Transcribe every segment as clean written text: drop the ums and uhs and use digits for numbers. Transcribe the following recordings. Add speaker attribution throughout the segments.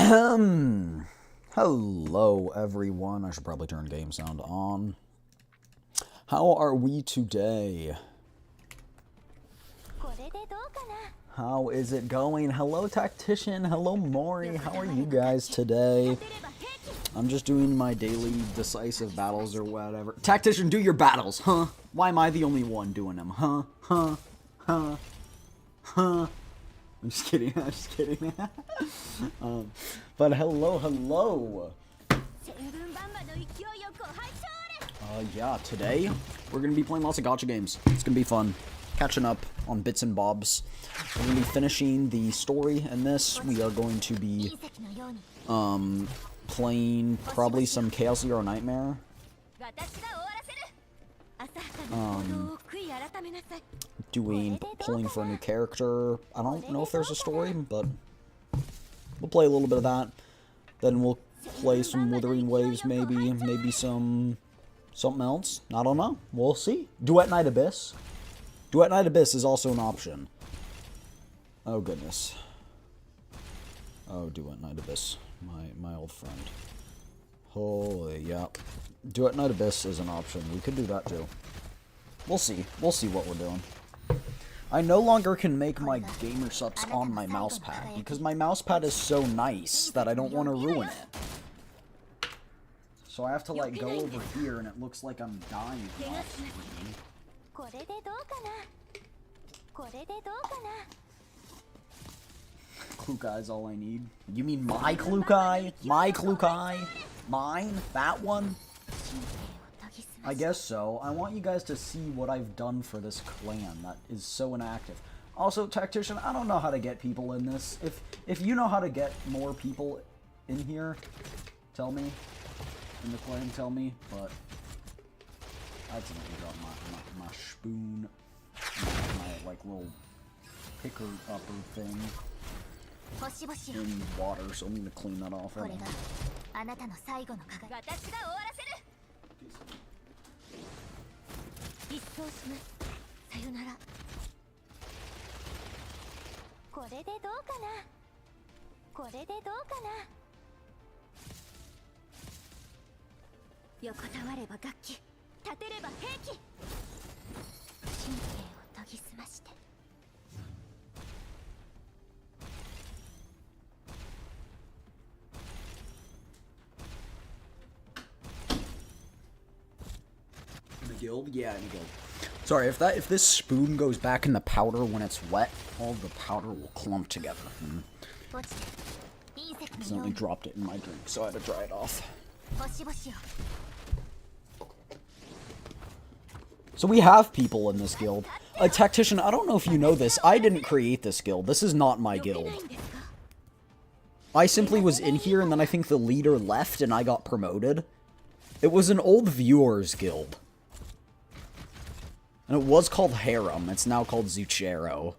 Speaker 1: Hello, everyone. I should probably turn game sound on. How are we today? How is it going? Hello, Tactician. Hello, Mori. How are you guys today? I'm just doing my daily decisive battles or whatever. Tactician, do your battles, huh? Why am I the only one doing them, huh? Huh? I'm just kidding, I'm just kidding. But hello. Yeah, today we're going to be playing lots of Gatcha Games. It's going to be fun. Catching up on bits and bobs. We're going to be finishing the story in this. We are going to be playing probably some Chaos Zero Nightmare. Pulling for a new character. I don't know if there's a story, but we'll play a little bit of that. Then we'll play some Withering Waves, maybe something else. I don't know. We'll see. Duet Night Abyss. Duet Night Abyss is also an option. Oh goodness. Oh, Duet Night Abyss, my old friend. Holy, yeah. Duet Night Abyss is an option. We could do that too. We'll see. We'll see what we're doing. I no longer can make my gamer subs on my mousepad because my mousepad is so nice that I don't want to ruin it. So I have to like go over here and it looks like I'm dying off screen. Klukai is all I need. You mean my Klukai? My Klukai? Mine? That one? I guess so. I want you guys to see what I've done for this clan that is so inactive. Also, Tactician, I don't know how to get people in this. If you know how to get more people in here, tell me. In the clan, tell me. But I accidentally dropped my spoon, my like little picker upper thing in water, so I'm gonna clean that off. Right now. Guild? Yeah, in guild. Sorry, if this spoon goes back in the powder when it's wet, all the powder will clump together. Accidentally dropped it in my drink, so I had to dry it off. So we have people in this guild. A Tactician, I don't know if you know this, I didn't create this guild. This is not my guild. I simply was in here, and then I think the leader left, and I got promoted. It was an old viewers guild. And it was called Harem. It's now called Zuchero.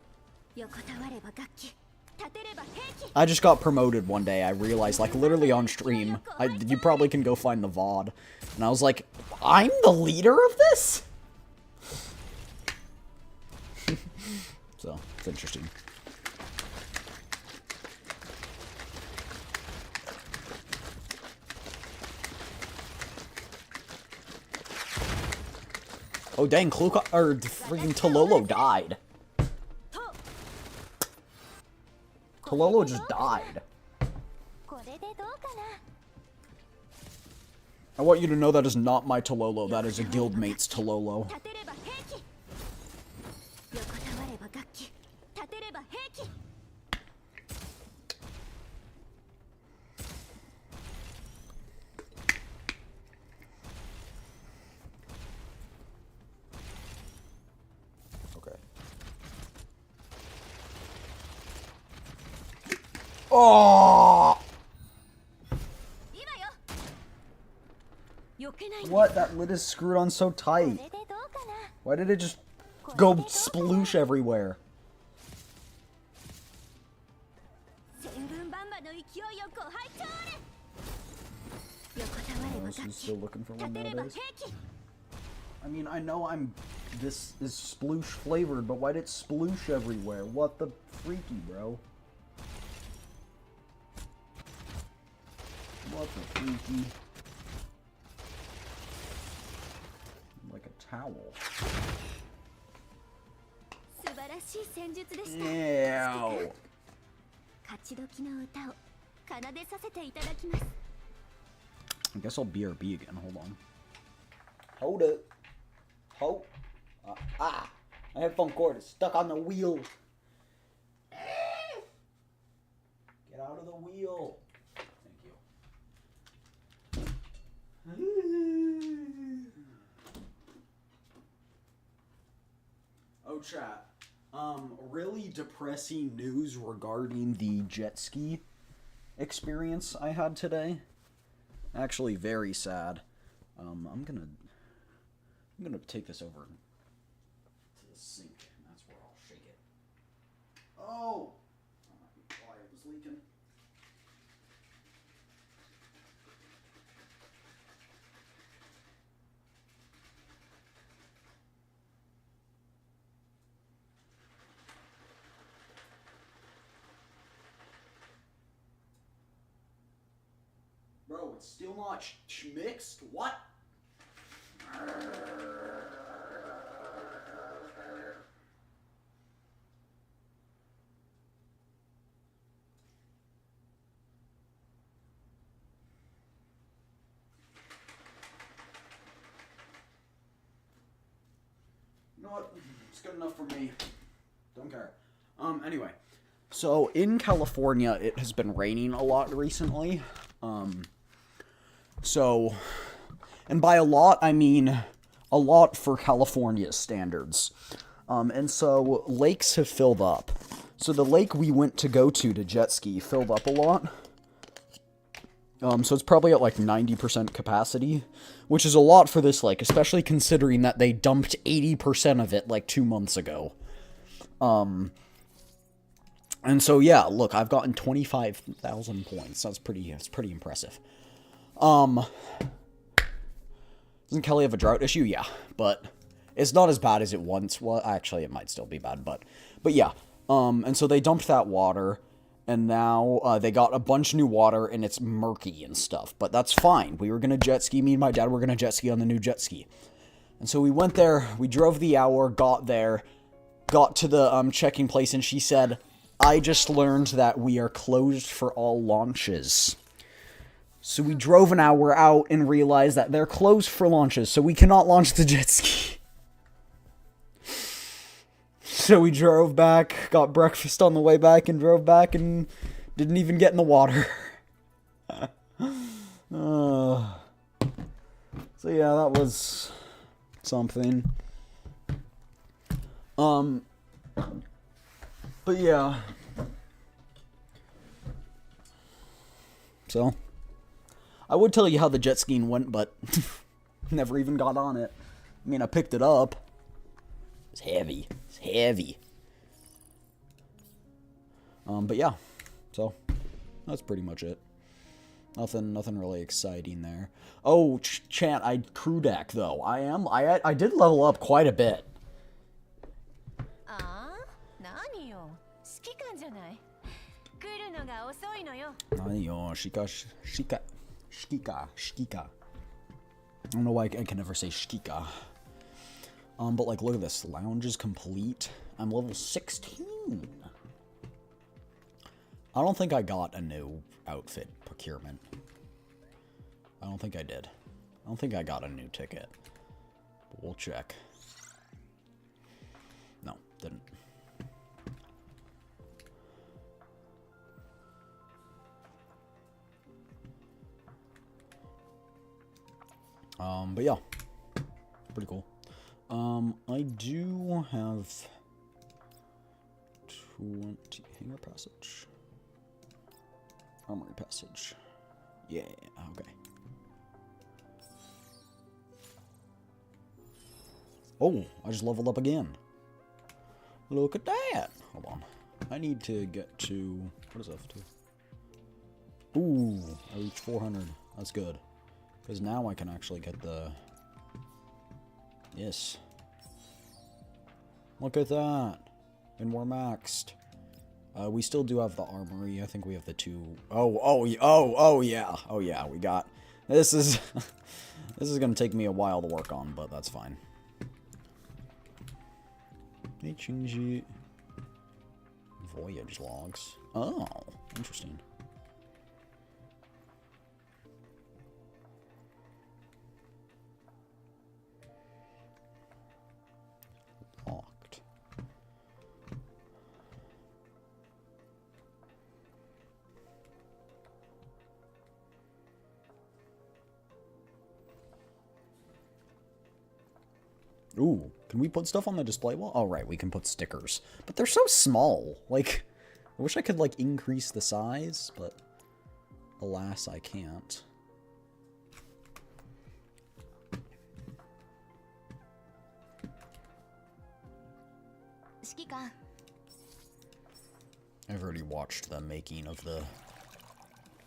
Speaker 1: I just got promoted one day. I realized, like, literally on stream. You probably can go find the VOD. And I was like, I'm the leader of this? So, it's interesting. Oh dang, Kluka, or freaking Tololo died. Tololo just died. I want you to know that is not my Tololo, that is a guildmate's Tololo. Oh! What? That lid is screwed on so tight. Why did it just go sploosh everywhere? Oh, so still looking for one nowadays? I mean, I know this is sploosh flavored, but why did it sploosh everywhere? What the freaky, bro? What the freaky? Like a towel. Ew. I guess I'll BRB again. Hold on. Hold it. Hold. My headphone cord is stuck on the wheel. Get out of the wheel. Thank you. Oh, chat. Really depressing news regarding the jet ski experience I had today. Actually, very sad. I'm gonna take this over to the sink, and that's where I'll shake it. Oh! That might be why it was leaking. Bro, it's still not mixed? What? You know what? It's good enough for me. Don't care. Anyway. So, in California, it has been raining a lot recently. So, and by a lot, I mean a lot for California standards. And so, lakes have filled up. So, the lake we went to go to jet ski filled up a lot. So it's probably at like 90% capacity, which is a lot for this lake, especially considering that they dumped 80% of it like 2 months ago. And so yeah, look, I've gotten 25,000 points. That's pretty impressive. Doesn't Kelly have a drought issue? Yeah, but it's not as bad as it once was. Actually, it might still be bad, but yeah. And so they dumped that water. And now they got a bunch of new water, and it's murky and stuff. But that's fine. We were going to jet ski. Me and my dad were going to jet ski on the new jet ski. And so we went there. We drove the hour, got there, got to the checking place, and she said, I just learned that we are closed for all launches. So we drove an hour out and realized that they're closed for launches, so we cannot launch the jet ski. So we drove back, got breakfast on the way back, and drove back and didn't even get in the water. So yeah, that was something. But yeah. So, I would tell you how the jet skiing went, but never even got on it. I mean, I picked it up. It's heavy. It's heavy. But yeah. So, that's pretty much it. Nothing really exciting there. Oh, chat, I crew deck, though. I did level up quite a bit. Shika. I don't know why I can never say shkika. But like, look at this. Lounge is complete. I'm level 16. I don't think I got a new outfit procurement. I don't think I did. I don't think I got a new ticket. But we'll check. No, didn't. But yeah. Pretty cool. I do have 20 hangar passage. Armory passage. Yeah, okay. Oh, I just leveled up again. Look at that. Hold on. I need to get to... What is F2? Ooh, I reached 400. That's good. Because now I can actually get the... Yes. Look at that. And we're maxed. We still do have the armory. I think we have the two... Oh, yeah, we got... This is... this is gonna take me a while to work on, but that's fine. Hey, Chinji. Voyage logs. Oh, interesting. Locked. Ooh, can we put stuff on the display wall? Oh, right, we can put stickers. But they're so small. Like, I wish I could, like, increase the size, but alas, I can't. I've already watched the making of the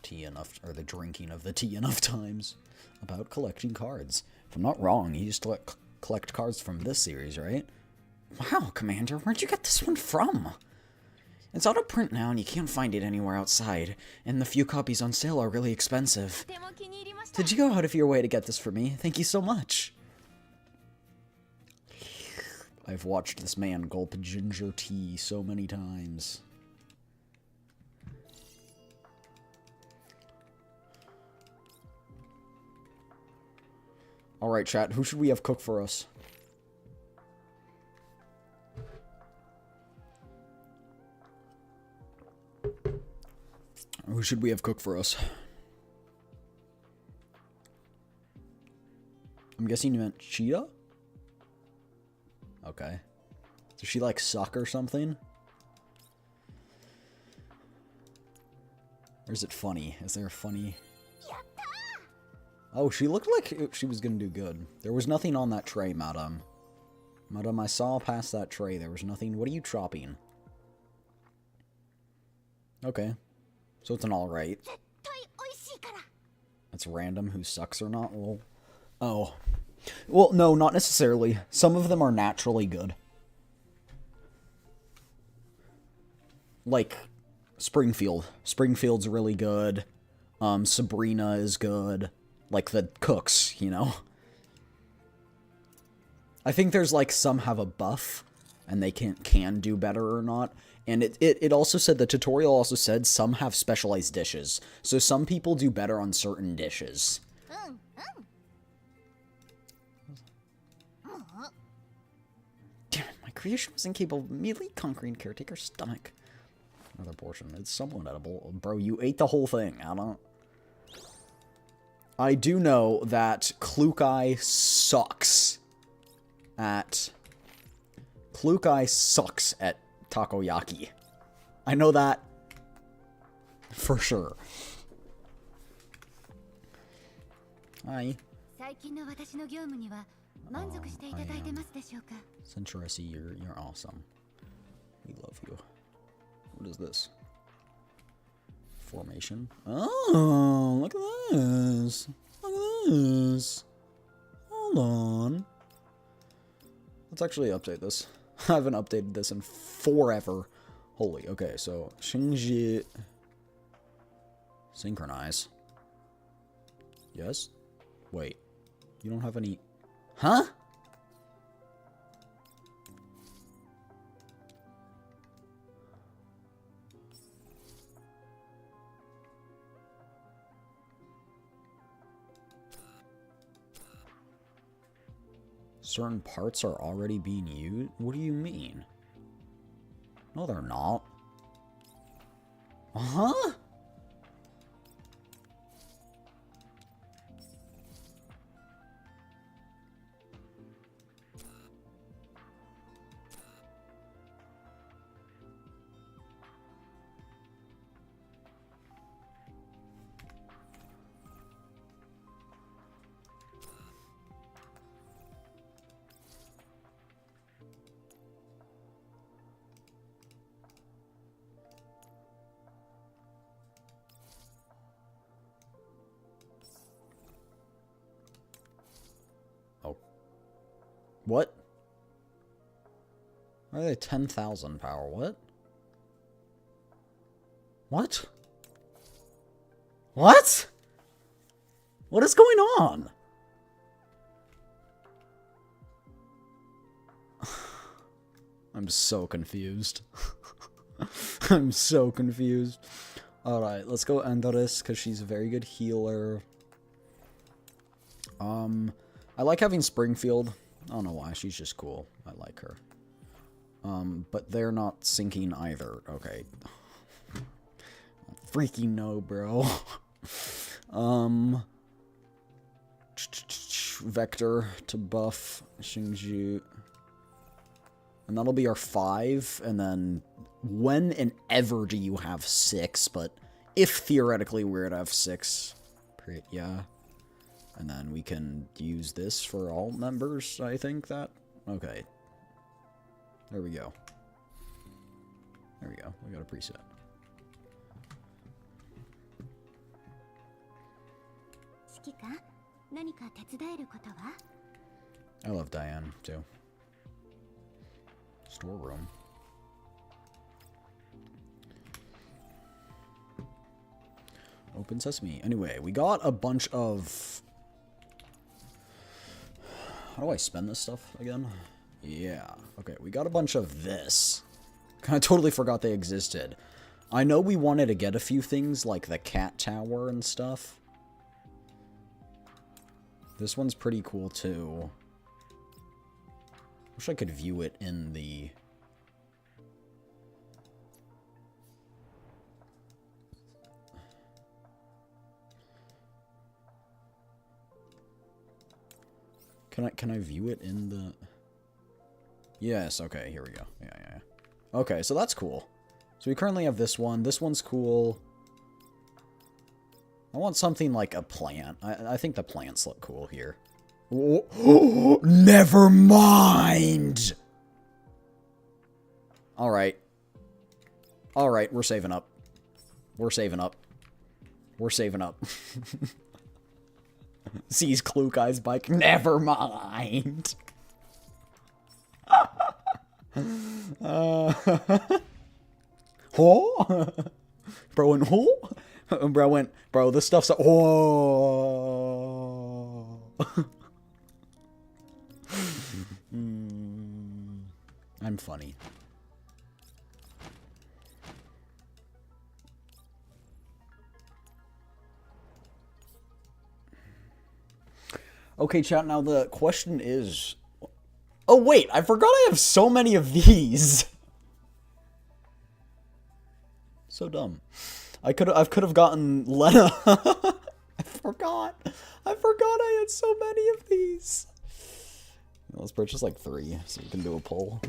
Speaker 1: tea enough, or the drinking of the tea enough times about collecting cards. If I'm not wrong, you used to collect cards from this series, right? Wow, Commander, where'd you get this one from? It's out of print now and you can't find it anywhere outside, and the few copies on sale are really expensive. Did you go out of your way to get this for me? Thank you so much. I've watched this man gulp ginger tea so many times. Alright, chat, who should we have cook for us? Who should we have cook for us? I'm guessing you meant Cheetah? Okay. Does she, like, suck or something? Or is it funny? Is there a funny... Oh, she looked like she was gonna do good. There was nothing on that tray, madam. Madam, I saw past that tray. There was nothing. What are you chopping? Okay. So it's an alright. That's random who sucks or not? Well, oh. Well, no, not necessarily. Some of them are naturally good. Like, Springfield. Springfield's really good. Sabrina is good. Like the cooks, you know? I think there's like some have a buff and they can do better or not. And it also said, the tutorial also said some have specialized dishes. So some people do better on certain dishes. Damn it, my creation was incapable of immediately conquering Caretaker's stomach. Another portion. It's somewhat edible. Bro, you ate the whole thing. I do know that Klukai sucks at takoyaki. I know that for sure. Hi. Since I see you're awesome. We love you. What is this? Formation. Oh, look at this. Look at this. Hold on. Let's actually update this. I haven't updated this in forever. Holy, okay, so Shinji. Synchronize. Yes? Wait. You don't have any. Huh? Certain parts are already being used? What do you mean? No, they're not. Huh? What? Why are they 10,000 power? What? What? What? What is going on? I'm so confused. I'm so confused. Alright, let's go Endorus, because she's a very good healer. I like having Springfield. I don't know why, she's just cool. I like her. But they're not sinking either. Okay. Freaking no, bro. Vector to buff Xingju. And that'll be our 5, and then when and ever do you have 6, but if theoretically we're at F6, yeah. And then we can use this for all members, I think that. Okay. There we go. There we go. We got a preset. I love Diane, too. Storeroom. Open sesame. Anyway, we got a bunch of... How do I spend this stuff again? Yeah. Okay, we got a bunch of this. I totally forgot they existed. I know we wanted to get a few things, like the cat tower and stuff. This one's pretty cool, too. Wish I could view it in the... Can I view it in the... Yes, okay, here we go. Yeah. Okay, so that's cool. So we currently have this one. This one's cool. I want something like a plant. I think the plants look cool here. Oh, never mind! Alright. Alright, we're saving up. We're saving up. We're saving up. Sees Klukai's bike. Never mind! Oh? Bro went, oh? Bro went, bro, this stuff's a, oh. I'm funny. Okay, chat, now the question is... Oh, wait, I forgot I have so many of these. So dumb. I could have gotten Lena. I forgot I had so many of these. Let's purchase like 3 so we can do a poll.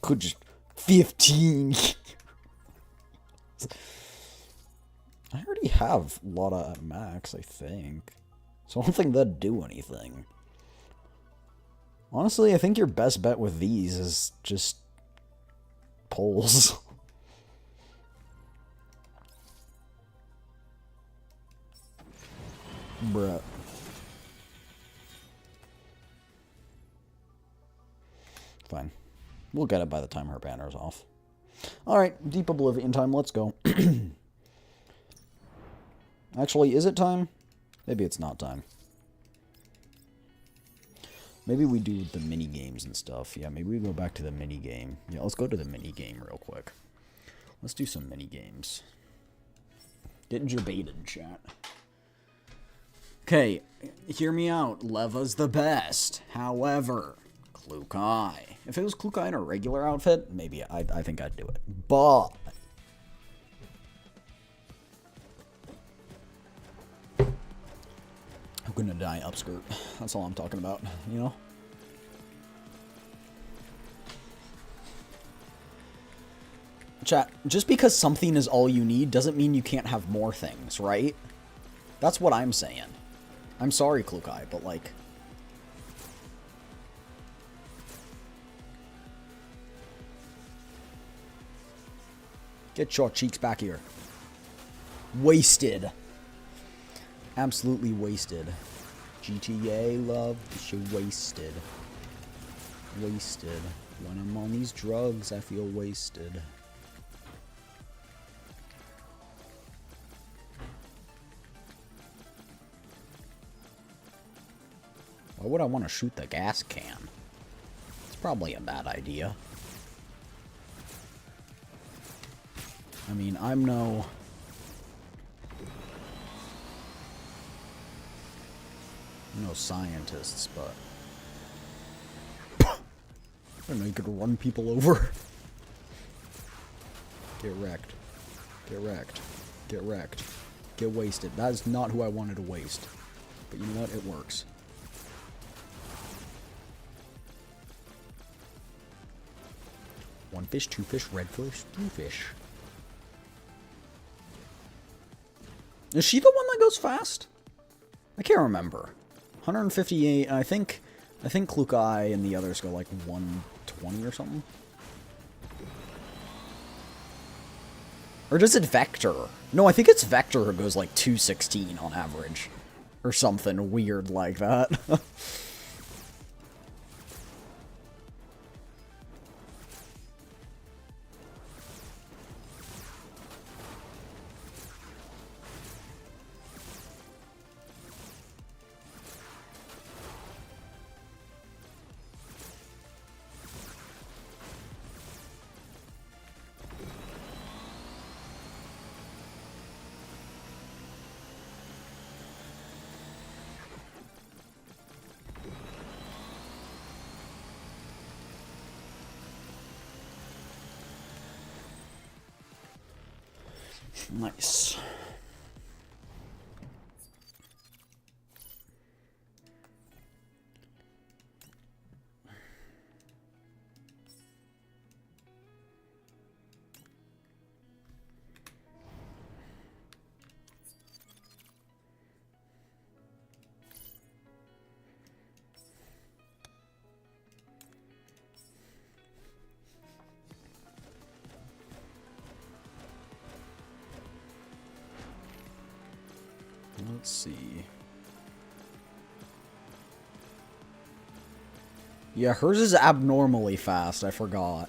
Speaker 1: Could just 15. I already have Lotta at max, I think. So I don't think that'd do anything. Honestly, I think your best bet with these is just polls. Bruh. Fine. We'll get it by the time her banner's off. Alright, Deep Oblivion time, let's go. Actually, is it time? Maybe it's not time. Maybe we do the mini games and stuff. Yeah, maybe we go back to the mini game. Yeah, let's go to the mini game real quick. Let's do some mini games. Getting jebaited, chat. Okay, hear me out. Leva's the best. However, Klukai. If it was Klukai in a regular outfit, maybe I think I'd do it. But I'm gonna die upskirt. That's all I'm talking about, you know? Chat, just because something is all you need doesn't mean you can't have more things, right? That's what I'm saying. I'm sorry, Klukai, but like... Get your cheeks back here. Wasted. Absolutely wasted. GTA love, she wasted. Wasted. When I'm on these drugs, I feel wasted. Why would I want to shoot the gas can? It's probably a bad idea. I mean, I'm no scientists, but I don't know, you could run people over. Get wrecked. Get wrecked. Get wrecked. Get wasted. That is not who I wanted to waste. But you know what? It works. One fish, two fish, red fish, blue fish. Is she the one that goes fast? I can't remember. 158, I think Klukai and the others go like 120 or something. Or does it Vector? No, I think it's Vector who goes like 216 on average. Or something weird like that. Nice. Let's see. Yeah, hers is abnormally fast, I forgot.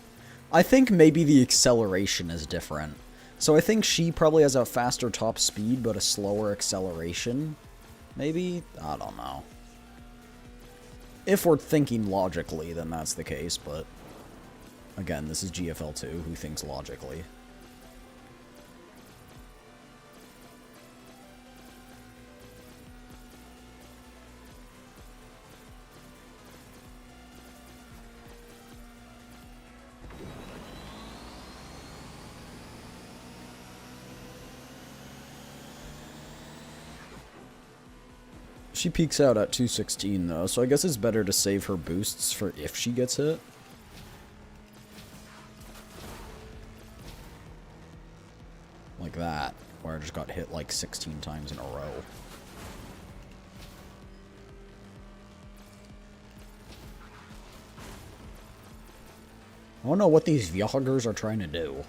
Speaker 1: I think maybe the acceleration is different. So I think she probably has a faster top speed, but a slower acceleration. Maybe? I don't know. If we're thinking logically, then that's the case, but... Again, this is GFL2, who thinks logically. She peaks out at 216 though, so I guess it's better to save her boosts for if she gets hit. Like that, where I just got hit like 16 times in a row. I don't know what these vloggers are trying to do.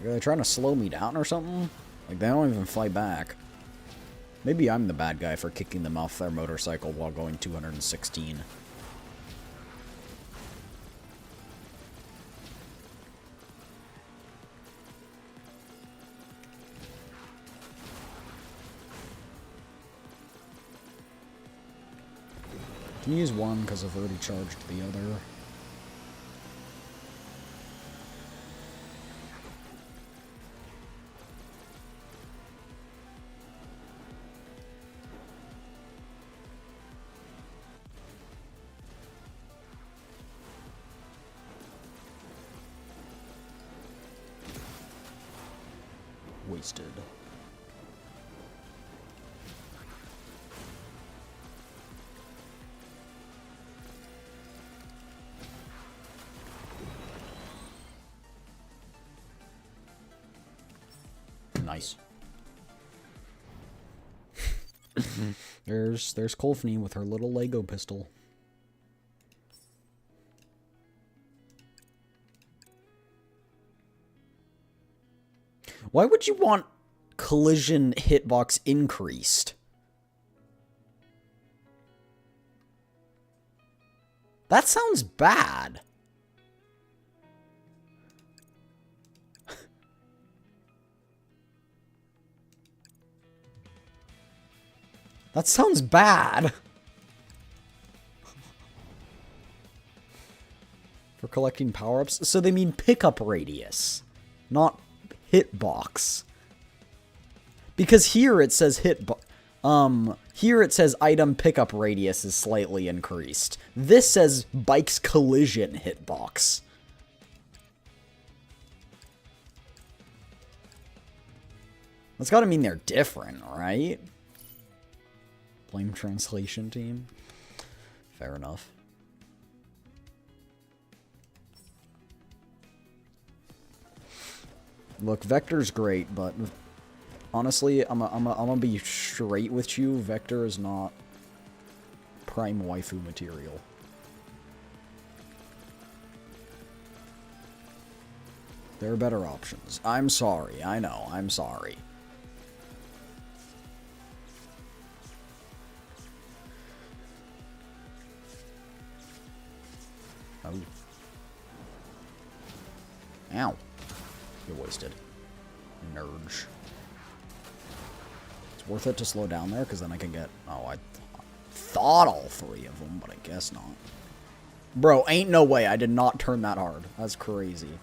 Speaker 1: Are they trying to slow me down or something? Like, they don't even fight back. Maybe I'm the bad guy for kicking them off their motorcycle while going 216. Can use one because I've already charged the other. Wasted. Nice. There's Kolfni with her little Lego pistol. Why would you want collision hitbox increased? That sounds bad. That sounds bad. For collecting power-ups? So they mean pickup radius, not hitbox. Because here it says here it says item pickup radius is slightly increased. This says bike's collision hitbox. That's gotta mean they're different, right? Blame translation team. Fair enough. Look, Vector's great, but honestly, I'm gonna be straight with you. Vector is not prime waifu material. There are better options. I'm sorry. I know. I'm sorry. Oh. Ow. You're wasted. Nurge. It's worth it to slow down there, because then I can get... Oh, I thought all three of them, but I guess not. Bro, ain't no way I did not turn that hard. That's crazy.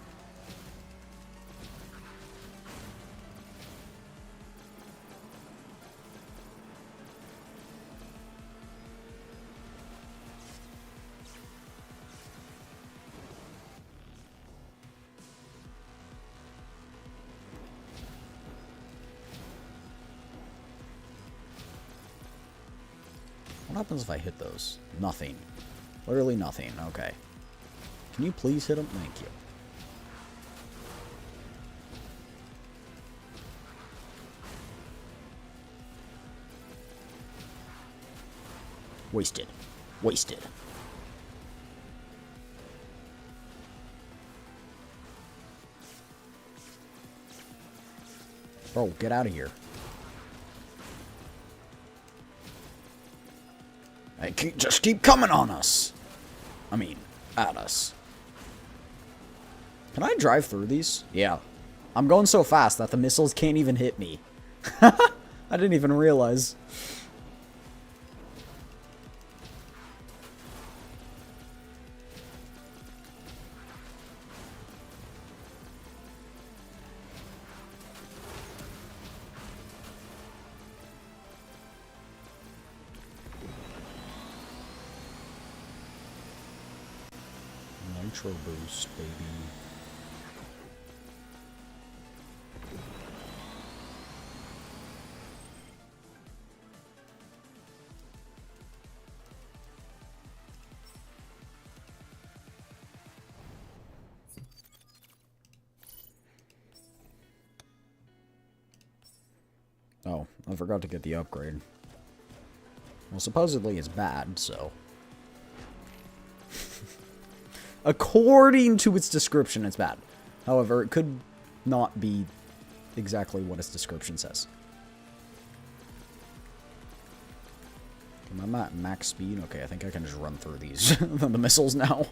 Speaker 1: What happens if I hit those? Nothing. Literally nothing. Okay. Can you please hit them? Thank you. Wasted. Wasted. Bro, get out of here. Just keep coming on us. I mean, at us. Can I drive through these? Yeah. I'm going so fast that the missiles can't even hit me. I didn't even realize. Nitro boost, baby. Oh, I forgot to get the upgrade. Well, supposedly it's bad, so... According to its description, it's bad. However, it could not be exactly what its description says. I'm at max speed. Okay, I think I can just run through these the missiles now.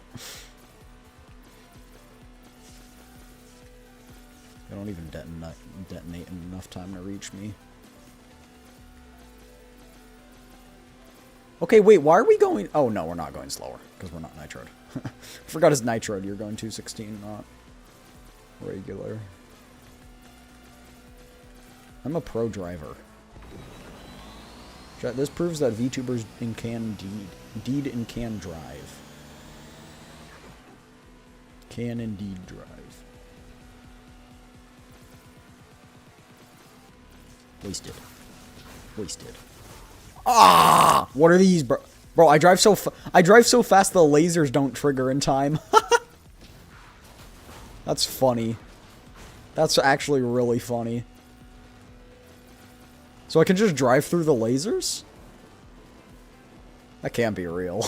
Speaker 1: They don't even detonate in enough time to reach me. Okay, wait, why are we going... Oh, no, we're not going slower, because we're not nitroed. Forgot it's nitroed. You're going 216, not regular. I'm a pro driver. This proves that VTubers can indeed and can drive. Can indeed drive. Wasted. Wasted. Ah! What are these, bro? Bro, I drive so fast the lasers don't trigger in time. That's funny. That's actually really funny. So I can just drive through the lasers? That can't be real.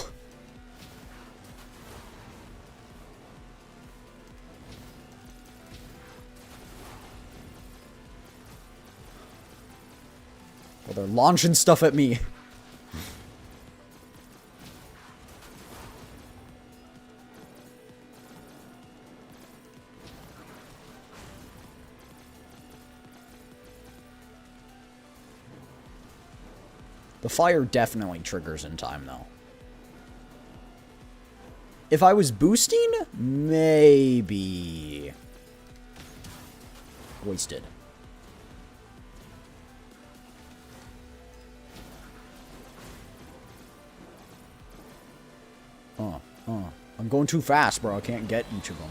Speaker 1: Well, they're launching stuff at me. The fire definitely triggers in time, though. If I was boosting, maybe. Wasted. I'm going too fast, bro. I can't get each of them.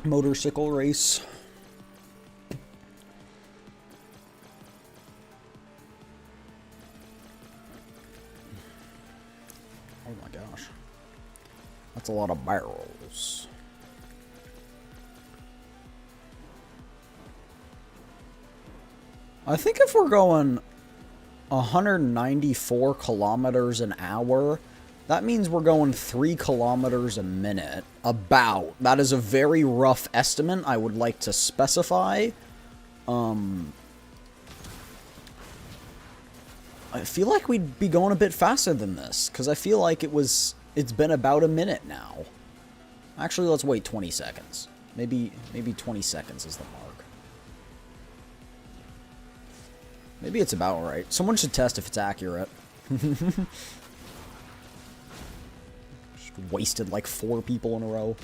Speaker 1: Motorcycle race. Oh my gosh. That's a lot of barrels. I think if we're going 194 kilometers an hour, that means we're going 3 kilometers a minute. About. That is a very rough estimate I would like to specify. I feel like we'd be going a bit faster than this, because I feel like it's been about a minute now. Actually, let's wait 20 seconds. Maybe 20 seconds is the mark. Maybe it's about right. Someone should test if it's accurate. Wasted like 4 people in a row.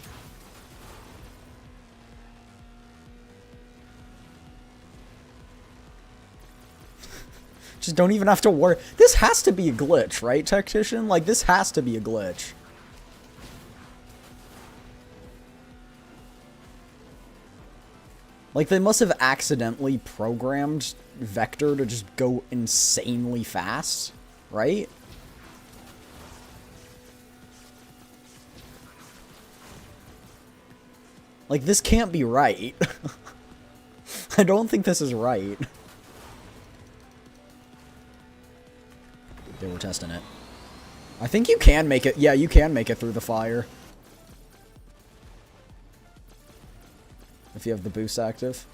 Speaker 1: Just don't even have to worry. This has to be a glitch, right, Tactician? Like, this has to be a glitch. Like, they must have accidentally programmed Vector to just go insanely fast, right? Like, this can't be right. I don't think this is right. They were testing it. I think you can make it. Yeah, you can make it through the fire. If you have the boost active.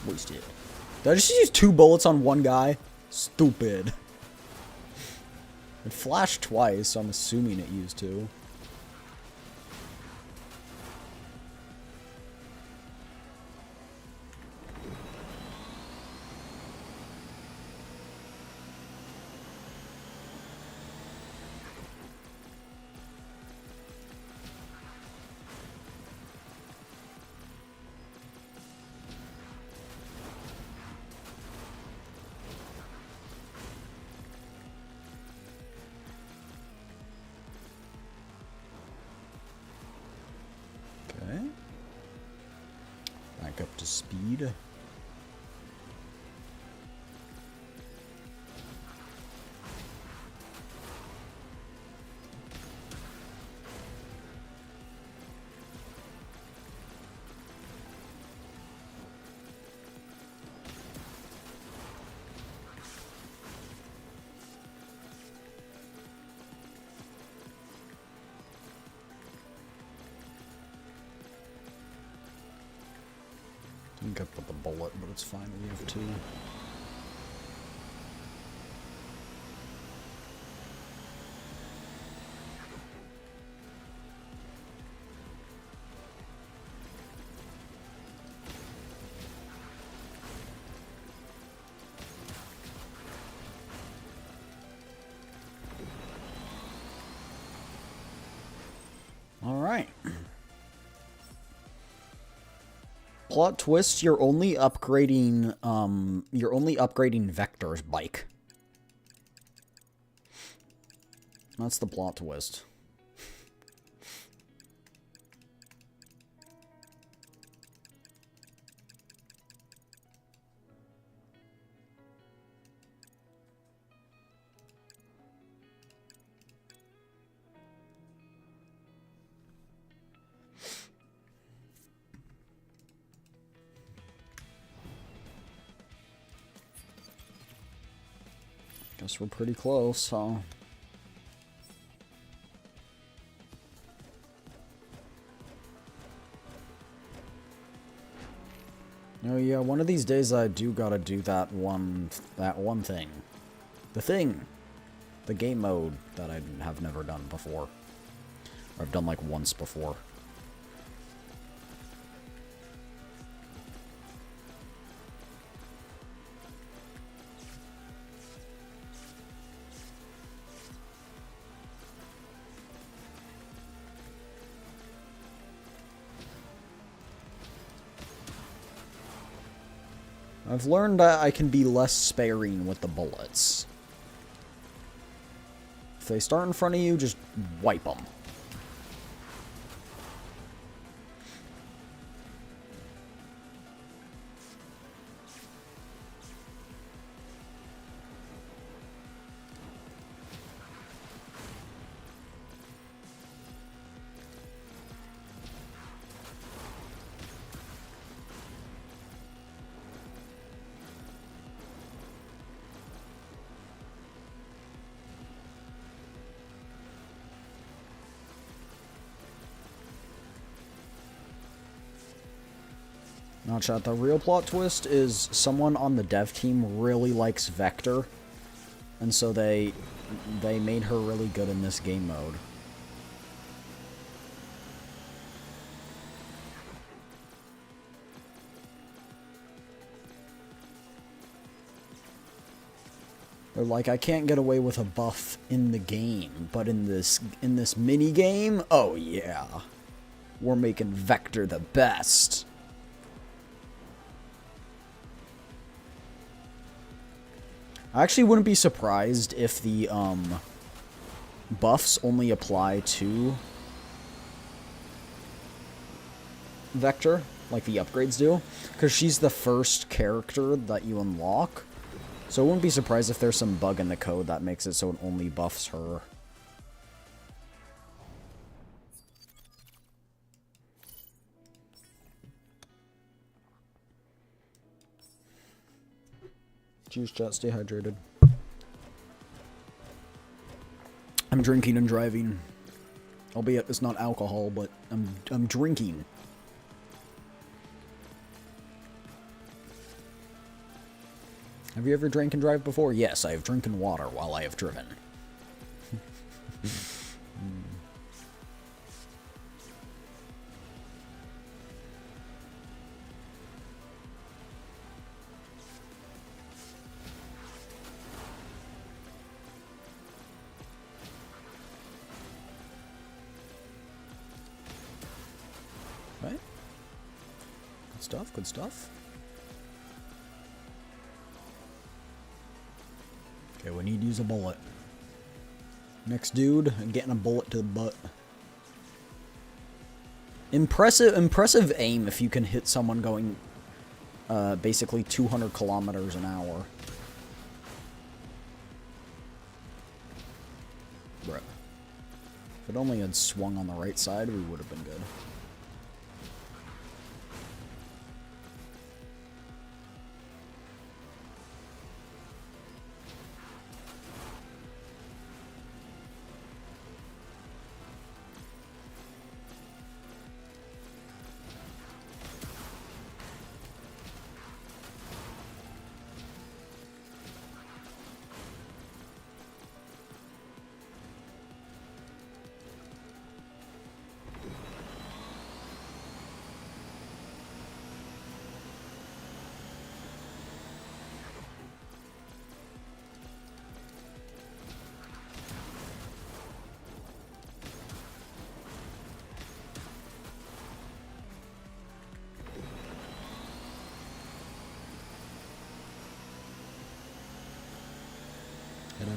Speaker 1: Wasted. Did I just use 2 bullets on one guy? Stupid. It flashed twice, so I'm assuming it used 2. Back up to speed. Didn't get with the bullet, but it's fine. We have 2. Plot twist, you're only upgrading Vector's bike. That's the plot twist. Guess we're pretty close, huh? Oh yeah, one of these days I do gotta do that one thing. The thing! The game mode that I have never done before. Or I've done like once before. I've learned that I can be less sparing with the bullets. If they start in front of you, just wipe them. Now chat, the real plot twist is someone on the dev team really likes Vector, and so they made her really good in this game mode. They're like, I can't get away with a buff in the game, but in this mini game, oh yeah. We're making Vector the best. I actually wouldn't be surprised if the buffs only apply to Vector, like the upgrades do, because she's the first character that you unlock. So I wouldn't be surprised if there's some bug in the code that makes it so it only buffs her. Cheers, chat. Stay hydrated. I'm drinking and driving. Albeit it's not alcohol, but I'm drinking. Have you ever drank and drive before? Yes, I have drinking water while I have driven. Right? Good stuff, good stuff. Okay, we need to use a bullet. Next dude, getting a bullet to the butt. Impressive aim if you can hit someone going basically 200 kilometers an hour. Bruh. If it only had swung on the right side, we would have been good.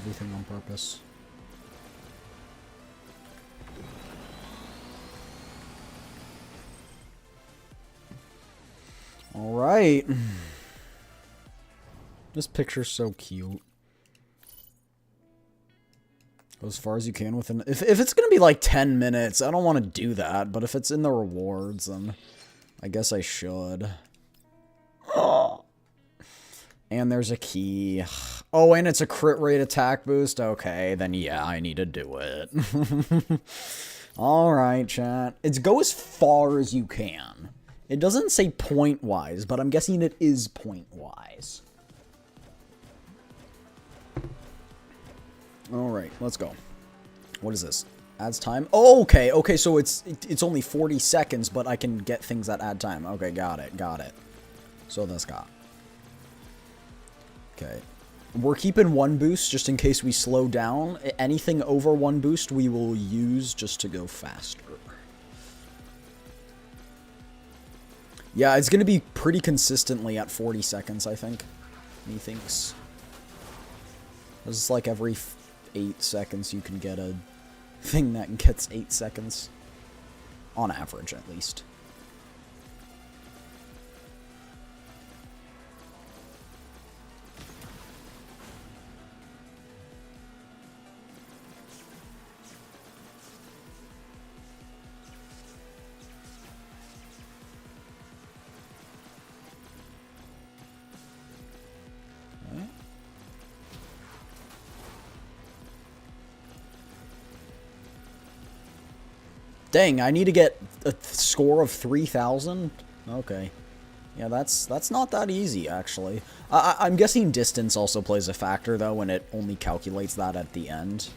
Speaker 1: everything on purpose. Alright. This picture's so cute. Go as far as you can within... If it's gonna be like 10 minutes, I don't want to do that. But if it's in the rewards, then I guess I should. And there's a key. Oh, and it's a crit rate attack boost? Okay, then yeah, I need to do it. Alright, chat. It's go as far as you can. It doesn't say point-wise, but I'm guessing it is point-wise. Alright, let's go. What is this? Adds time? Oh, okay, okay, so it's only 40 seconds, but I can get things that add time. Okay, got it, got it. So this guy. Okay. We're keeping one boost just in case we slow down. Anything over one boost we will use just to go faster. Yeah, it's going to be pretty consistently at 40 seconds, I think. Methinks. It's like every 8 seconds you can get a thing that gets 8 seconds. On average, at least. Dang, I need to get a score of 3,000? Okay. Yeah, that's not that easy, actually. I'm guessing distance also plays a factor, though, and it only calculates that at the end.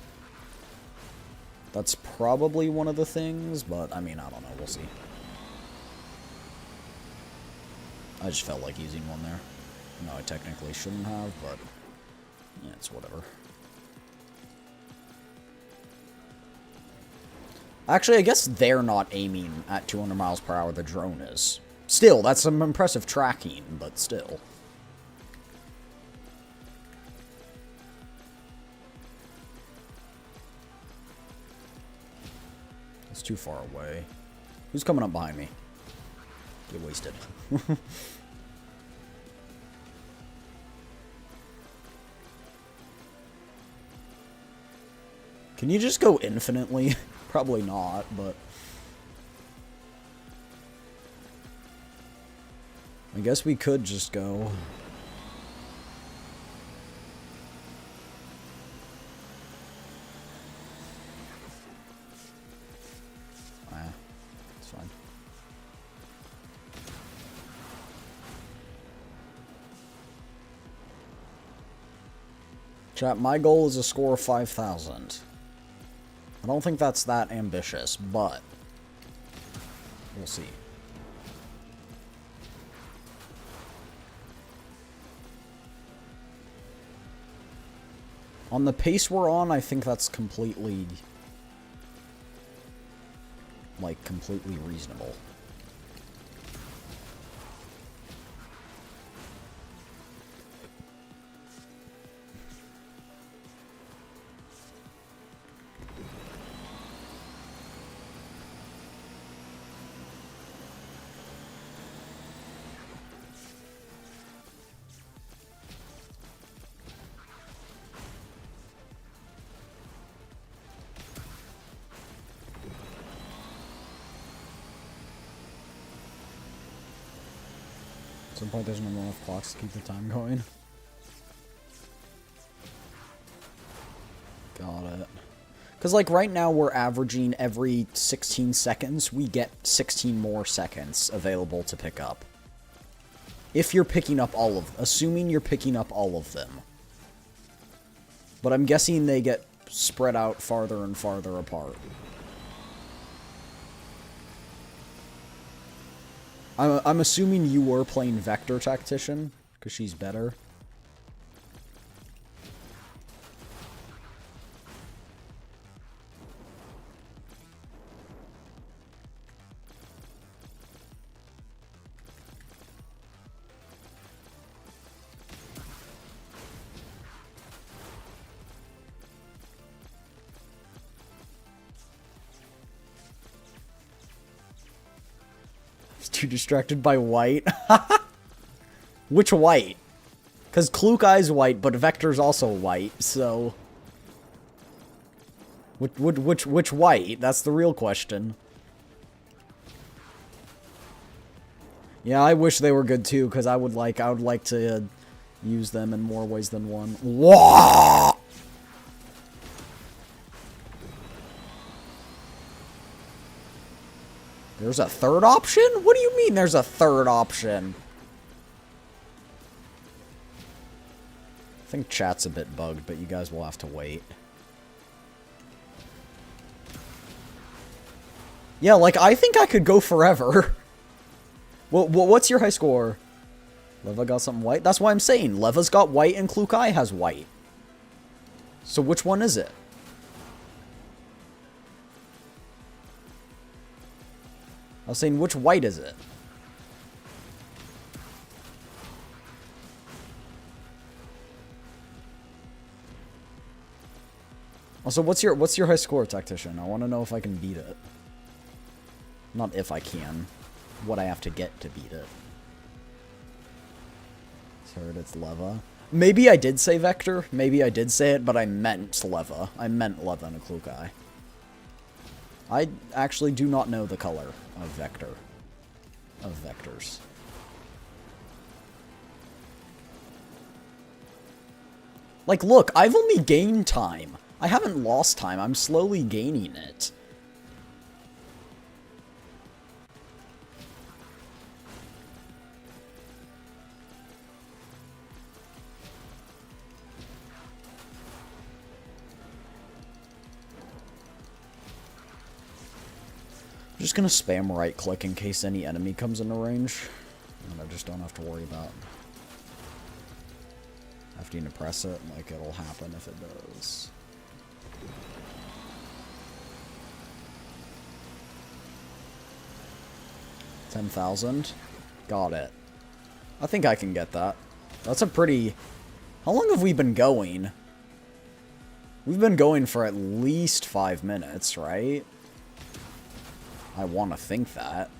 Speaker 1: That's probably one of the things, but, I mean, I don't know. We'll see. I just felt like using one there. No, I technically shouldn't have, but... yeah, it's whatever. Actually, I guess they're not aiming at 200 miles per hour, the drone is. Still, that's some impressive tracking, but still. It's too far away. Who's coming up behind me? Get wasted. Can you just go infinitely? Probably not, but... I guess we could just go. It's fine. Chat, my goal is a score of 5,000. I don't think that's that ambitious, but we'll see. On the pace we're on, I think that's completely, like, completely reasonable. At some point, there's not enough clocks to keep the time going. Got it. Because, like, right now we're averaging every 16 seconds, we get 16 more seconds available to pick up. If you're picking up all of them. Assuming you're picking up all of them. But I'm guessing they get spread out farther and farther apart. I'm assuming you were playing Vector Tactician, because she's better. Too distracted by white. Which white? Because Klukai's white, but Vector's also white, so... Which white? That's the real question. Yeah, I wish they were good too, because I would like to use them in more ways than one. Whoa! There's a third option? What do you mean there's a third option? I think chat's a bit bugged, but you guys will have to wait. Yeah, like, I think I could go forever. Well, what's your high score? Leva got something white? That's why I'm saying. Leva's got white and Klukai has white. So which one is it? I was saying, which white is it? Also, what's your high score, Tactician? I want to know if I can beat it. Not if I can. What I have to get to beat it. Heard it's Leva. Maybe I did say Vector. Maybe I did say it, but I meant Leva. I meant Leva and a Klukai. I actually do not know the color of Vector. Of Vectors. Like, look, I've only gained time. I haven't lost time. I'm slowly gaining it. I'm just gonna spam right click in case any enemy comes into range. And I just don't have to worry about having to press it, like it'll happen if it does. $10,000. Got it. I think I can get that. That's a pretty... How long have we been going? We've been going for at least 5 minutes, right? I want to think that.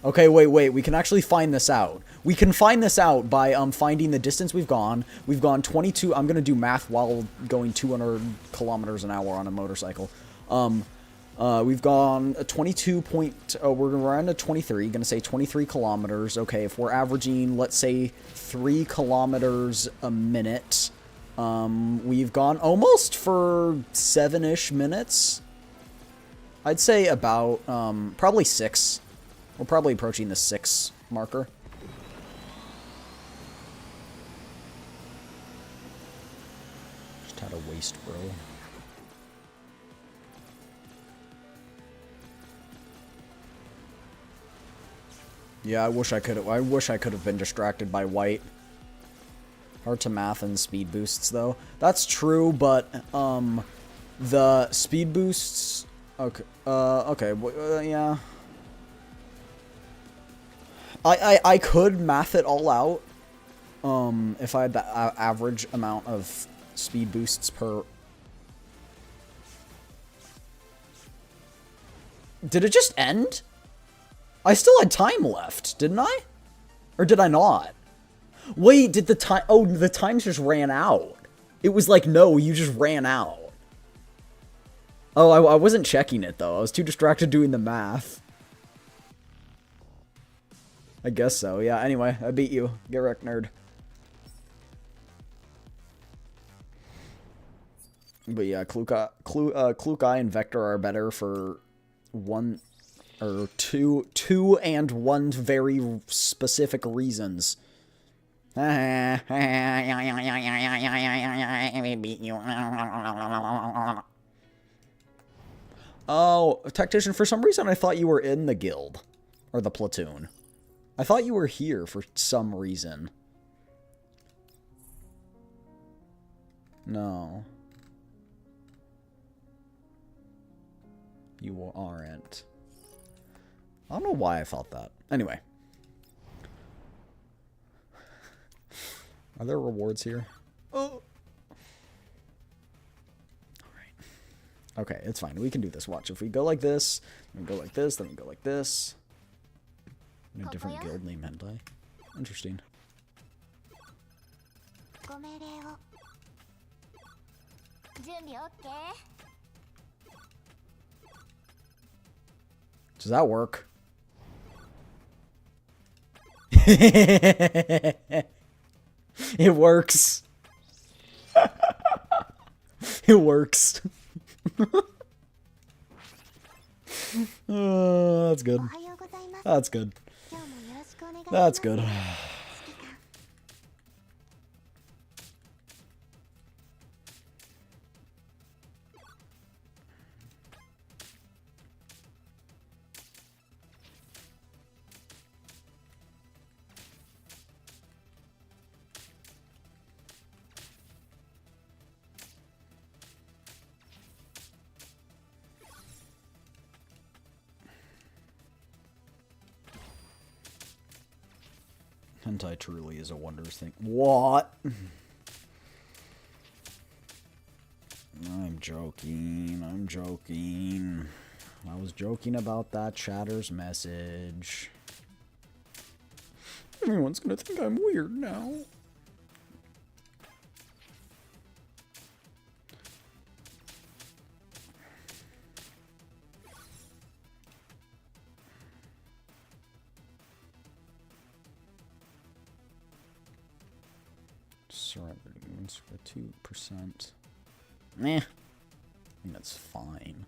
Speaker 1: Okay, wait. We can actually find this out. We can find this out by finding the distance we've gone. We've gone 22... I'm going to do math while going 200 kilometers an hour on a motorcycle. We've gone 22 point... Oh, we're around to 23. Going to say 23 kilometers. Okay, if we're averaging, let's say, 3 kilometers a minute... we've gone almost for 7-ish minutes. I'd say about, probably 6. We're probably approaching the 6 marker. Just had a waste, bro. Yeah, I wish I could have been distracted by white. Hard to math and speed boosts, though. That's true, but, the speed boosts... Okay, yeah. I could math it all out, if I had the average amount of speed boosts per... Did it just end? I still had time left, didn't I? Or did I not? Wait, did the time... Oh, the time just ran out. It was like, no, you just ran out. Oh, I wasn't checking it, though. I was too distracted doing the math. I guess so, yeah. Anyway, I beat you. Get wrecked, nerd. But yeah, Klukai and Vector are better for two and one very specific reasons. I beat you. Oh, Tactician, for some reason I thought you were in the guild. Or the platoon. I thought you were here for some reason. No. You aren't. I don't know why I thought that. Anyway. Are there rewards here? Oh. Alright. Okay, it's fine. We can do this. Watch. If we go like this, then we go like this, then we go like this. And a different guild name, hentai. Interesting. Does that work? It works. It works. That's good. That's good. That's good. Hentai truly is a wondrous thing. What? I'm joking. I'm joking. I was joking about that chatter's message. Everyone's gonna think I'm weird now. Surrendering for 2%. Meh. I think that's fine.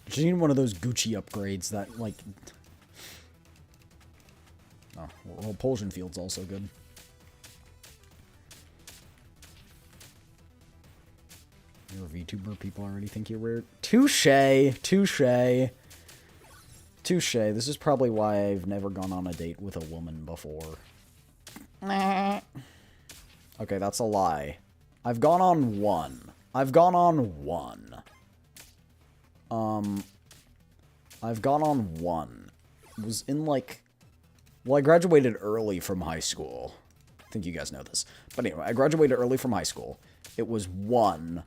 Speaker 1: Just need one of those Gucci upgrades that, like... Oh, well, Repulsion Field's also good. You're a VTuber, people already think you're weird. Touche! Touche! Touche. This is probably why I've never gone on a date with a woman before. Okay, that's a lie. I've gone on one. I've gone on one. I've gone on one. It was in, like... Well, I graduated early from high school. I think you guys know this. But anyway, I graduated early from high school. It was one.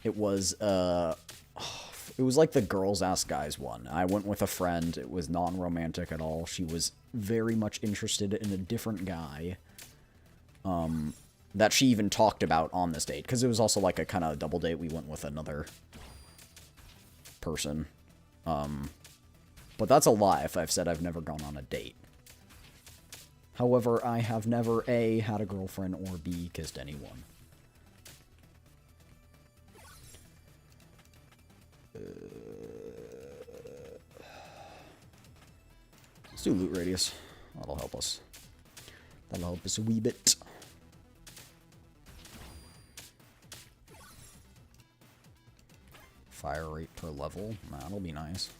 Speaker 1: It was like the girls ask guys one. I went with a friend. It was non-romantic at all. She was very much interested in a different guy. That she even talked about on this date. Because it was also like a kind of double date. We went with another person. But that's a lie if I've said I've never gone on a date. However, I have never A, had a girlfriend, or B, kissed anyone. Let's do loot radius. That'll help us. That'll help us a wee bit. Fire rate per level. That'll be nice.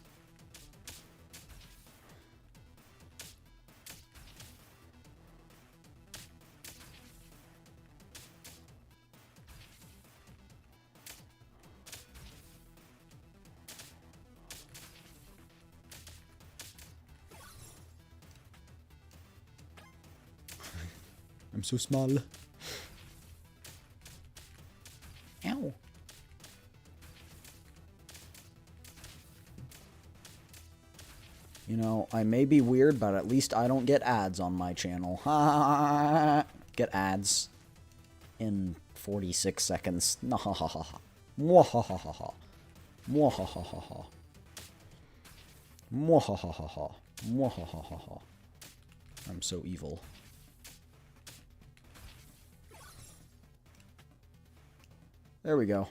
Speaker 1: I'm so small. Ow. You know, I may be weird, but at least I don't get ads on my channel. Get ads in 46 seconds. Mwahahaha. Mwahahaha. Mwahahaha. Mwahahaha. Mwahahaha. I'm so evil. There we go.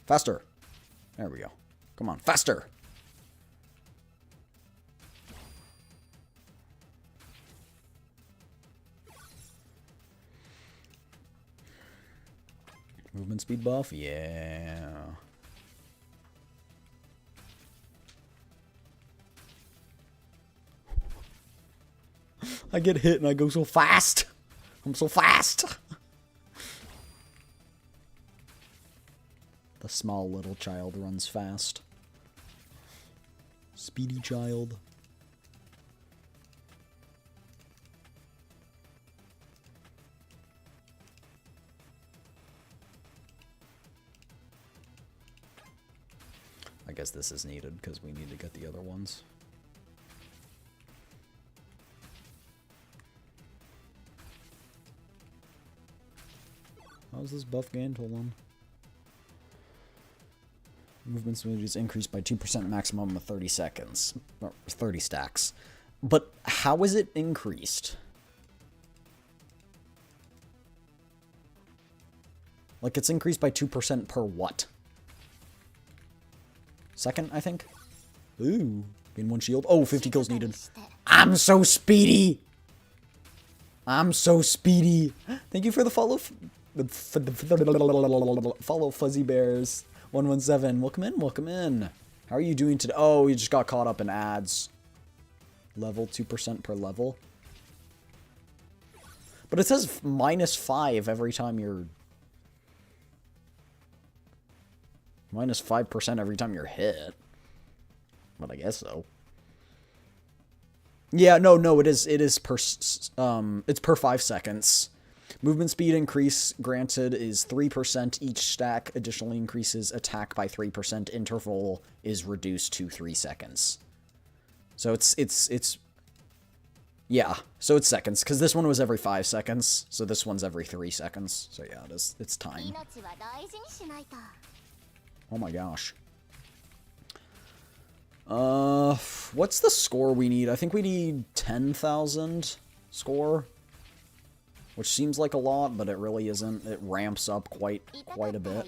Speaker 1: Faster. There we go. Come on, faster. Movement speed buff? Yeah. I get hit and I go so fast. I'm so fast! The small little child runs fast. Speedy child. I guess this is needed because we need to get the other ones. How's this buff gained? Hold on. Movement speed is increased by 2% maximum of 30 seconds. Or 30 stacks. But how is it increased? Like, it's increased by 2% per what? Second, I think? Ooh. Gain 1 shield. Oh, 50 kills needed. I'm so speedy! I'm so speedy! Thank you for the follow. Follow Fuzzy Bears. 117. Welcome in, welcome in. How are you doing today? Oh, we just got caught up in ads. Level 2% per level. But it says -5 every time you're... -5% every time you're hit. But I guess so. Yeah, no, it is per... it's per 5 seconds. Movement speed increase granted is 3% each stack. Additionally increases attack by 3%. Interval is reduced to 3 seconds. So it's yeah. So it's seconds because this one was every 5 seconds. So this one's every 3 seconds. So yeah, it's time. Oh my gosh. What's the score we need? I think we need 10,000 score. Which seems like a lot, but it really isn't. It ramps up quite a bit.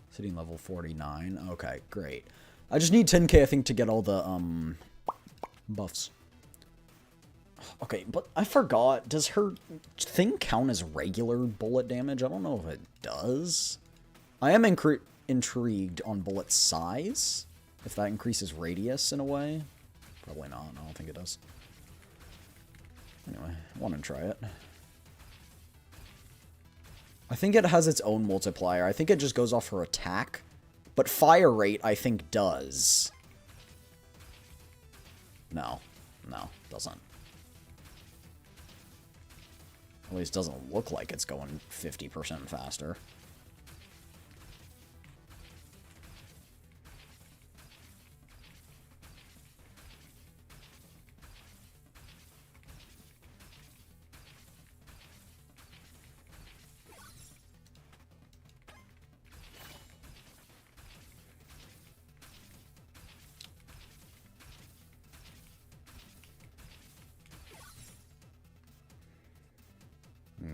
Speaker 1: Sitting level 49. Okay, great. I just need 10k, I think, to get all the, buffs. Okay, but I forgot. Does her thing count as regular bullet damage? I don't know if it does. I am intrigued on bullet size. If that increases radius in a way. Probably not. I don't think it does. Anyway, I want to try it. I think it has its own multiplier. I think it just goes off her attack. But fire rate, I think, does. No, doesn't. At least doesn't look like it's going 50% faster.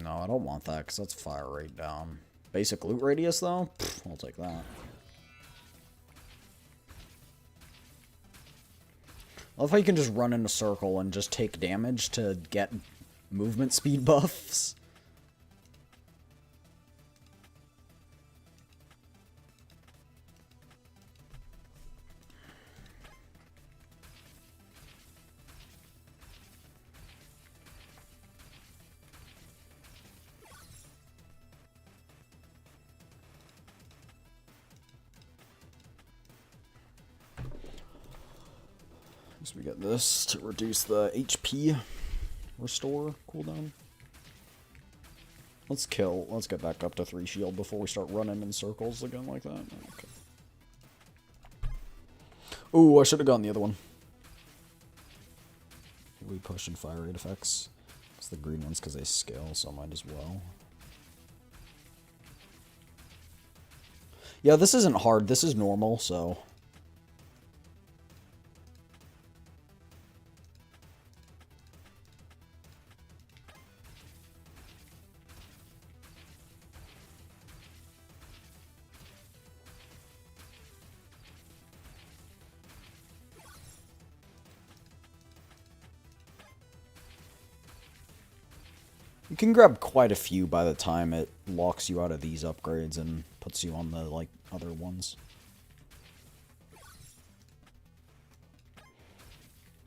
Speaker 1: No, I don't want that, because that's fire rate down. Basic loot radius, though? Pfft, I'll take that. I love how you can just run in a circle and just take damage to get movement speed buffs. So we get this to reduce the HP restore cooldown. Let's get back up to 3 shield before we start running in circles again like that. Okay. Ooh, I should have gone the other one. We push and fire rate effects. It's the green ones because they scale, so I might as well. Yeah, this isn't hard. This is normal, so... You can grab quite a few by the time it locks you out of these upgrades and puts you on the, like, other ones.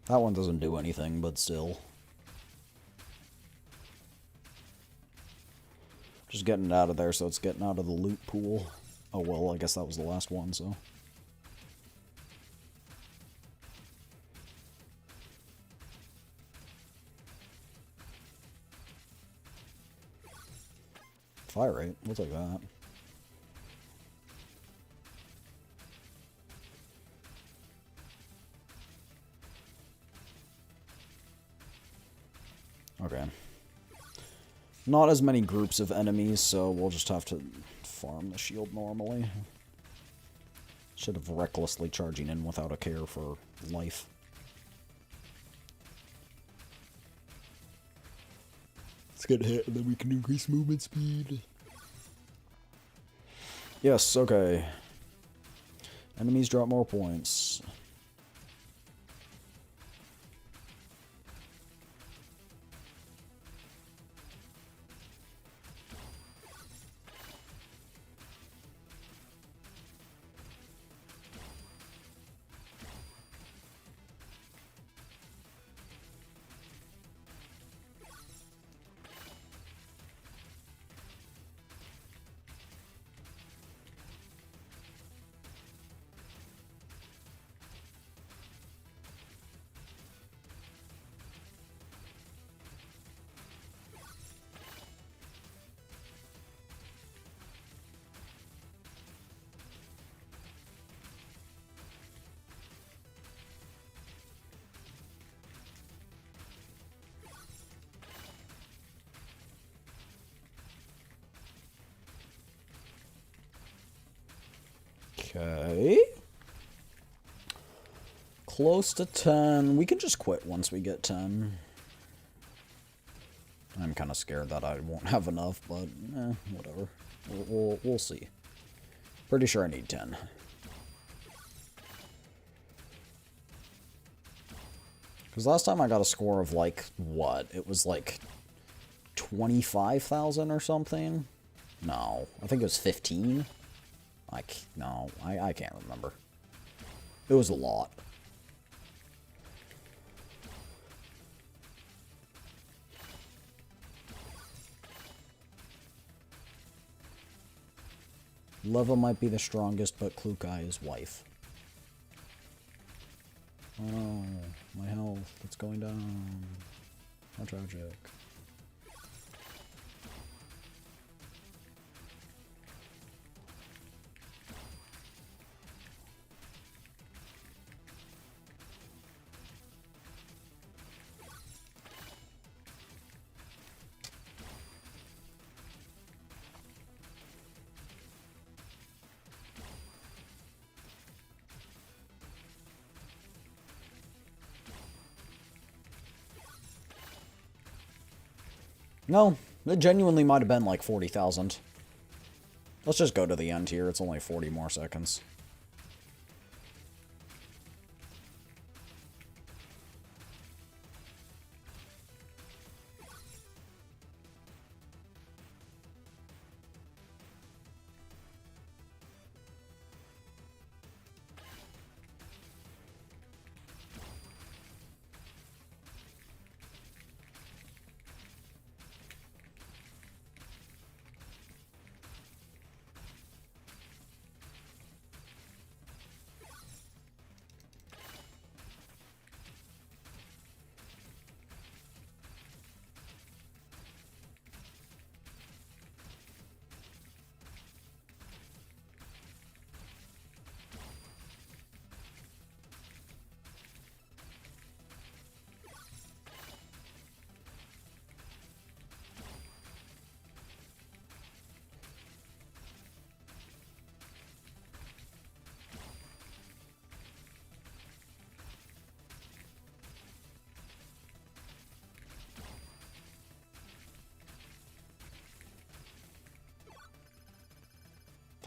Speaker 1: That one doesn't do anything, but still. Just getting it out of there, so it's getting out of the loot pool. Oh well, I guess that was the last one, so. Fire rate, we'll take that. Okay. Not as many groups of enemies, so we'll just have to farm the shield normally. Should have recklessly charging in without a care for life. Let's get hit, and then we can increase movement speed. Yes, okay. Enemies drop more points. Okay. Close to 10. We can just quit once we get 10. I'm kind of scared that I won't have enough, but whatever. We'll see. Pretty sure I need 10. Because last time I got a score of, like, what? It was, like, 25,000 or something? No. I think it was 15. No, I can't remember. It was a lot. Leva might be the strongest, but Klukai is wife. Oh no, my health, it's going down. How tragic. No, it genuinely might have been like 40,000. Let's just go to the end here. It's only 40 more seconds.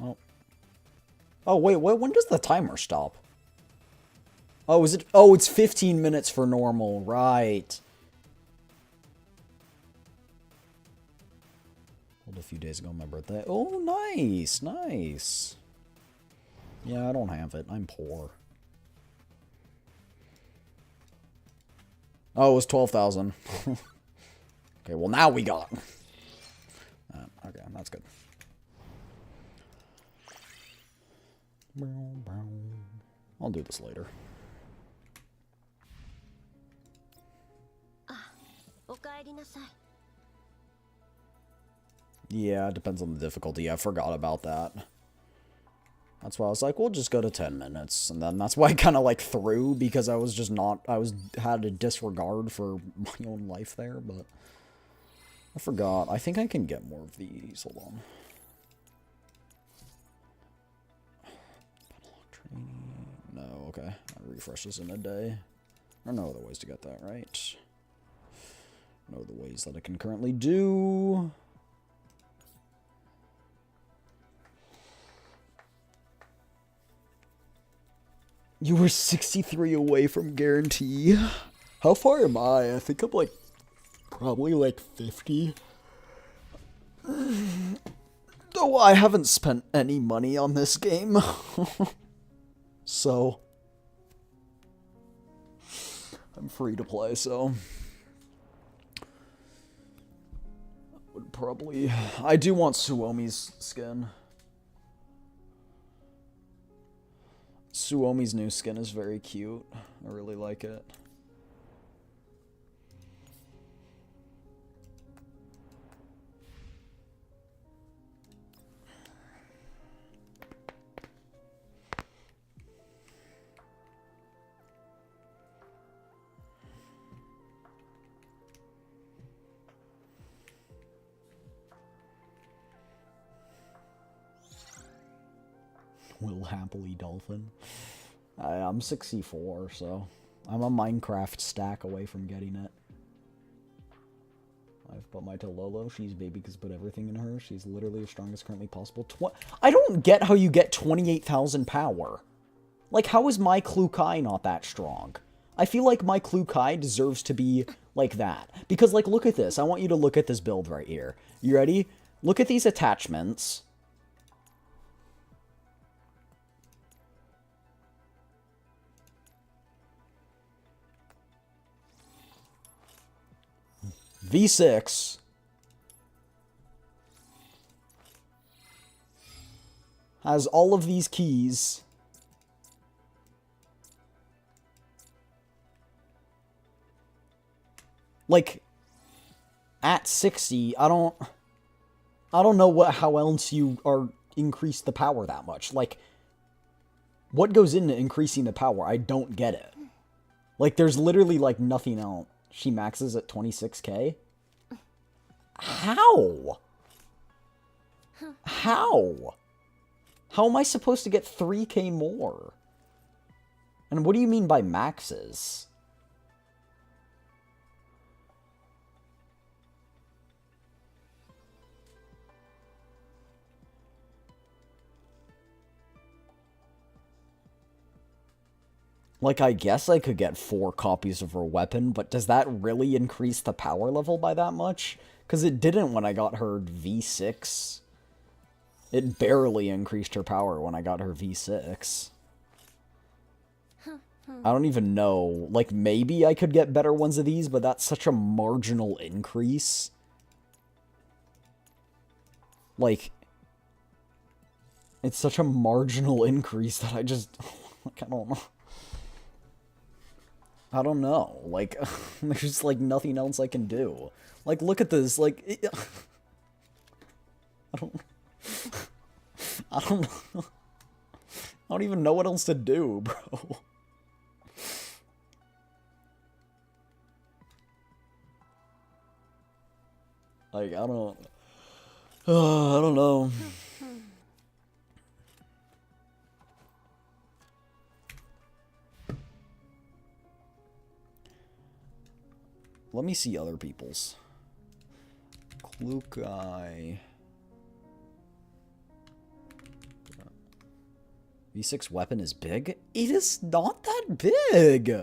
Speaker 1: Oh. Oh, wait, when does the timer stop? Oh, is it? Oh, it's 15 minutes for normal, right. Hold few days ago, my birthday. Oh, nice, nice. Yeah, I don't have it. I'm poor. Oh, it was 12,000. Okay, well now we got. Okay, that's good. I'll do this later. Yeah, it depends on the difficulty. I forgot about that. That's why I was like, we'll just go to 10 minutes. And then that's why I kind of like threw, because I was just not, had a disregard for my own life there, but I forgot. I think I can get more of these. Hold on. No, okay. I refresh this in a day. I know other ways to get that, right? I know the ways that I can currently do. You were 63 away from guarantee. How far am I? I think I'm like, probably like 50. Though I haven't spent any money on this game. So, I'm free to play, so. Would probably, I do want Suomi's skin. Suomi's new skin is very cute. I really like it. Will happily dolphin. I'm 64, so I'm a Minecraft stack away from getting it. I've put my Tololo. She's baby because put everything in her. She's literally as strong as currently possible. I don't get how you get 28,000 power. Like, how is my Klukai not that strong? I feel like my Klukai deserves to be like that. Because, like, look at this. I want you to look at this build right here. You ready? Look at these attachments. V6 has all of these keys. Like, at 60, I don't know how else you are increase the power that much. Like, what goes into increasing the power? I don't get it. Like, there's literally, like, nothing else. She maxes at 26k? How? How? How am I supposed to get 3k more? And what do you mean by maxes? Like, I guess I could get 4 copies of her weapon, but does that really increase the power level by that much? Because it didn't when I got her V6. It barely increased her power when I got her V6. I don't even know. Like, maybe I could get better ones of these, but that's such a marginal increase. Like, it's such a marginal increase that I just... like, I don't know. I don't know. Like, there's, like, nothing else I can do. Like, look at this. Like, I don't know. I don't even know what else to do, bro. Like, I don't know. Let me see other people's. Klukai. V6 weapon is big? It is not that big!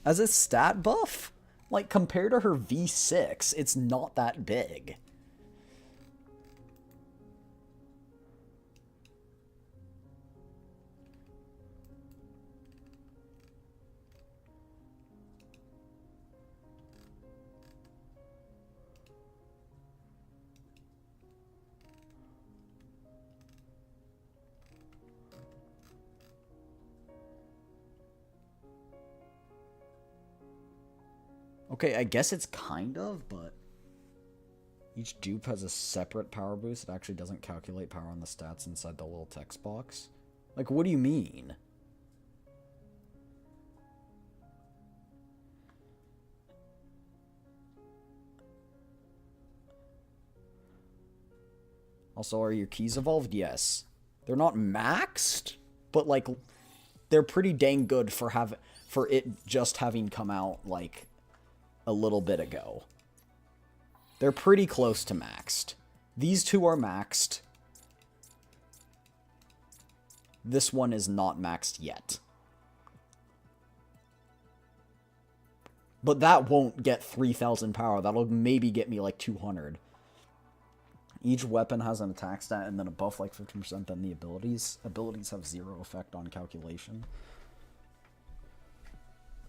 Speaker 1: As a stat buff? Like, compared to her V6, it's not that big. Okay, I guess it's kind of, but... Each dupe has a separate power boost. It actually doesn't calculate power on the stats inside the little text box. Like, what do you mean? Also, are your keys evolved? Yes. They're not maxed, but, like, they're pretty dang good for it just having come out, like, a little bit ago. They're pretty close to maxed. These two are maxed. This one is not maxed yet. But that won't get 3,000 power. That'll maybe get me like 200. Each weapon has an attack stat and then a buff like 50%, then the abilities. Abilities have 0 effect on calculation.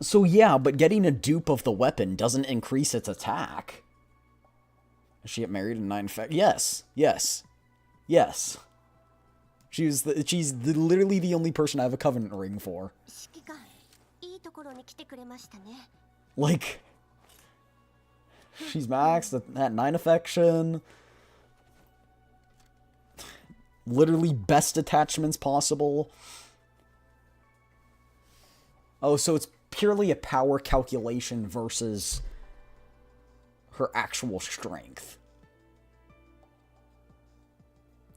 Speaker 1: So yeah, but getting a dupe of the weapon doesn't increase its attack. Does she get married in 9 effect? Yes. Yes. Yes. She's literally the only person I have a covenant ring for. Like, she's maxed at 9 affection. Literally best attachments possible. Oh, so it's purely a power calculation versus her actual strength.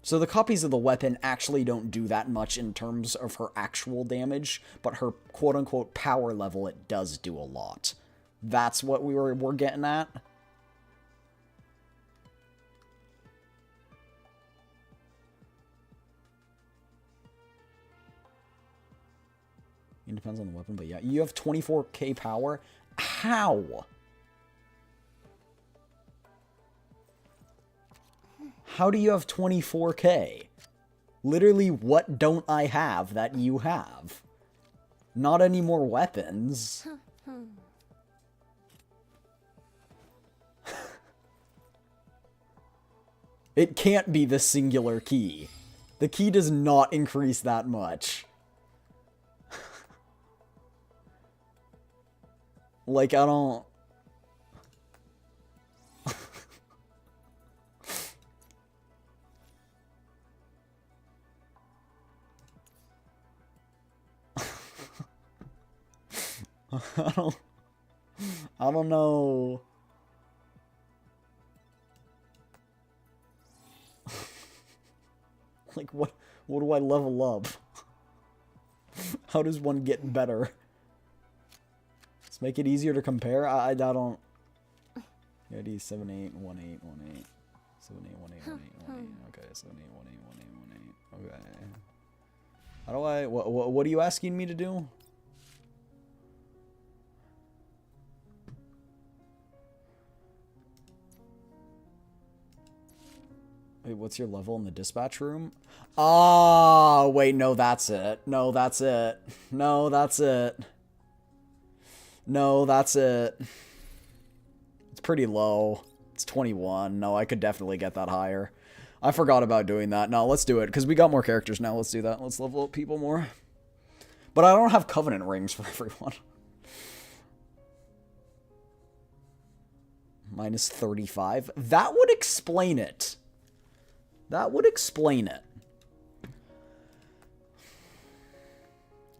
Speaker 1: So the copies of the weapon actually don't do that much in terms of her actual damage, but her quote-unquote power level, it does do a lot. That's what we're getting at. It depends on the weapon, but yeah. You have 24k power? How? How do you have 24k? Literally, what don't I have that you have? Not any more weapons. It can't be the singular key. The key does not increase that much. Like, I don't... I don't know. Like, what do I level up? How does one get better? Let's make it easier to compare. I don't... Yeah, D 781818. 78181818. Okay, 78181818. Okay. How do I... What are you asking me to do? Wait, what's your level in the dispatch room? Ah, wait, no, that's it. No, that's it. No, that's it. No, that's it. It's pretty low. It's 21. No, I could definitely get that higher. I forgot about doing that. No, let's do it, because we got more characters now. Let's do that. Let's level up people more. But I don't have covenant rings for everyone. Minus 35. That would explain it. That would explain it.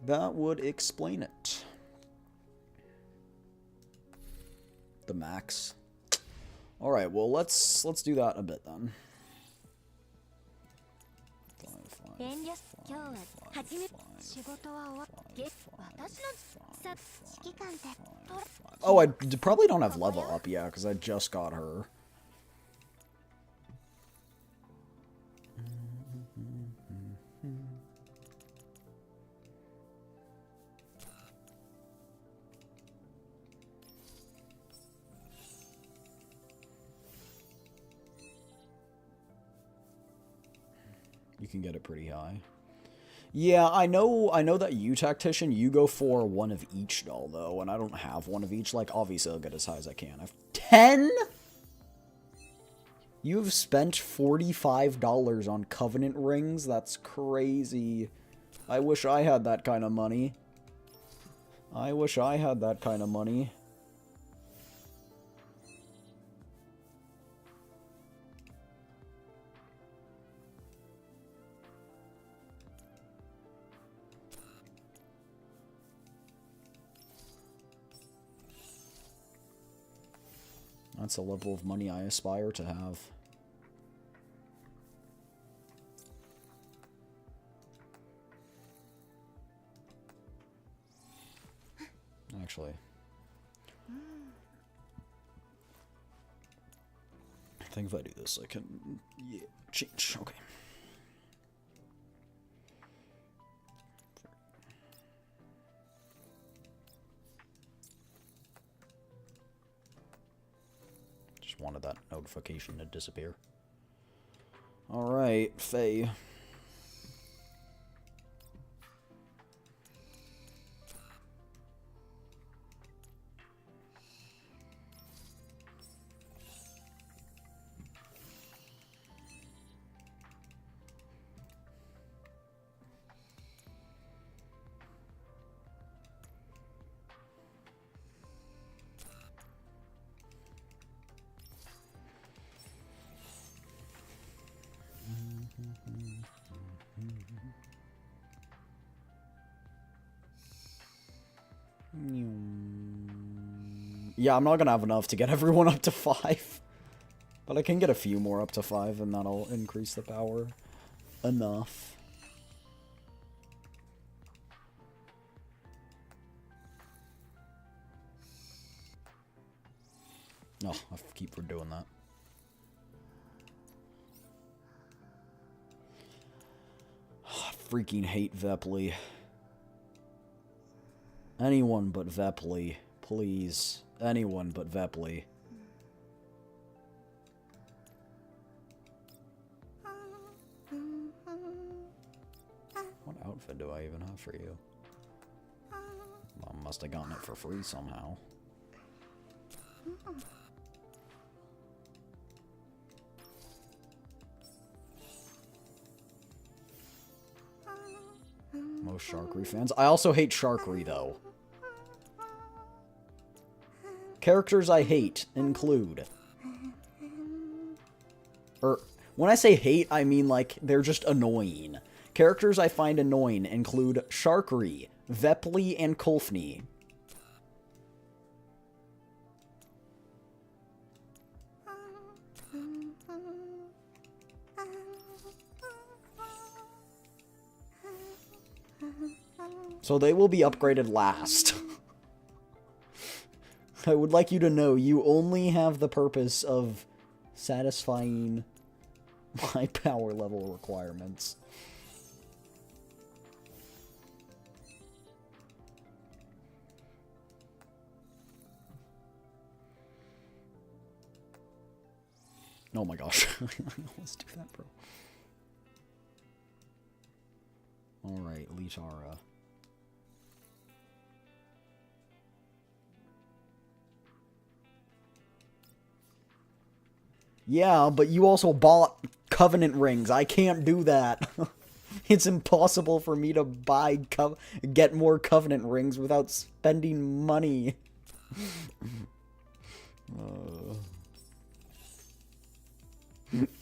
Speaker 1: That would explain it. The max. All right, well, let's do that a bit then. 5. Oh, I probably don't have level up, yeah, because I just got her. You can get it pretty high. Yeah, I know that you, Tactician, you go for one of each doll, though, and I don't have one of each. Like, obviously, I'll get as high as I can. I have 10? You've spent $45 on Covenant rings? That's crazy. I wish I had that kind of money. I wish I had that kind of money. That's the level of money I aspire to have. Actually, I think if I do this, I can, yeah, change. Okay. Just wanted that notification to disappear. Alright, Faye. Yeah, I'm not gonna have enough to get everyone up to 5. But I can get a few more up to 5, and that'll increase the power enough. Oh, I keep doing that. Oh, I freaking hate Vepley. Anyone but Vepley. Please. Anyone but Vepley. What outfit do I even have for you? Well, I must have gotten it for free somehow. Most Sharkery fans. I also hate Sharkery, though. Characters I hate include... when I say hate, I mean, like, they're just annoying. Characters I find annoying include Sharkery, Vepley, and Kulfny. So they will be upgraded last. I would like you to know you only have the purpose of satisfying my power level requirements. Oh my gosh. Let's do that, bro. Alright, Litara. Yeah, but you also bought Covenant rings. I can't do that. It's impossible for me to get more Covenant rings without spending money.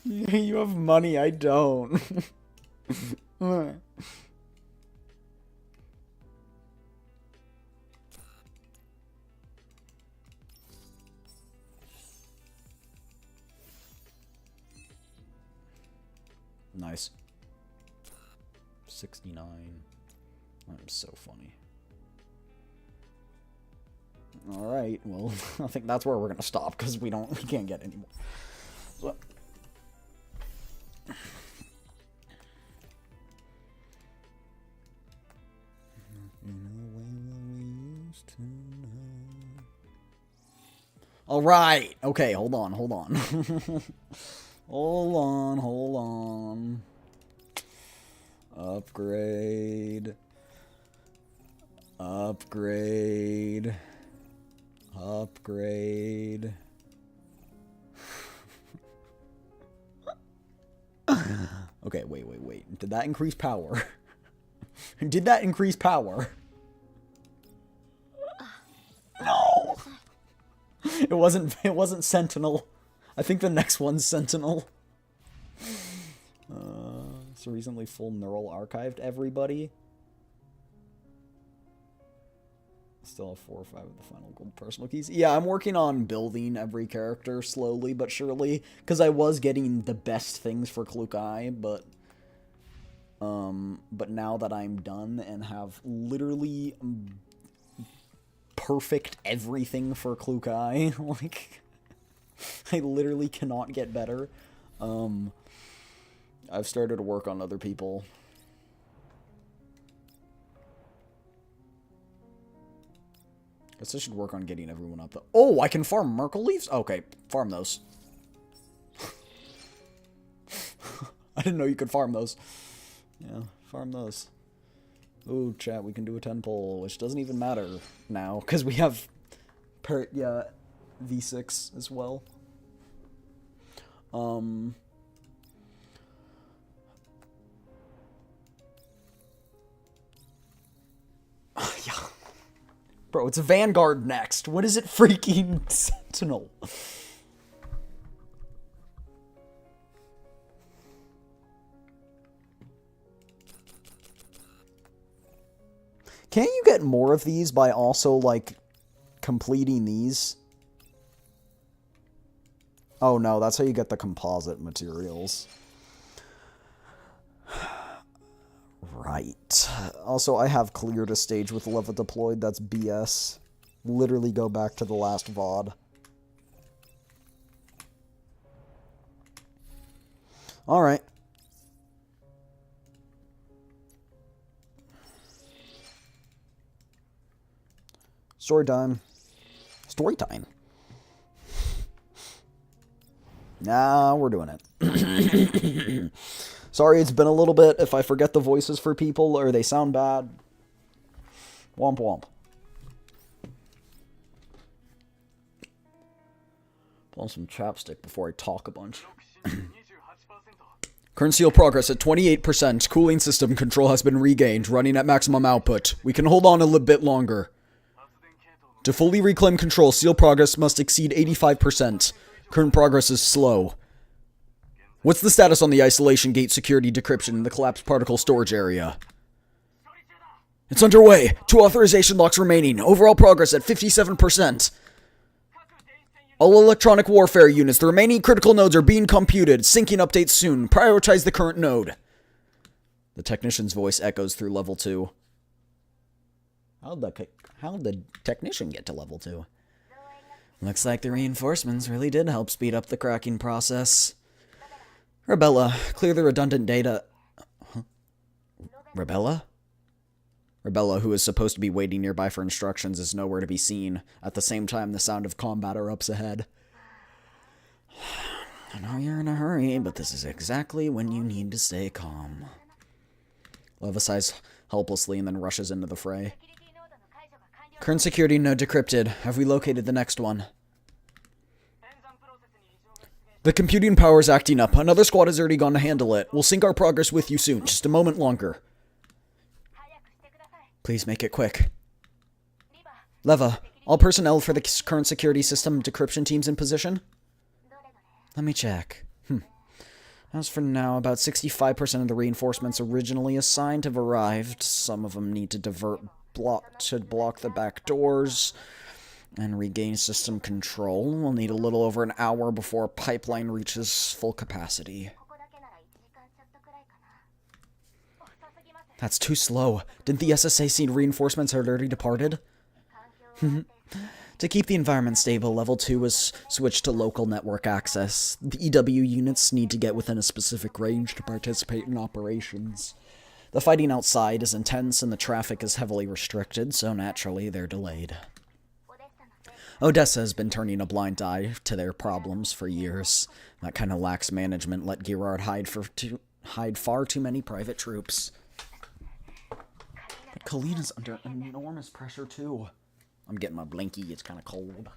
Speaker 1: You have money, I don't. Nice. 69. I'm so funny. Alright, well, I think that's where we're gonna stop, because we can't get any more. So. Alright! Okay, hold on. Hold on. Upgrade. Okay, wait. Did that increase power? Did that increase power? No! It wasn't Sentinel. I think the next one's Sentinel. So recently full neural archived everybody. Still have 4 or 5 of the final gold personal keys. Yeah, I'm working on building every character slowly but surely, because I was getting the best things for Klukai, but now that I'm done and have literally perfect everything for Klukai, like, I literally cannot get better. I've started to work on other people. Guess I should work on getting everyone up. Oh, I can farm Merkle leaves? Okay, farm those. I didn't know you could farm those. Yeah, farm those. Ooh, chat, we can do a 10 pull, which doesn't even matter now, because we have V6 as well. Yeah. Bro, it's a Vanguard next. What is it freaking Sentinel? Can't you get more of these by also, like, completing these? Oh, no, that's how you get the composite materials. Right. Also, I have cleared a stage with Leva deployed. That's BS. Literally go back to the last VOD. Alright. Story time. Story time. Nah, we're doing it. Sorry, it's been a little bit. If I forget the voices for people or they sound bad, womp womp. Put on some chapstick before I talk a bunch. Current seal progress at 28%. Cooling system control has been regained, running at maximum output. We can hold on a little bit longer. To fully reclaim control, seal progress must exceed 85%. Current progress is slow. What's the status on the isolation gate security decryption in the collapsed particle storage area? It's underway. 2 authorization locks remaining. Overall progress at 57%. All electronic warfare units, the remaining critical nodes are being computed. Syncing updates soon. Prioritize the current node. The technician's voice echoes through level 2. How'd the technician get to level 2? Looks like the reinforcements really did help speed up the cracking process. Rebella, clear the redundant data. Huh? Rebella? Rebella, who is supposed to be waiting nearby for instructions, is nowhere to be seen. At the same time, the sound of combat erupts ahead. I know you're in a hurry, but this is exactly when you need to stay calm. Leva sighs helplessly and then rushes into the fray. Current security node decrypted. Have we located the next one? The computing power is acting up. Another squad has already gone to handle it. We'll sync our progress with you soon. Just a moment longer. Please make it quick. Leva, all personnel for the current security system decryption teams in position? Let me check. As for now, about 65% of the reinforcements originally assigned have arrived. Some of them need to block the back doors and regain system control. We'll need a little over an hour before pipeline reaches full capacity. That's too slow. Didn't the SSA see reinforcements had already departed? To keep the environment stable, Level 2 was switched to local network access. The EW units need to get within a specific range to participate in operations. The fighting outside is intense and the traffic is heavily restricted, so naturally they're delayed. Odessa has been turning a blind eye to their problems for years. That kind of lax management let Girard hide far too many private troops. Kalina's under enormous pressure too. I'm getting my blankie, it's kind of cold.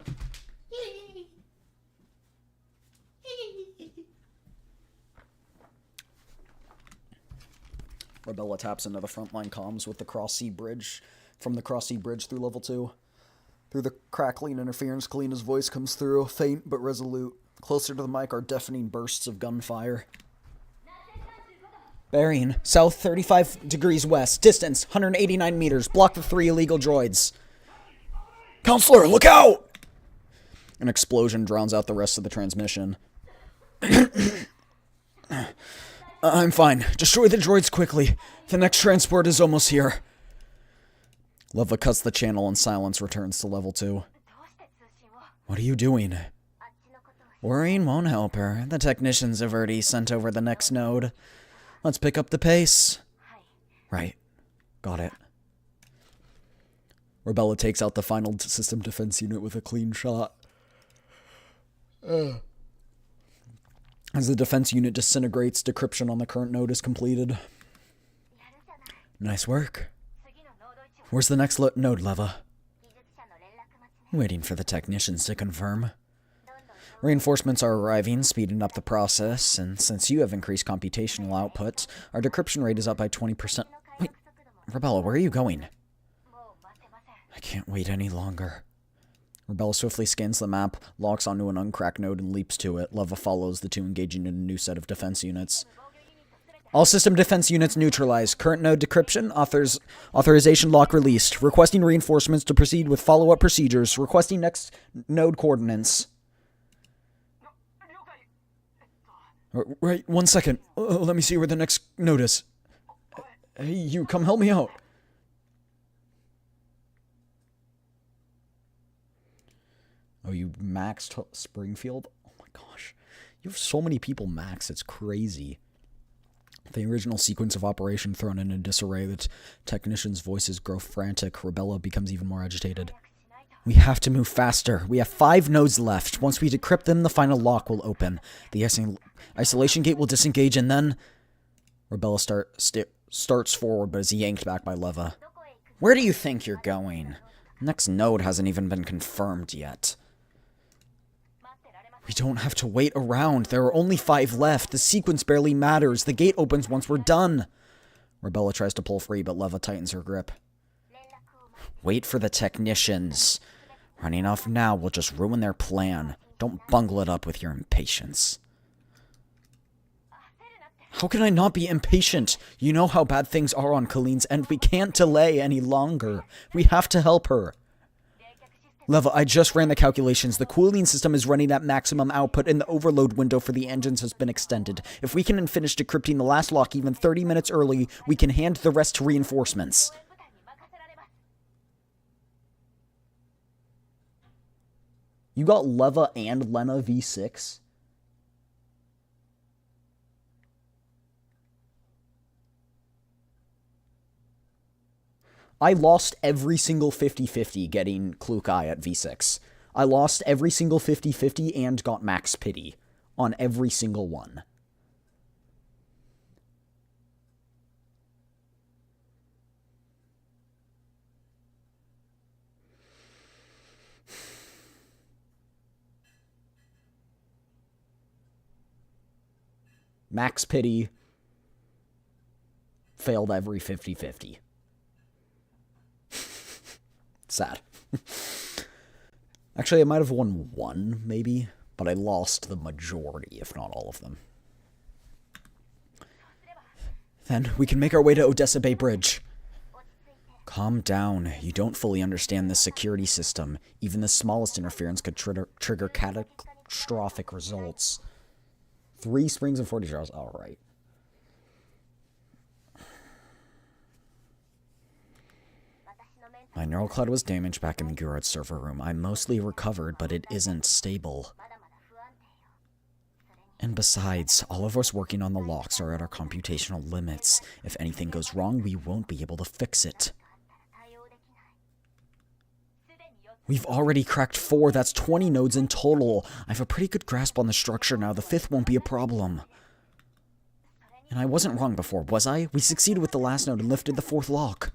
Speaker 1: Rebella taps into the frontline comms with the cross-sea bridge, from the cross-sea bridge through level 2. Through the crackling interference, Kalina's voice comes through, faint but resolute. Closer to the mic are deafening bursts of gunfire. Bearing, south 35 degrees west, distance 189 meters, block the 3 illegal droids. Counselor, look out! An explosion drowns out the rest of the transmission. I'm fine. Destroy the droids quickly. The next transport is almost here. Leva cuts the channel and silence returns to level 2. What are you doing? Worrying won't help her. The technicians have already sent over the next node. Let's pick up the pace. Right. Got it. Rebella takes out the final system defense unit with a clean shot. As the defense unit disintegrates, decryption on the current node is completed. Nice work. Where's the next node, Leva? Waiting for the technicians to confirm. Reinforcements are arriving, speeding up the process, and since you have increased computational output, our decryption rate is up by 20%. Wait, Rebella, where are you going? I can't wait any longer. Rebella swiftly scans the map, locks onto an uncracked node, and leaps to it. Leva follows the two, engaging in a new set of defense units. All system defense units neutralized. Current node decryption. Authorization lock released. Requesting reinforcements to proceed with follow-up procedures. Requesting next node coordinates. Right, 1 second. Let me see where the next node is. Hey, you, come help me out. Oh, you maxed Springfield? Oh my gosh. You have so many people maxed, it's crazy. The original sequence of operation thrown into disarray, the technicians' voices grow frantic. Rebella becomes even more agitated. We have to move faster. We have 5 nodes left. Once we decrypt them, the final lock will open. The isolation gate will disengage, and then... Rebella starts forward, but is yanked back by Leva. Where do you think you're going? Next node hasn't even been confirmed yet. We don't have to wait around. There are only 5 left. The sequence barely matters. The gate opens once we're done. Rebella tries to pull free, but Leva tightens her grip. Wait for the technicians. Running off now will just ruin their plan. Don't bungle it up with your impatience. How can I not be impatient? You know how bad things are on Colleen's end. We can't delay any longer. We have to help her. Leva, I just ran the calculations. The cooling system is running at maximum output, and the overload window for the engines has been extended. If we can finish decrypting the last lock even 30 minutes early, we can hand the rest to reinforcements. You got Leva and Lena V6? I lost every single 50-50 getting Klukai at V6. I lost every single 50-50 and got Max Pity on every single one. Max Pity failed every 50-50. Sad. Actually, I might have won 1, maybe, but I lost the majority, if not all of them. Then we can make our way to Odessa Bay Bridge. Calm down. You don't fully understand the security system. Even the smallest interference could trigger catastrophic results. 3 springs and 40 jars. All right. My neural cloud was damaged back in the Gurad server room. I mostly recovered, but it isn't stable. And besides, all of us working on the locks are at our computational limits. If anything goes wrong, we won't be able to fix it. We've already cracked 4, that's 20 nodes in total. I have a pretty good grasp on the structure now, the 5th won't be a problem. And I wasn't wrong before, was I? We succeeded with the last node and lifted the 4th lock.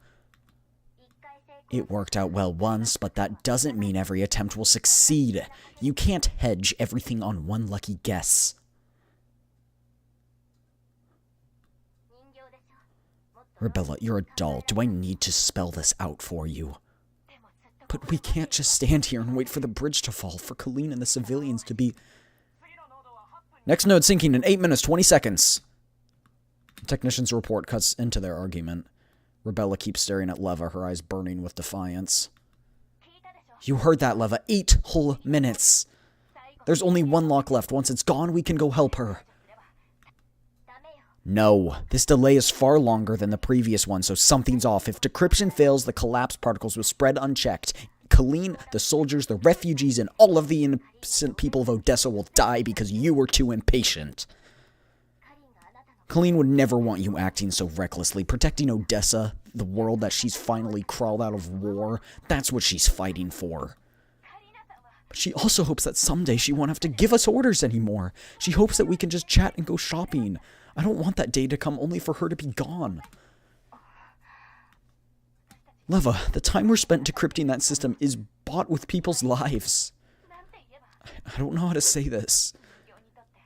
Speaker 1: It worked out well once, but that doesn't mean every attempt will succeed. You can't hedge everything on one lucky guess. Rebella, you're a doll. Do I need to spell this out for you? But we can't just stand here and wait for the bridge to fall, for Colleen and the civilians to be... Next node sinking in 8 minutes, 20 seconds. The technician's report cuts into their argument. Rebella keeps staring at Leva, her eyes burning with defiance. You heard that, Leva. 8 whole minutes. There's only one lock left. Once it's gone, we can go help her. No, this delay is far longer than the previous one, so something's off. If decryption fails, the collapsed particles will spread unchecked. Colleen, the soldiers, the refugees, and all of the innocent people of Odessa will die because you were too impatient. Colleen would never want you acting so recklessly. Protecting Odessa, the world that she's finally crawled out of war, that's what she's fighting for. But she also hopes that someday she won't have to give us orders anymore. She hopes that we can just chat and go shopping. I don't want that day to come only for her to be gone. Leva, the time we're spent decrypting that system is bought with people's lives. I don't know how to say this.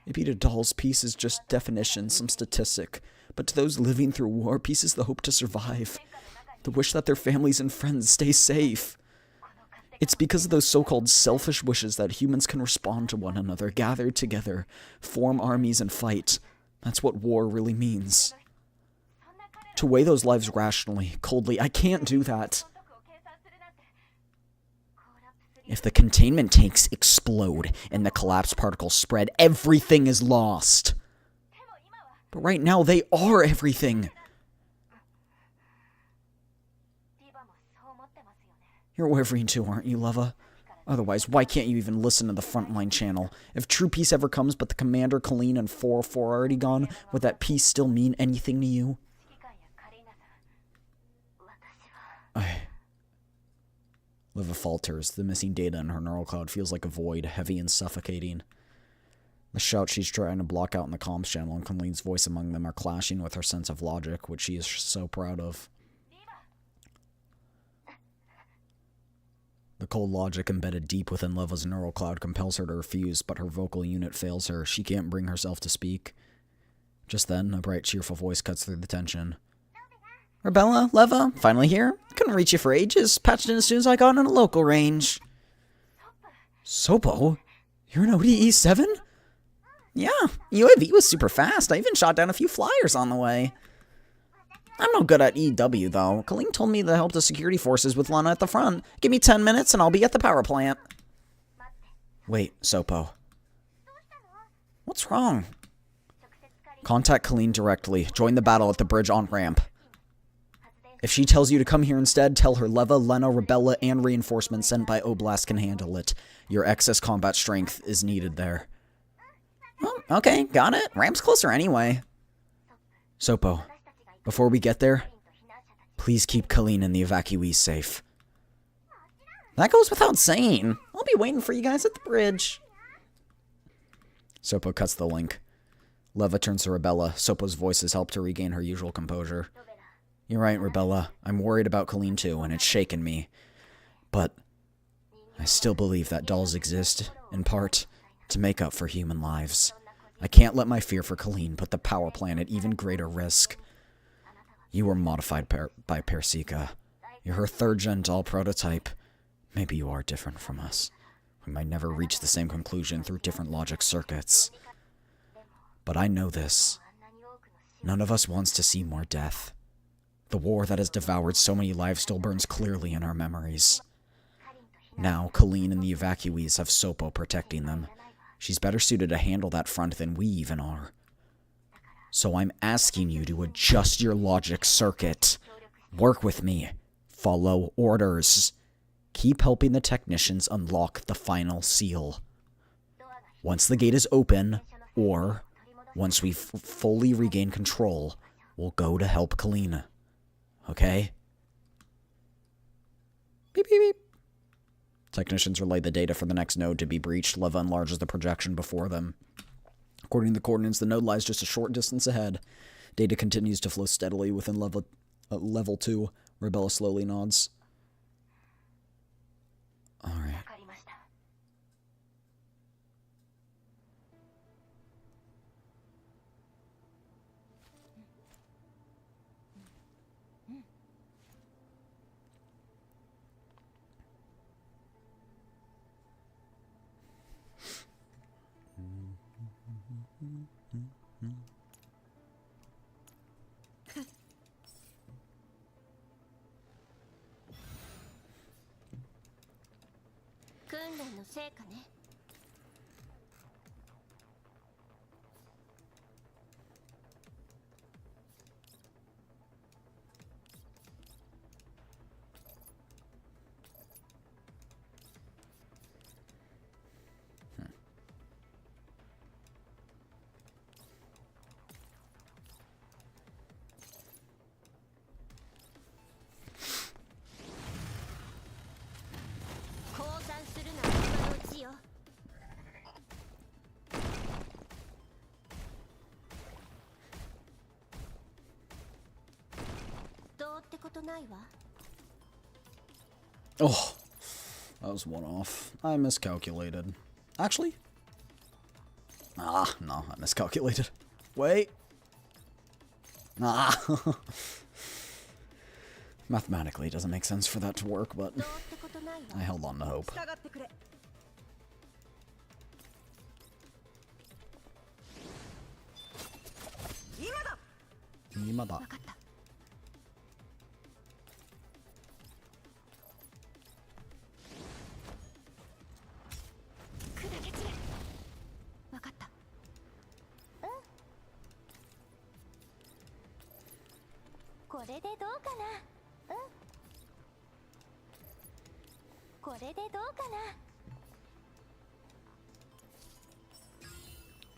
Speaker 1: Maybe to dolls, peace is just definition, some statistic. But to those living through war, peace is the hope to survive. The wish that their families and friends stay safe. It's because of those so-called selfish wishes that humans can respond to one another, gather together, form armies and fight. That's what war really means. To weigh those lives rationally, coldly, I can't do that. If the containment tanks explode and the collapsed particles spread, everything is lost. But right now, they are everything. You're worrying too, aren't you, Leva? Otherwise, why can't you even listen to the frontline channel? If true peace ever comes, but the commander, Colleen, and 404 are already gone, would that peace still mean anything to you? Leva falters. The missing data in her neural cloud feels like a void, heavy and suffocating. The shouts she's trying to block out in the comms channel and Colleen's voice among them are clashing with her sense of logic, which she is so proud of. The cold logic embedded deep within Leva's neural cloud compels her to refuse, but her vocal unit fails her. She can't bring herself to speak. Just then, a bright, cheerful voice cuts through the tension. Rebella, Leva, finally here? Couldn't reach you for ages. Patched in as soon as I got in a local range. Sopo? You're an ODE 7? Yeah, UAV was super fast. I even shot down a few flyers on the way. I'm no good at EW, though. Colleen told me to help the security forces with Lana at the front. Give me 10 minutes and I'll be at the power plant. Wait, Sopo. What's wrong? Contact Colleen directly. Join the battle at the bridge on-ramp. If she tells you to come here instead, tell her Leva, Lena, Rebella, and reinforcements sent by Oblast can handle it. Your excess combat strength is needed there. Oh, okay, got it. Ramp's closer anyway. Sopo, before we get there, please keep Colleen and the evacuees safe. That goes without saying. I'll be waiting for you guys at the bridge. Sopo cuts the link. Leva turns to Rebella. Sopo's voices help to regain her usual composure. You're right, Rebella. I'm worried about Colleen too, and it's shaken me. But I still believe that dolls exist, in part, to make up for human lives. I can't let my fear for Colleen put the power plant at even greater risk. You were modified by Persica. You're her third-gen doll prototype. Maybe you are different from us. We might never reach the same conclusion through different logic circuits. But I know this. None of us wants to see more death. The war that has devoured so many lives still burns clearly in our memories. Now, Colleen and the evacuees have Sopo protecting them. She's better suited to handle that front than we even are. So I'm asking you to adjust your logic circuit. Work with me. Follow orders. Keep helping the technicians unlock the final seal. Once the gate is open, or once we fully regain control, we'll go to help Colleen. Okay? Beep, beep, beep. Technicians relay the data for the next node to be breached. Leva enlarges the projection before them. According to the coordinates, the node lies just a short distance ahead. Data continues to flow steadily within level 2. Rebella slowly nods. Alright. Oh, that was one off. I miscalculated. Actually? Ah, no, I miscalculated. Wait. Ah. Mathematically, it doesn't make sense for that to work, but I held on to hope. Imada.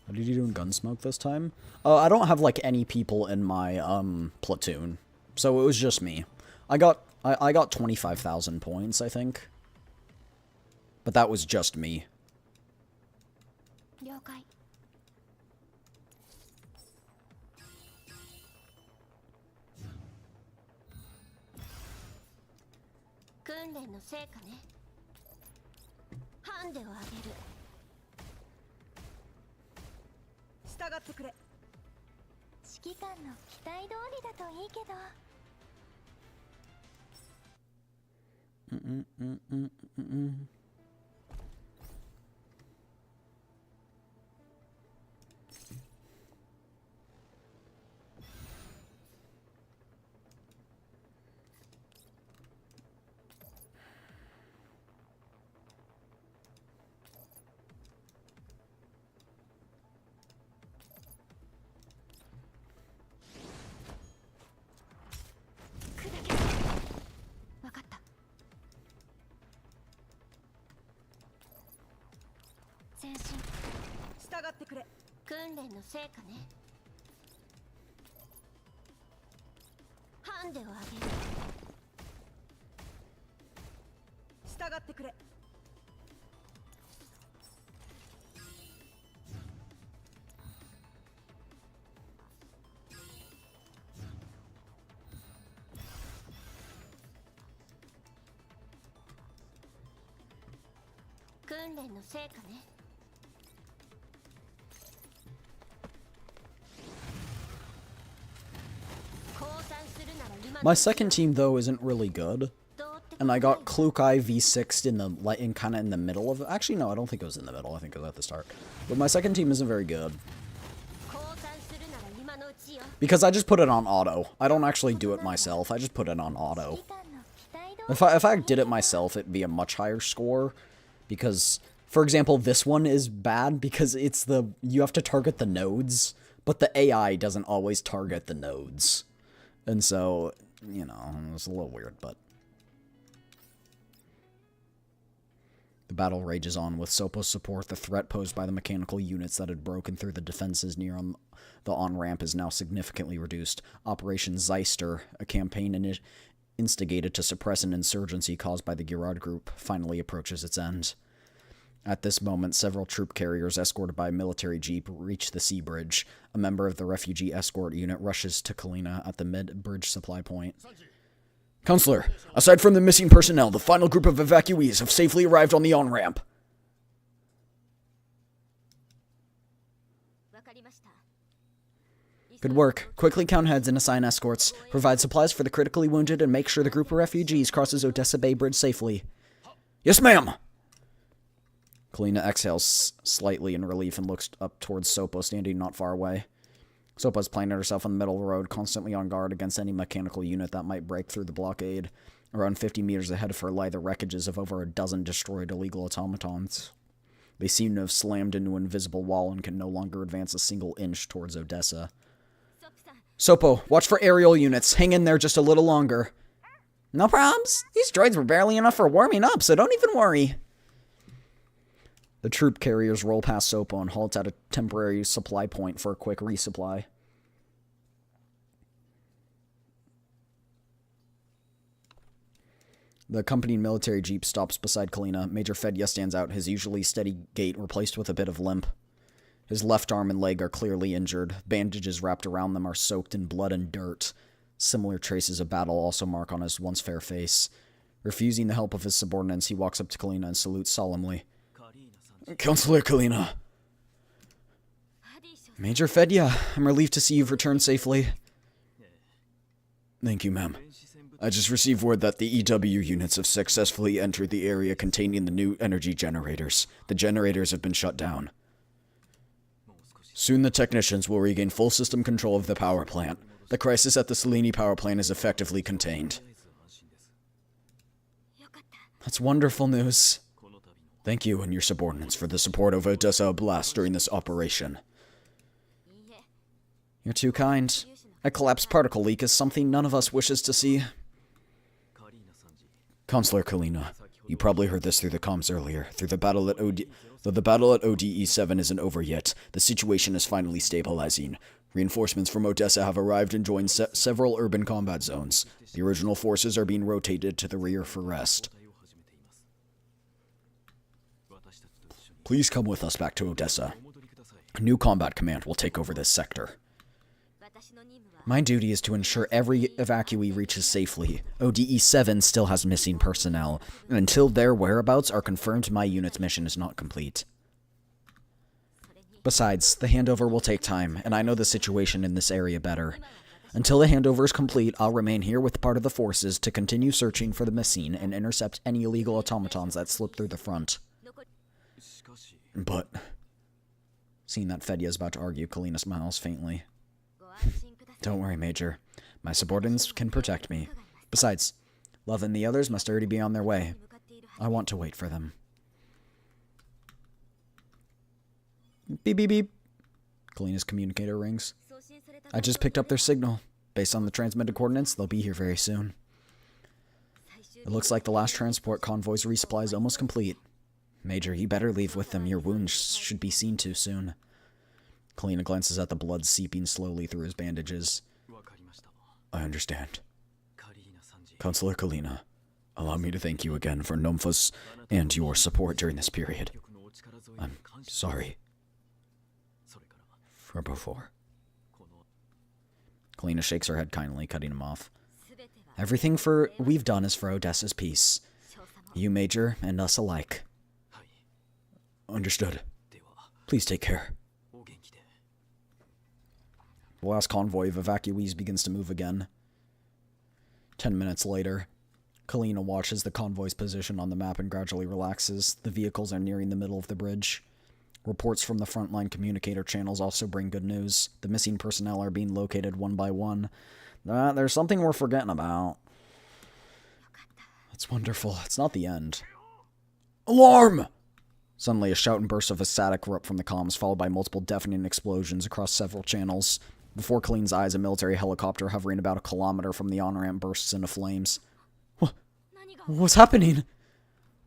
Speaker 1: What did you do in Gunsmoke this time? I don't have, like, any people in my, platoon. So it was just me. I got 25,000 points, I think. But that was just me. My second team, though, isn't really good. And I got Klukai V6'd kind of in the middle of it. Actually, no, I don't think it was in the middle. I think it was at the start. But my second team isn't very good. Because I just put it on auto. I don't actually do it myself. I just put it on auto. If I did it myself, it'd be a much higher score. Because, for example, this one is bad because you have to target the nodes. But the AI doesn't always target the nodes. And so, you know, it's a little weird, but... The battle rages on with Sopo's support. The threat posed by the mechanical units that had broken through the defenses near the on-ramp is now significantly reduced. Operation Zeister, a campaign instigated to suppress an insurgency caused by the Girard group, finally approaches its end. At this moment, several troop carriers escorted by a military jeep reach the sea bridge. A member of the refugee escort unit rushes to Kalina at the mid-bridge supply point. Counselor, aside from the missing personnel, the final group of evacuees have safely arrived on the on-ramp. Good work. Quickly count heads and assign escorts. Provide supplies for the critically wounded and make sure the group of refugees crosses Odessa Bay Bridge safely. Yes, ma'am! Kalina exhales slightly in relief and looks up towards Sopo, standing not far away. Sopa's planted herself in the middle of the road, constantly on guard against any mechanical unit that might break through the blockade. Around 50 meters ahead of her lie the wreckages of over a dozen destroyed illegal automatons. They seem to have slammed into an invisible wall and can no longer advance a single inch towards Odessa. Sopo, watch for aerial units. Hang in there just a little longer. No problems. These droids were barely enough for warming up, so don't even worry. The troop carriers roll past Sopo and halt at a temporary supply point for a quick resupply. The accompanying military jeep stops beside Kalina. Major Fedya stands out, his usually steady gait replaced with a bit of limp. His left arm and leg are clearly injured. Bandages wrapped around them are soaked in blood and dirt. Similar traces of battle also mark on his once fair face. Refusing the help of his subordinates, he walks up to Kalina and salutes solemnly. Counselor Kalina. Major Fedya, I'm relieved to see you've returned safely. Thank you, ma'am. I just received word that the EW units have successfully entered the area containing the new energy generators. The generators have been shut down. Soon the technicians will regain full system control of the power plant. The crisis at the Selene power plant is effectively contained. That's wonderful news. Thank you and your subordinates for the support of Odessa Oblast during this operation. You're too kind. A collapsed particle leak is something none of us wishes to see. Counselor Kalina, you probably heard this through the comms earlier. Though the battle at ODE-7 isn't over yet, the situation is finally stabilizing. Reinforcements from Odessa have arrived and joined several urban combat zones. The original forces are being rotated to the rear for rest. Please come with us back to Odessa. A new combat command will take over this sector. My duty is to ensure every evacuee reaches safely. ODE-7 still has missing personnel, and until their whereabouts are confirmed, my unit's mission is not complete. Besides, the handover will take time, and I know the situation in this area better. Until the handover is complete, I'll remain here with part of the forces to continue searching for the missing and intercept any illegal automatons that slip through the front. But... Seeing that Fedya is about to argue, Kalina smiles faintly. Don't worry, Major. My subordinates can protect me. Besides, Love and the others must already be on their way. I want to wait for them. Beep, beep, beep. Kalina's communicator rings. I just picked up their signal. Based on the transmitted coordinates, they'll be here very soon. It looks like the last transport convoy's resupply is almost complete. Major, you better leave with them. Your wounds should be seen to soon. Kalina glances at the blood seeping slowly through his bandages. I understand. Counselor Kalina, allow me to thank you again for Nomphos and your support during this period. I'm sorry for before. Kalina shakes her head kindly, cutting him off. Everything we've done is for Odessa's peace. You, Major, and us alike. Understood. Please take care. The last convoy of evacuees begins to move again. 10 minutes later, Kalina watches the convoy's position on the map and gradually relaxes. The vehicles are nearing the middle of the bridge. Reports from the frontline communicator channels also bring good news. The missing personnel are being located one by one. There's something we're forgetting about. That's wonderful. It's not the end. Alarm! Suddenly, a shout and burst of static erupt from the comms, followed by multiple deafening explosions across several channels. Before Kaleem's eyes, a military helicopter hovering about a kilometer from the on-ramp bursts into flames. What's happening?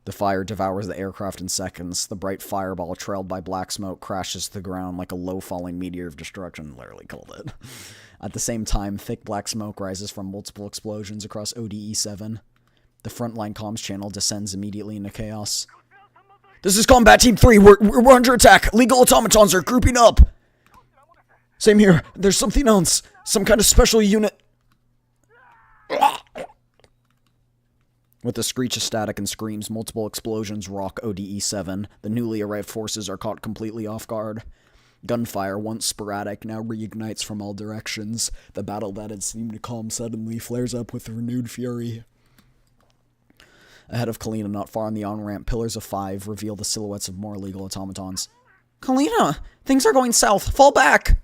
Speaker 1: The fire devours the aircraft in seconds. The bright fireball, trailed by black smoke, crashes to the ground like a low-falling meteor of destruction, literally called it. At the same time, thick black smoke rises from multiple explosions across ODE-7. The frontline comms channel descends immediately into chaos. This is Combat Team 3. We're under attack. Legal automatons are grouping up. Same here. There's something else. Some kind of special unit. With a screech of static and screams, multiple explosions rock ODE-7. The newly arrived forces are caught completely off guard. Gunfire, once sporadic, now reignites from all directions. The battle that had seemed calm suddenly flares up with renewed fury. Ahead of Kalina, not far on the on-ramp, pillars of 5 reveal the silhouettes of more illegal automatons. Kalina! Things are going south! Fall back!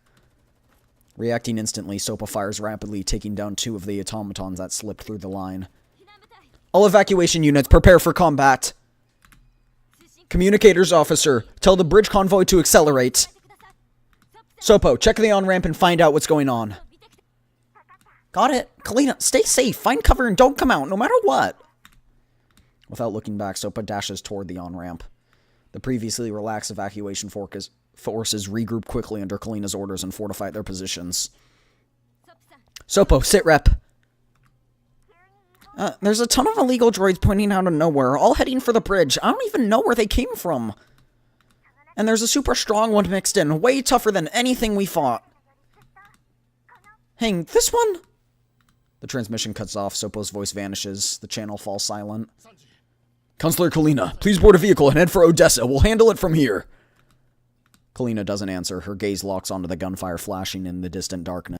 Speaker 1: Reacting instantly, Sopa fires rapidly, taking down 2 of the automatons that slipped through the line. All evacuation units, prepare for combat. Communicators officer, tell the bridge convoy to accelerate. Sopo, check the on-ramp and find out what's going on. Got it. Kalina, stay safe, find cover, and don't come out, no matter what. Without looking back, Sopo dashes toward the on-ramp. The previously relaxed evacuation forces regroup quickly under Kalina's orders and fortify their positions. Sopo, sit rep. There's a ton of illegal droids pointing out of nowhere, all heading for the bridge. I don't even know where they came from. And there's a super strong one mixed in, way tougher than anything we fought. Hey, this one? The transmission cuts off, Sopo's voice vanishes, the channel falls silent. Counselor Kalina, please board a vehicle and head for Odessa. We'll handle it from here. Kalina doesn't answer, her gaze locks onto the gunfire flashing in the distant darkness.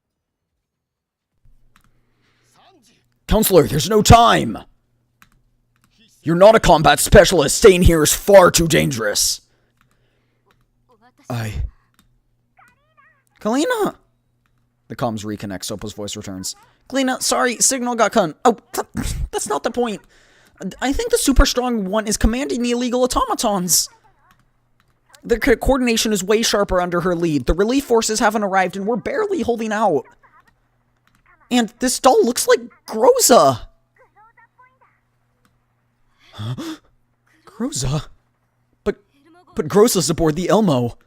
Speaker 1: Counselor, there's no time! You're not a combat specialist. Staying here is far too dangerous. Kalina! The comms reconnect, Sopo's voice returns. Kalina, sorry, signal got cut. Oh, that's not the point. I think the super strong one is commanding the illegal automatons. Their coordination is way sharper under her lead. The relief forces haven't arrived and we're barely holding out. And this doll looks like Groza. Huh? Groza? But Groza's aboard the Elmo.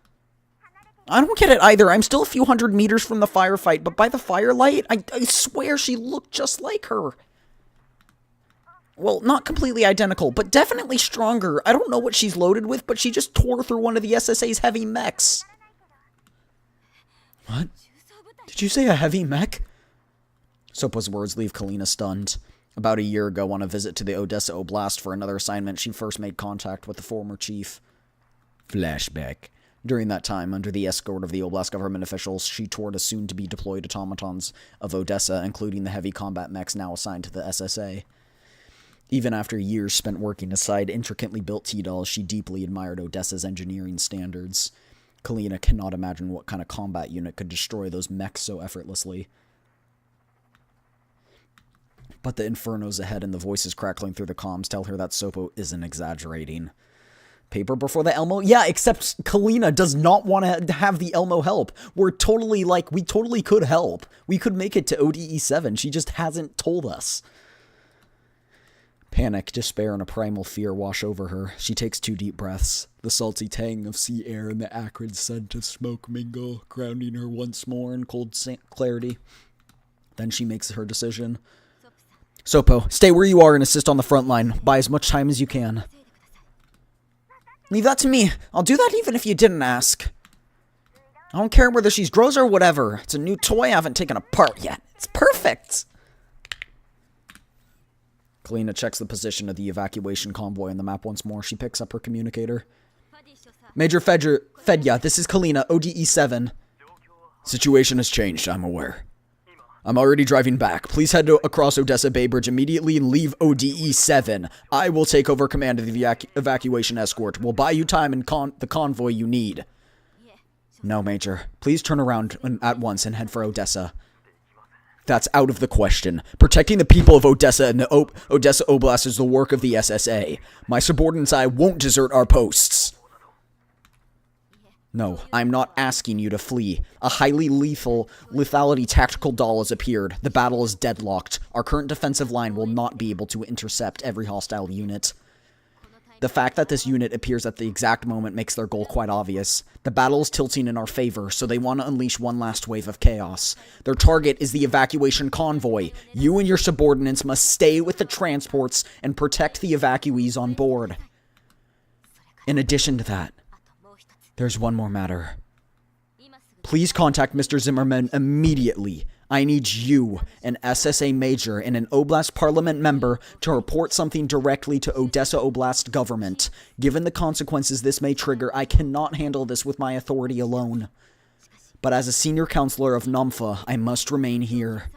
Speaker 1: I don't get it either. I'm still a few hundred meters from the firefight, but by the firelight, I swear she looked just like her. Well, not completely identical, but definitely stronger. I don't know what she's loaded with, but she just tore through one of the SSA's heavy mechs. What? Did you say a heavy mech? Sopo's words leave Kalina stunned. About a year ago, on a visit to the Odessa Oblast for another assignment, she first made contact with the former chief. Flashback. During that time, under the escort of the Oblast government officials, she toured a soon-to-be deployed automatons of Odessa, including the heavy combat mechs now assigned to the SSA. Even after years spent working aside intricately built T-dolls, she deeply admired Odessa's engineering standards. Kalina cannot imagine what kind of combat unit could destroy those mechs so effortlessly. But the infernos ahead and the voices crackling through the comms tell her that Sopo isn't exaggerating. Paper before the Elmo? Yeah, except Kalina does not want to have the Elmo help. We totally could help. We could make it to ODE7. She just hasn't told us. Panic, despair, and a primal fear wash over her. She takes 2 deep breaths. The salty tang of sea air and the acrid scent of smoke mingle, grounding her once more in cold clarity. Then she makes her decision. Sopo, stay where you are and assist on the front line. Buy as much time as you can. Leave that to me. I'll do that even if you didn't ask. I don't care whether she's Groza or whatever. It's a new toy I haven't taken apart yet. It's perfect. Kalina checks the position of the evacuation convoy on the map once more. She picks up her communicator. Major Fedya, this is Kalina, ODE7. Situation has changed, I'm aware. I'm already driving back. Please head across Odessa Bay Bridge immediately and leave ODE7. I will take over command of the evacuation escort. We'll buy you time and the convoy you need. No, Major. Please turn around at once and head for Odessa. That's out of the question. Protecting the people of Odessa and the Odessa Oblast is the work of the SSA. My subordinates and I won't desert our posts. No, I'm not asking you to flee. A highly lethality tactical doll has appeared. The battle is deadlocked. Our current defensive line will not be able to intercept every hostile unit. The fact that this unit appears at the exact moment makes their goal quite obvious. The battle is tilting in our favor, so they want to unleash one last wave of chaos. Their target is the evacuation convoy. You and your subordinates must stay with the transports and protect the evacuees on board. In addition to that, there's one more matter. Please contact Mr. Zimmerman immediately. I need you, an SSA major and an Oblast Parliament member, to report something directly to Odessa Oblast government. Given the consequences this may trigger, I cannot handle this with my authority alone. But as a senior counselor of Namfa, I must remain here.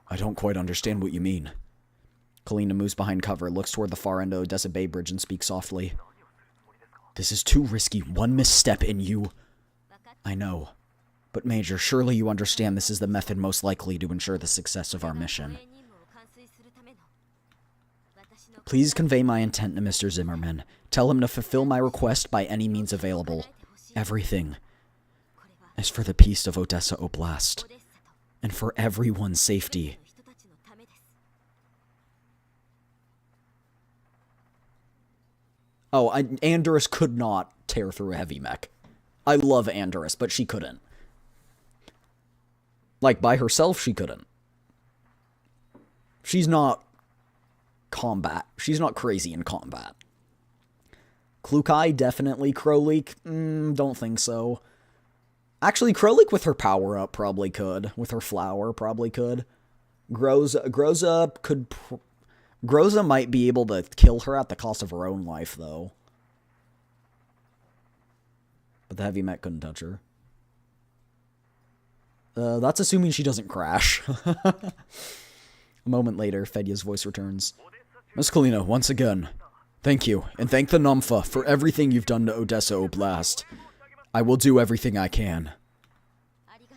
Speaker 1: I don't quite understand what you mean. Kalina moves behind cover, looks toward the far end of Odessa Bay Bridge and speaks softly. This is too risky. One misstep and you... I know. But Major, surely you understand this is the method most likely to ensure the success of our mission. Please convey my intent to Mr. Zimmerman. Tell him to fulfill my request by any means available. Everything is for the peace of Odessa Oblast, and for everyone's safety. Oh, Andorus could not tear through a heavy mech. I love Andorus, but she couldn't. Like, by herself, she couldn't. She's not combat. She's not crazy in combat. Klukai, definitely. Krolik, don't think so. Actually, Krolik with her power-up probably could. With her flower, probably could. Groza could... Groza might be able to kill her at the cost of her own life, though. But the heavy mech couldn't touch her. That's assuming she doesn't crash. A moment later, Fedya's voice returns. Miss Kalina, once again, thank you, and thank the Nympha for everything you've done to Odessa Oblast. I will do everything I can.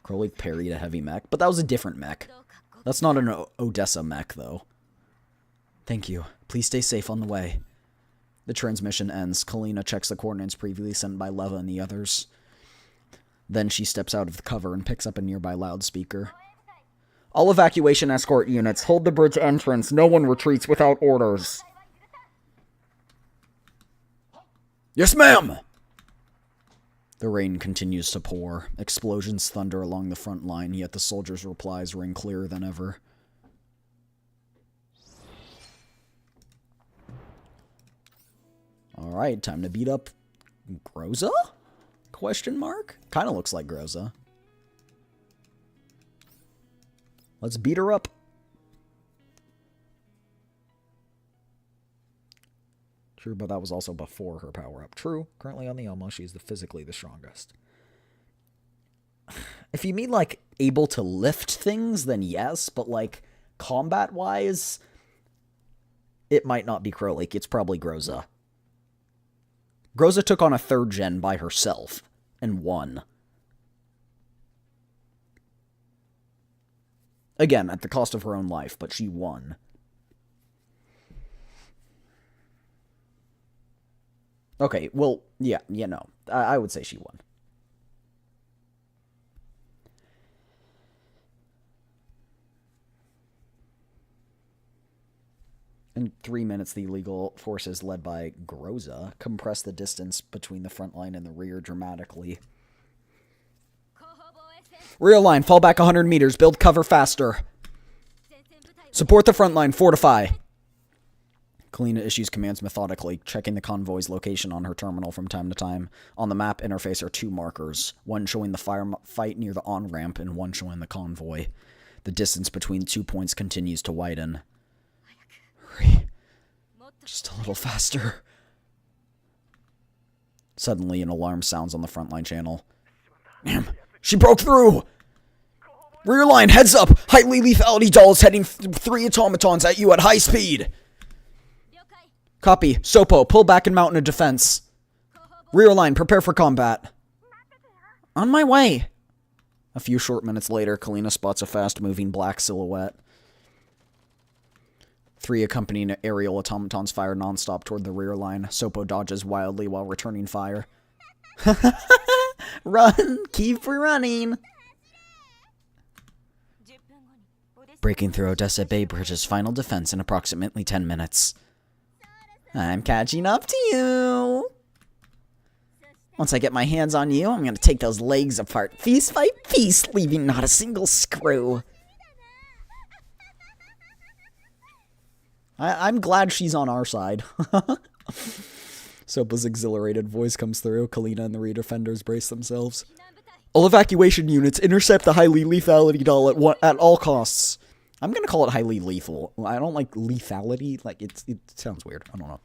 Speaker 1: Krolik parried a heavy mech, but that was a different mech. That's not an Odessa mech, though. Thank you. Please stay safe on the way. The transmission ends. Kalina checks the coordinates previously sent by Leva and the others. Then she steps out of the cover and picks up a nearby loudspeaker. All evacuation escort units, hold the bridge entrance. No one retreats without orders. Yes, ma'am! The rain continues to pour. Explosions thunder along the front line, yet the soldiers' replies ring clearer than ever. Alright, time to beat up Groza? Question mark? Kind of looks like Groza. Let's beat her up. True, but that was also before her power-up. True, currently on the Elmo, she's physically the strongest. If you mean, like, able to lift things, then yes, but, like, combat-wise, it might not be Krolik. It's probably Groza. Groza took on a 3rd gen by herself and won. Again, at the cost of her own life, but she won. Okay, well, yeah, no. I would say she won. In 3 minutes, the illegal forces led by Groza compress the distance between the front line and the rear dramatically. Rear line, fall back 100 meters, build cover faster. Support the front line, fortify. Kalina issues commands methodically, checking the convoy's location on her terminal from time to time. On the map interface are 2 markers, one showing the fight near the on-ramp and one showing the convoy. The distance between 2 points continues to widen. Hurry. Just a little faster. Suddenly, an alarm sounds on the frontline channel. Damn, she broke through! Rear line, heads up! Highly lethality dolls heading 3 automatons at you at high speed! Copy. Sopo, pull back and mount in a defense. Rear line, prepare for combat. On my way! A few short minutes later, Kalina spots a fast-moving black silhouette. 3 accompanying aerial automatons fire nonstop toward the rear line. Sopo dodges wildly while returning fire. Run! Keep running! Breaking through Odessa Bay Bridge's final defense in approximately 10 minutes. I'm catching up to you! Once I get my hands on you, I'm gonna take those legs apart piece by piece, leaving not a single screw. I'm glad she's on our side. Sopa's exhilarated voice comes through. Kalina and the rear defenders brace themselves. All evacuation units, intercept the highly lethality doll at all costs. I'm gonna call it highly lethal. I don't like lethality. Like, it sounds weird. I don't know.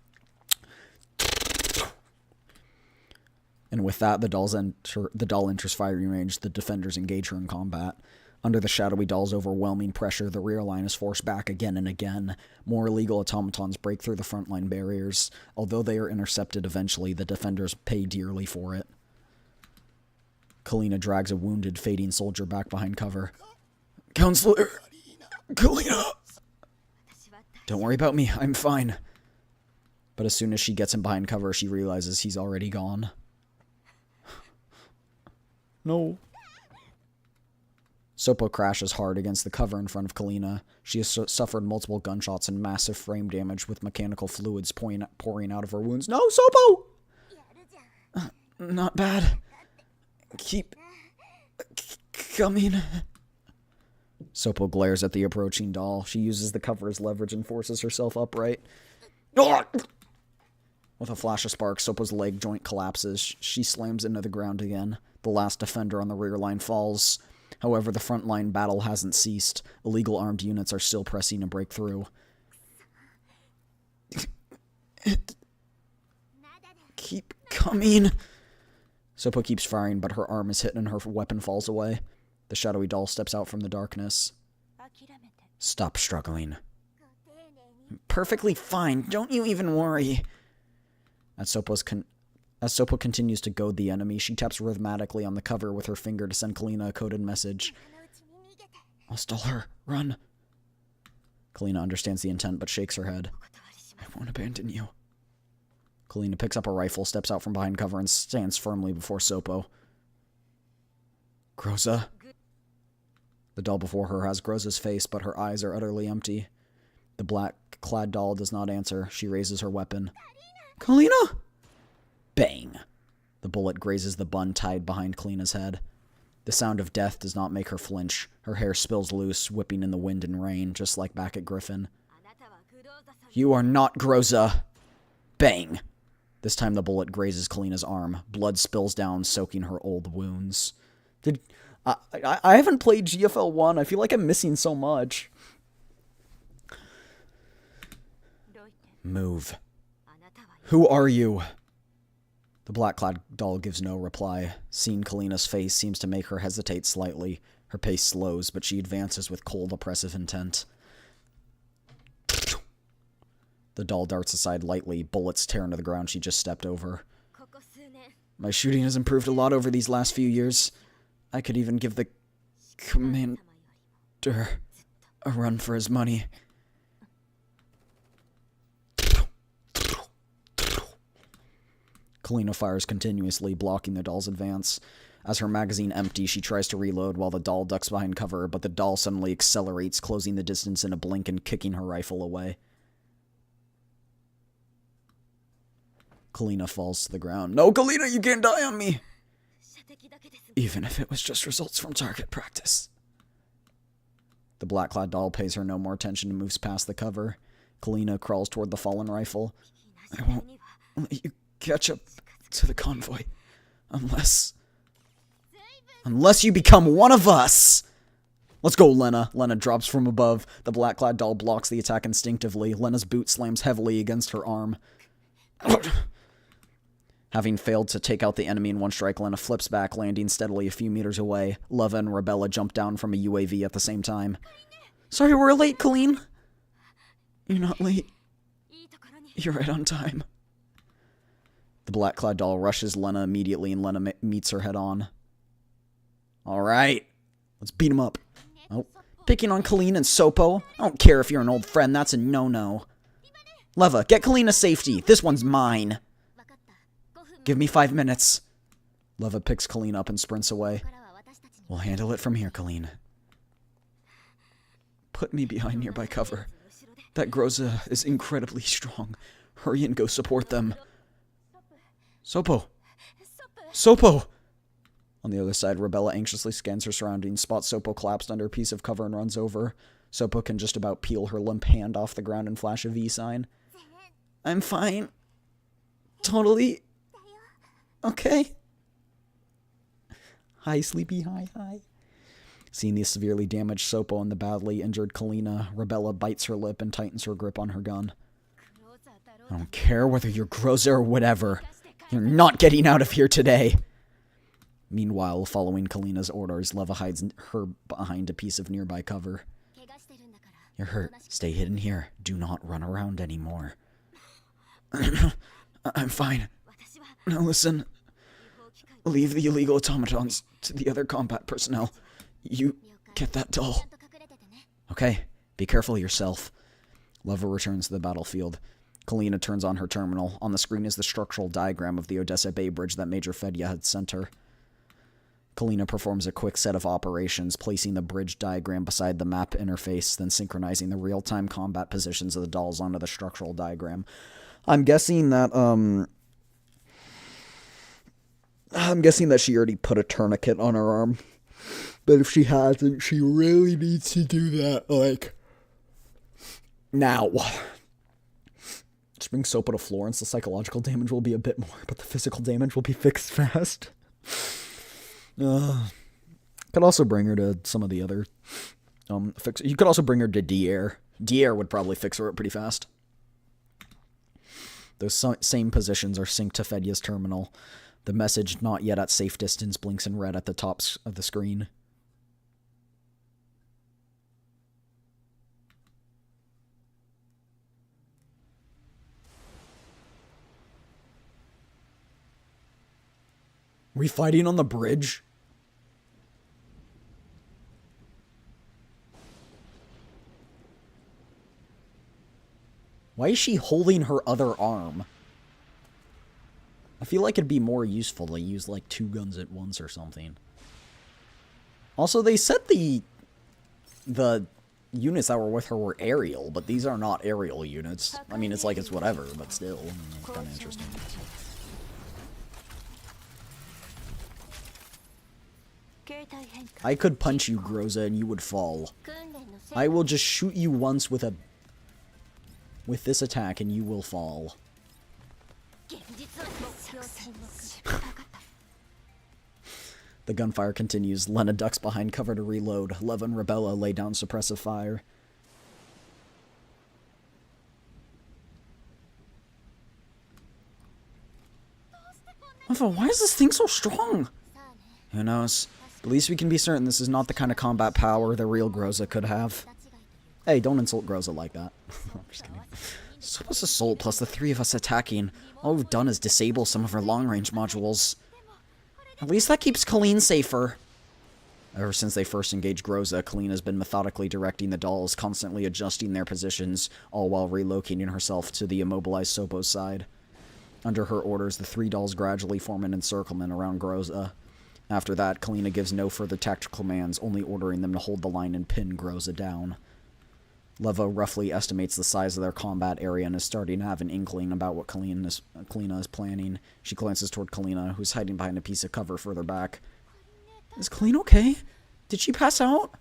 Speaker 1: And with that, the doll enters firing range. The defenders engage her in combat. Under the shadowy doll's overwhelming pressure, the rear line is forced back again and again. More illegal automatons break through the front line barriers. Although they are intercepted eventually, the defenders pay dearly for it. Kalina drags a wounded, fading soldier back behind cover. Counselor! Kalina! Don't worry about me, I'm fine. But as soon as she gets him behind cover, she realizes he's already gone. No. Sopo crashes hard against the cover in front of Kalina. She has suffered multiple gunshots and massive frame damage with mechanical fluids pouring out of her wounds. No, Sopo! Not bad. Keep coming. Sopo glares at the approaching doll. She uses the cover as leverage and forces herself upright. With a flash of sparks, Sopo's leg joint collapses. She slams into the ground again. The last defender on the rear line falls. However, the front line battle hasn't ceased. Illegal armed units are still pressing to break through. Keep coming. Sopo keeps firing, but her arm is hit and her weapon falls away. The shadowy doll steps out from the darkness. Stop struggling. Perfectly fine. Don't you even worry. As Sopo continues to goad the enemy, she taps rhythmically on the cover with her finger to send Kalina a coded message. I'll stall her. Run. Kalina understands the intent but shakes her head. I won't abandon you. Kalina picks up a rifle, steps out from behind cover, and stands firmly before Sopo. Groza. The doll before her has Groza's face, but her eyes are utterly empty. The black-clad doll does not answer. She raises her weapon. Kalina! Bang! The bullet grazes the bun tied behind Kalina's head. The sound of death does not make her flinch. Her hair spills loose, whipping in the wind and rain, just like back at Griffin. You are not Groza! Bang! This time the bullet grazes Kalina's arm. Blood spills down, soaking her old wounds. I haven't played GFL 1. I feel like I'm missing so much. Move. Who are you? The black-clad doll gives no reply. Seeing Kalina's face seems to make her hesitate slightly. Her pace slows, but she advances with cold, oppressive intent. The doll darts aside lightly, bullets tear into the ground she just stepped over. My shooting has improved a lot over these last few years. I could even give the commander a run for his money. Kalina fires continuously, blocking the doll's advance. As her magazine empties, she tries to reload while the doll ducks behind cover, but the doll suddenly accelerates, closing the distance in a blink and kicking her rifle away. Kalina falls to the ground. No, Kalina, you can't die on me! Even if it was just results from target practice. The black-clad doll pays her no more attention and moves past the cover. Kalina crawls toward the fallen rifle. I won't let you catch up to the convoy. Unless you become one of us! Let's go, Lena. Lena drops from above. The black-clad doll blocks the attack instinctively. Lena's boot slams heavily against her arm. Having failed to take out the enemy in one strike, Lena flips back, landing steadily a few meters away. Leva and Rebella jump down from a UAV at the same time. Sorry we're late, Colleen. You're not late. You're right on time. The black-clad doll rushes Lena immediately, and Lena meets her head-on. Alright, let's beat him up. Oh, picking on Colleen and Sopo? I don't care if you're an old friend, that's a no-no. Leva, get Colleen to safety. This one's mine. Give me 5 minutes. Leva picks Colleen up and sprints away. We'll handle it from here, Colleen. Put me behind nearby cover. That Groza is incredibly strong. Hurry and go support them. Sopo! Sopo! On the other side, Rebella anxiously scans her surroundings, spots Sopo collapsed under a piece of cover and runs over. Sopo can just about peel her limp hand off the ground and flash a V sign. I'm fine. Totally. Okay. Hi, Sleepy. Hi. Seeing the severely damaged Sopo and the badly injured Kalina, Rebella bites her lip and tightens her grip on her gun. I don't care whether you're Groza or whatever. You're not getting out of here today. Meanwhile, following Kalina's orders, Leva hides her behind a piece of nearby cover. You're hurt. Stay hidden here. Do not run around anymore. I'm fine. Now listen. Leave the illegal automatons to the other combat personnel. You get that doll. Okay, be careful of yourself. Leva returns to the battlefield. Kalina turns on her terminal. On the screen is the structural diagram of the Odessa Bay Bridge that Major Fedya had sent her. Kalina performs a quick set of operations, placing the bridge diagram beside the map interface, then synchronizing the real-time combat positions of the dolls onto the structural diagram. I'm guessing that she already put a tourniquet on her arm. But if she hasn't, she really needs to do that, like, now. Just bring Sopa to Florence. The psychological damage will be a bit more, but the physical damage will be fixed fast. Could also bring her to some of the other you could also bring her to D-Air. D-Air would probably fix her up pretty fast. Those same positions are synced to Fedya's terminal. The message, not yet at safe distance, blinks in red at the top of the screen. Are we fighting on the bridge? Why is she holding her other arm? I feel like it'd be more useful to use, like, 2 guns at once or something. Also, they said the units that were with her were aerial, but these are not aerial units. I mean, it's like it's whatever, but still, kind of interesting. I could punch you, Groza, and you would fall. I will just shoot you once with this attack, and you will fall. The gunfire continues. Lena ducks behind cover to reload. Leva and Rebella lay down suppressive fire. Leva, why is this thing so strong? Who knows? At least we can be certain this is not the kind of combat power the real Groza could have. Hey, don't insult Groza like that. I'm just kidding. Sopa's assault plus the 3 of us attacking. All we've done is disable some of her long-range modules. At least that keeps Colleen safer. Ever since they first engaged Groza, Colleen has been methodically directing the dolls, constantly adjusting their positions, all while relocating herself to the immobilized Sopo's side. Under her orders, the 3 dolls gradually form an encirclement around Groza. After that, Kalina gives no further tactical commands, only ordering them to hold the line and pin Groza down. Leva roughly estimates the size of their combat area and is starting to have an inkling about what Kalina is planning. She glances toward Kalina, who's hiding behind a piece of cover further back. Is Kalina okay? Did she pass out?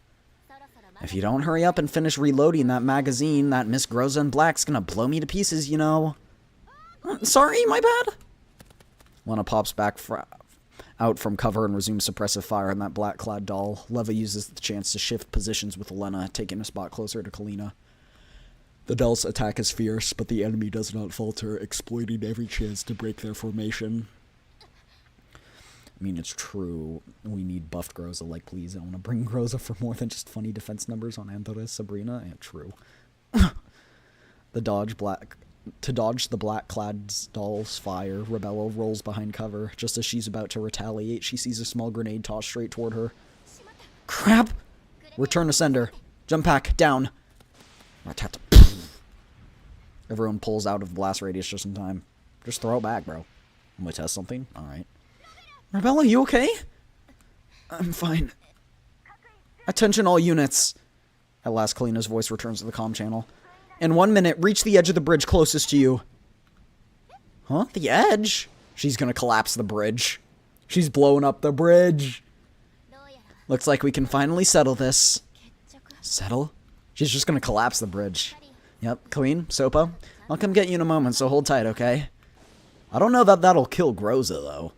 Speaker 1: If you don't hurry up and finish reloading that magazine, that Miss Groza in Black's gonna blow me to pieces, you know. Sorry, my bad. Lena pops back out from cover and resumes suppressive fire on that black-clad doll. Leva uses the chance to shift positions with Lena, taking a spot closer to Kalina. The doll's attack is fierce, but the enemy does not falter, exploiting every chance to break their formation. I mean, it's true. We need buffed Groza. Like, please, I want to bring Groza for more than just funny defense numbers on Andres, Sabrina. Yeah, true. To dodge the black-clad doll's fire, Rebella rolls behind cover. Just as she's about to retaliate, she sees a small grenade tossed straight toward her. Crap! Return to sender. Jump pack, down. Everyone pulls out of the blast radius just in time. Just throw it back, bro. I'm gonna test something? Alright. Rebella, you okay? I'm fine. Attention all units. At last, Kalina's voice returns to the comm channel. In 1 minute, reach the edge of the bridge closest to you. Huh? The edge? She's gonna collapse the bridge. She's blowing up the bridge. Looks like we can finally settle this. Settle? She's just gonna collapse the bridge. Yep, Colleen, Sopa. I'll come get you in a moment, so hold tight, okay? I don't know that that'll kill Groza, though.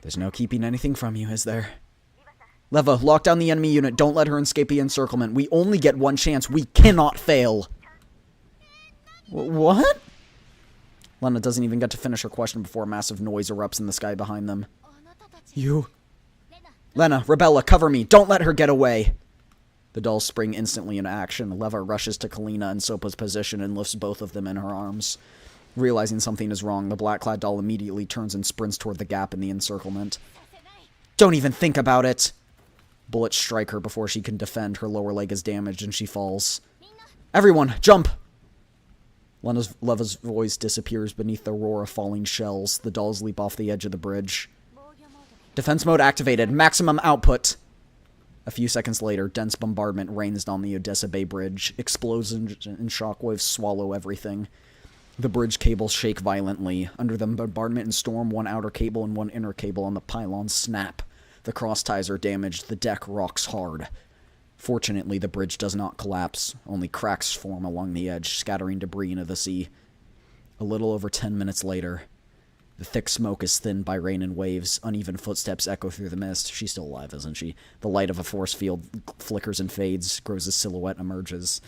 Speaker 1: There's no keeping anything from you, is there? Leva, lock down the enemy unit. Don't let her escape the encirclement. We only get one chance. We cannot fail. What? Lena doesn't even get to finish her question before a massive noise erupts in the sky behind them. You... Lena, Rebella, cover me. Don't let her get away. The dolls spring instantly into action. Leva rushes to Kalina and Sopa's position and lifts both of them in her arms. Realizing something is wrong, the black-clad doll immediately turns and sprints toward the gap in the encirclement. Don't even think about it! Bullets strike her before she can defend. Her lower leg is damaged and she falls. Everyone, jump! Leva's voice disappears beneath the roar of falling shells. The dolls leap off the edge of the bridge. Defense mode activated. Maximum output. A few seconds later, dense bombardment rains on the Odessa Bay Bridge. Explosions and shockwaves swallow everything. The bridge cables shake violently. Under the bombardment and storm, one outer cable and one inner cable on the pylons snap. The cross ties are damaged. The deck rocks hard. Fortunately, the bridge does not collapse. Only cracks form along the edge, scattering debris into the sea. A little over 10 minutes later, the thick smoke is thinned by rain and waves. Uneven footsteps echo through the mist. She's still alive, isn't she? The light of a force field flickers and fades. Groza's silhouette emerges.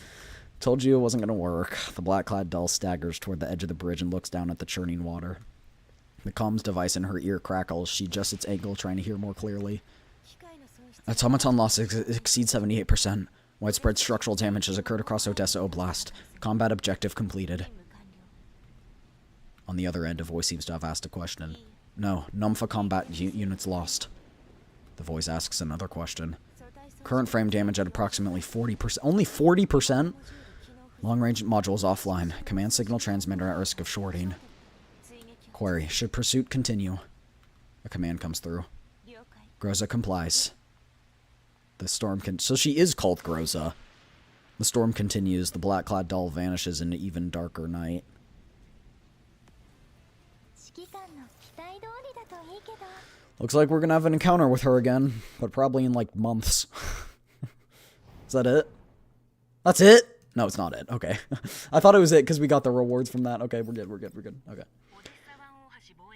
Speaker 1: Told you it wasn't going to work. The black-clad doll staggers toward the edge of the bridge and looks down at the churning water. The comms device in her ear crackles. She adjusts its angle, trying to hear more clearly. Automaton loss exceeds 78%. Widespread structural damage has occurred across Odessa Oblast. Combat objective completed. On the other end, a voice seems to have asked a question. No, Numfa combat units lost. The voice asks another question. Current frame damage at approximately 40%. Only 40%? Long-range modules offline. Command signal transmitter at risk of shorting. Query. Should pursuit continue? A command comes through. Groza complies. The storm so she is called Groza. The storm continues. The black-clad doll vanishes into even darker night. Looks like we're gonna have an encounter with her again, but probably in, like, months. Is that it? That's it? No, it's not it. Okay. I thought it was it because we got the rewards from that. Okay, we're good. Okay.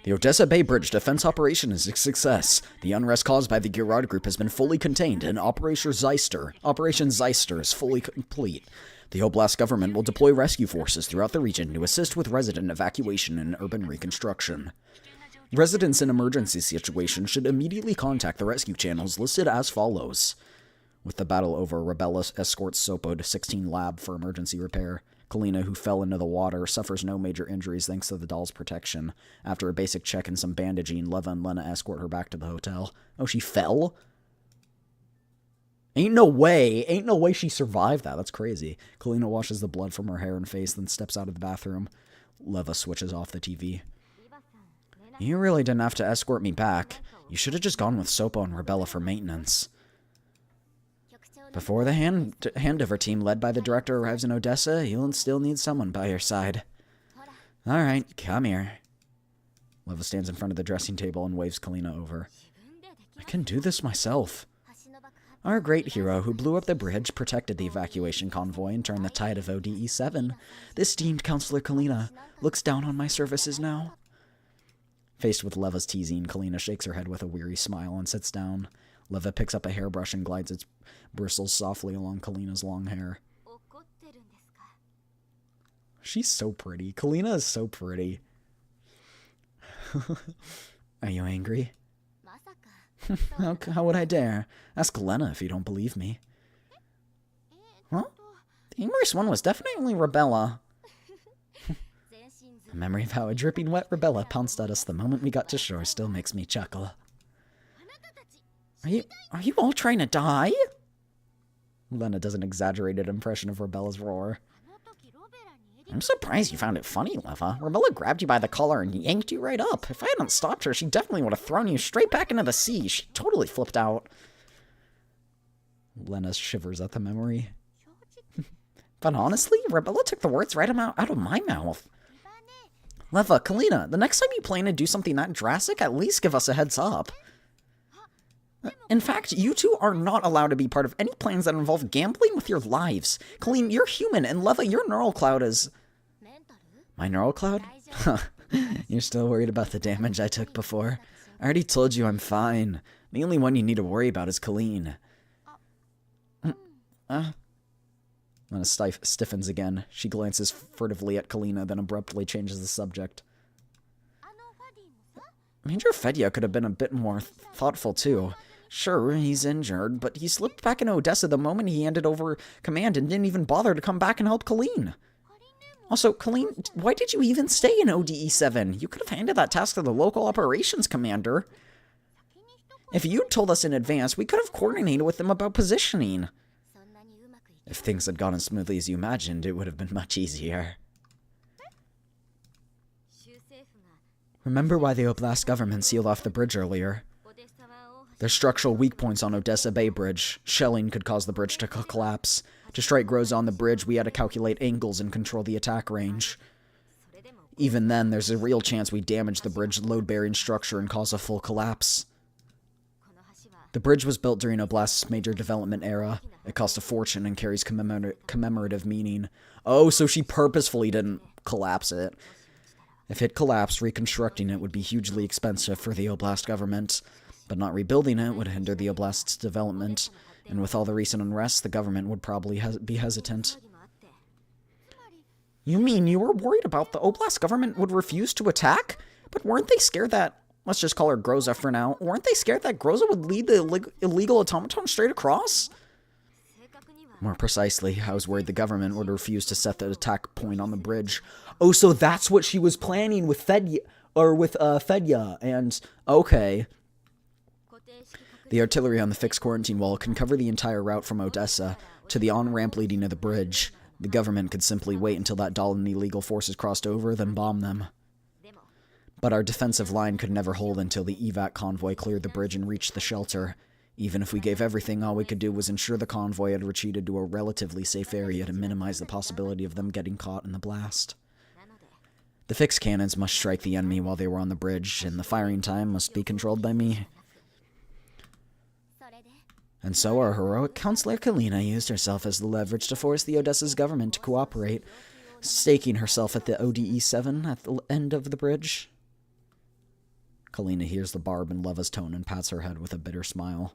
Speaker 1: The Odessa Bay Bridge defense operation is a success. The unrest caused by the Girard Group has been fully contained, and Operation Zeister is fully complete. The Oblast government will deploy rescue forces throughout the region to assist with resident evacuation and urban reconstruction. Residents in emergency situations should immediately contact the rescue channels listed as follows. With the battle over, Rebella escorts Sopo to 16 Lab for emergency repair. Kalina, who fell into the water, suffers no major injuries thanks to the doll's protection. After a basic check and some bandaging, Leva and Lena escort her back to the hotel. Oh, she fell? Ain't no way she survived that. That's crazy. Kalina washes the blood from her hair and face, then steps out of the bathroom. Leva switches off the TV. You really didn't have to escort me back. You should have just gone with Sopo and Rebella for maintenance. Before the handover team led by the director arrives in Odessa, you'll still need someone by your side. Alright, come here. Leva stands in front of the dressing table and waves Kalina over. I can do this myself. Our great hero who blew up the bridge protected the evacuation convoy and turned the tide of ODE-7. This esteemed Counselor Kalina looks down on my services now. Faced with Leva's teasing, Kalina shakes her head with a weary smile and sits down. Leva picks up a hairbrush and glides its bristles softly along Kalina's long hair. She's so pretty. Kalina is so pretty. Are you angry? How would I dare? Ask Lena if you don't believe me. Huh? The humorous one was definitely Rebella. The memory of how a dripping wet Rebella pounced at us the moment we got to shore still makes me chuckle. Are you all trying to die? Lena does an exaggerated impression of Rebella's roar. I'm surprised you found it funny, Leva. Rebella grabbed you by the collar and yanked you right up. If I hadn't stopped her, she definitely would have thrown you straight back into the sea. She totally flipped out. Lena shivers at the memory. But honestly, Rebella took the words right out of my mouth. Leva, Kalina, the next time you plan to do something that drastic, at least give us a heads up. In fact, you two are not allowed to be part of any plans that involve gambling with your lives. Colleen, you're human, and Leva, your neural cloud is... My neural cloud? You're still worried about the damage I took before? I already told you I'm fine. The only one you need to worry about is Colleen. Lena stiffens again. She glances furtively at Kalina, then abruptly changes the subject. Major Fedya could have been a bit more thoughtful, too. Sure, he's injured, but he slipped back in Odessa the moment he handed over command and didn't even bother to come back and help Colleen. Also, Colleen, why did you even stay in ODE-7? You could have handed that task to the local operations commander. If you'd told us in advance, we could have coordinated with them about positioning. If things had gone as smoothly as you imagined, it would have been much easier. Remember why the Oblast government sealed off the bridge earlier? There's structural weak points on Odessa Bay Bridge. Shelling could cause the bridge to collapse. To strike Groza on the bridge, we had to calculate angles and control the attack range. Even then, there's a real chance we damage the bridge's load-bearing structure and cause a full collapse. The bridge was built during Oblast's major development era. It cost a fortune and carries commemorative meaning. Oh, so she purposefully didn't collapse it. If it collapsed, reconstructing it would be hugely expensive for the Oblast government, but not rebuilding it would hinder the Oblast's development, and with all the recent unrest, the government would probably be hesitant. You mean you were worried about the Oblast government would refuse to attack? But weren't they scared that, let's just call her Groza for now, weren't they scared that Groza would lead the illegal automaton straight across? More precisely, I was worried the government would refuse to set the attack point on the bridge. Oh, so that's what she was planning with Fedya, and okay. The artillery on the fixed quarantine wall can cover the entire route from Odessa to the on-ramp leading to the bridge. The government could simply wait until that Dahl and illegal forces crossed over, then bomb them. But our defensive line could never hold until the evac convoy cleared the bridge and reached the shelter. Even if we gave everything, all we could do was ensure the convoy had retreated to a relatively safe area to minimize the possibility of them getting caught in the blast. The fixed cannons must strike the enemy while they were on the bridge, and the firing time must be controlled by me. And so our heroic Counselor Kalina used herself as the leverage to force the Odessa's government to cooperate, staking herself at the ODE-7 at the end of the bridge. Kalina hears the barb in Leva's tone and pats her head with a bitter smile.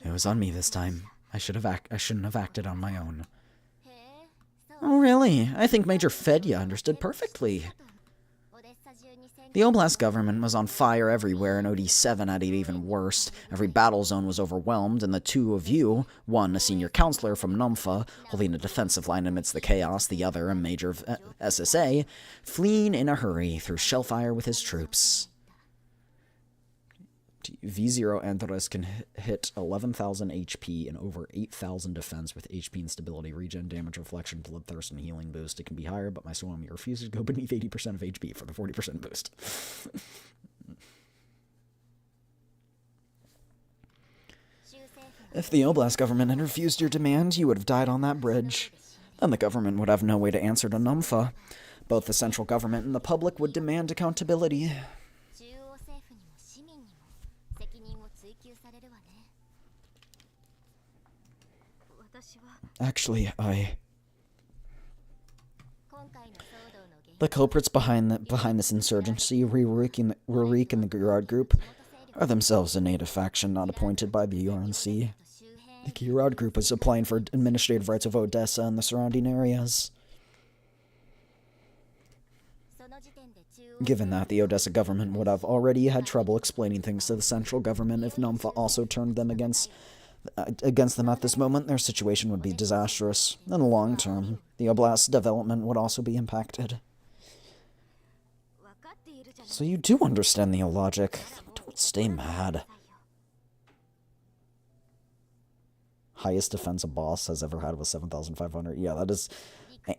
Speaker 1: It was on me this time. I shouldn't have acted on my own. Oh, really? I think Major Fedya understood perfectly. The Oblast government was on fire everywhere, and OD-7 had it even worse. Every battle zone was overwhelmed, and the two of you, one a senior counselor from Numfa, holding a defensive line amidst the chaos, the other a major of SSA, fleeing in a hurry through shellfire with his troops. V0 Andres can hit 11,000 HP and over 8,000 defense with HP instability, regen, damage, reflection, bloodthirst, and healing boost. It can be higher, but my Swami refuses to go beneath 80% of HP for the 40% boost. If the Oblast government had refused your demand, you would have died on that bridge. Then the government would have no way to answer to Numfa. Both the central government and the public would demand accountability. Actually, the culprits behind this insurgency, Rurik and the Girard group, are themselves a native faction not appointed by the URNC. The Girard group was applying for administrative rights of Odessa and the surrounding areas. Given that, the Odessa government would have already had trouble explaining things to the central government if Numfa also turned them against them at this moment, their situation would be disastrous. In the long term, the Oblast's development would also be impacted. So you do understand the logic. Don't stay mad. Highest defense a boss has ever had was 7,500. Yeah, that is...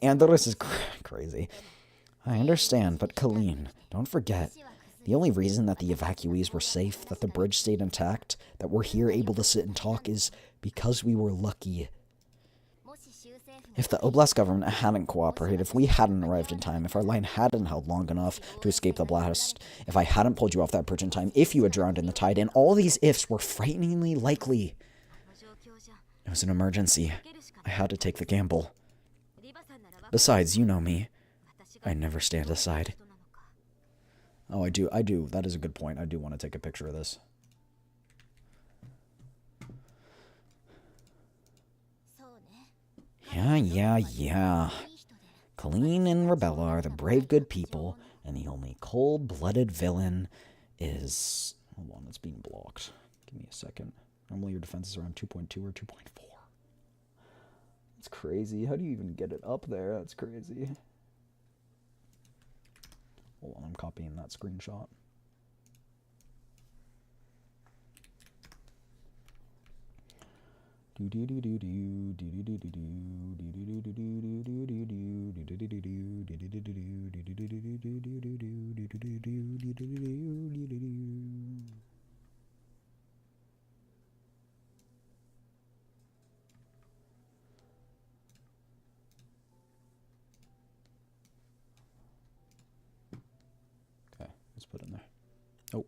Speaker 1: Andorus is crazy. I understand, but Colleen, don't forget, the only reason that the evacuees were safe, that the bridge stayed intact, that we're here able to sit and talk is because we were lucky. If the Oblast government hadn't cooperated, if we hadn't arrived in time, if our line hadn't held long enough to escape the blast, if I hadn't pulled you off that bridge in time, if you had drowned in the tide, and all these ifs were frighteningly likely. It was an emergency. I had to take the gamble. Besides, you know me. I never stand aside. Oh, I do. That is a good point. I do want to take a picture of this. Yeah. Colleen and Rebella are the brave good people, and the only cold-blooded villain is... Hold on, it's being blocked. Give me a second. Normally your defense is around 2.2 or 2.4. That's crazy. How do you even get it up there? That's crazy. Hold on, I'm copying that screenshot. Let's put in there. Oh.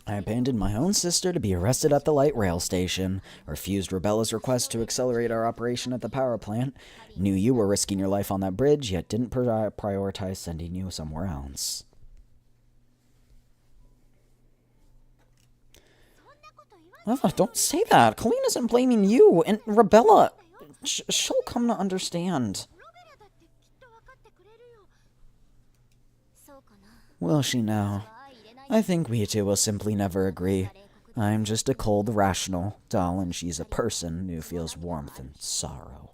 Speaker 1: I abandoned my own sister to be arrested at the light rail station, refused Rebella's request to accelerate our operation at the power plant, knew you were risking your life on that bridge, yet didn't prioritize sending you somewhere else. Leva, don't say that. Colleen isn't blaming you, and Rebella, she'll come to understand. Will she now? I think we two will simply never agree. I'm just a cold, rational doll, and she's a person who feels warmth and sorrow.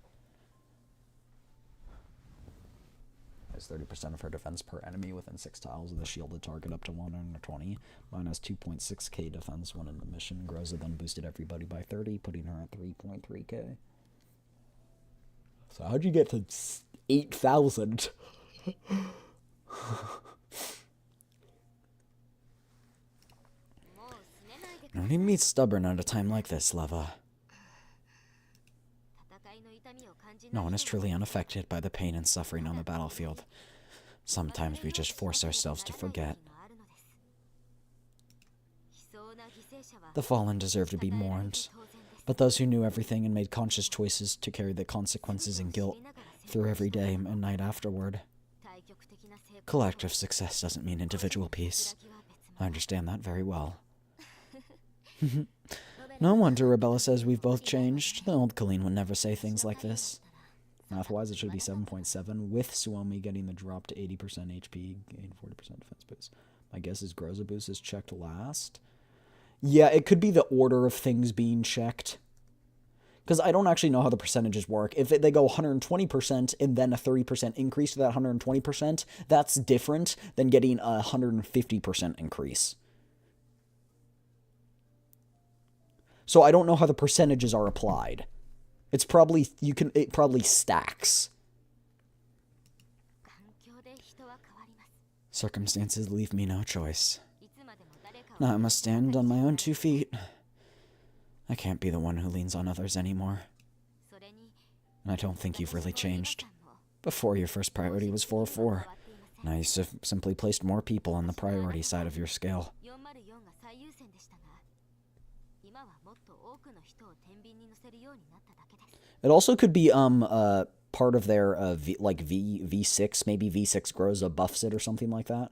Speaker 1: Has 30% of her defense per enemy within 6 tiles of the shielded target up to 120. Mine has 2.6k defense when in the mission. Groza then boosted everybody by 30, putting her at 3.3k. So how'd you get to 8,000? No need to be stubborn at a time like this, Leva. No one is truly unaffected by the pain and suffering on the battlefield. Sometimes we just force ourselves to forget. The fallen deserve to be mourned, but those who knew everything and made conscious choices to carry the consequences and guilt through every day and night afterward. Collective success doesn't mean individual peace. I understand that very well. No wonder Rebella says we've both changed. The old Colleen would never say things like this. Math-wise, it should be 7.7, with Suomi getting the drop to 80% HP, gain 40% defense boost. My guess is Groza boost is checked last. Yeah, it could be the order of things being checked. Because I don't actually know how the percentages work. If they go 120% and then a 30% increase to that 120%, that's different than getting a 150% increase. So I don't know how the percentages are applied. It's probably, it probably stacks. Circumstances leave me no choice. Now I must stand on my own 2 feet. I can't be the one who leans on others anymore. And I don't think you've really changed. Before, your first priority was 4-4. Now you simply placed more people on the priority side of your scale. It also could be part of their V6, maybe V6 Groza buffs it or something like that.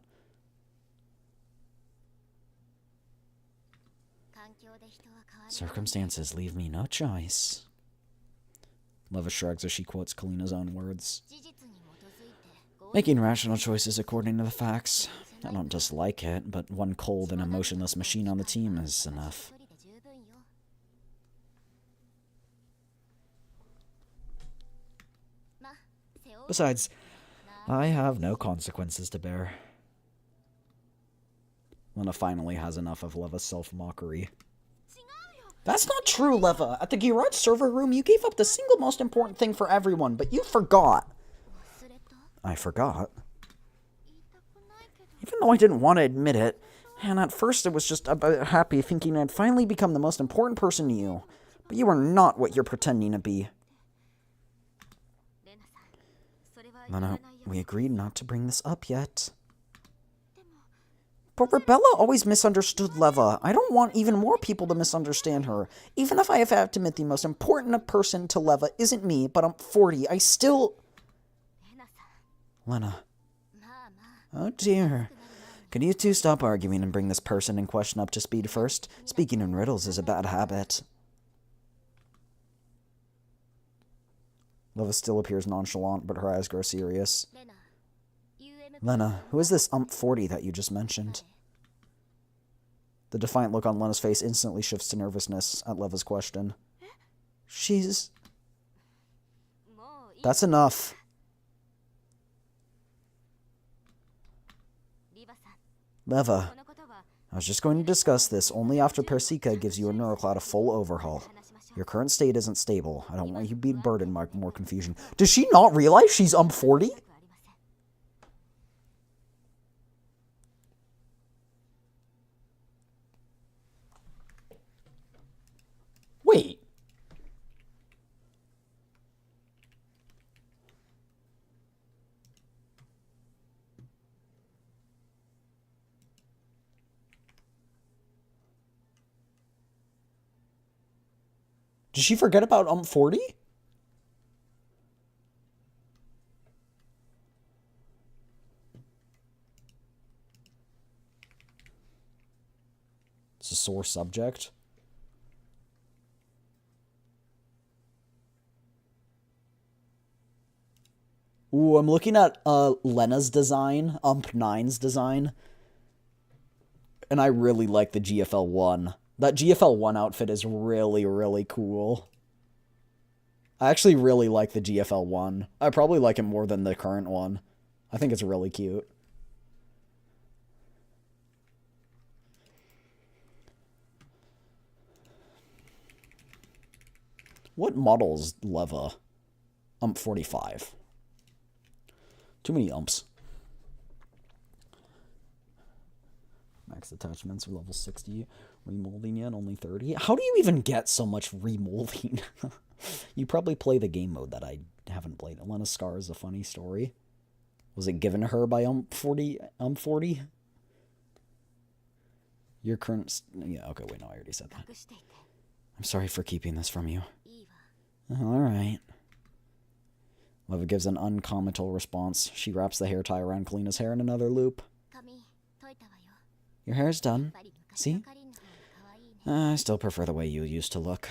Speaker 1: Circumstances leave me no choice. Leva shrugs as she quotes Kalina's own words. Making rational choices according to the facts. I don't dislike it, but one cold and emotionless machine on the team is enough. Besides, I have no consequences to bear. Lena finally has enough of Leva's self-mockery. That's not true, Leva. At the garage server room, you gave up the single most important thing for everyone, but you forgot. I forgot? Even though I didn't want to admit it, and at first I was just about happy thinking I'd finally become the most important person to you. But you are not what you're pretending to be. Lena, we agreed not to bring this up yet. But Rebella always misunderstood Leva. I don't want even more people to misunderstand her. Even if I have to admit the most important person to Leva isn't me, but I'm 40, I still... Lena. Oh dear. Can you two stop arguing and bring this person in question up to speed first? Speaking in riddles is a bad habit. Leva still appears nonchalant, but her eyes grow serious. Lena, who is this 40 that you just mentioned? The defiant look on Lena's face instantly shifts to nervousness at Leva's question. She's... That's enough. Leva, I was just going to discuss this only after Persika gives you a Neurocloud a full overhaul. Your current state isn't stable. I don't want you to be burdened by more confusion. Does she not realize she's 40? Wait. Did she forget about 40? It's a sore subject. Ooh, I'm looking at Lena's design, 9's design. And I really like the GFL1. That GFL1 outfit is really, really cool. I actually really like the GFL1. I probably like it more than the current one. I think it's really cute. What model is Leva? 45. Too many umps. Max attachments are level 60. Remolding yet? Only 30. How do you even get so much remolding? You probably play the game mode that I haven't played. Elena's Scar is a funny story. Was it given to her by 40? 40? Your current... Yeah, okay, wait, no, I already said that. I'm sorry for keeping this from you. Alright. Leva gives an uncommental response. She wraps the hair tie around Kalina's hair in another loop. Your hair's done. See? I still prefer the way you used to look.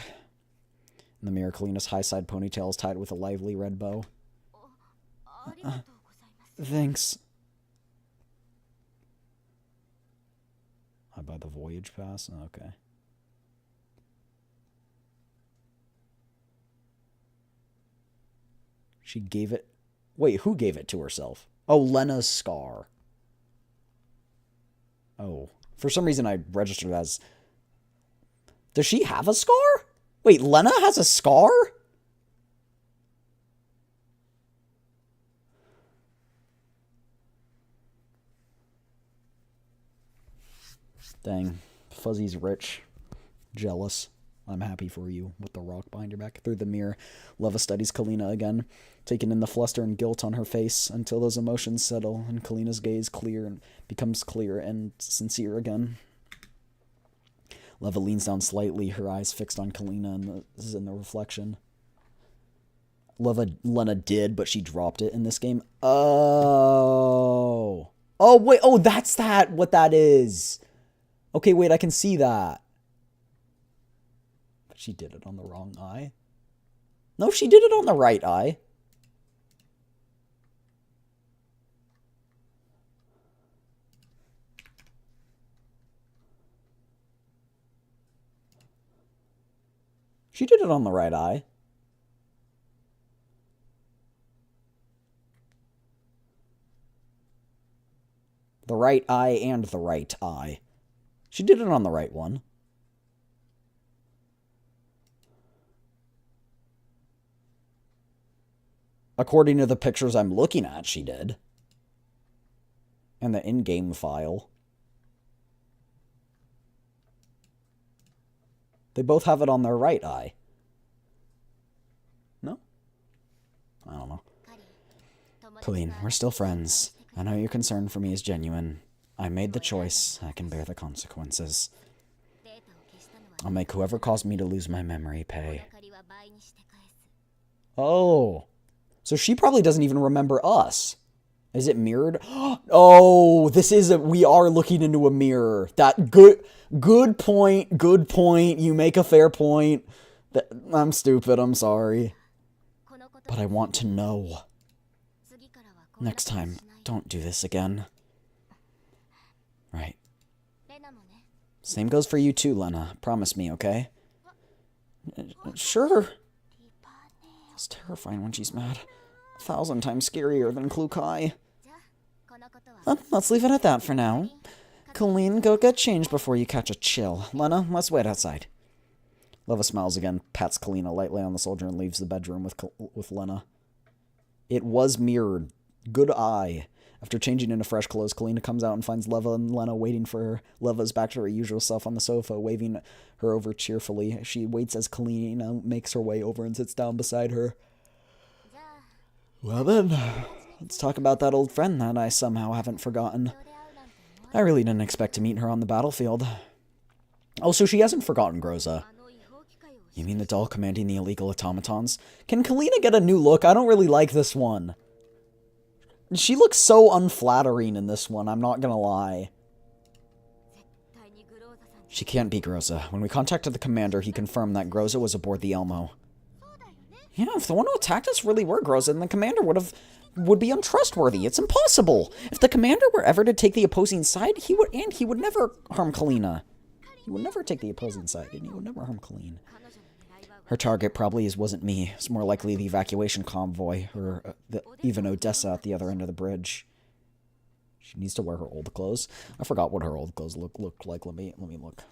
Speaker 1: In the mirror, Kalina's high-side ponytail is tied with a lively red bow. Thanks. I buy the voyage pass? Okay. She gave it... Wait, who gave it to herself? Oh, Lena's Scar. Oh. For some reason I registered as... Does she have a scar? Wait, Lena has a scar? Dang. Fuzzy's rich. Jealous. I'm happy for you with the rock behind your back. Through the mirror, Leva studies Kalina again, taking in the fluster and guilt on her face until those emotions settle and Kalina's gaze becomes clear and sincere again. Leva leans down slightly, her eyes fixed on Kalina and in the reflection. Lena did, but she dropped it in this game. Oh. Oh, wait. Oh, that's what that is. Okay, wait, I can see that. She did it on the wrong eye. No, she did it on the right eye. She did it on the right eye. The right eye and the right eye. She did it on the right one. According to the pictures I'm looking at, she did. And the in-game file. They both have it on their right eye. No? I don't know. Colleen, we're still friends. I know your concern for me is genuine. I made the choice. I can bear the consequences. I'll make whoever caused me to lose my memory pay. Oh. So she probably doesn't even remember us. Is it mirrored? Oh, we are looking into a mirror. Good point. You make a fair point. I'm stupid, I'm sorry. But I want to know. Next time, don't do this again. Right. Same goes for you too, Lena. Promise me, okay? Sure. It's terrifying when she's mad. 1,000 times scarier than Klukai. Let's leave it at that for now. Colleen, go get changed before you catch a chill. Lena, let's wait outside. Leva smiles again, pats Kalina lightly on the shoulder, and leaves the bedroom with Lena. It was mirrored. Good eye. After changing into fresh clothes, Kalina comes out and finds Leva and Lena waiting for her. Leva is back to her usual self on the sofa, waving her over cheerfully. She waits as Kalina makes her way over and sits down beside her. Well then, let's talk about that old friend that I somehow haven't forgotten. I really didn't expect to meet her on the battlefield. Oh, so she hasn't forgotten Groza. You mean the doll commanding the illegal automatons? Can Kalina get a new look? I don't really like this one. She looks so unflattering in this one, I'm not gonna lie. She can't be Groza. When we contacted the commander, he confirmed that Groza was aboard the Elmo. Yeah, if the one who attacked us really were Groza, then the commander would be untrustworthy. It's impossible. If the commander were ever to take the opposing side, he would never harm Kalina. He would never take the opposing side, and he would never harm Kalina. Her target probably wasn't me. It's more likely the evacuation convoy, or even Odessa at the other end of the bridge. She needs to wear her old clothes. I forgot what her old clothes looked like. Let me look.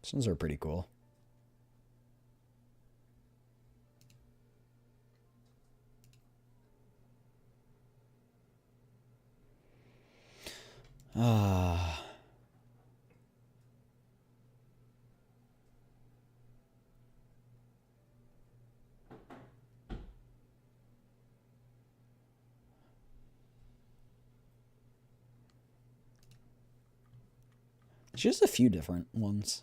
Speaker 1: These ones are pretty cool. Just a few different ones.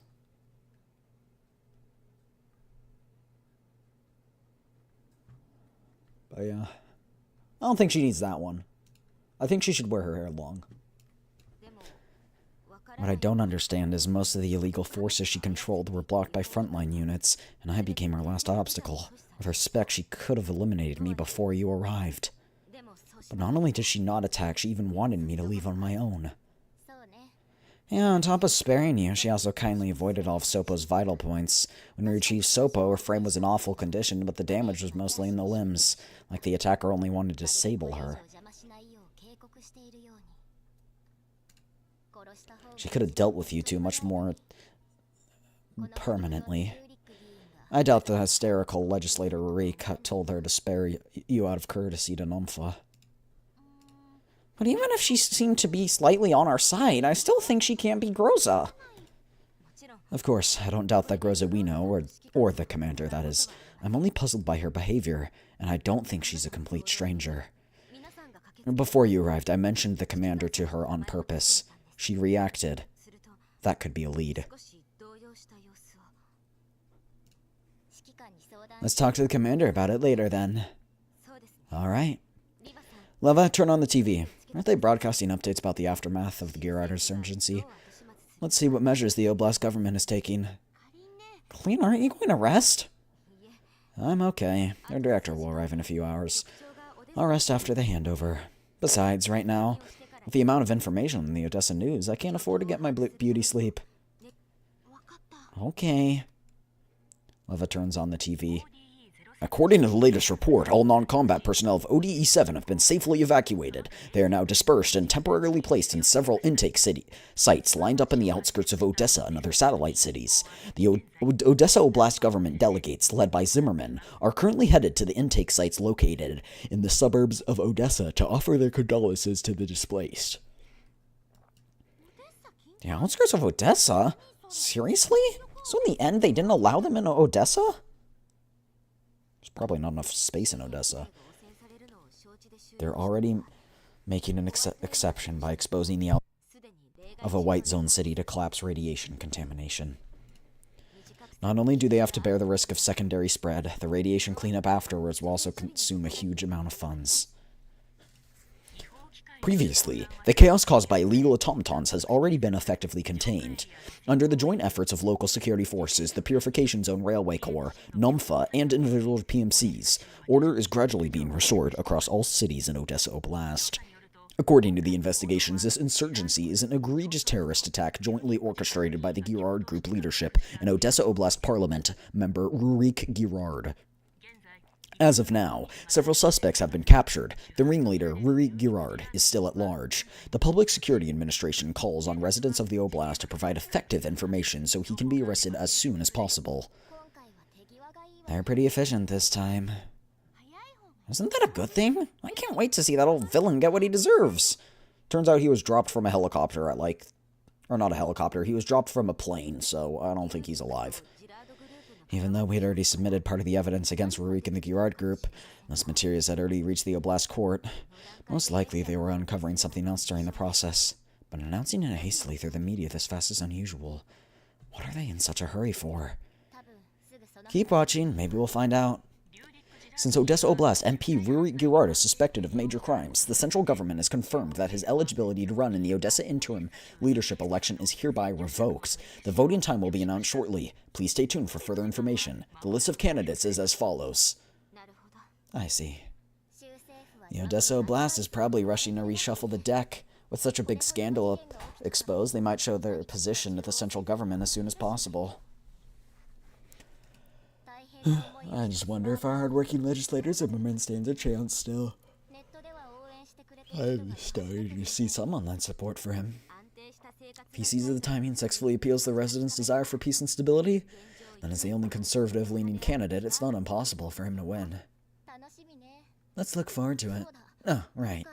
Speaker 1: But yeah. I don't think she needs that one. I think she should wear her hair long. What I don't understand is most of the illegal forces she controlled were blocked by frontline units, and I became her last obstacle. With her spec, she could have eliminated me before you arrived. But not only did she not attack, she even wanted me to leave on my own. Yeah, on top of sparing you, she also kindly avoided all of Sopo's vital points. When we retrieved Sopo, her frame was in awful condition, but the damage was mostly in the limbs, like the attacker only wanted to disable her. She could have dealt with you two much more permanently. I doubt the hysterical legislator Rika told her to spare you out of courtesy to Nympha. But even if she seemed to be slightly on our side, I still think she can't be Groza. Of course, I don't doubt that Groza we know, or the commander, that is. I'm only puzzled by her behavior, and I don't think she's a complete stranger. Before you arrived, I mentioned the commander to her on purpose. She reacted. That could be a lead. Let's talk to the commander about it later, then. Alright. Leva, turn on the TV. Aren't they broadcasting updates about the aftermath of the Gear Riders' insurgency? Let's see what measures the Oblast government is taking. Colleen, aren't you going to rest? I'm okay. Their director will arrive in a few hours. I'll rest after the handover. Besides, right now, with the amount of information in the Odessa news, I can't afford to get my beauty sleep. Okay. Leva turns on the TV. According to the latest report, all non-combat personnel of ODE-7 have been safely evacuated. They are now dispersed and temporarily placed in several intake sites lined up in the outskirts of Odessa and other satellite cities. The Odessa Oblast government delegates, led by Zimmerman, are currently headed to the intake sites located in the suburbs of Odessa to offer their condolences to the displaced. The outskirts of Odessa? Seriously? So in the end, they didn't allow them in Odessa? There's probably not enough space in Odessa. They're already making an exception by exposing the of a white zone city to collapse radiation contamination. Not only do they have to bear the risk of secondary spread, the radiation cleanup afterwards will also consume a huge amount of funds. Previously, the chaos caused by illegal automatons has already been effectively contained. Under the joint efforts of local security forces, the Purification Zone Railway Corps, NUMFA, and individual PMCs, order is gradually being restored across all cities in Odessa Oblast. According to the investigations, this insurgency is an egregious terrorist attack jointly orchestrated by the Girard Group leadership and Odessa Oblast Parliament member Rurik Girard. As of now, several suspects have been captured. The ringleader, Rurik Girard, is still at large. The Public Security Administration calls on residents of the Oblast to provide effective information so he can be arrested as soon as possible. They're pretty efficient this time. Isn't that a good thing? I can't wait to see that old villain get what he deserves. Turns out he was dropped from a helicopter at or not a helicopter, he was dropped from a plane, so I don't think he's alive. Even though we'd already submitted part of the evidence against Rurik and the Girard Group, this materials had already reached the Oblast court. Most likely they were uncovering something else during the process, but announcing it hastily through the media this fast is unusual. What are they in such a hurry for? Keep watching, maybe we'll find out. Since Odessa Oblast MP Rurik Girard is suspected of major crimes, the central government has confirmed that his eligibility to run in the Odessa interim leadership election is hereby revoked. The voting time will be announced shortly. Please stay tuned for further information. The list of candidates is as follows. I see. The Odessa Oblast is probably rushing to reshuffle the deck. With such a big scandal exposed, they might show their position to the central government as soon as possible. I just wonder if our hardworking legislators and women stand a chance still. I'm starting to see some online support for him. If he seizes the timing and successfully appeals to the residents' desire for peace and stability, then as the only conservative-leaning candidate, it's not impossible for him to win. Let's look forward to it. Oh, right.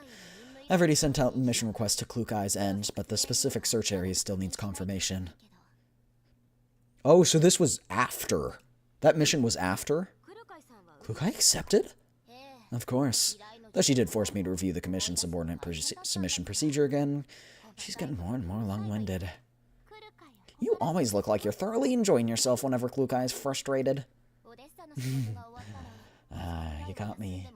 Speaker 1: I've already sent out mission requests to Klukai's End, but the specific search area still needs confirmation. Oh, so this was after. That mission was after? Klukai accepted? Of course. Though she did force me to review the commission's subordinate submission procedure again, she's getting more and more long-winded. You always look like you're thoroughly enjoying yourself whenever Klukai is frustrated. You got me.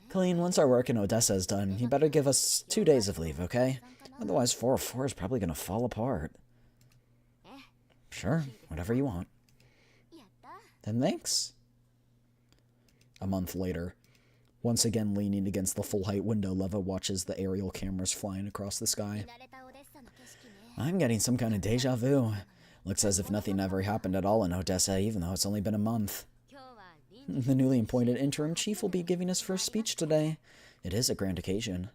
Speaker 1: Colleen, once our work in Odessa is done, you better give us 2 days of leave, okay? Otherwise 404 is probably going to fall apart. Sure, whatever you want. Then thanks. A month later, once again leaning against the full-height window, Leva watches the aerial cameras flying across the sky. I'm getting some kind of deja vu. Looks as if nothing ever happened at all in Odessa, even though it's only been a month. The newly appointed interim chief will be giving his first speech today. It is a grand occasion.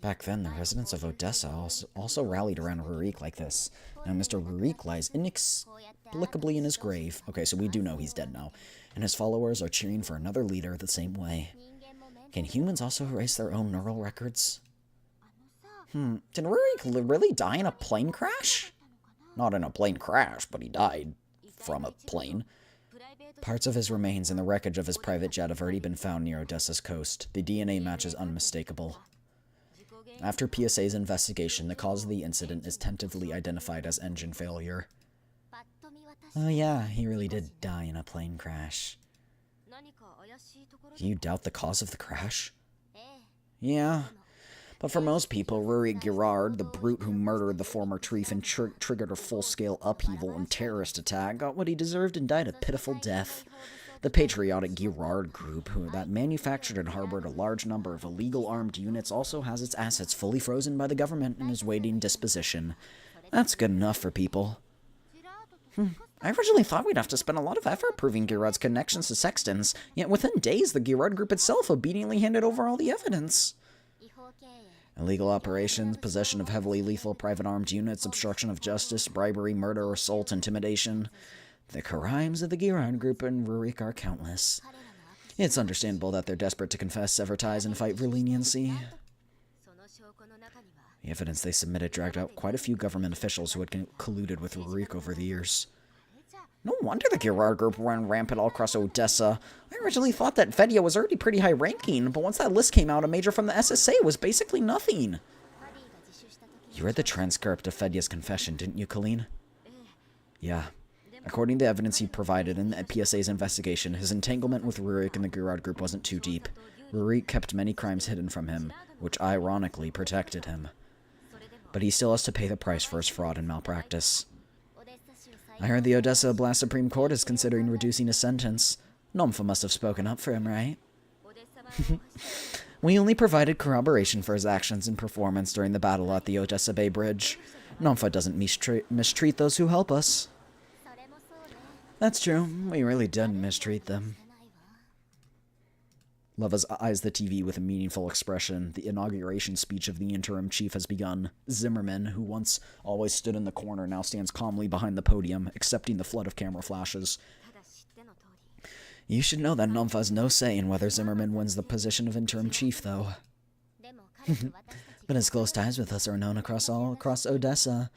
Speaker 1: Back then, the residents of Odessa also rallied around Rurik like this. Now Mr. Rurik lies inexplicably in his grave. Okay, so we do know he's dead now. And his followers are cheering for another leader the same way. Can humans also erase their own neural records? Did Rurik really die in a plane crash? Not in a plane crash, but he died from a plane. Parts of his remains and the wreckage of his private jet have already been found near Odessa's coast. The DNA match is unmistakable. After PSA's investigation, the cause of the incident is tentatively identified as engine failure. Oh yeah, he really did die in a plane crash. Do you doubt the cause of the crash? Yeah. But for most people, Rurik Girard, the brute who murdered the former chief and triggered a full-scale upheaval and terrorist attack, got what he deserved and died a pitiful death. The patriotic Girard Group, that manufactured and harbored a large number of illegal armed units, also has its assets fully frozen by the government and is waiting disposition. That's good enough for people. I originally thought we'd have to spend a lot of effort proving Girard's connections to Sextons, yet within days the Girard Group itself obediently handed over all the evidence. Illegal operations, possession of heavily lethal private armed units, obstruction of justice, bribery, murder, assault, intimidation. The crimes of the Girard Group and Rurik are countless. It's understandable that they're desperate to confess, sever ties, and fight for leniency. The evidence they submitted dragged out quite a few government officials who had colluded with Rurik over the years. No wonder the Girard Group ran rampant all across Odessa. I originally thought that Fedya was already pretty high-ranking, but once that list came out, a major from the SSA was basically nothing. You read the transcript of Fedya's confession, didn't you, Colleen? Yeah. According to the evidence he provided in the PSA's investigation, his entanglement with Rurik and the Girard Group wasn't too deep. Rurik kept many crimes hidden from him, which ironically protected him. But he still has to pay the price for his fraud and malpractice. I heard the Odessa Oblast Supreme Court is considering reducing his sentence. Nomfa must have spoken up for him, right? We only provided corroboration for his actions and performance during the battle at the Odessa Bay Bridge. Nomfa doesn't mistreat those who help us. That's true. We really did mistreat them. Leva's eyes the TV with a meaningful expression. The inauguration speech of the interim chief has begun. Zimmerman, who once always stood in the corner, now stands calmly behind the podium, accepting the flood of camera flashes. You should know that Nomfa has no say in whether Zimmerman wins the position of interim chief, though. But his close ties with us are known across Odessa.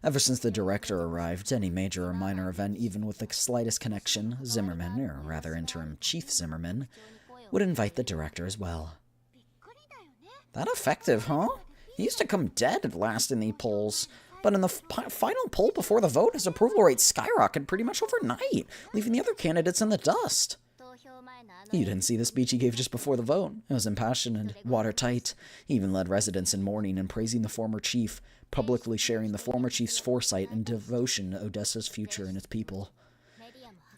Speaker 1: Ever since the director arrived, any major or minor event, even with the slightest connection, Zimmerman, or rather interim chief Zimmerman, would invite the director as well. That effective, huh? He used to come dead at last in the polls, but in the final poll before the vote, his approval rate skyrocketed pretty much overnight, leaving the other candidates in the dust. You didn't see the speech he gave just before the vote. It was impassioned and watertight. He even led residents in mourning and praising the former chief, publicly sharing the former chief's foresight and devotion to Odessa's future and its people.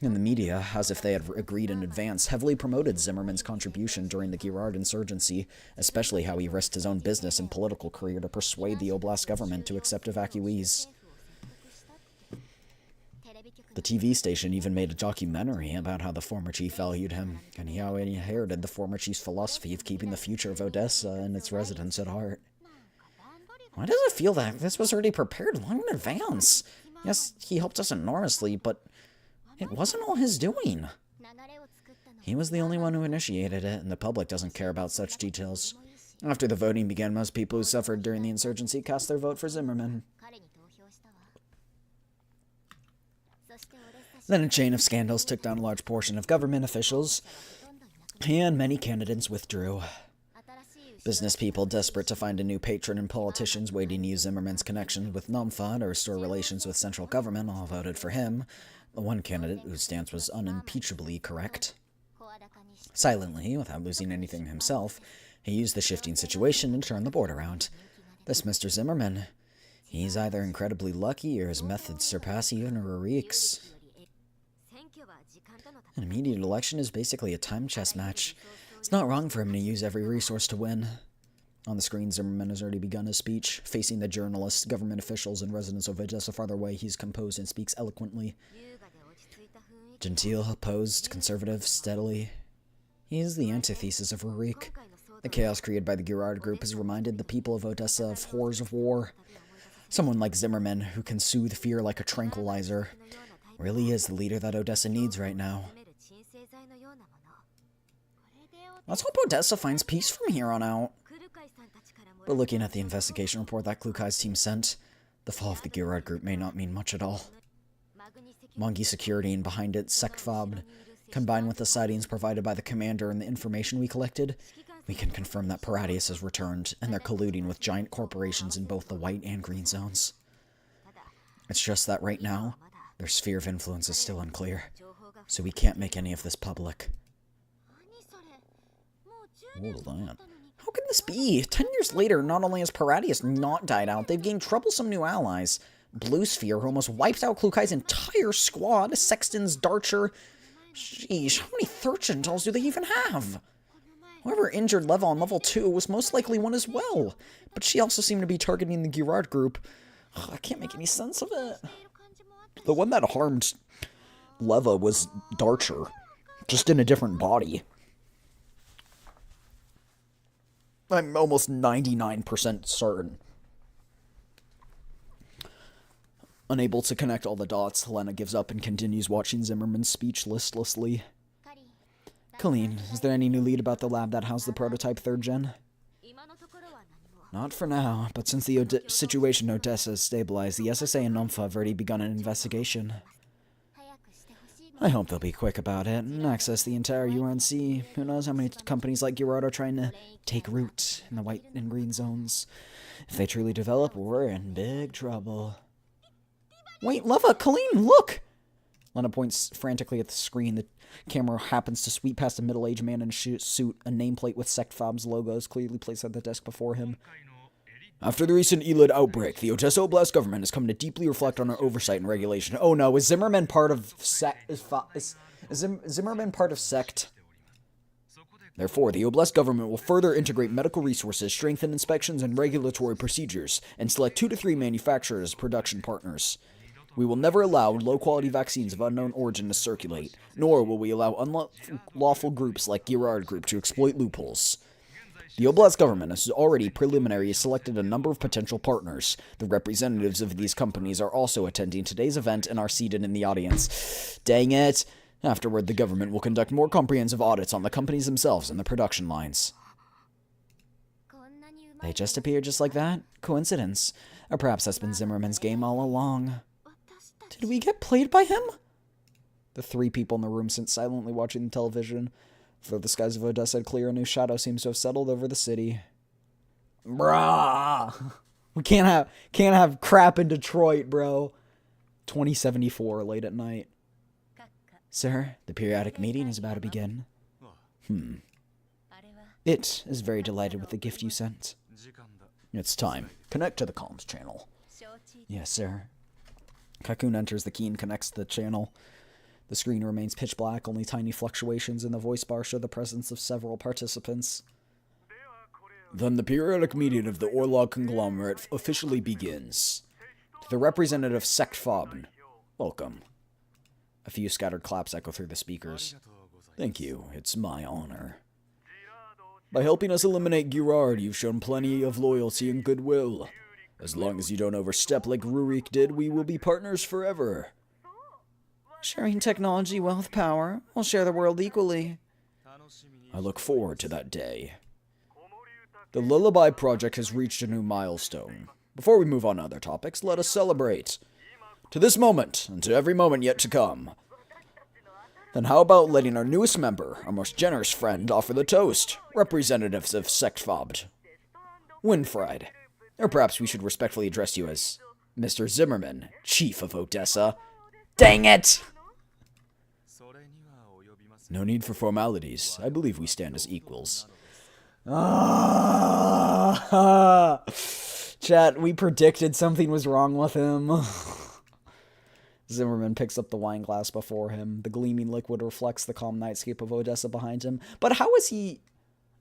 Speaker 1: And the media, as if they had agreed in advance, heavily promoted Zimmerman's contribution during the Girard insurgency, especially how he risked his own business and political career to persuade the Oblast government to accept evacuees. The TV station even made a documentary about how the former chief valued him, and how he inherited the former chief's philosophy of keeping the future of Odessa and its residents at heart. Why does it feel that this was already prepared long in advance? Yes, he helped us enormously, but it wasn't all his doing. He was the only one who initiated it, and the public doesn't care about such details. After the voting began, most people who suffered during the insurgency cast their vote for Zimmerman. Then a chain of scandals took down a large portion of government officials, and many candidates withdrew. Business people desperate to find a new patron and politicians waiting to use Zimmerman's connection with Nomfa to restore relations with central government all voted for him, the one candidate whose stance was unimpeachably correct. Silently, without losing anything himself, he used the shifting situation to turn the board around. This Mr. Zimmerman, he's either incredibly lucky or his methods surpass even Rurik's. An immediate election is basically a time chess match. It's not wrong for him to use every resource to win. On the screen, Zimmerman has already begun his speech. Facing the journalists, government officials, and residents of Odessa farther away, he's composed and speaks eloquently. Genteel, posed, conservative, steadily. He is the antithesis of Rurik. The chaos created by the Girard group has reminded the people of Odessa of horrors of war. Someone like Zimmerman, who can soothe fear like a tranquilizer, really is the leader that Odessa needs right now. Let's hope Odessa finds peace from here on out. But looking at the investigation report that Klukai's team sent, the fall of the Girard group may not mean much at all. Mongi security and behind it, Sektfob, combined with the sightings provided by the commander and the information we collected, we can confirm that Paradius has returned, and they're colluding with giant corporations in both the white and green zones. It's just that right now, their sphere of influence is still unclear, so we can't make any of this public. Hold on. How can this be? 10 years later, not only has Paradius not died out, they've gained troublesome new allies. Blue Sphere almost wiped out Klukai's entire squad, Sexton's Darcher. Sheesh, how many third gentles do they even have? Whoever injured Leva on level 2 was most likely one as well, but she also seemed to be targeting the Girard group. Ugh, I can't make any sense of it. The one that harmed Leva was Darcher, just in a different body. I'm almost 99% certain. Unable to connect all the dots, Helena gives up and continues watching Zimmerman's speech listlessly. Colleen, is there any new lead about the lab that housed the prototype 3rd gen? Not for now, but since the situation in Odessa has stabilized, the SSA and Nomfa have already begun an investigation. I hope they'll be quick about it and access the entire UNC. Who knows how many companies like Girard are trying to take root in the white and green zones. If they truly develop, we're in big trouble. Wait, Leva, Colleen, look! Lena points frantically at the screen. The camera happens to sweep past a middle-aged man in a suit. A nameplate with Sektfob's logo is clearly placed at the desk before him. After the recent Elid outbreak, the Odessa Oblast government has come to deeply reflect on our oversight and regulation. Oh no, is Zimmerman part of Zimmerman part of Sect? Therefore, the Oblast government will further integrate medical resources, strengthen inspections and regulatory procedures, and select 2 to 3 manufacturers as production partners. We will never allow low-quality vaccines of unknown origin to circulate, nor will we allow unlawful groups like Girard Group to exploit loopholes. The Oblast government has already preliminarily selected a number of potential partners. The representatives of these companies are also attending today's event and are seated in the audience. Dang it! Afterward, the government will conduct more comprehensive audits on the companies themselves and the production lines. They just appeared just like that? Coincidence. Or perhaps that's been Zimmerman's game all along. Did we get played by him? The 3 people in the room sit silently watching the television. Though the skies of Odessa had clear, a new shadow seems to have settled over the city. Brah! We can't have crap in Detroit, bro. 2074, late at night. Sir, the periodic meeting is about to begin. It is very delighted with the gift you sent. It's time. Connect to the comms channel. Yes, sir. Cocoon enters the key and connects to the channel. The screen remains pitch black, only tiny fluctuations in the voice bar show the presence of several participants. Then the periodic meeting of the Orlog conglomerate officially begins. To the representative Sect Fobn, welcome. A few scattered claps echo through the speakers. Thank you, it's my honor. By helping us eliminate Girard, you've shown plenty of loyalty and goodwill. As long as you don't overstep like Rurik did, we will be partners forever. Sharing technology, wealth, power, we'll share the world equally. I look forward to that day. The Lullaby Project has reached a new milestone. Before we move on to other topics, let us celebrate. To this moment, and to every moment yet to come. Then how about letting our newest member, our most generous friend, offer the toast? Representatives of Sect Fobbed. Winfried. Or perhaps we should respectfully address you as Mr. Zimmerman, Chief of Odessa. Dang it! No need for formalities. I believe we stand as equals. Chat, we predicted something was wrong with him. Zimmerman picks up the wine glass before him. The gleaming liquid reflects the calm nightscape of Odessa behind him. But how is he...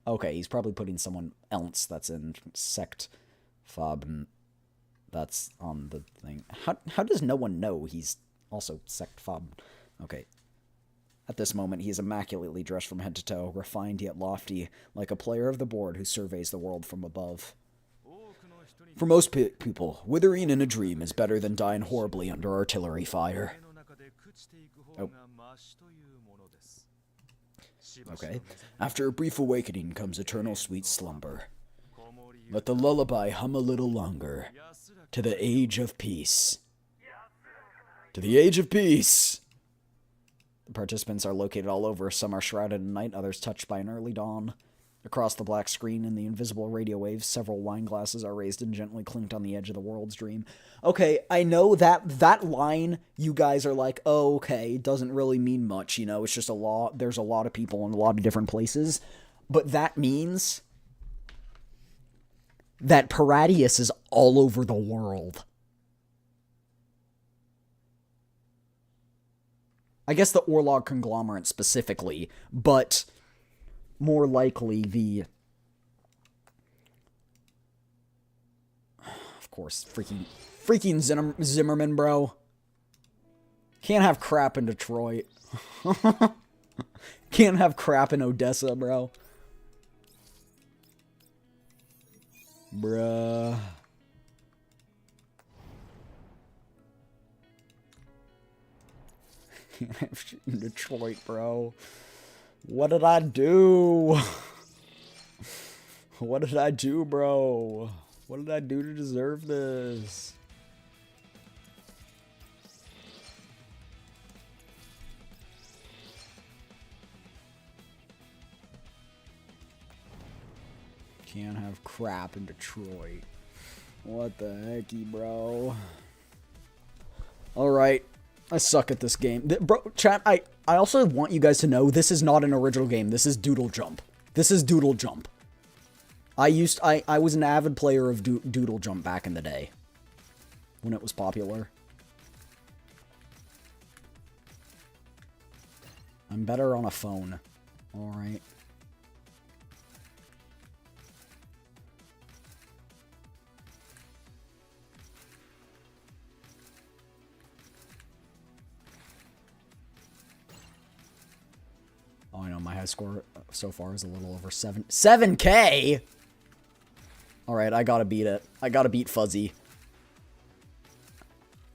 Speaker 1: Okay, he's probably putting someone else that's in Sect Fob. That's on the thing. How does no one know he's also Sect Fob? Okay. At this moment, he is immaculately dressed from head to toe, refined yet lofty, like a player of the board who surveys the world from above. For most people, withering in a dream is better than dying horribly under artillery fire. Oh. Okay. After a brief awakening comes eternal sweet slumber. Let the lullaby hum a little longer. To the age of peace. To the age of peace! The participants are located all over. Some are shrouded in night, others touched by an early dawn. Across the black screen and the invisible radio waves, several wine glasses are raised and gently clinked on the edge of the world's dream. Okay, I know that line, you guys are like, oh, okay, doesn't really mean much, you know, it's just there's a lot of people in a lot of different places. But that means that Paradius is all over the world. I guess the Orlog conglomerate specifically, but more likely the... Of course, freaking Zimmerman, bro. Can't have crap in Detroit. Can't have crap in Odessa, bro. Bruh. Can't have shit in Detroit, bro. What did I do? What did I do, bro? What did I do to deserve this? Can't have crap in Detroit. What the hecky, bro? Alright. I suck at this game. Bro, chat, I also want you guys to know this is not an original game. This is Doodle Jump. This is Doodle Jump. I was an avid player of Doodle Jump back in the day. When it was popular. I'm better on a phone. Alright. my high score so far is a little over 7K? Alright, I gotta beat it. I gotta beat Fuzzy.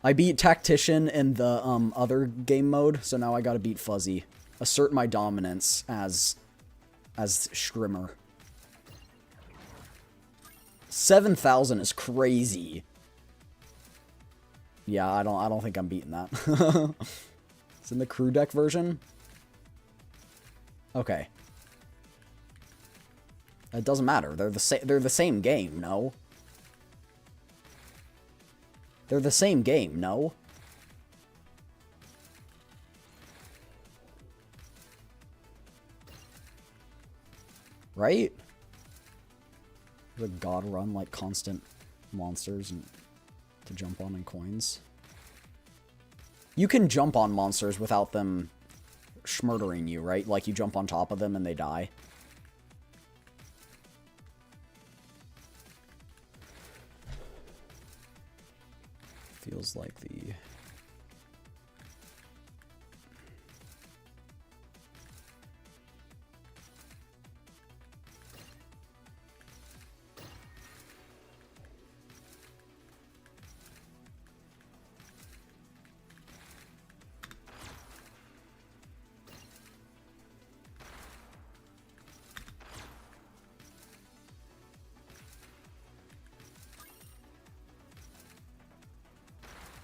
Speaker 1: I beat Tactician in the other game mode, so now I gotta beat Fuzzy. Assert my dominance as Shrimmer. 7,000 is crazy. Yeah, I don't think I'm beating that. It's in the crew deck version. Okay. It doesn't matter. They're the same game, no? They're the same game, no? Right? The god run like constant monsters and to jump on and coins. You can jump on monsters without them schmurdering you, right? Like you jump on top of them and they die. Feels like the...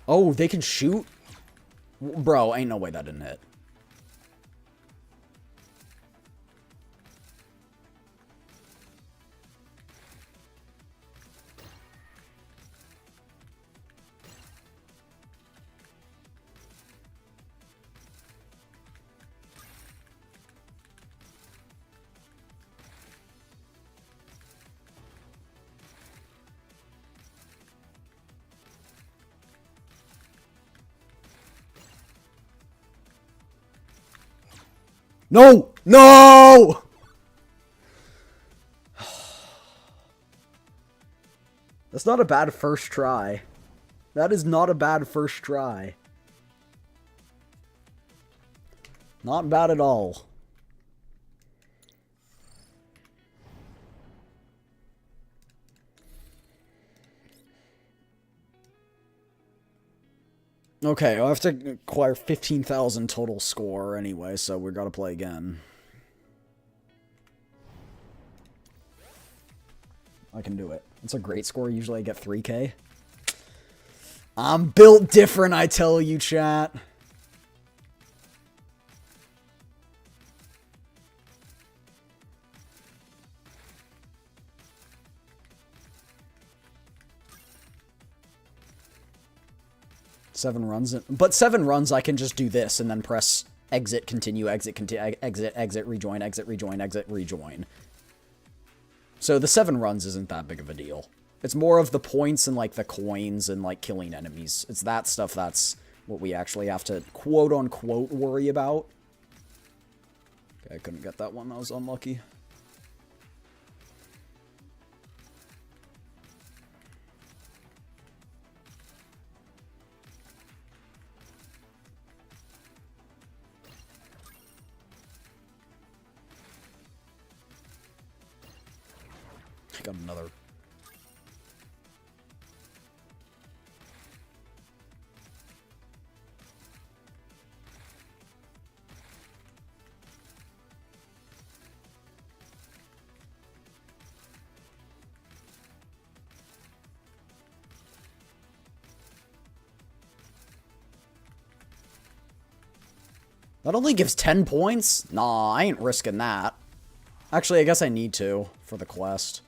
Speaker 1: Oh, they can shoot? Bro, ain't no way that didn't hit. No! No! That's not a bad first try. That is not a bad first try. Not bad at all. Okay, I'll have to acquire 15,000 total score anyway, so we gotta play again. I can do it. It's a great score. Usually I get 3K. I'm built different, I tell you, chat. Seven runs, but 7 runs I can just do this and then press exit, continue, exit, exit, rejoin, exit, rejoin, exit, rejoin. So the 7 runs isn't that big of a deal. It's more of the points and like the coins and like killing enemies. It's that stuff that's what we actually have to quote unquote worry about. Okay, I couldn't get that one. I was unlucky. I got another. That only gives 10 points? Nah, I ain't risking that. Actually, I guess I need to for the quest.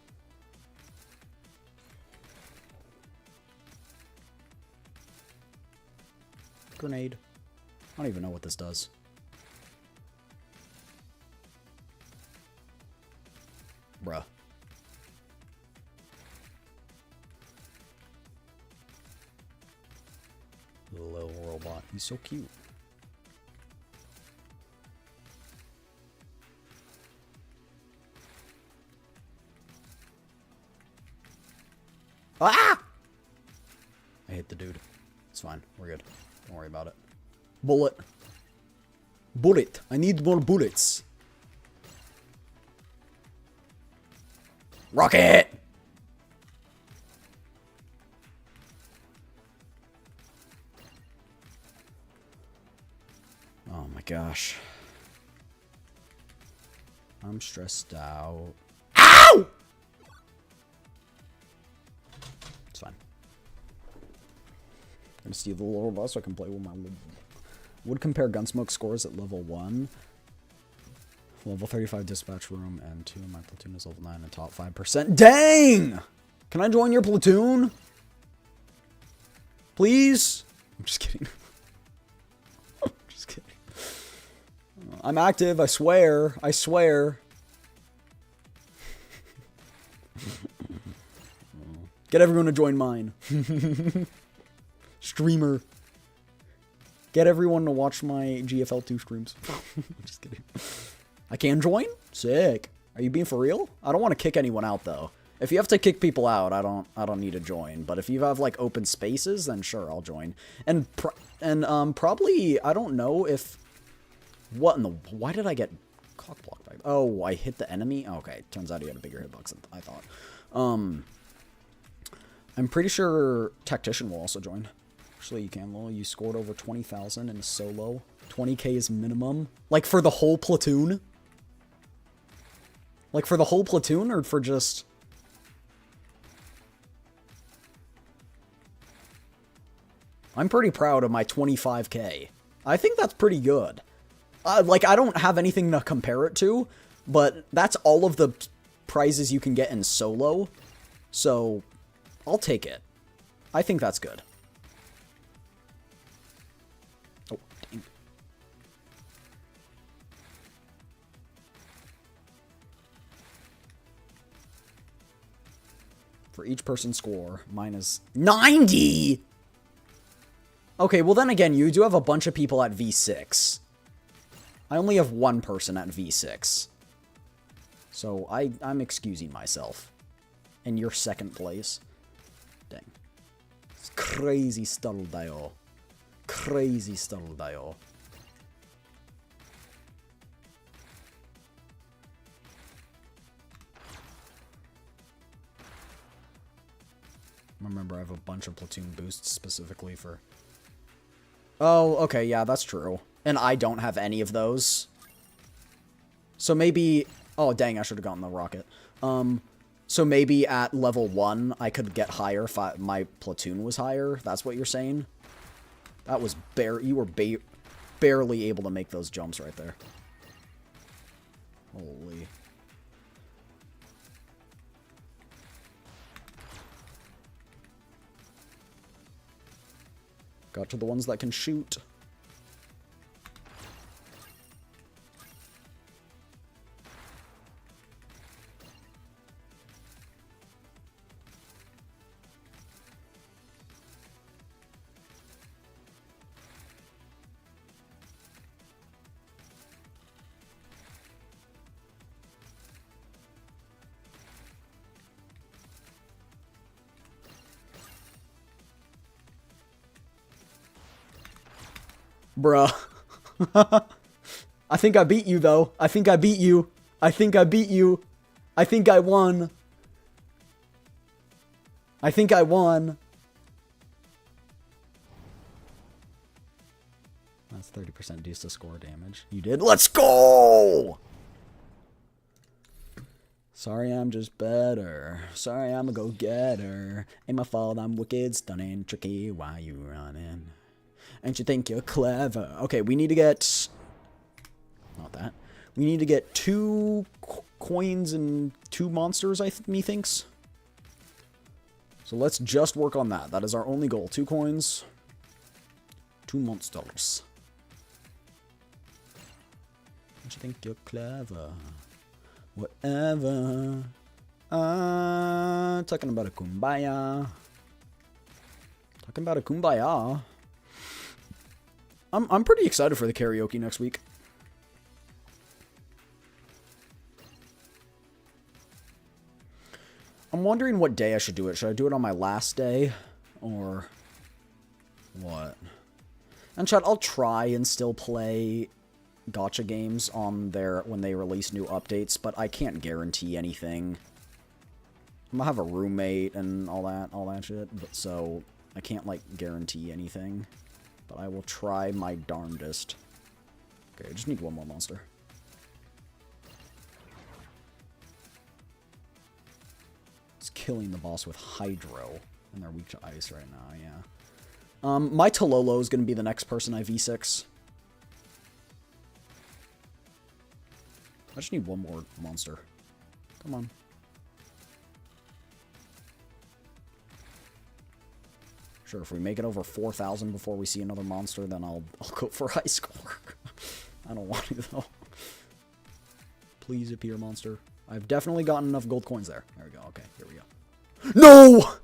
Speaker 1: Grenade. I don't even know what this does. Bruh. Little robot. He's so cute. Ah! I hit the dude. It's fine. We're good. Don't worry about it. Bullet. Bullet. I need more bullets. Rocket! Oh my gosh. I'm stressed out. Ow! It's fine. I'm gonna steal the lower boss so I can play with my... Would compare Gunsmoke scores at level 1. Level 35 dispatch room, and 2 in my platoon is level 9 and top 5%. Dang! Can I join your platoon? Please? I'm just kidding. I'm just kidding. I'm active, I swear. I swear. Get everyone to join mine. Streamer. Get everyone to watch my GFL2 streams. I'm just kidding. I can join? Sick. Are you being for real? I don't want to kick anyone out though. If you have to kick people out, I don't need to join. But if you have like open spaces, then sure, I'll join. And probably I don't know if why did I get cock blocked by? Oh, I hit the enemy. Okay, turns out he had a bigger hitbox than I thought. I'm pretty sure Tactician will also join. Actually, you can. Lol, you scored over 20,000 in a solo. 20k is minimum. Like for the whole platoon? Like for the whole platoon or for just... I'm pretty proud of my 25k. I think that's pretty good. Like, I don't have anything to compare it to, but that's all of the prizes you can get in solo. So, I'll take it. I think that's good. Oh, dang. For each person score, mine is 90! Okay, well then again, you do have a bunch of people at V6. I only have one person at V6. So, I'm excusing myself. And you're second place. Dang. It's crazy stuldayo. Crazy stuldayo. Remember, I have a bunch of platoon boosts specifically for... Oh, okay, yeah, that's true. And I don't have any of those. So maybe... Oh, dang, I should have gotten the rocket. So maybe at level 1, I could get higher if my platoon was higher? That's what you're saying? That was you were barely able to make those jumps right there. Holy... Got to the ones that can shoot. Bruh. I think I beat you, though. I think I beat you. I think I beat you. I think I won. I think I won. That's 30% deuce to score damage. You did? Let's go! Sorry, I'm just better. Sorry, I'm a go-getter. Ain't my fault, I'm wicked, stunning, tricky. Why you running? And you think you're clever. Okay, we need to get... Not that. We need to get 2 coins and 2 monsters, methinks. So let's just work on that. That is our only goal. 2 coins. 2 monsters. And you think you're clever. Whatever. Talking about a kumbaya. Talking about a kumbaya. I'm pretty excited for the karaoke next week. I'm wondering what day I should do it. Should I do it on my last day? Or what? And chat, I'll try and still play Gatcha Games on when they release new updates, but I can't guarantee anything. I'm gonna have a roommate and all that shit, but so I can't, like, guarantee anything. But I will try my darndest. Okay, I just need one more monster. It's killing the boss with Hydro, and they're weak to ice right now, yeah. My Tololo is gonna be the next person I V6. I just need one more monster. Come on. Sure, if we make it over 4,000 before we see another monster, then I'll go for high score. I don't want to, though. Please appear, monster. I've definitely gotten enough gold coins there. There we go. Okay, here we go. No!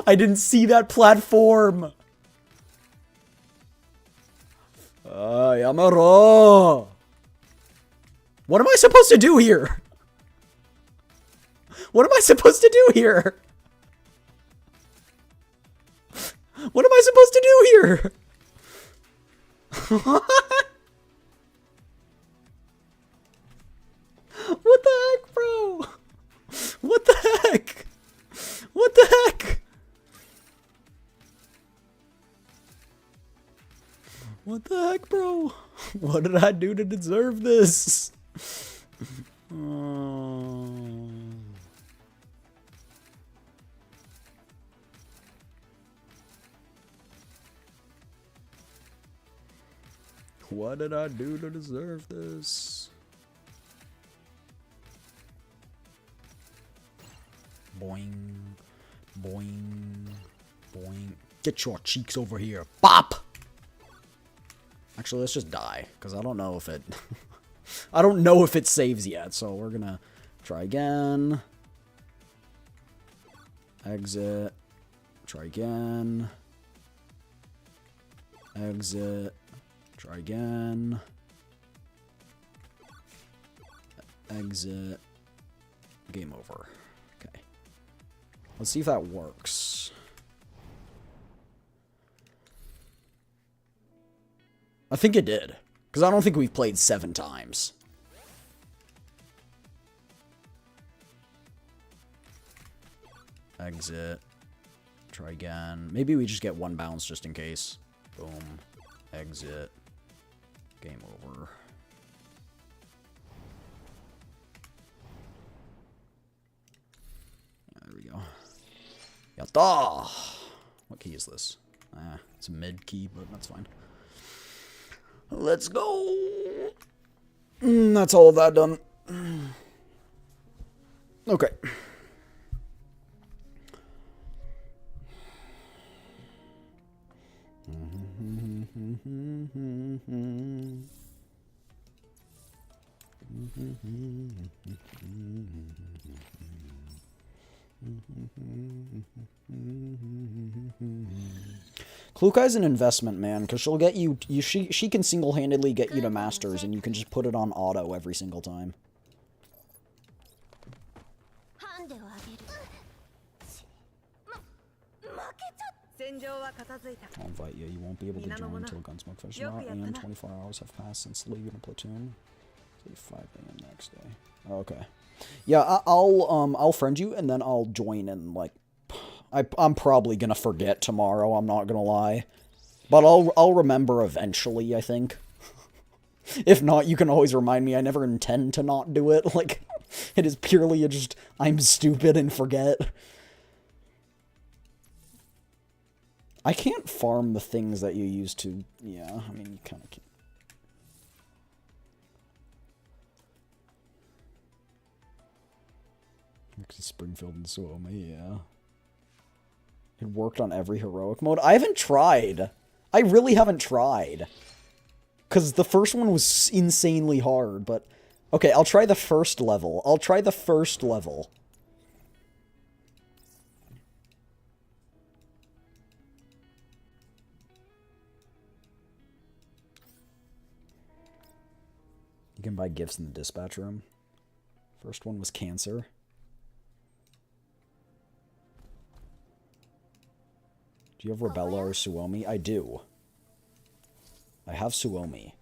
Speaker 1: I didn't see that platform! Yamaro! What am I supposed to do here? What am I supposed to do here? What am I supposed to do here? What the heck, bro? What the heck? What the heck? What the heck, bro? What did I do to deserve this? What did I do to deserve this? Boing, boing, boing. Get your cheeks over here. Bop! Actually, let's just die, because I don't know if it... I don't know if it saves yet, so we're gonna try again. Exit. Try again. Exit. Try again. Exit. Game over. Okay. Let's see if that works. I think it did. Because I don't think we've played 7 times. Exit. Try again. Maybe we just get 1 bounce just in case. Boom. Exit. Game over. There we go. Yatta! What key is this? It's a mid key, but that's fine. Let's go! That's all of that done. Okay. Klukai's an investment, man, because she'll get you, she can single-handedly get you to Masters, and you can just put it on auto every single time. I'll invite you. You won't be able to join until Gunsmoke finishes out, and 24 hours have passed since leaving a platoon. 5 a.m. next day. Okay. Yeah, I'll friend you, and then I'll join in, like, I'm probably gonna forget tomorrow, I'm not gonna lie. But I'll remember eventually, I think. If not, you can always remind me. I never intend to not do it. Like, it is purely just, I'm stupid and forget. I can't farm the things that you used to. Yeah, I mean, you kind of can't. Springfield and Suomi, yeah. It worked on every heroic mode. I haven't tried. I really haven't tried. Because the first one was insanely hard, but... Okay, I'll try the first level. I'll try the first level. You can buy gifts in the dispatch room. First one was cancer. Do you have Rebella or Suomi? I do. I have Suomi.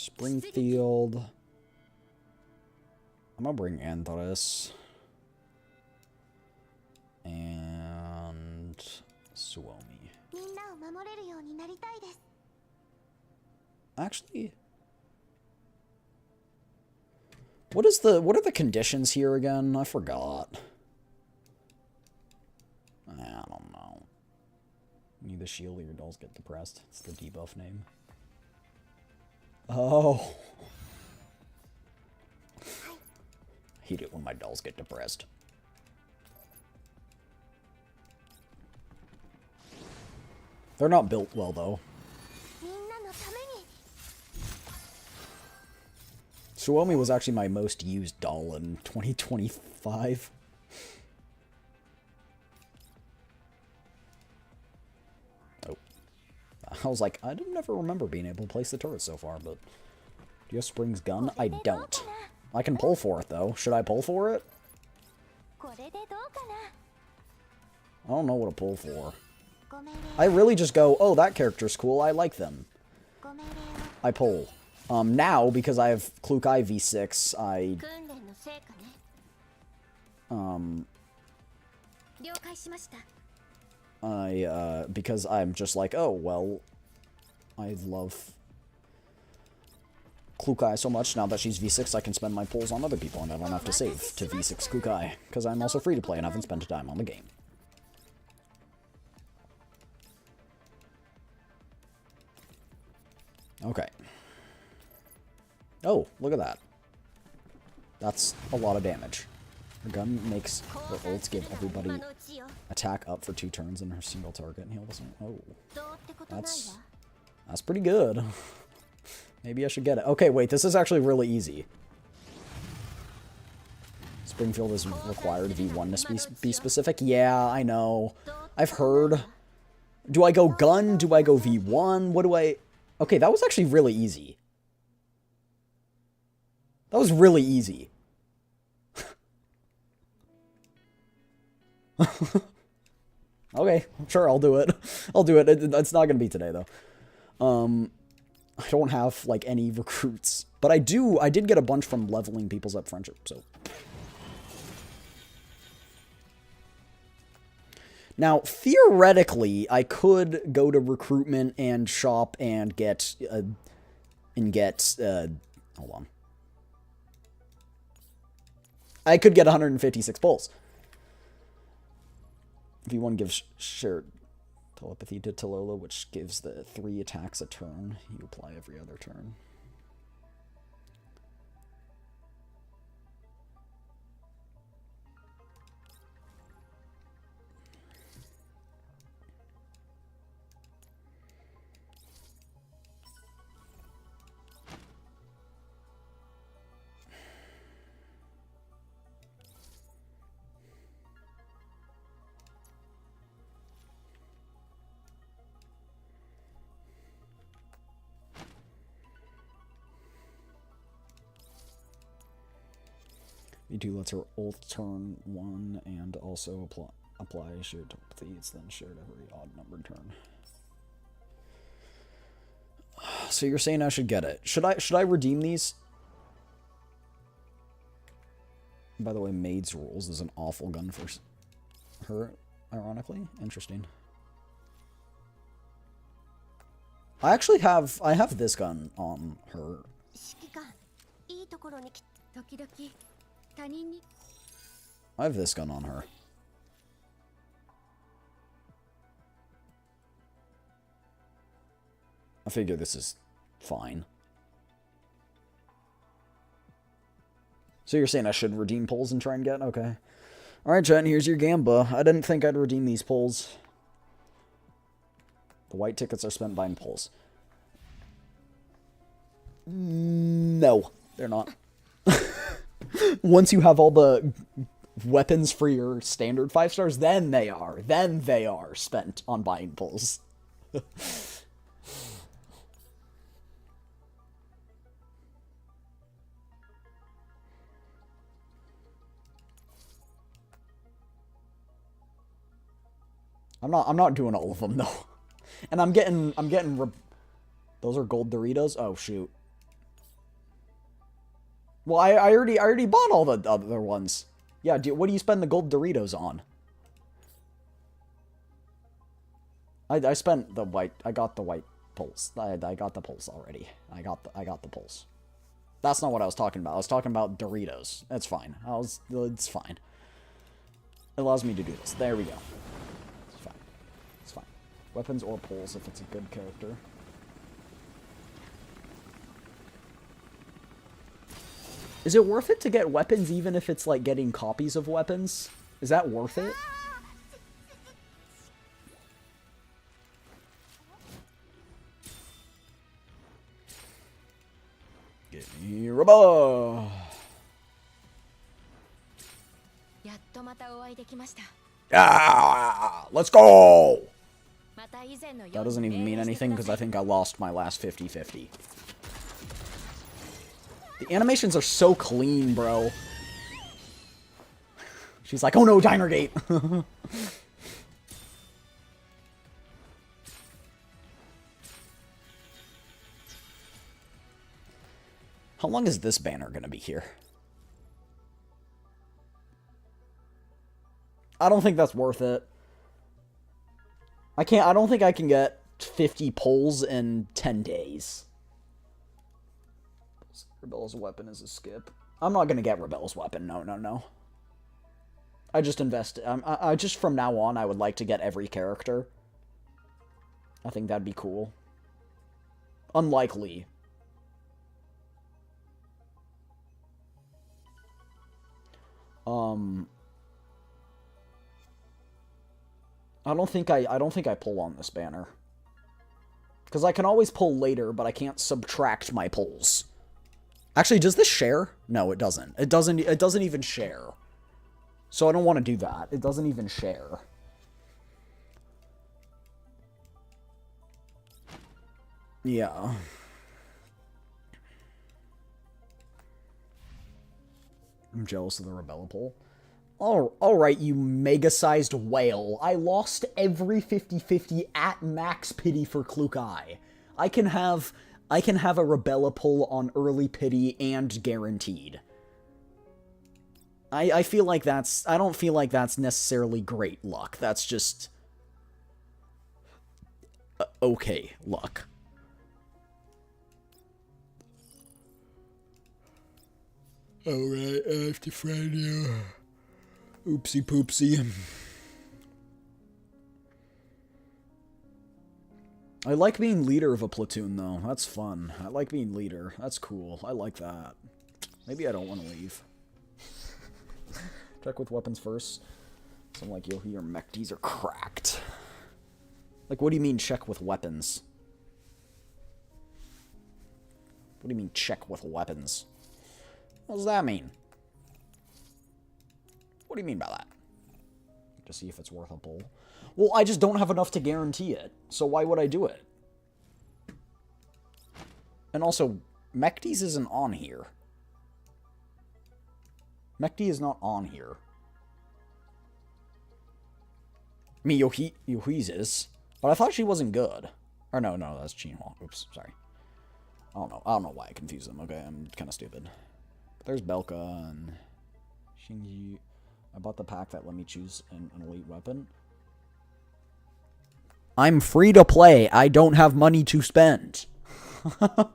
Speaker 1: Springfield. I'm gonna bring Andres. And Suomi. Actually, what are the conditions here again? I forgot. I don't know. Neither shield or your dolls get depressed. It's the debuff name. Oh. I hate it when my dolls get depressed. They're not built well, though. Suomi was actually my most used doll in 2025. Oh. I was like, I never remember being able to place the turret so far, but... Do you have Spring's gun? I don't. I can pull for it, though. Should I pull for it? I don't know what to pull for. I really just go, oh, that character's cool, I like them. I pull. Now, because I have Klukai V6, because I'm just like, oh, well, I love Klukai so much, now that she's V6, I can spend my pulls on other people, and I don't have to save to V6 Klukai, because I'm also free to play and haven't spent time on the game. Okay. Oh, look at that. That's a lot of damage. Her gun makes her ults give everybody attack up for 2 turns and her single target and heal doesn't. Oh. That's pretty good. Maybe I should get it. Okay, wait, this is actually really easy. Springfield is required V1 to be specific. Yeah, I know. I've heard. Do I go gun? Do I go V1? What do I... Okay, that was actually really easy. That was really easy. Okay, sure, I'll do it. I'll do it. It's not gonna be today, though. I don't have, like, any recruits. But I did get a bunch from leveling people's up friendship, so... Now, theoretically, I could go to recruitment and shop and get, hold on. I could get 156 pulls. V1 gives shared telepathy to Talola, which gives the 3 attacks a turn. You apply every other turn. V2 lets her ult turn 1 and also apply shared telepathy. It's then shared every odd numbered turn. So you're saying I should get it. Should I redeem these? By the way, Maid's Rules is an awful gun for her, ironically. Interesting. I have this gun on her. I have this gun on her. I figure this is fine. So you're saying I should redeem pulls and try and get? Okay. Alright, Jen, here's your Gamba. I didn't think I'd redeem these pulls. The white tickets are spent buying pulls. No, they're not. Once you have all the weapons for your standard 5 stars, then they are. Then they are spent on buying pulls. I'm not doing all of them though. And I'm getting those are gold Doritos. Oh shoot. Well, I already bought all the other ones. Yeah, what do you spend the gold Doritos on? I spent the white. I got the white pulse. I got the pulse already. I got the pulse. That's not what I was talking about. I was talking about Doritos. That's fine. It's fine. It allows me to do this. There we go. It's fine. It's fine. Weapons or pulls if it's a good character. Is it worth it to get weapons even if it's like getting copies of weapons? Is that worth it? Give me Rubba! Ah! Let's go! That doesn't even mean anything because I think I lost my last 50-50. The animations are so clean, bro. She's like, oh no, Diner Gate! How long is this banner gonna be here? I don't think that's worth it. I don't think I can get 50 pulls in 10 days. Rebel's weapon is a skip. I'm not gonna get Rebel's weapon. No. I just invest. I just from now on, I would like to get every character. I think that'd be cool. Unlikely. I don't think I pull on this banner. Because I can always pull later, but I can't subtract my pulls. Actually, does this share? No, it doesn't. It doesn't even share. So I don't want to do that. It doesn't even share. Yeah. I'm jealous of the Rebella pull. Alright, you mega-sized whale. I lost every 50-50 at max pity for Klukai. I can have a Rebella pull on early pity and guaranteed. I feel like that's... I don't feel like that's necessarily great luck. That's just... okay luck. Alright, I have to find you. Oopsie poopsie. I like being leader of a platoon, though. That's fun. I like being leader. That's cool. I like that. Maybe I don't want to leave. Check with weapons first. So I'm like, yo, your mechties are cracked. Like, what do you mean check with weapons? What do you mean check with weapons? What does that mean? What do you mean by that? To see if it's worth a pull. Well, I just don't have enough to guarantee it, so why would I do it? And also, Mechties isn't on here. Mechty is not on here. I mean, Yohi's is, but I thought she wasn't good. Or no, that's Chinhua. Oops, sorry. I don't know why I confused them. Okay, I'm kind of stupid. There's Belka and Shinji. I bought the pack that let me choose an elite weapon. I'm free to play. I don't have money to spend. I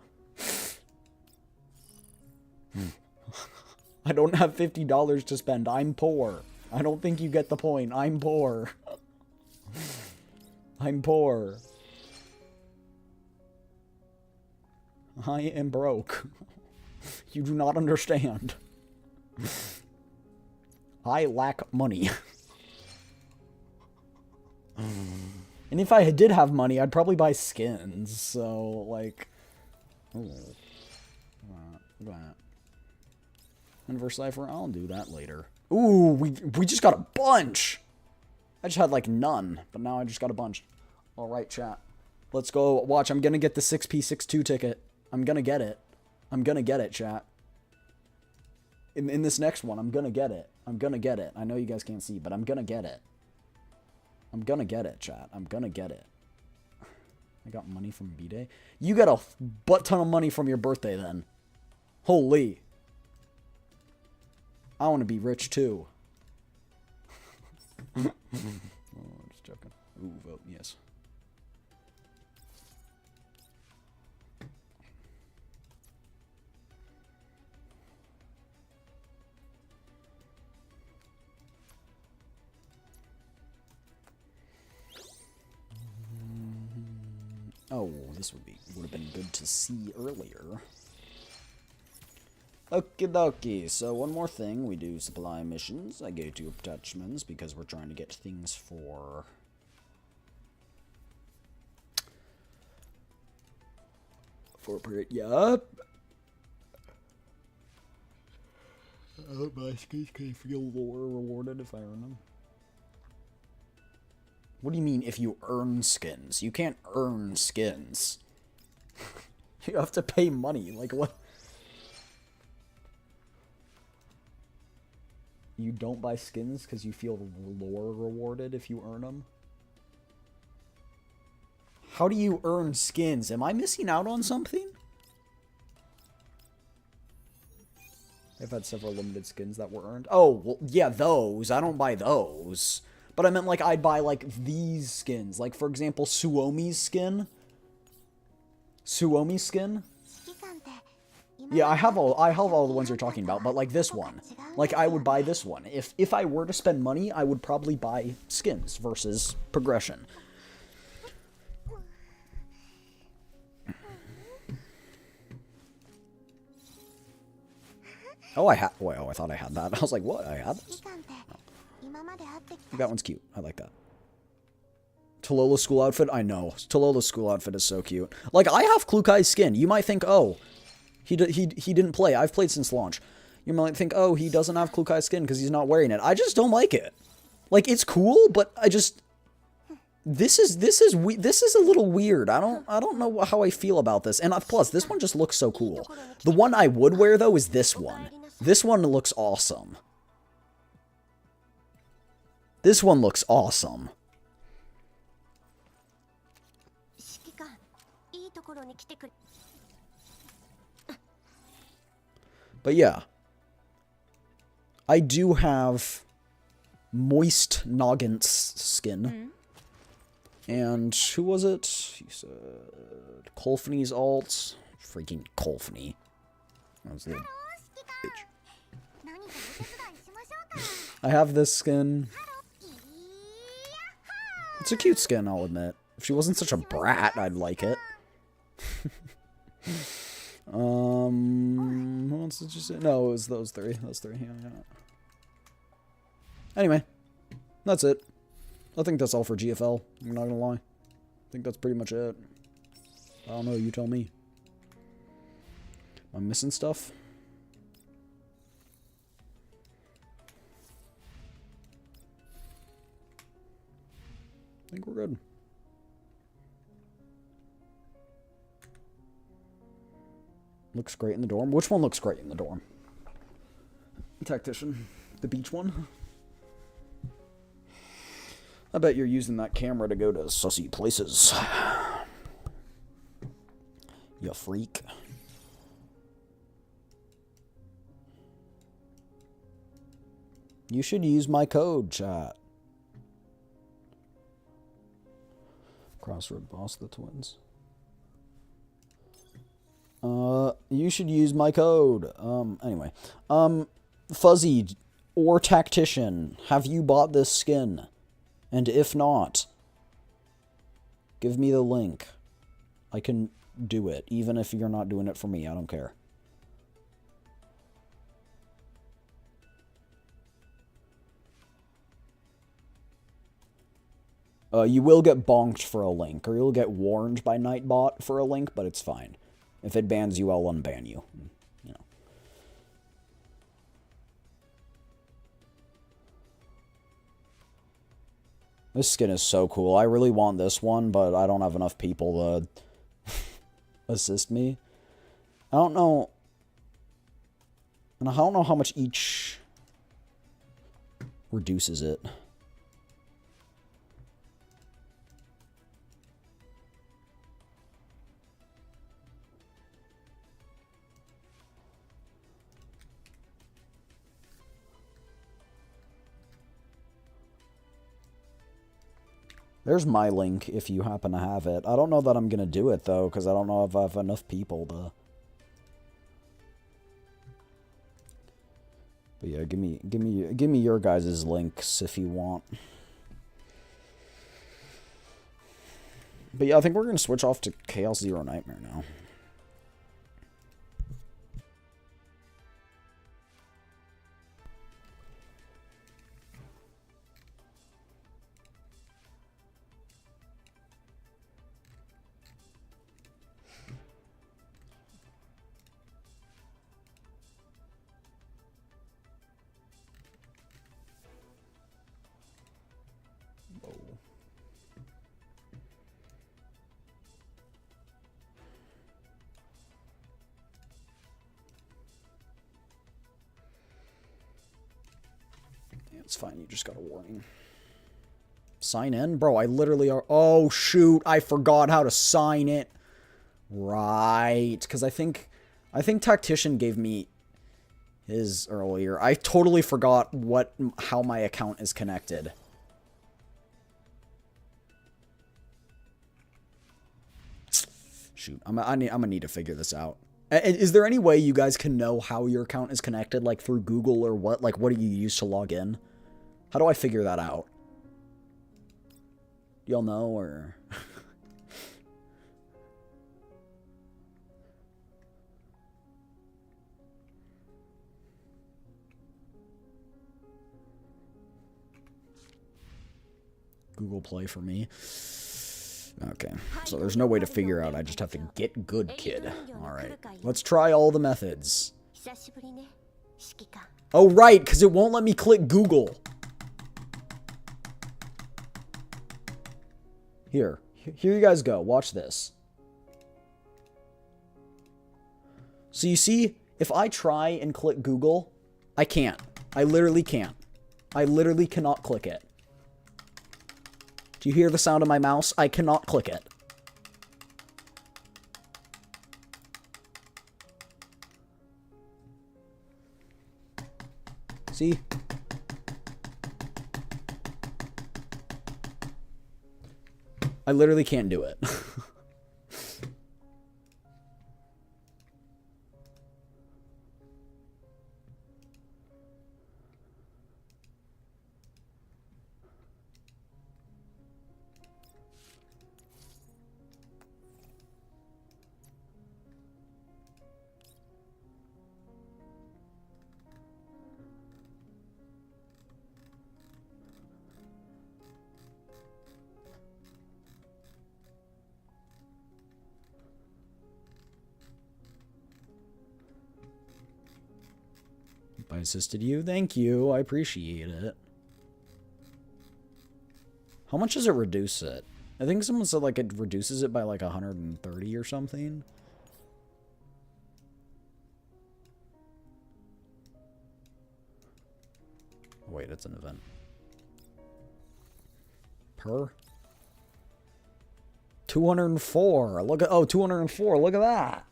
Speaker 1: don't have $50 to spend. I'm poor. I don't think you get the point. I'm poor. I'm poor. I am broke. You do not understand. I lack money. And if I did have money, I'd probably buy skins. So, like... Ooh. That. Inverse Cypher, I'll do that later. Ooh, we just got a bunch! I just had, like, none. But now I just got a bunch. Alright, chat. Let's go. Watch, I'm gonna get the 6P62 ticket. I'm gonna get it. I'm gonna get it, chat. In this next one, I'm gonna get it. I'm gonna get it. I know you guys can't see, but I'm gonna get it. I'm gonna get it, chat. I'm gonna get it. I got money from B-Day. You got a butt ton of money from your birthday, then. Holy. I want to be rich too. Oh, just joking. Ooh, vote yes. Oh, this would have been good to see earlier. Okie dokie, so one more thing, we do supply missions. I go to attachments because we're trying to get things for... Appropriate, yup. My skins can feel lower rewarded if I earn them. What do you mean if you earn skins? You can't earn skins. You have to pay money, like what? You don't buy skins because you feel lower rewarded if you earn them? How do you earn skins? Am I missing out on something? I've had several limited skins that were earned. Oh, well, yeah, those. I don't buy those. But I meant, like, I'd buy, like, these skins. Like, for example, Suomi's skin. Suomi's skin. Yeah, I have all the ones you're talking about, but, like, this one. Like, I would buy this one. If I were to spend money, I would probably buy skins versus progression. Oh, I thought I had that. I was like, what? I had this? Oh. That one's cute. I like that. Talola's school outfit? I know. Talola's school outfit is so cute. Like, I have Klukai's skin. You might think, oh, he didn't play. I've played since launch. You might think, oh, he doesn't have Klukai's skin because he's not wearing it. I just don't like it. Like, it's cool, but I just... This is a little weird. I don't know how I feel about this. And plus, this one just looks so cool. The one I would wear, though, is this one. This one looks awesome. This one looks awesome. But yeah. I do have Moist Noggin's skin. And who was it? He said Colfney's alt. Freaking Colfney. That was a little bitch. I have this skin. It's a cute skin, I'll admit. If she wasn't such a brat, I'd like it. Who else did you say? No, it was those three. Those three, yeah. Anyway, that's it. I think that's all for GFL. I'm not gonna lie. I think that's pretty much it. I don't know, you tell me. Am I missing stuff? I think we're good. Looks great in the dorm. Which one looks great in the dorm? Tactician. The beach one? I bet you're using that camera to go to sussy places. You freak. You should use my code, chat. Crossroad Boss, the twins. You should use my code. Anyway. Fuzzy or Tactician, have you bought this skin? And if not, give me the link. I can do it, even if you're not doing it for me. I don't care. You will get bonked for a link, or you'll get warned by Nightbot for a link, but it's fine. If it bans you, I'll unban you. You know. This skin is so cool. I really want this one, but I don't have enough people to assist me. I don't know. And I don't know how much each reduces it. There's my link if you happen to have it. I don't know that I'm gonna do it though, because I don't know if I have enough people to. But yeah, give me your guys' links if you want. But yeah, I think we're gonna switch off to Chaos Zero Nightmare now. It's fine, you just got a warning. Sign in? Bro, I literally are... Oh, shoot, I forgot how to sign it. Right, because I think Tactician gave me his earlier. I totally forgot how my account is connected. Shoot, I'm gonna need to figure this out. Is there any way you guys can know how your account is connected, like through Google or what? Like, what do you use to log in? How do I figure that out? Y'all know, or... Google Play for me. Okay, so there's no way to figure out. I just have to get good, kid. Alright, let's try all the methods. Oh, right, because it won't let me click Google. Here you guys go. Watch this. So you see, if I try and click Google, I can't. I literally can't. I literally cannot click it. Do you hear the sound of my mouse? I cannot click it. See? I literally can't do it. I assisted you. Thank you. I appreciate it. How much does it reduce it? I think someone said like it reduces it by like 130 or something. Wait, it's an event. Per? 204. Look at 204. Look at that.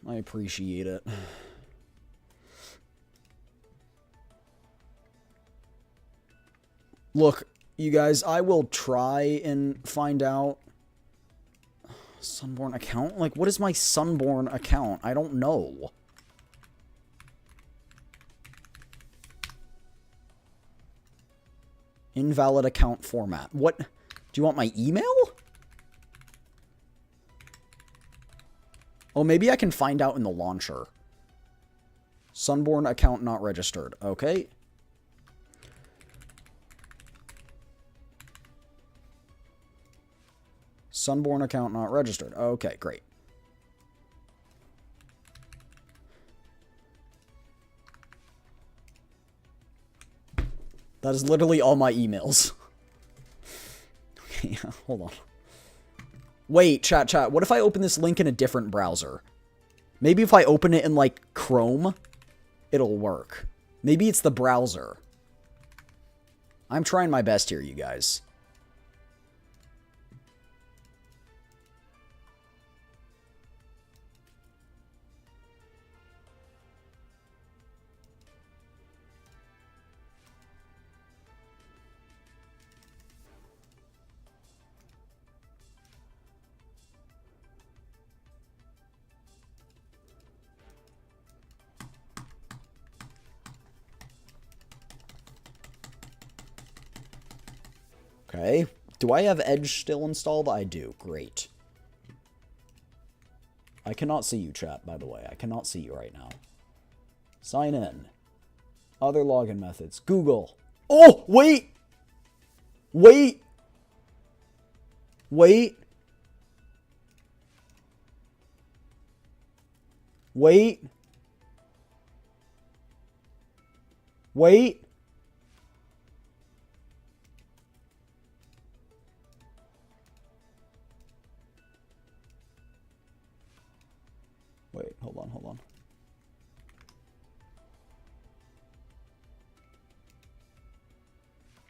Speaker 1: I appreciate it. Look, you guys, I will try and find out. Sunborn account? Like, what is my Sunborn account? I don't know. Invalid account format. What? Do you want my email? Oh, maybe I can find out in the launcher. Sunborn account not registered. Okay. Sunborn account not registered. Okay, great. That is literally all my emails. Okay, hold on. Wait, chat. What if I open this link in a different browser? Maybe if I open it in, like, Chrome, it'll work. Maybe it's the browser. I'm trying my best here, you guys. Okay. Do I have Edge still installed? I do. Great. I cannot see you, chat, by the way. I cannot see you right now. Sign in. Other login methods. Google. Oh, wait! Wait! Wait! Wait! Wait! Wait, hold on, hold on.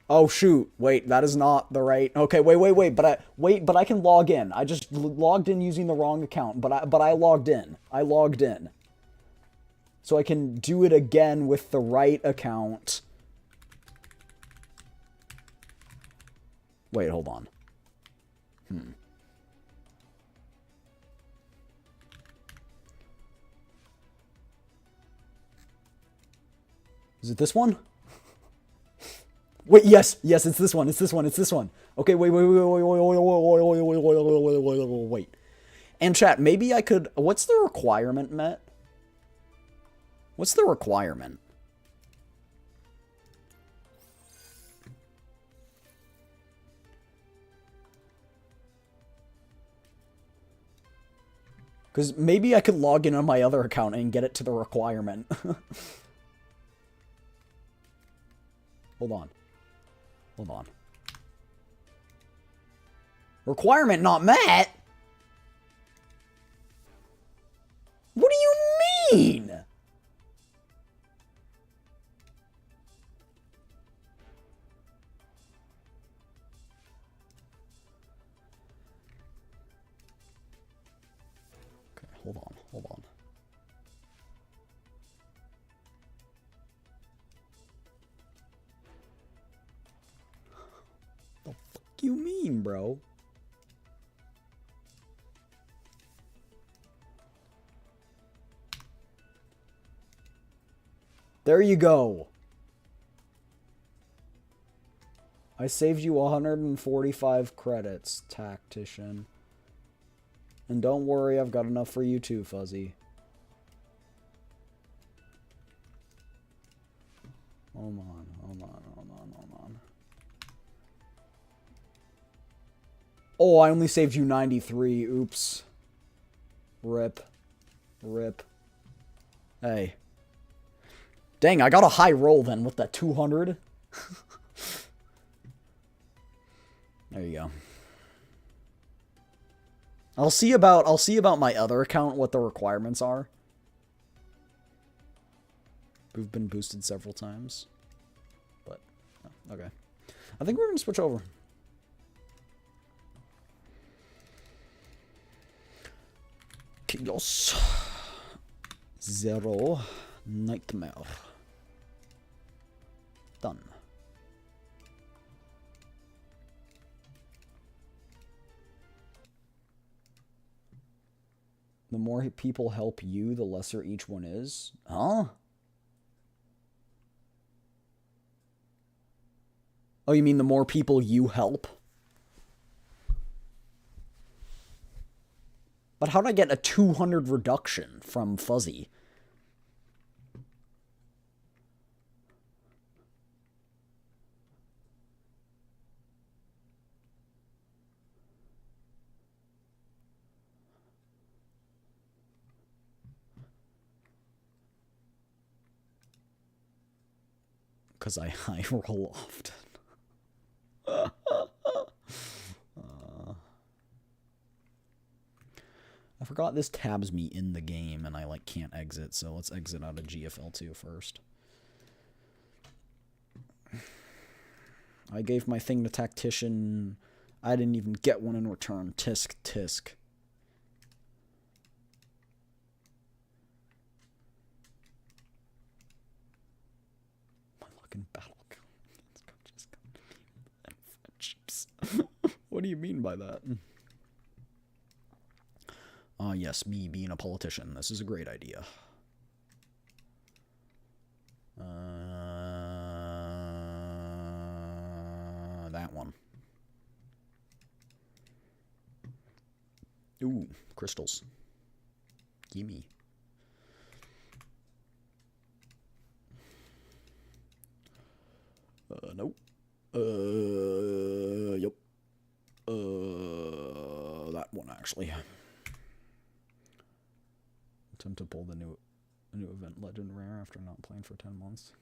Speaker 1: Oh shoot! Wait, that is not the right. Okay, wait. But I can log in. I just logged in using the wrong account. But I logged in. I logged in. So I can do it again with the right account. Wait, hold on. Is it this one? Wait, yes, it's this one, it's this one. Okay, wait. And chat, maybe I could, what's the requirement, Matt? What's the requirement? Because maybe I could log in on my other account and get it to the requirement. Hold on. Requirement not met? What do you mean? Okay, hold on. The fuck you mean, bro? There you go. I saved you 145 credits, tactician. And don't worry, I've got enough for you too, Fuzzy. Hold on. Oh, I only saved you 93. Oops. Rip. Hey. Dang, I got a high roll then with that 200. There you go. I'll see about my other account what the requirements are. We've been boosted several times. But okay. I think we're gonna switch over. Chaos. Zero. Nightmare. Done. The more people help you, the lesser each one is. Huh? Oh, you mean the more people you help? But how did I get a 200 reduction from Fuzzy? Because I high roll often. I forgot this tabs me in the game and I like can't exit, so let's exit out of GFL2 first. I gave my thing to Tactician. I didn't even get one in return. Tisk. My luck in battle. Friendships. What do you mean by that? Yes, me being a politician. This is a great idea. That one. Ooh, crystals. Gimme. Nope. Yep. That one actually. Attempt to pull the new event legend rare after not playing for 10 months.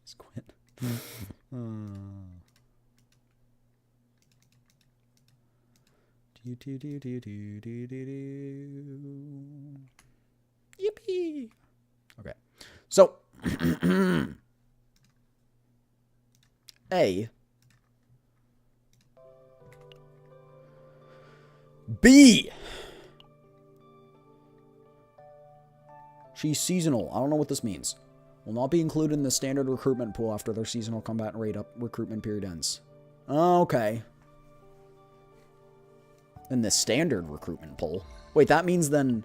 Speaker 1: Just quit. Yippee! Okay, so A. B. She's seasonal. I don't know what this means. Will not be included in the standard recruitment pool after their seasonal combat rate up recruitment period ends. Okay. In the standard recruitment pool. Wait, that means then...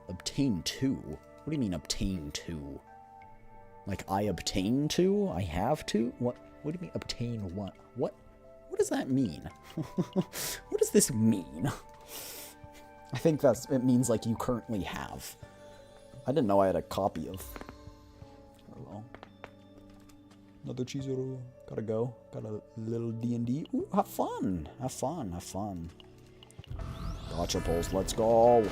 Speaker 1: Obtain 2? What do you mean obtain 2? Like I obtain 2? I have 2? What do you mean obtain what? What does that mean? What does this mean? I think it means like you currently have. I didn't know I had a copy of... Oh well. Another Chizuru. Gotta go. Got a little D&D. Ooh, have fun. Have fun. Have fun. Gotcha pulls. Let's go.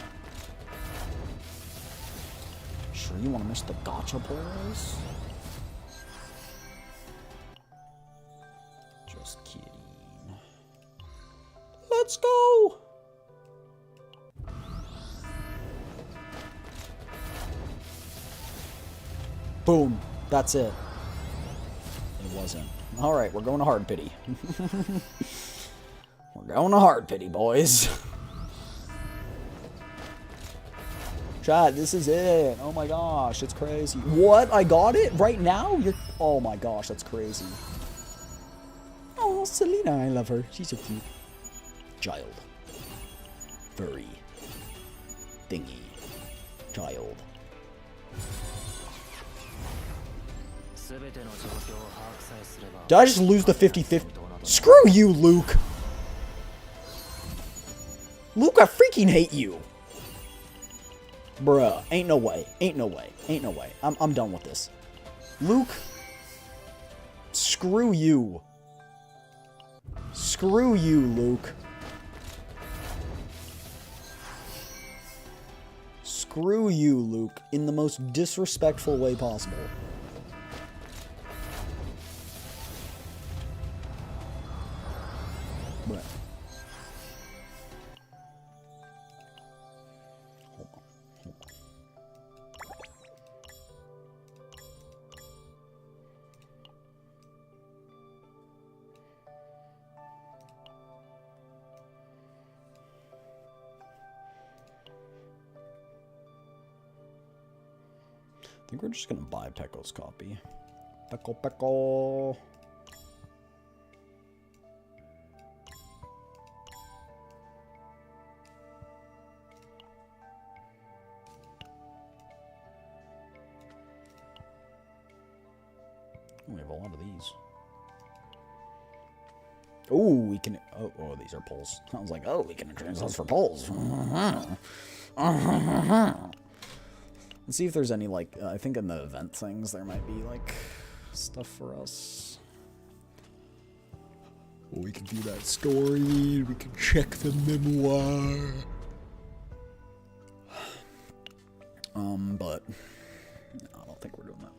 Speaker 1: Sure you want to miss the gotcha pulls? Just kidding. Let's go. Boom. That's it. It wasn't. Alright, we're going to hard pity. We're going to hard pity, boys. Chat, this is it. Oh my gosh, it's crazy. What? I got it? Right now? Oh my gosh, that's crazy. Oh, Selena, I love her. She's so cute. Child. Furry. Thingy. Child. Did I just lose the 50-50? Screw you, Luke! Luke, I freaking hate you! Bruh, ain't no way. Ain't no way. Ain't no way. I'm done with this. Luke, screw you. Screw you, Luke. Screw you, Luke, in the most disrespectful way possible. Bruh. Hold on. Hold on. I think we're just gonna buy Pekko's copy. Pekko. We have a lot of these. Oh, we can... Oh, these are pulls. I was like, oh, we can exchange those for pulls. Let's see if there's any, like... I think in the event things, there might be, like, stuff for us. We can view that story. We can check the memoir. But... No, I don't think we're doing that.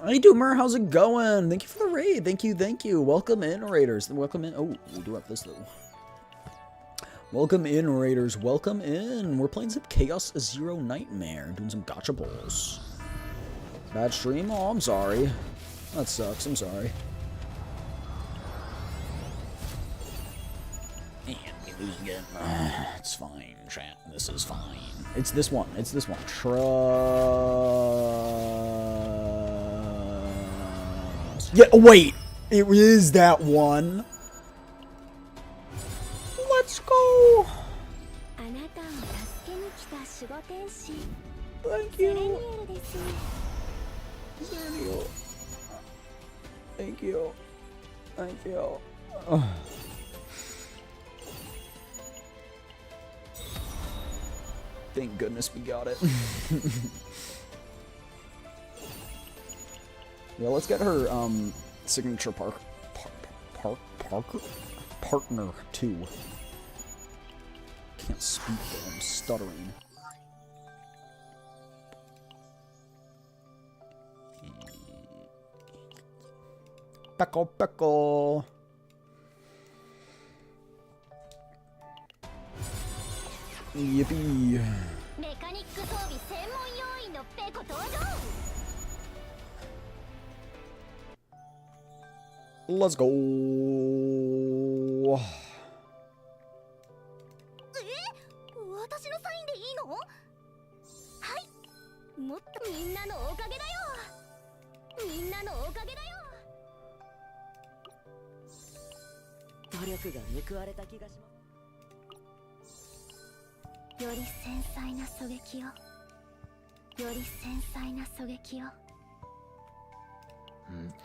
Speaker 1: Hey, Doomer, how's it going? Thank you for the raid. Thank you. Welcome in, Raiders. Welcome in. Oh, we do have this, though. Welcome in, Raiders. Welcome in. We're playing some Chaos Zero Nightmare. Doing some gotcha bowls. Bad stream? Oh, I'm sorry. That sucks. I'm sorry. And we lose again. It's fine, chat. This is fine. It's this one. It's this one. Yeah, wait. It is that one. Let's go. Thank you. Thank you. Thank you. Ugh. Thank goodness we got it. Yeah, let's get her signature partner too. Can't speak though, I'm stuttering. Peckle, peckle. Yippee. Let's go.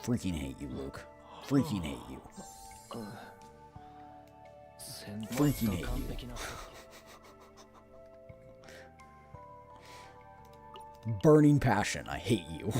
Speaker 1: Freaking hate you, Luke. Freaking hate you. Freaking hate you. Burning passion, I hate you.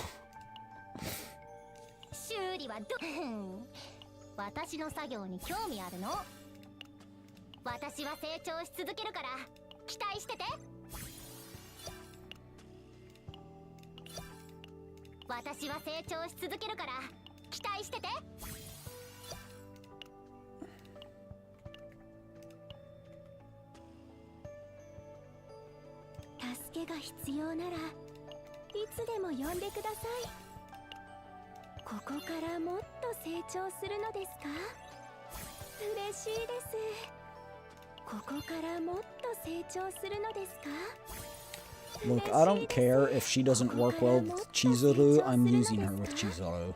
Speaker 1: Look, I don't care if she doesn't work well with Chizuru, I'm using her with Chizuru.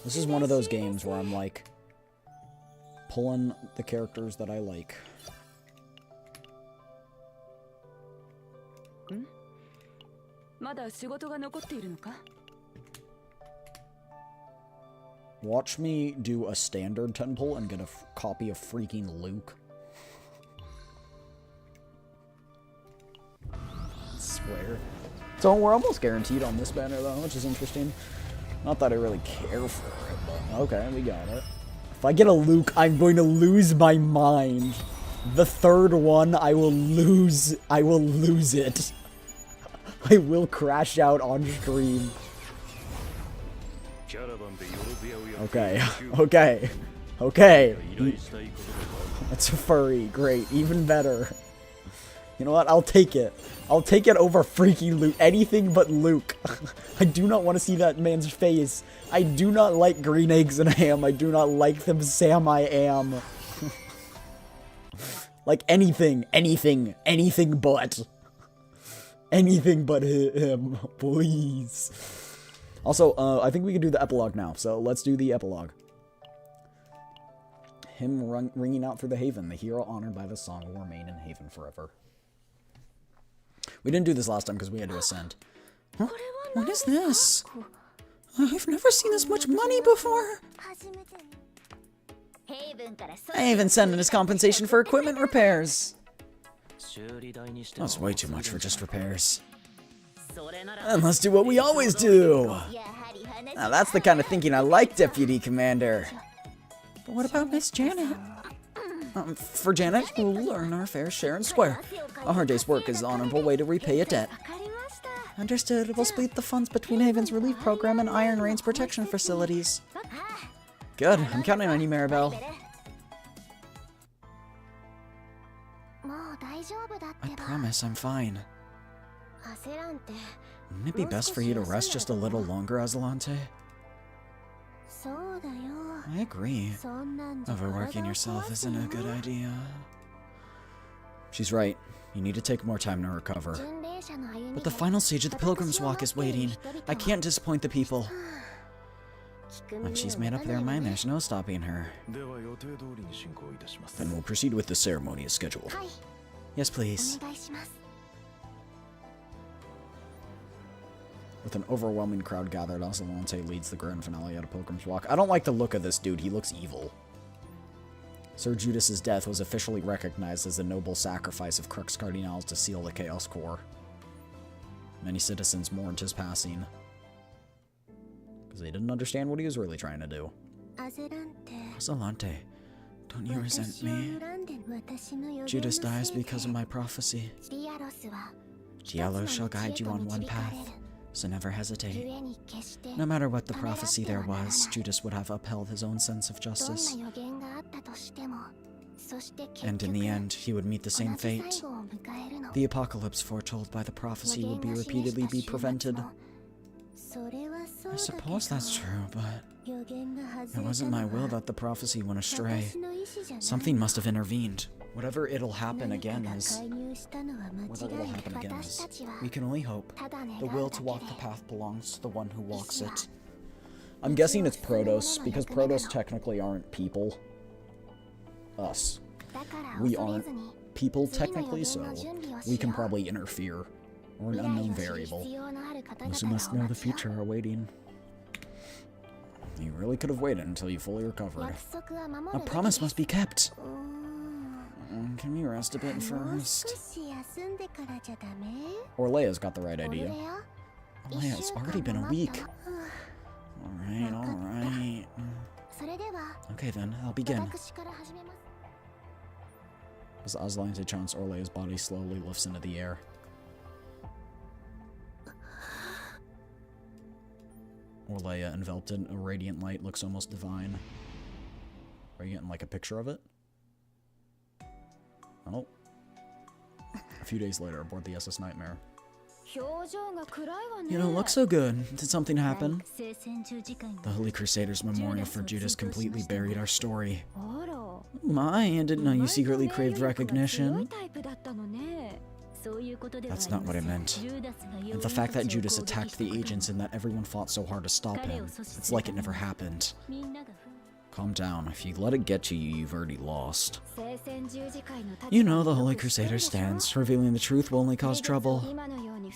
Speaker 1: This is one of those games where I'm like, pulling the characters that I like. Watch me do a standard 10 pull and get a copy of freaking Luke. I swear. So we're almost guaranteed on this banner though, which is interesting. Not that I really care for it, but okay, we got it. If I get a Luke, I'm going to lose my mind. The third one, I will lose it. I will crash out on stream. Okay, okay, okay. That's a furry, great, even better. You know what, I'll take it. I'll take it over freaking Luke. Anything but Luke. I do not want to see that man's face. I do not like green eggs and ham. I do not like them Sam I am. Like anything but. Anything but him, please. Also, I think we can do the epilogue now, so let's do the epilogue. Him ringing out through the haven, the hero honored by the song will remain in haven forever. We didn't do this last time because we had to ascend. Huh? What is this? I've never seen this much money before. Haven sent in his compensation for equipment repairs. That's way too much for just repairs. Then let's do what we always do. Now that's the kind of thinking I like, Deputy Commander. But what about Miss Janet? For Janet, we'll earn our fair share and square. Our day's work is an honorable way to repay a debt. Understood. We'll split the funds between Haven's relief program and Iron Rain's protection facilities. Good. I'm counting on you, Maribel. I promise I'm fine. Wouldn't it be best for you to rest just a little longer, Azalante? I agree. Overworking yourself isn't a good idea. She's right. You need to take more time to recover. But the final stage of the Pilgrim's Walk is waiting. I can't disappoint the people. When she's made up their mind, there's no stopping her. Then we'll proceed with the ceremony as scheduled. Yes, please. With an overwhelming crowd gathered, Azelante leads the grand finale at a pilgrim's walk. I don't like the look of this dude. He looks evil. Sir Judas's death was officially recognized as the noble sacrifice of Crux Cardinals to seal the Chaos Core. Many citizens mourned his passing, because they didn't understand what he was really trying to do. Azelante, don't you resent me? Judas dies because of my prophecy. Diallo shall guide you on one path, so never hesitate. No matter what the prophecy there was, Judas would have upheld his own sense of justice. And in the end, he would meet the same fate. The apocalypse foretold by the prophecy would be repeatedly be prevented. I suppose that's true, but it wasn't my will that the prophecy went astray. Something must have intervened. Whatever it'll happen again is, we can only hope. The will to walk the path belongs to the one who walks it. I'm guessing it's Protoss, because Protoss technically aren't people. Us. We aren't people technically, so we can probably interfere. Or an unknown variable. Those who must know the future are waiting. You really could have waited until you fully recovered. A promise must be kept. Can we rest a bit first? Orlea's got the right idea. Orlea, it's already been a week. Alright. Okay then, I'll begin. As Azelante chants, Orlea's body slowly lifts into the air. Orlea, enveloped in a radiant light, looks almost divine. Are you getting like a picture of it? Oh. A few days later, aboard the SS Nightmare. You don't look so good. Did something happen? The Holy Crusaders' memorial for Judas completely buried our story. My, I didn't know you secretly craved recognition. That's not what I meant. And the fact that Judas attacked the agents and that everyone fought so hard to stop him, it's like it never happened. Calm down. If you let it get to you, you've already lost. You know the Holy Crusader's stance. Revealing the truth will only cause trouble.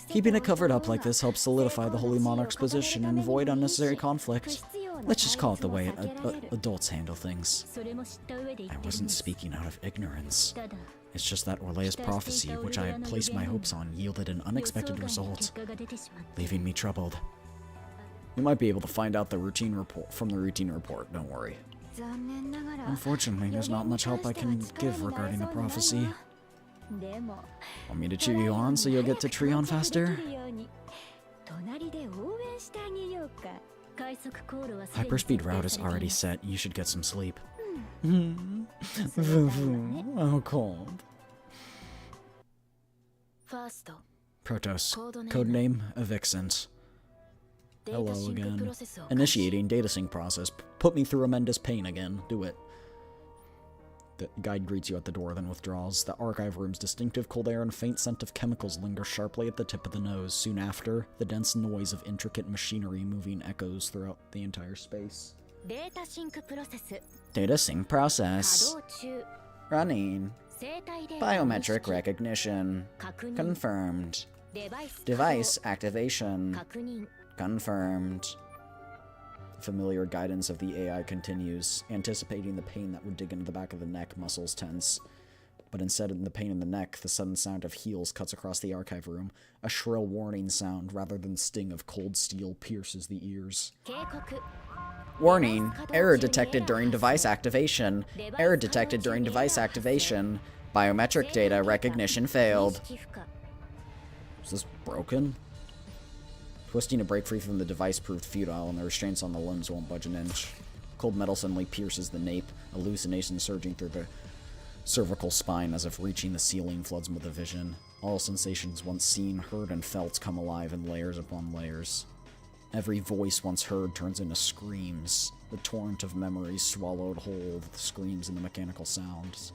Speaker 1: Keeping it covered up like this helps solidify the Holy Monarch's position and avoid unnecessary conflict. Let's just call it the way adults handle things. I wasn't speaking out of ignorance. It's just that Orlea's prophecy, which I had placed my hopes on, yielded an unexpected result, leaving me troubled. You might be able to find out the routine report from the routine report, don't worry. Unfortunately, there's not much help I can give regarding the prophecy. Want me to cheer you on so you'll get to Treon faster? Hyperspeed route is already set. You should get some sleep. How cold. Protoss. Codename Evixent. Hello again. Initiating data sync process. Put me through tremendous pain again. Do it. The guide greets you at the door, then withdraws. The archive room's distinctive cold air and faint scent of chemicals linger sharply at the tip of the nose. Soon after, the dense noise of intricate machinery moving echoes throughout the entire space. Data sync process. Running. Biometric recognition. Confirmed. Device activation. Confirmed. The familiar guidance of the AI continues, anticipating the pain that would dig into the back of the neck, muscles tense. But instead of the pain in the neck, the sudden sound of heels cuts across the archive room. A shrill warning sound, rather than sting of cold steel, pierces the ears. Warning! Error detected during device activation. Error detected during device activation. Biometric data recognition failed. Is this broken? Twisting to break free from the device proved futile, and the restraints on the limbs won't budge an inch. Cold metal suddenly pierces the nape, hallucination surging through the cervical spine as if reaching the ceiling floods with the vision. All sensations once seen, heard, and felt come alive in layers upon layers. Every voice once heard turns into screams. The torrent of memories swallowed whole of the screams and the mechanical sounds.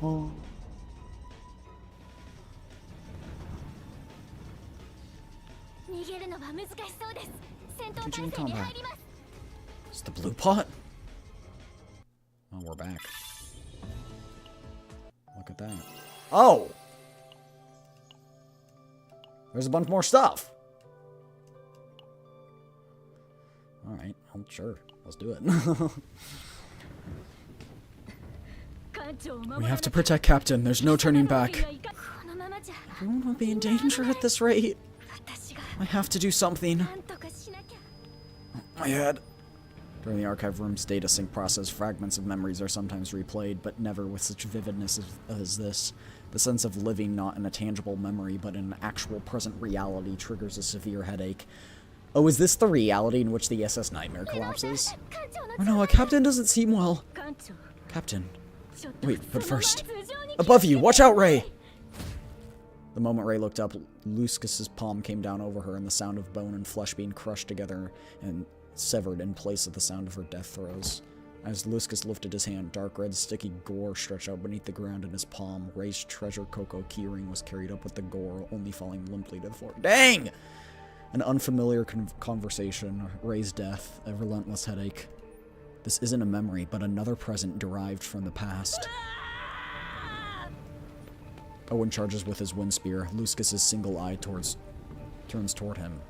Speaker 1: Oh. Teaching combat. It's the blue pot? Oh, we're back. Look at that. Oh! There's a bunch more stuff! Alright, well, sure. Let's do it. We have to protect Captain. There's no turning back. Everyone will be in danger at this rate. I have to do something. My head. During the archive room's data sync process, fragments of memories are sometimes replayed, but never with such vividness as this. The sense of living not in a tangible memory, but in an actual present reality triggers a severe headache. Oh, is this the reality in which the SS Nightmare collapses? Oh no, a Captain doesn't seem well. Captain. Wait, but first. Above you! Watch out, Ray! The moment Ray looked up, Luscus's palm came down over her, and the sound of bone and flesh being crushed together and severed in place of the sound of her death throes. As Luscus lifted his hand, dark red sticky gore stretched out beneath the ground in his palm. Ray's treasure Coco keyring was carried up with the gore, only falling limply to the floor. Dang! An unfamiliar conversation, Ray's death, a relentless headache. This isn't a memory, but another present derived from the past. Owen charges with his wind spear. Luscus's single eye turns toward him.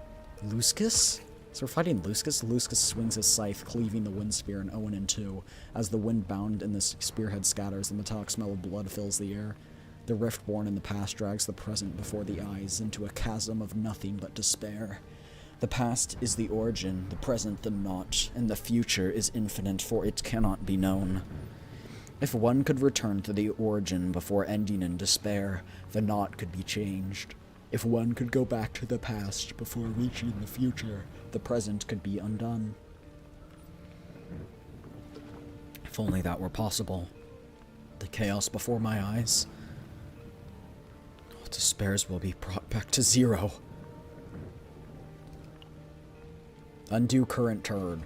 Speaker 1: Luscus? So we're fighting Luscus? Luscus swings his scythe, cleaving the wind spear and Owen in two. As the wind bound in the spearhead scatters, the metallic smell of blood fills the air. The rift born in the past drags the present before the eyes into a chasm of nothing but despair. The past is the origin, the present the not, and the future is infinite, for it cannot be known. If one could return to the origin before ending in despair, the not could be changed. If one could go back to the past before reaching the future, the present could be undone. If only that were possible. The chaos before my eyes. Despairs will be brought back to zero. Undo current turn.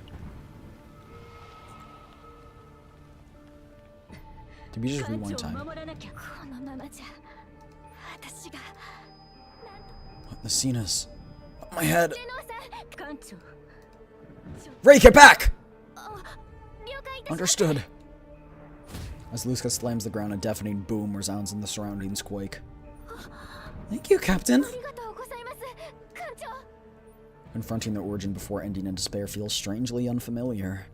Speaker 1: Did we just rewind time? What the scene is? My head. Ray, get back! Understood. As Luscus slams the ground, a deafening boom resounds and the surroundings quake. Thank you, Captain. Confronting the origin before ending in despair feels strangely unfamiliar.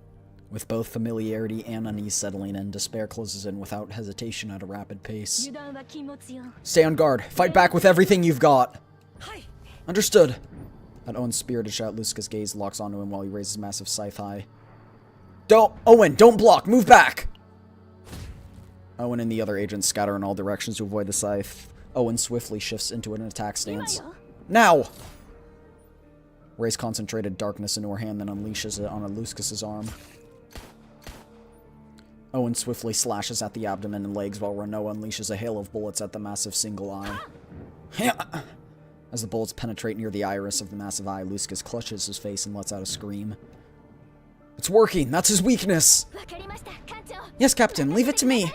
Speaker 1: With both familiarity and unease settling in, despair closes in without hesitation at a rapid pace. Stay on guard. Fight back with everything you've got. Understood. At Owen's spirited shout, Luscus' gaze locks onto him while he raises massive scythe high. Owen, don't block! Move back! Owen and the other agents scatter in all directions to avoid the scythe. Owen swiftly shifts into an attack stance. Now! Ray's concentrated darkness into her hand, then unleashes it on Luscus's arm. Owen swiftly slashes at the abdomen and legs while Renault unleashes a hail of bullets at the massive single eye. As the bullets penetrate near the iris of the massive eye, Luscus clutches his face and lets out a scream. It's working! That's his weakness! Yes, Captain, leave it to me!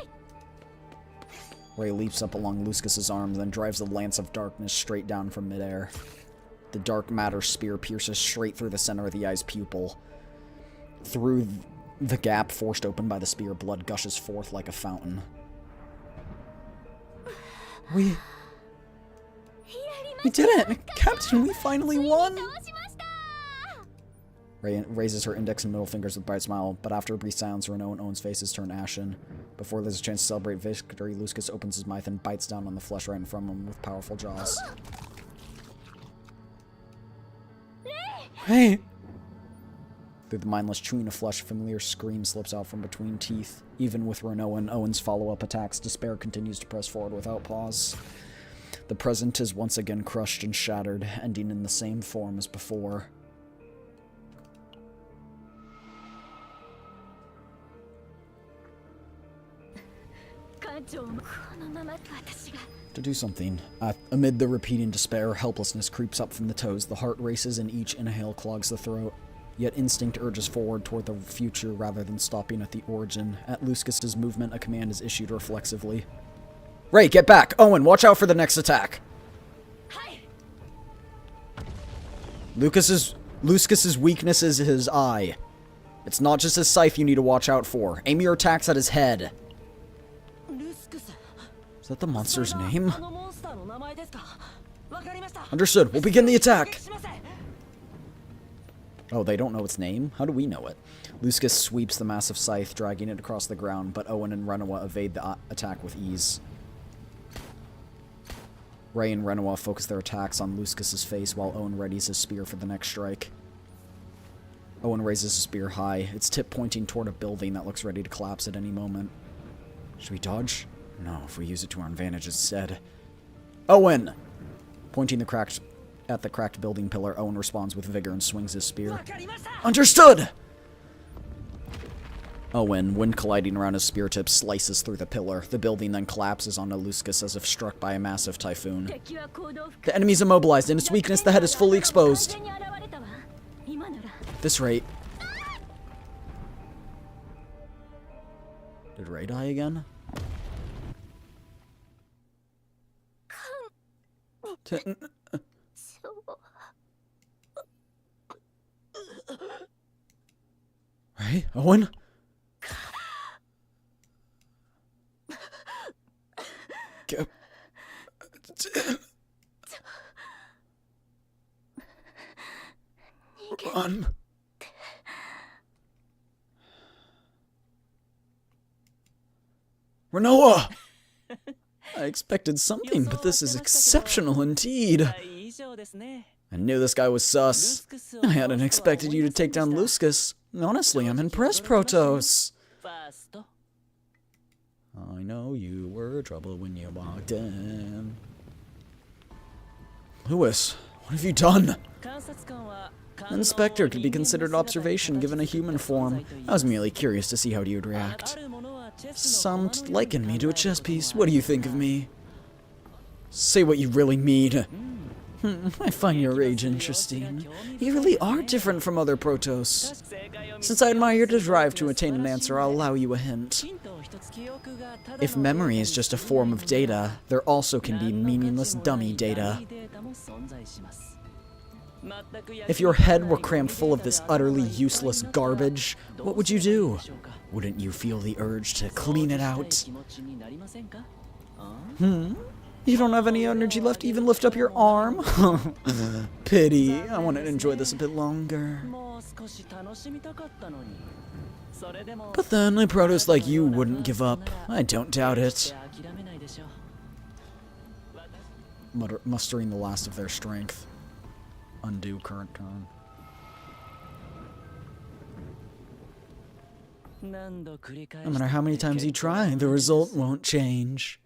Speaker 1: Ray leaps up along Luscus's arm, then drives the lance of darkness straight down from midair. The dark matter spear pierces straight through the center of the eye's pupil. Through the gap forced open by the spear, blood gushes forth like a fountain. We did it! Captain, we finally won! Ray raises her index and middle fingers with a bright smile, but after a brief silence, Renault and Owen's faces turn ashen. Before there's a chance to celebrate victory, Luscus opens his mouth and bites down on the flesh right in front of him with powerful jaws. Hey! Through the mindless chewing of flesh, a familiar scream slips out from between teeth. Even with Renault and Owen's follow-up attacks, despair continues to press forward without pause. The present is once again crushed and shattered, ending in the same form as before. To do something. Amid the repeating despair, helplessness creeps up from the toes. The heart races and each inhale clogs the throat. Yet instinct urges forward toward the future rather than stopping at the origin. At Luscus's movement, a command is issued reflexively. Ray, get back! Owen, watch out for the next attack! Luscus's weakness is his eye. It's not just his scythe you need to watch out for. Aim your attacks at his head. Is that the monster's name? Understood. We'll begin the attack. Oh, they don't know its name? How do we know it? Luskus sweeps the massive scythe, dragging it across the ground, but Owen and Renoa evade the attack with ease. Ray and Renoa focus their attacks on Luskus's face while Owen readies his spear for the next strike. Owen raises his spear high, its tip pointing toward a building that looks ready to collapse at any moment. Should we dodge? No, if we use it to our advantage instead. Owen! Pointing at the cracked building pillar, Owen responds with vigor and swings his spear. Understood! Owen, wind colliding around his spear tip, slices through the pillar. The building then collapses onto Luskus as if struck by a massive typhoon. The enemy's immobilized. In its weakness, the head is fully exposed. At this rate... Did Ray die again? Ray? Owen? Run. Renoa! I expected something, but this is exceptional indeed. I knew this guy was sus. I hadn't expected you to take down Luskus. Honestly, I'm impressed, Protos. I know you were trouble when you walked in. Lewis, what have you done? Inspector could be considered observation given a human form. I was merely curious to see how you'd react. Some liken me to a chess piece. What do you think of me? Say what you really mean. I find your rage interesting. You really are different from other Protos. Since I admire your drive to attain an answer, I'll allow you a hint. If memory is just a form of data, there also can be meaningless dummy data. If your head were crammed full of this utterly useless garbage, what would you do? Wouldn't you feel the urge to clean it out? You don't have any energy left to even lift up your arm? Pity. I want to enjoy this a bit longer. But then, a Protoss like you wouldn't give up. I don't doubt it. Mustering the last of their strength. Undo current turn. No matter how many times you try, the result won't change.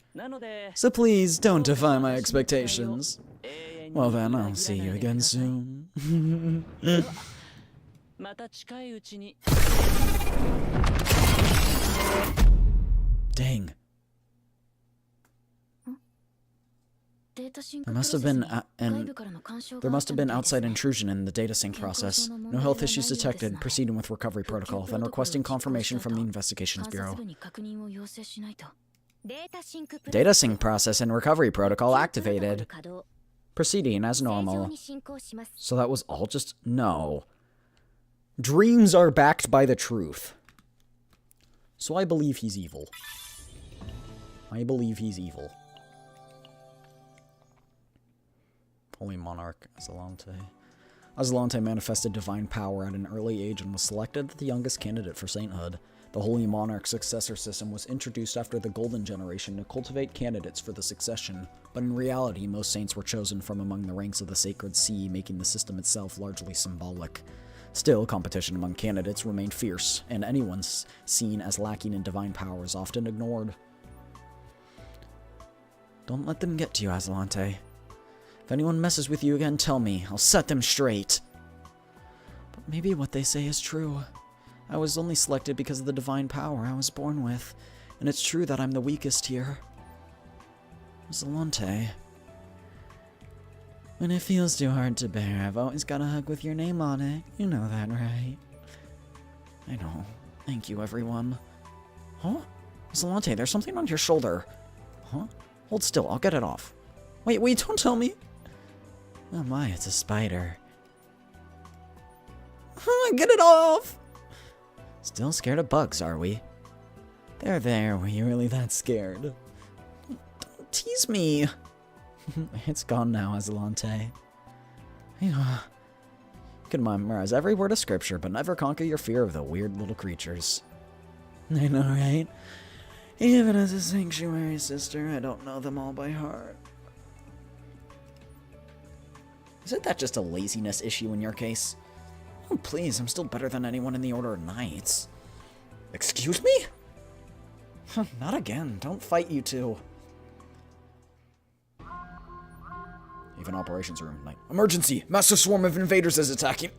Speaker 1: So please, don't defy my expectations. Well then, I'll see you again soon. Dang. There must have been outside intrusion in the data sync process. No health issues detected. Proceeding with recovery protocol, then requesting confirmation from the Investigations Bureau. Data sync process and recovery protocol activated. Proceeding as normal. So that was all just... No. Dreams are backed by the truth. So I believe he's evil. I believe he's evil. Holy Monarch, Azalante. Azalante manifested divine power at an early age and was selected the youngest candidate for sainthood. The Holy Monarch successor system was introduced after the Golden Generation to cultivate candidates for the succession, but in reality most saints were chosen from among the ranks of the Sacred Sea, making the system itself largely symbolic. Still, competition among candidates remained fierce, and anyone seen as lacking in divine power is often ignored. Don't let them get to you, Azalante. If anyone messes with you again, tell me. I'll set them straight. But maybe what they say is true. I was only selected because of the divine power I was born with, and it's true that I'm the weakest here. Azalante. When it feels too hard to bear, I've always got a hug with your name on it. You know that, right? I know. Thank you, everyone. Huh? Azalante, there's something on your shoulder. Huh? Hold still, I'll get it off. Wait, don't tell me. Oh my, it's a spider. Get it off! Still scared of bugs, are we? There, were you really that scared? Don't tease me. It's gone now, Azalante. You can memorize every word of scripture, but never conquer your fear of the weird little creatures. I know, right? Even as a sanctuary sister, I don't know them all by heart. Isn't that just a laziness issue in your case? Oh, please, I'm still better than anyone in the Order of Knights. Excuse me? Not again. Don't fight, you two. Even operations room. Like, emergency! Massive swarm of invaders is attacking.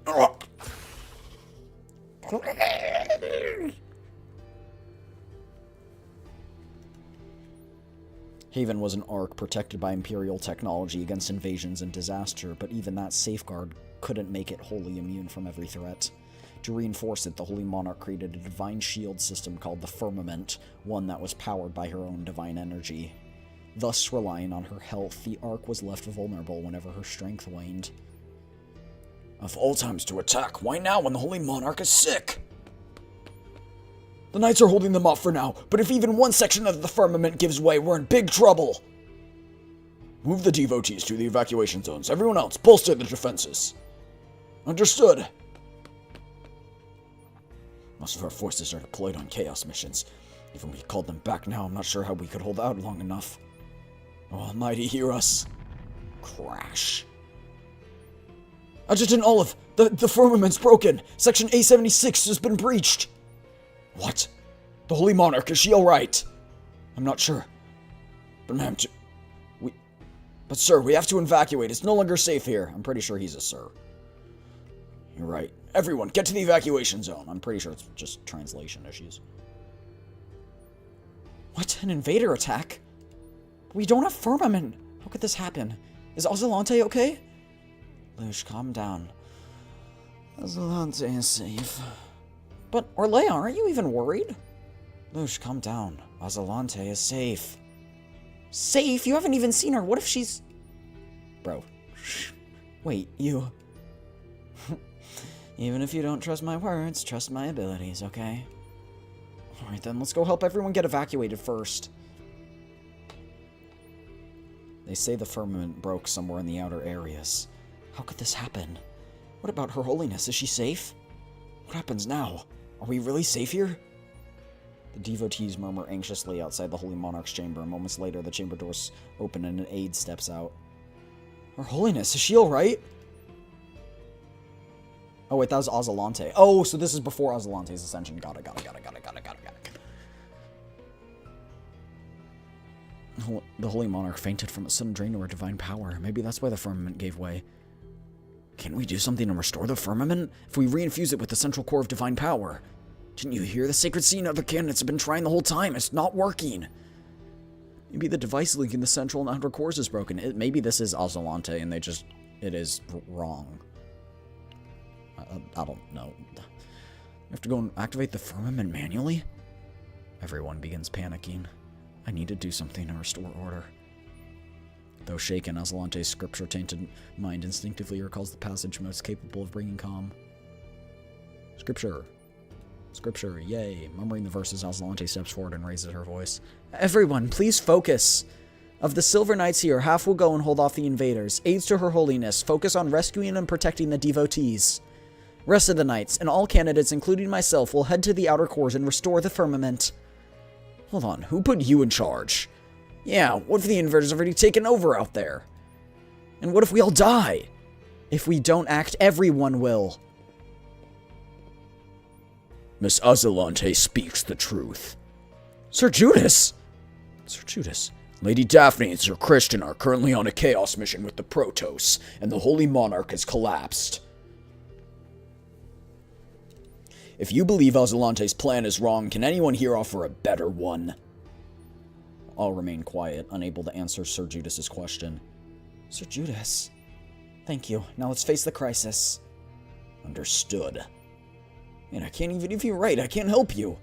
Speaker 1: Haven was an ark protected by Imperial technology against invasions and disaster, but even that safeguard couldn't make it wholly immune from every threat. To reinforce it, the Holy Monarch created a divine shield system called the Firmament, one that was powered by her own divine energy. Thus, relying on her health, the Ark was left vulnerable whenever her strength waned. Of all times to attack, why now when the Holy Monarch is sick? The Knights are holding them off for now, but if even one section of the Firmament gives way, we're in big trouble! Move the devotees to the evacuation zones. Everyone else, bolster the defenses. Understood. Most of our forces are deployed on Chaos missions. Even if we called them back now, I'm not sure how we could hold out long enough. Oh, Almighty, hear us. Crash. Adjutant Olive, the firmament's broken. Section A76 has been breached. What? The Holy Monarch, is she alright? I'm not sure. But ma'am, But sir, we have to evacuate. It's no longer safe here. I'm pretty sure he's a sir. You're right. Everyone, get to the evacuation zone. I'm pretty sure it's just translation issues. What? An invader attack? We don't have Firmament. How could this happen? Is Ozolante okay? Lush, calm down. Ozolante is safe. But, Orlea, aren't you even worried? Lush, calm down. Ozolante is safe. Safe? You haven't even seen her. What if she's... Bro. Wait, you... Even if you don't trust my words, trust my abilities, okay? Alright then, let's go help everyone get evacuated first. They say the firmament broke somewhere in the outer areas. How could this happen? What about Her Holiness? Is she safe? What happens now? Are we really safe here? The devotees murmur anxiously outside the Holy Monarch's chamber. Moments later, the chamber doors open and an aide steps out. Her Holiness, is she alright? Oh wait, that was Ozolante. Oh, so this is before Ozolante's ascension. Got it. The Holy Monarch fainted from a sudden drain to her divine power. Maybe that's why the firmament gave way. Can we do something to restore the firmament? If we reinfuse it with the central core of divine power. Didn't you hear? The sacred scene other candidates have been trying the whole time. It's not working. Maybe the device link in the central and outer cores is broken. Maybe this is Ozolante and it is wrong. I don't know. We have to go and activate the firmament manually? Everyone begins panicking. I need to do something to restore order. Though shaken, Ozolante's scripture-tainted mind instinctively recalls the passage most capable of bringing calm. Scripture. Scripture, yay. Murmuring the verses, Ozolante steps forward and raises her voice. Everyone, please focus. Of the Silver Knights here, half will go and hold off the invaders. Aids to Her Holiness. Focus on rescuing and protecting the devotees. Rest of the knights, and all candidates, including myself, will head to the outer cores and restore the firmament. Hold on, who put you in charge? Yeah, what if the invaders have already taken over out there? And what if we all die? If we don't act, everyone will. Miss Ozolante speaks the truth. Sir Judas! Sir Judas. Lady Daphne and Sir Christian are currently on a chaos mission with the Protoss, and the Holy Monarch has collapsed. If you believe Ozolante's plan is wrong, can anyone here offer a better one? I'll remain quiet, unable to answer Sir Judas's question. Sir Judas? Thank you. Now let's face the crisis. Understood. Man, I can't even if you're right, I can't help you.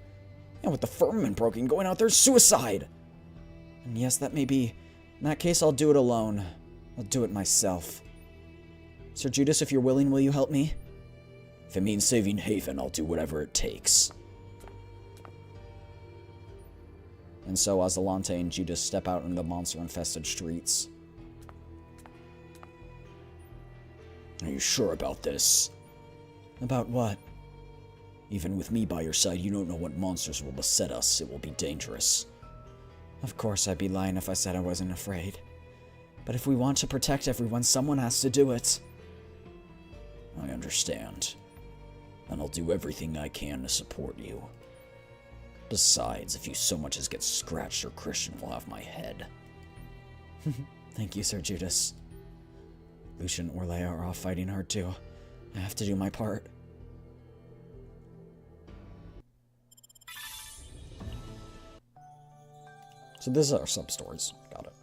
Speaker 1: And with the firmament broken, going out there's suicide. And yes, that may be. In that case, I'll do it alone. I'll do it myself. Sir Judas, if you're willing, will you help me? If it means saving Haven, I'll do whatever it takes. And so Ozolante and Judas step out into the monster-infested streets. Are you sure about this? About what? Even with me by your side, you don't know what monsters will beset us. It will be dangerous. Of course, I'd be lying if I said I wasn't afraid. But if we want to protect everyone, someone has to do it. I understand. And I'll do everything I can to support you. Besides, if you so much as get scratched, your Christian will have my head. Thank you, Sir Judas. Lucian and Orlea are off fighting hard too. I have to do my part. So this is our sub-stories. Got it.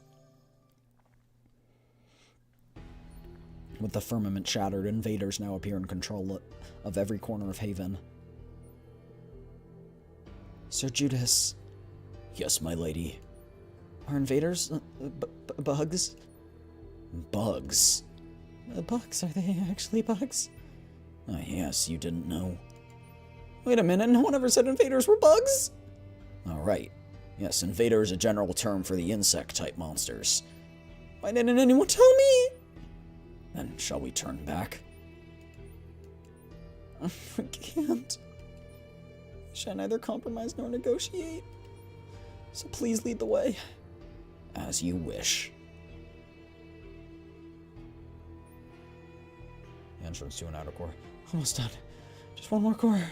Speaker 1: With the firmament shattered, invaders now appear in control of every corner of Haven. Sir Judas. Yes, my lady. Are invaders bugs? Bugs? Bugs? Are they actually bugs? Yes, you didn't know. Wait a minute, no one ever said invaders were bugs? Alright. Yes, invader is a general term for the insect-type monsters. Why didn't anyone tell me? Then shall we turn back? I can't. I shall neither compromise nor negotiate. So please lead the way. As you wish. The entrance to an outer core. Almost done. Just one more core.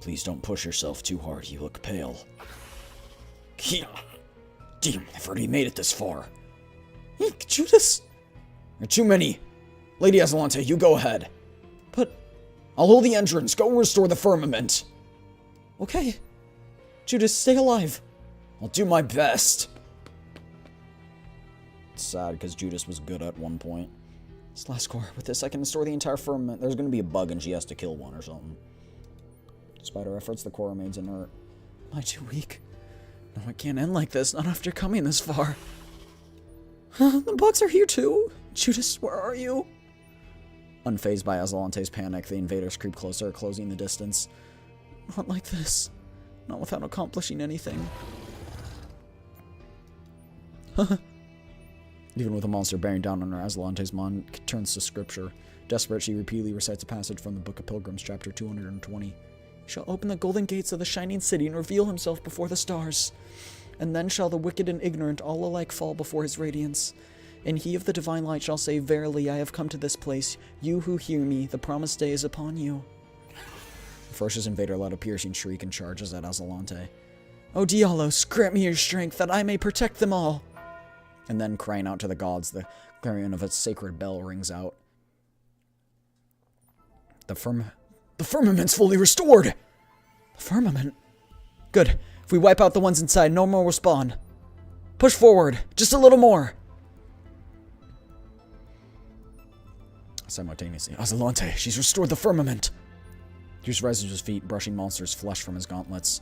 Speaker 1: Please don't push yourself too hard. You look pale. Damn, I've already made it this far. Judas! There are too many. Lady Azalante, you go ahead. But I'll hold the entrance. Go restore the firmament. Okay. Judas, stay alive. I'll do my best. It's sad because Judas was good at one point. This last core. With this, I can restore the entire firmament. There's going to be a bug and she has to kill one or something. Despite her efforts, the core remains inert. Am I too weak? No, it can't end like this. Not after coming this far. The bugs are here too. Judas, where are you? Unfazed by Azalante's panic, the invaders creep closer, closing the distance. Not like this. Not without accomplishing anything. Even with a monster bearing down on her, Azalante's mind turns to scripture. Desperate, she repeatedly recites a passage from the Book of Pilgrims, chapter 220. He shall open the golden gates of the shining city and reveal himself before the stars. And then shall the wicked and ignorant all alike fall before his radiance. And he of the divine light shall say, Verily, I have come to this place. You who hear me, the promised day is upon you. The ferocious invader let a piercing shriek and charges at Azalante. O Dialos, grant me your strength, that I may protect them all. And then, crying out to the gods, the clarion of its sacred bell rings out. The firmament's fully restored! The firmament? Good. If we wipe out the ones inside, no more will spawn. Push forward. Just a little more. Simultaneously, Azalante, she's restored the firmament. Juice rises to his feet, brushing monsters' flesh from his gauntlets.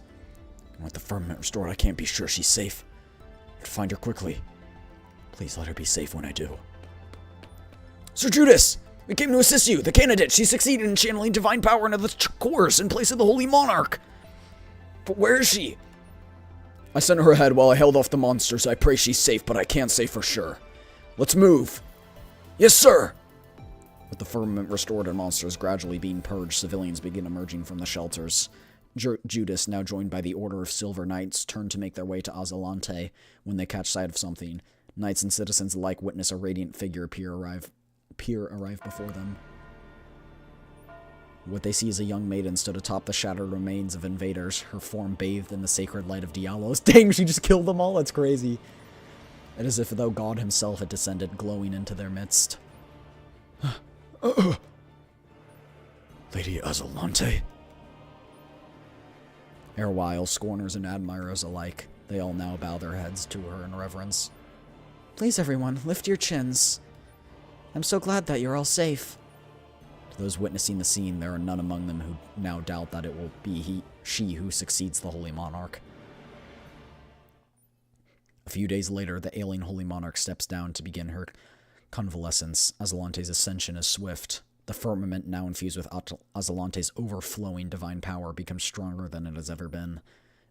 Speaker 1: And with the firmament restored, I can't be sure she's safe. I have to find her quickly. Please let her be safe when I do. Sir Judas! We came to assist you. The candidate, she succeeded in channeling divine power into the course in place of the Holy Monarch. But where is she? I sent her ahead while I held off the monsters. I pray she's safe, but I can't say for sure. Let's move. Yes, sir! With the firmament restored and monsters gradually being purged, civilians begin emerging from the shelters. Judas, now joined by the Order of Silver Knights, turn to make their way to Azalante when they catch sight of something. Knights and citizens alike witness a radiant figure arrive before them. What they see is a young maiden stood atop the shattered remains of invaders, her form bathed in the sacred light of Dialos. Dang, she just killed them all? That's crazy. It is as if though God himself had descended, glowing into their midst. Lady Azalante. Erewhile, scorners and admirers alike, they all now bow their heads to her in reverence. Please, everyone, lift your chins. I'm so glad that you're all safe. To those witnessing the scene, there are none among them who now doubt that it will be she who succeeds the Holy Monarch. A few days later, the ailing Holy Monarch steps down to begin her convalescence. Azalante's ascension is swift. The firmament, now infused with Azalante's overflowing divine power, becomes stronger than it has ever been.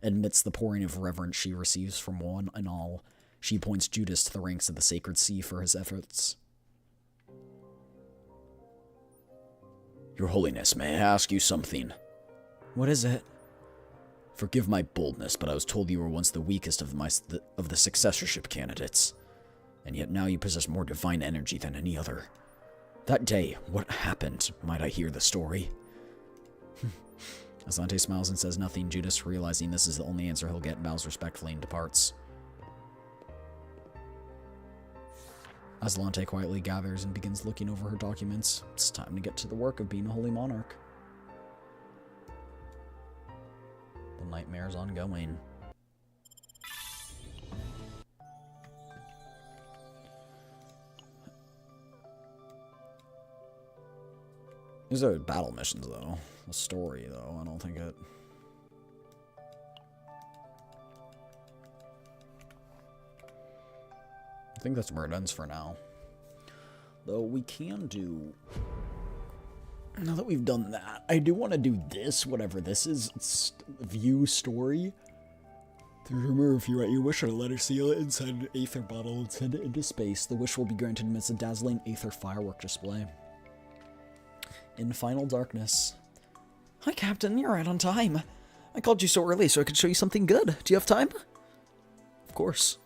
Speaker 1: Amidst the pouring of reverence she receives from one and all, she appoints Judas to the ranks of the Sacred Sea for his efforts. Your Holiness, may I ask you something? What is it? Forgive my boldness, but I was told you were once the weakest of the successorship candidates. And yet now you possess more divine energy than any other. That day, what happened? Might I hear the story? Aslante smiles and says nothing. Judas, realizing this is the only answer he'll get, bows respectfully and departs. Aslante quietly gathers and begins looking over her documents. It's time to get to the work of being a holy monarch. The nightmare's ongoing. These are battle missions, though. The story, though, I don't think it... I think that's where it ends for now. Though we can do... Now that we've done that, I do want to do this, whatever this is. It's view story. To remember, if you write your wish on a letter, seal it inside an aether bottle and send it into space. The wish will be granted amidst a dazzling aether firework display. In final darkness. Hi, Captain. You're right on time. I called you so early so I could show you something good. Do you have time? Of course.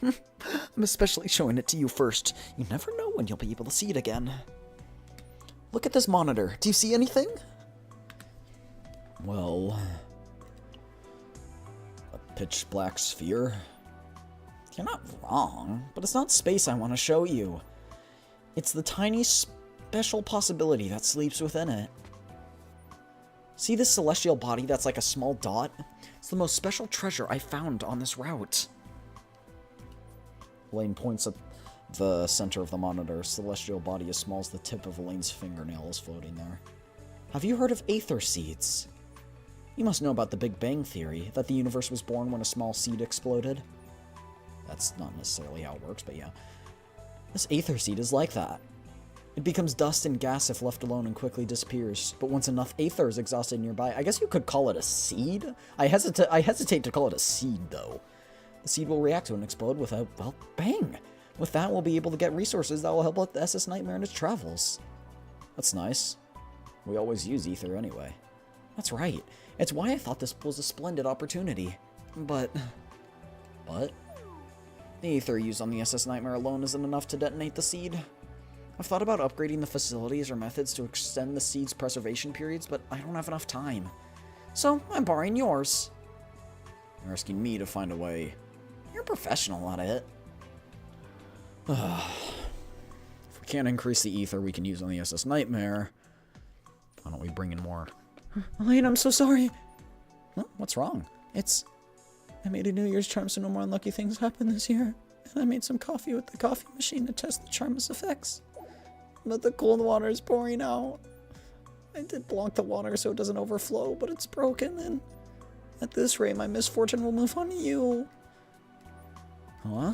Speaker 1: I'm especially showing it to you first. You never know when you'll be able to see it again. Look at this monitor. Do you see anything? Well... a pitch black sphere? You're not wrong, but it's not space I want to show you. It's the tiny special possibility that sleeps within it. See this celestial body that's like a small dot? It's the most special treasure I found on this route. Elaine points at the center of the monitor. Celestial body as small as the tip of Elaine's fingernail is floating there. Have you heard of aether seeds? You must know about the Big Bang Theory, that the universe was born when a small seed exploded. That's not necessarily how it works, but yeah. This aether seed is like that. It becomes dust and gas if left alone and quickly disappears. But once enough aether is exhausted nearby, I guess you could call it a seed? I hesitate to call it a seed, though. The seed will react to and explode with a, well, bang! With that, we'll be able to get resources that will help out the SS Nightmare in its travels. That's nice. We always use ether anyway. That's right. It's why I thought this was a splendid opportunity. But... The ether used on the SS Nightmare alone isn't enough to detonate the seed. I've thought about upgrading the facilities or methods to extend the seed's preservation periods, but I don't have enough time. So, I'm borrowing yours. You're asking me to find a way. You're a professional at it. If we can't increase the ether we can use on the SS Nightmare, why don't we bring in more? Elaine, I'm so sorry. Huh? What's wrong? I made a New Year's charm so no more unlucky things happen this year. And I made some coffee with the coffee machine to test the charm's effects. But the cold water is pouring out. I did block the water so it doesn't overflow, but it's broken, and at this rate, my misfortune will move on to you. Huh?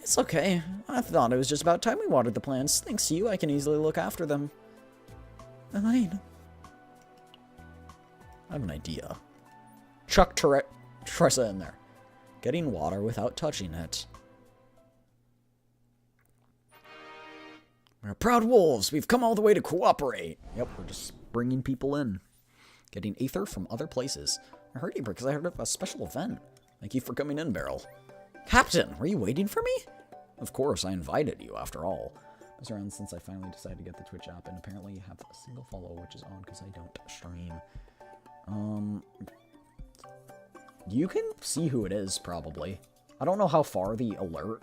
Speaker 1: It's okay. I thought it was just about time we watered the plants. Thanks to you, I can easily look after them. Elaine. I have an idea. Chuck Tressa in there. Getting water without touching it. We're proud wolves. We've come all the way to cooperate. Yep, we're just bringing people in. Getting aether from other places. I heard you because I heard of a special event. Thank you for coming in, Beryl. Captain, were you waiting for me? Of course, I invited you, after all. I was around since I finally decided to get the Twitch app, and apparently you have a single follow, which is on because I don't stream. You can see who it is, probably. I don't know how far the alert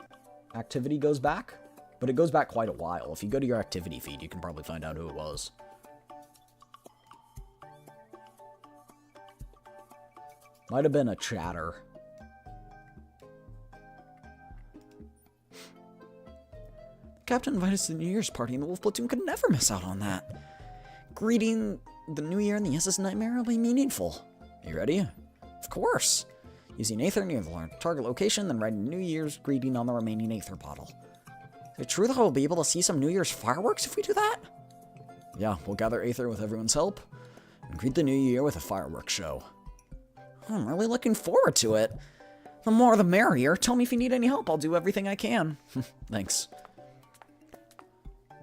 Speaker 1: activity goes back, but it goes back quite a while. If you go to your activity feed, you can probably find out who it was. Might have been a chatter. Captain invited us to the New Year's party, and the Wolf Platoon could never miss out on that. Greeting the New Year in the SS Nightmare will be meaningful. You ready? Of course. Using aether near the target location, then writing New Year's greeting on the remaining aether bottle. Is it true that we'll be able to see some New Year's fireworks if we do that? Yeah, we'll gather aether with everyone's help, and greet the New Year with a fireworks show. I'm really looking forward to it. The more the merrier. Tell me if you need any help. I'll do everything I can. Thanks.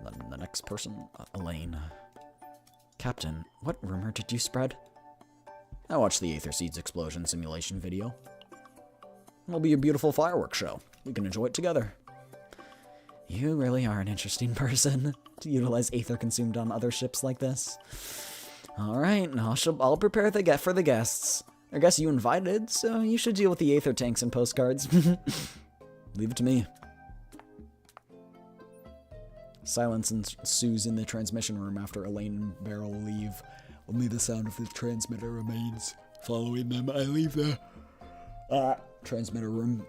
Speaker 1: Then the next person, Elaine. Captain, what rumor did you spread? I watched the Aether Seeds explosion simulation video. It'll be a beautiful fireworks show. We can enjoy it together. You really are an interesting person to utilize Aether consumed on other ships like this. Alright, I'll prepare for the guests. I guess you invited, so you should deal with the Aether tanks and postcards. Leave it to me. Silence ensues in the transmission room after Elaine and Beryl leave. Only the sound of the transmitter remains. Following them, I leave the transmitter room.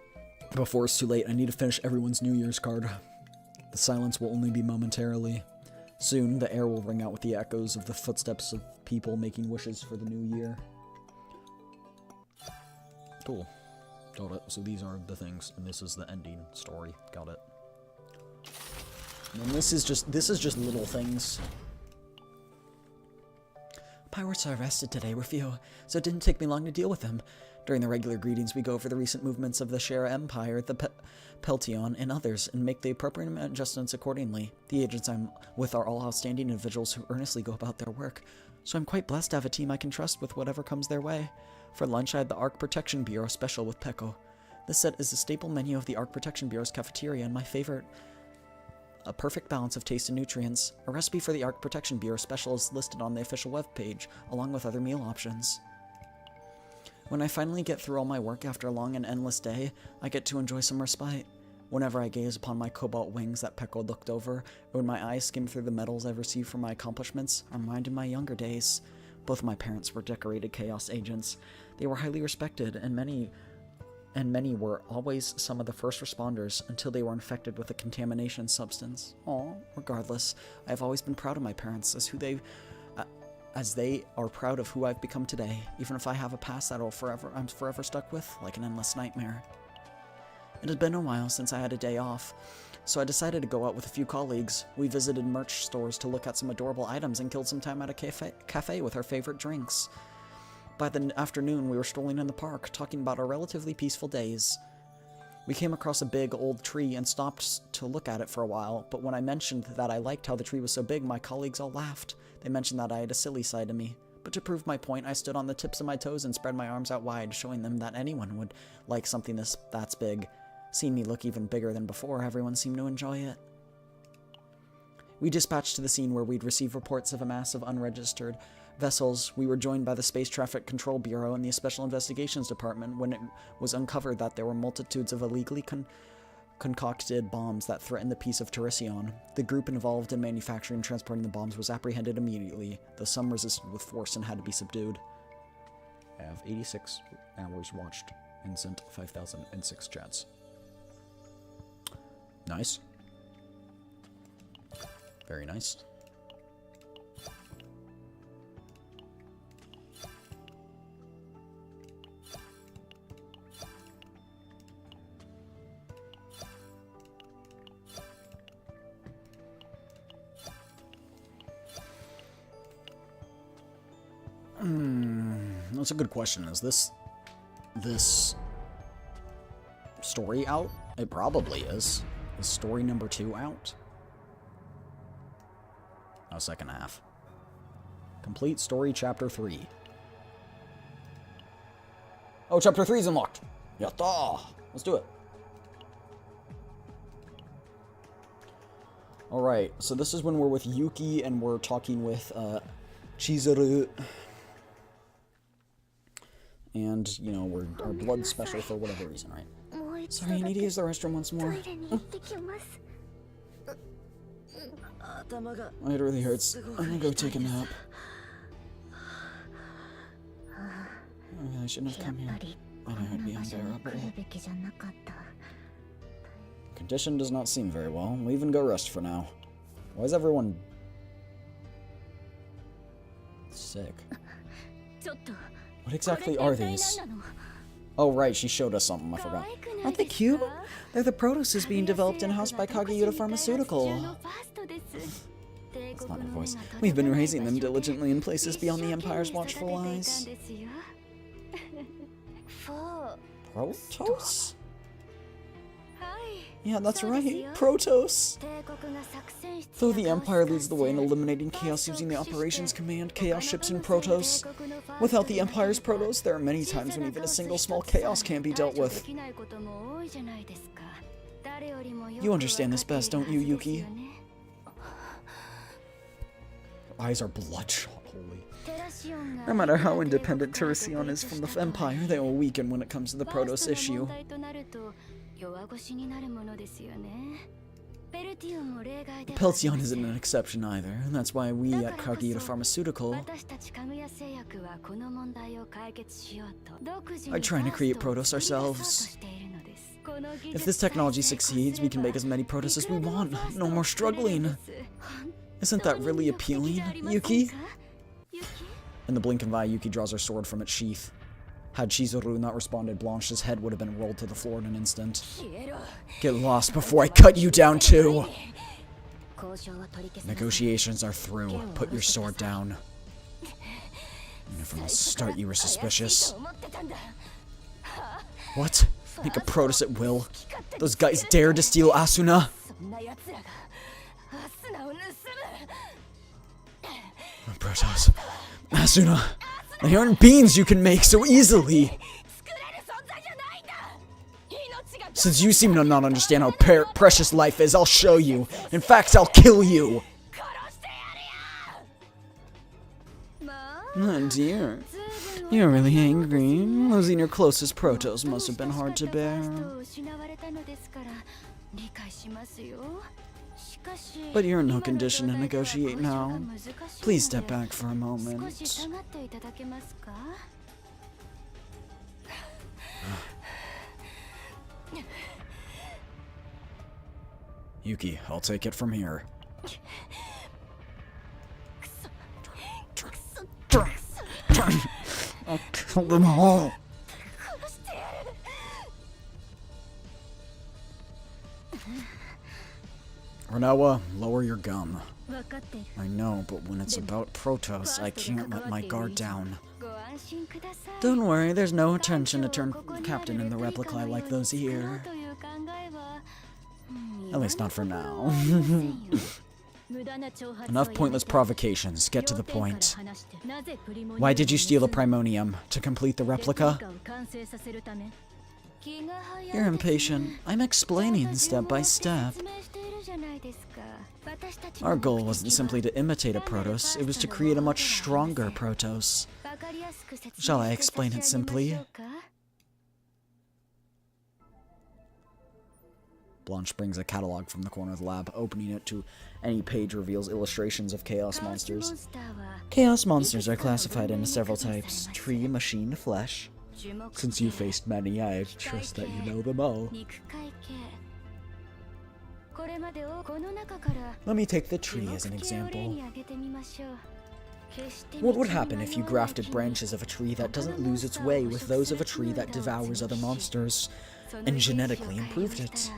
Speaker 1: Before it's too late, I need to finish everyone's New Year's card. The silence will only be momentarily. Soon, the air will ring out with the echoes of the footsteps of people making wishes for the new year. Cool. Got it. So these are the things, and this is the ending story. Got it. And this is just little things. Pirates are arrested today were few, so it didn't take me long to deal with them. During the regular greetings, we go over the recent movements of the Shara Empire, the Peltion, and others, and make the appropriate adjustments accordingly. The agents I'm with are all outstanding individuals who earnestly go about their work, so I'm quite blessed to have a team I can trust with whatever comes their way. For lunch, I had the Ark Protection Bureau special with Peko. This set is a staple menu of the Ark Protection Bureau's cafeteria and my favorite. A perfect balance of taste and nutrients. A recipe for the Ark Protection Bureau special is listed on the official webpage, along with other meal options. When I finally get through all my work after a long and endless day, I get to enjoy some respite. Whenever I gaze upon my cobalt wings that Peko looked over, or when my eyes skim through the medals I've received for my accomplishments, I'm reminded of my younger days. Both of my parents were decorated Chaos agents. They were highly respected, and many were always some of the first responders until they were infected with a contamination substance. Regardless, I have always been proud of my parents as they are proud of who I've become today, even if I have a past that I'm forever stuck with, like an endless nightmare. It has been a while since I had a day off, so I decided to go out with a few colleagues. We visited merch stores to look at some adorable items and killed some time at a cafe with our favorite drinks. By the afternoon, we were strolling in the park, talking about our relatively peaceful days. We came across a big, old tree and stopped to look at it for a while, but when I mentioned that I liked how the tree was so big, my colleagues all laughed. They mentioned that I had a silly side to me. But to prove my point, I stood on the tips of my toes and spread my arms out wide, showing them that anyone would like something that's big. Seeing me look even bigger than before, everyone seemed to enjoy it. We dispatched to the scene where we'd received reports of a mass of unregistered vessels. We were joined by the Space Traffic Control Bureau and the Special Investigations Department when it was uncovered that there were multitudes of illegally concocted bombs that threatened the peace of Tericion. The group involved in manufacturing and transporting the bombs was apprehended immediately, though some resisted with force and had to be subdued. I have 86 hours watched and sent 5,006 chats. Nice. Very nice. That's a good question. Is this story out? It probably is. Is story number 2 out? No, second half. Complete story chapter 3. Oh, chapter 3 is unlocked. Yatta! Let's do it. Alright, so this is when we're with Yuki and we're talking with Chizuru. And, you know, we're our blood special for whatever reason, right? Sorry, I need to use the restroom once more. My head really hurts. I'm gonna go take a nap. I shouldn't have come here. I know it'd be unbearable. Condition does not seem very well. Leave and go rest for now. Why is everyone sick? What exactly are these? Oh right, she showed us something, I forgot. Aren't they cute? They're the Protoses being developed in-house by Kageyuta Pharmaceutical. That's not my voice. We've been raising them diligently in places beyond the Empire's watchful eyes. Protos? Yeah, that's right, Protoss! Though the Empire leads the way in eliminating Chaos using the Operations Command, Chaos ships in Protoss. Without the Empire's Protoss, there are many times when even a single small Chaos can't be dealt with. You understand this best, don't you, Yuki? Her eyes are bloodshot, holy. No matter how independent Terracion is from the Empire, they will weaken when it comes to the Protoss issue. Peltion isn't an exception either, and that's why we at Kageura Pharmaceutical are trying to create Protoss ourselves. If this technology succeeds, we can make as many Protoss as we want. No more struggling. Isn't that really appealing, Yuki? In the blink of an eye, Yuki draws her sword from its sheath. Had Chizuru not responded, Blanche's head would have been rolled to the floor in an instant. Get lost before I cut you down too! Negotiations are through. Put your sword down. And from the start you were suspicious. What? Make a Protoss at will? Those guys dared to steal Asuna? Protoss. Asuna. They aren't beans you can make so easily. Since you seem to not understand how precious life is, I'll show you. In fact, I'll kill you. Oh dear. You're really angry. Losing your closest Protoss must have been hard to bear. But you're in no condition to negotiate now. Please step back for a moment. Yuki, I'll take it from here. I'll kill them all. Renawa, lower your gum. I know, but when it's about Protoss, I can't let my guard down. Don't worry, there's no intention to turn captain in the replica like those here. At least not for now. Enough pointless provocations, get to the point. Why did you steal the Primonium? To complete the replica? You're impatient. I'm explaining step by step. Our goal wasn't simply to imitate a Protoss, it was to create a much stronger Protoss. Shall I explain it simply? Blanche brings a catalog from the corner of the lab. Opening it to any page reveals illustrations of Chaos monsters. Chaos monsters are classified into several types: tree, machine, flesh. Since you faced many, I trust that you know them all. Let me take the tree as an example. What would happen if you grafted branches of a tree that doesn't lose its way with those of a tree that devours other monsters, and genetically improved it?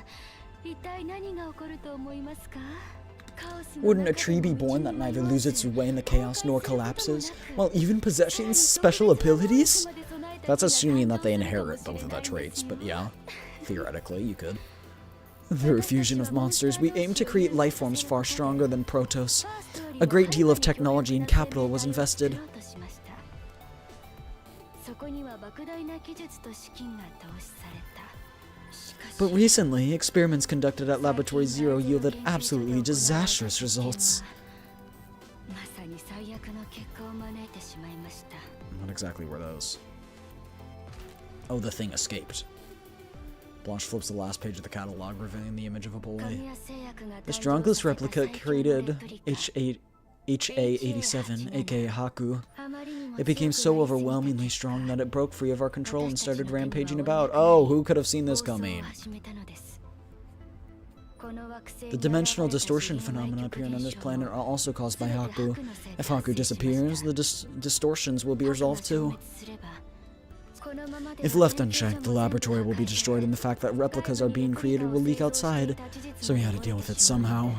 Speaker 1: Wouldn't a tree be born that neither loses its way in the chaos nor collapses, while even possessing special abilities? That's assuming that they inherit both of the traits, but yeah, theoretically you could. Through a fusion of monsters, we aim to create life forms far stronger than Protoss. A great deal of technology and capital was invested. But recently, experiments conducted at Laboratory Zero yielded absolutely disastrous results. What exactly were those? Oh, the thing escaped. Blanche flips the last page of the catalog, revealing the image of a boy. The strongest replica created HA-87, aka Haku. It became so overwhelmingly strong that it broke free of our control and started rampaging about. Oh, who could have seen this coming? The dimensional distortion phenomena appearing on this planet are also caused by Haku. If Haku disappears, the distortions will be resolved too. If left unchecked, the laboratory will be destroyed, and the fact that replicas are being created will leak outside, so we had to deal with it somehow.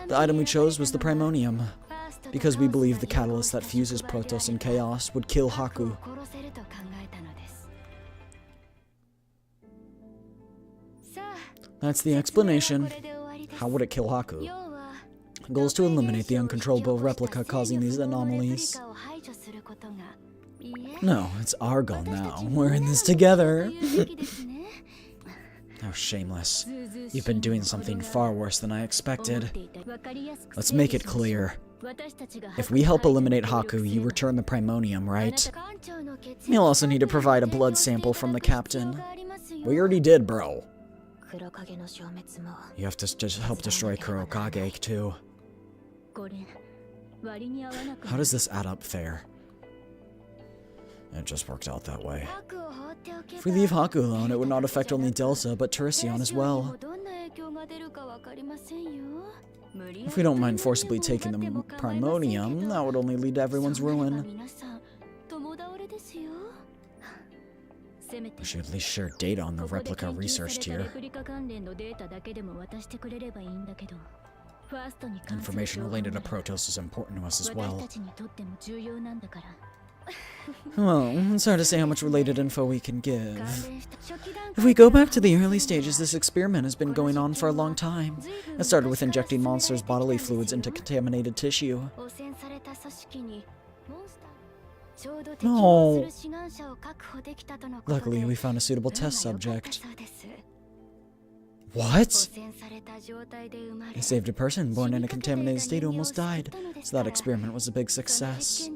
Speaker 1: The item we chose was the Primonium, because we believed the catalyst that fuses Protoss and Chaos would kill Haku. That's the explanation. How would it kill Haku? Goal is to eliminate the uncontrollable replica causing these anomalies. No, it's our goal now. We're in this together. How shameless. You've been doing something far worse than I expected. Let's make it clear. If we help eliminate Haku, you return the primonium, right? You'll also need to provide a blood sample from the captain. We already did, bro. You have to just help destroy Kurokage, too. How does this add up fair? It just worked out that way. If we leave Haku alone, it would not affect only Delta, but Teresian as well. If we don't mind forcibly taking the primonium, that would only lead to everyone's ruin. We should at least share data on the replica researched here. Information related to Protoss is important to us as well. Well, it's hard to say how much related info we can give. If we go back to the early stages, this experiment has been going on for a long time. It started with injecting monsters' bodily fluids into contaminated tissue. No. Luckily, we found a suitable test subject. What? They saved a person born in a contaminated state who almost died, so that experiment was a big success.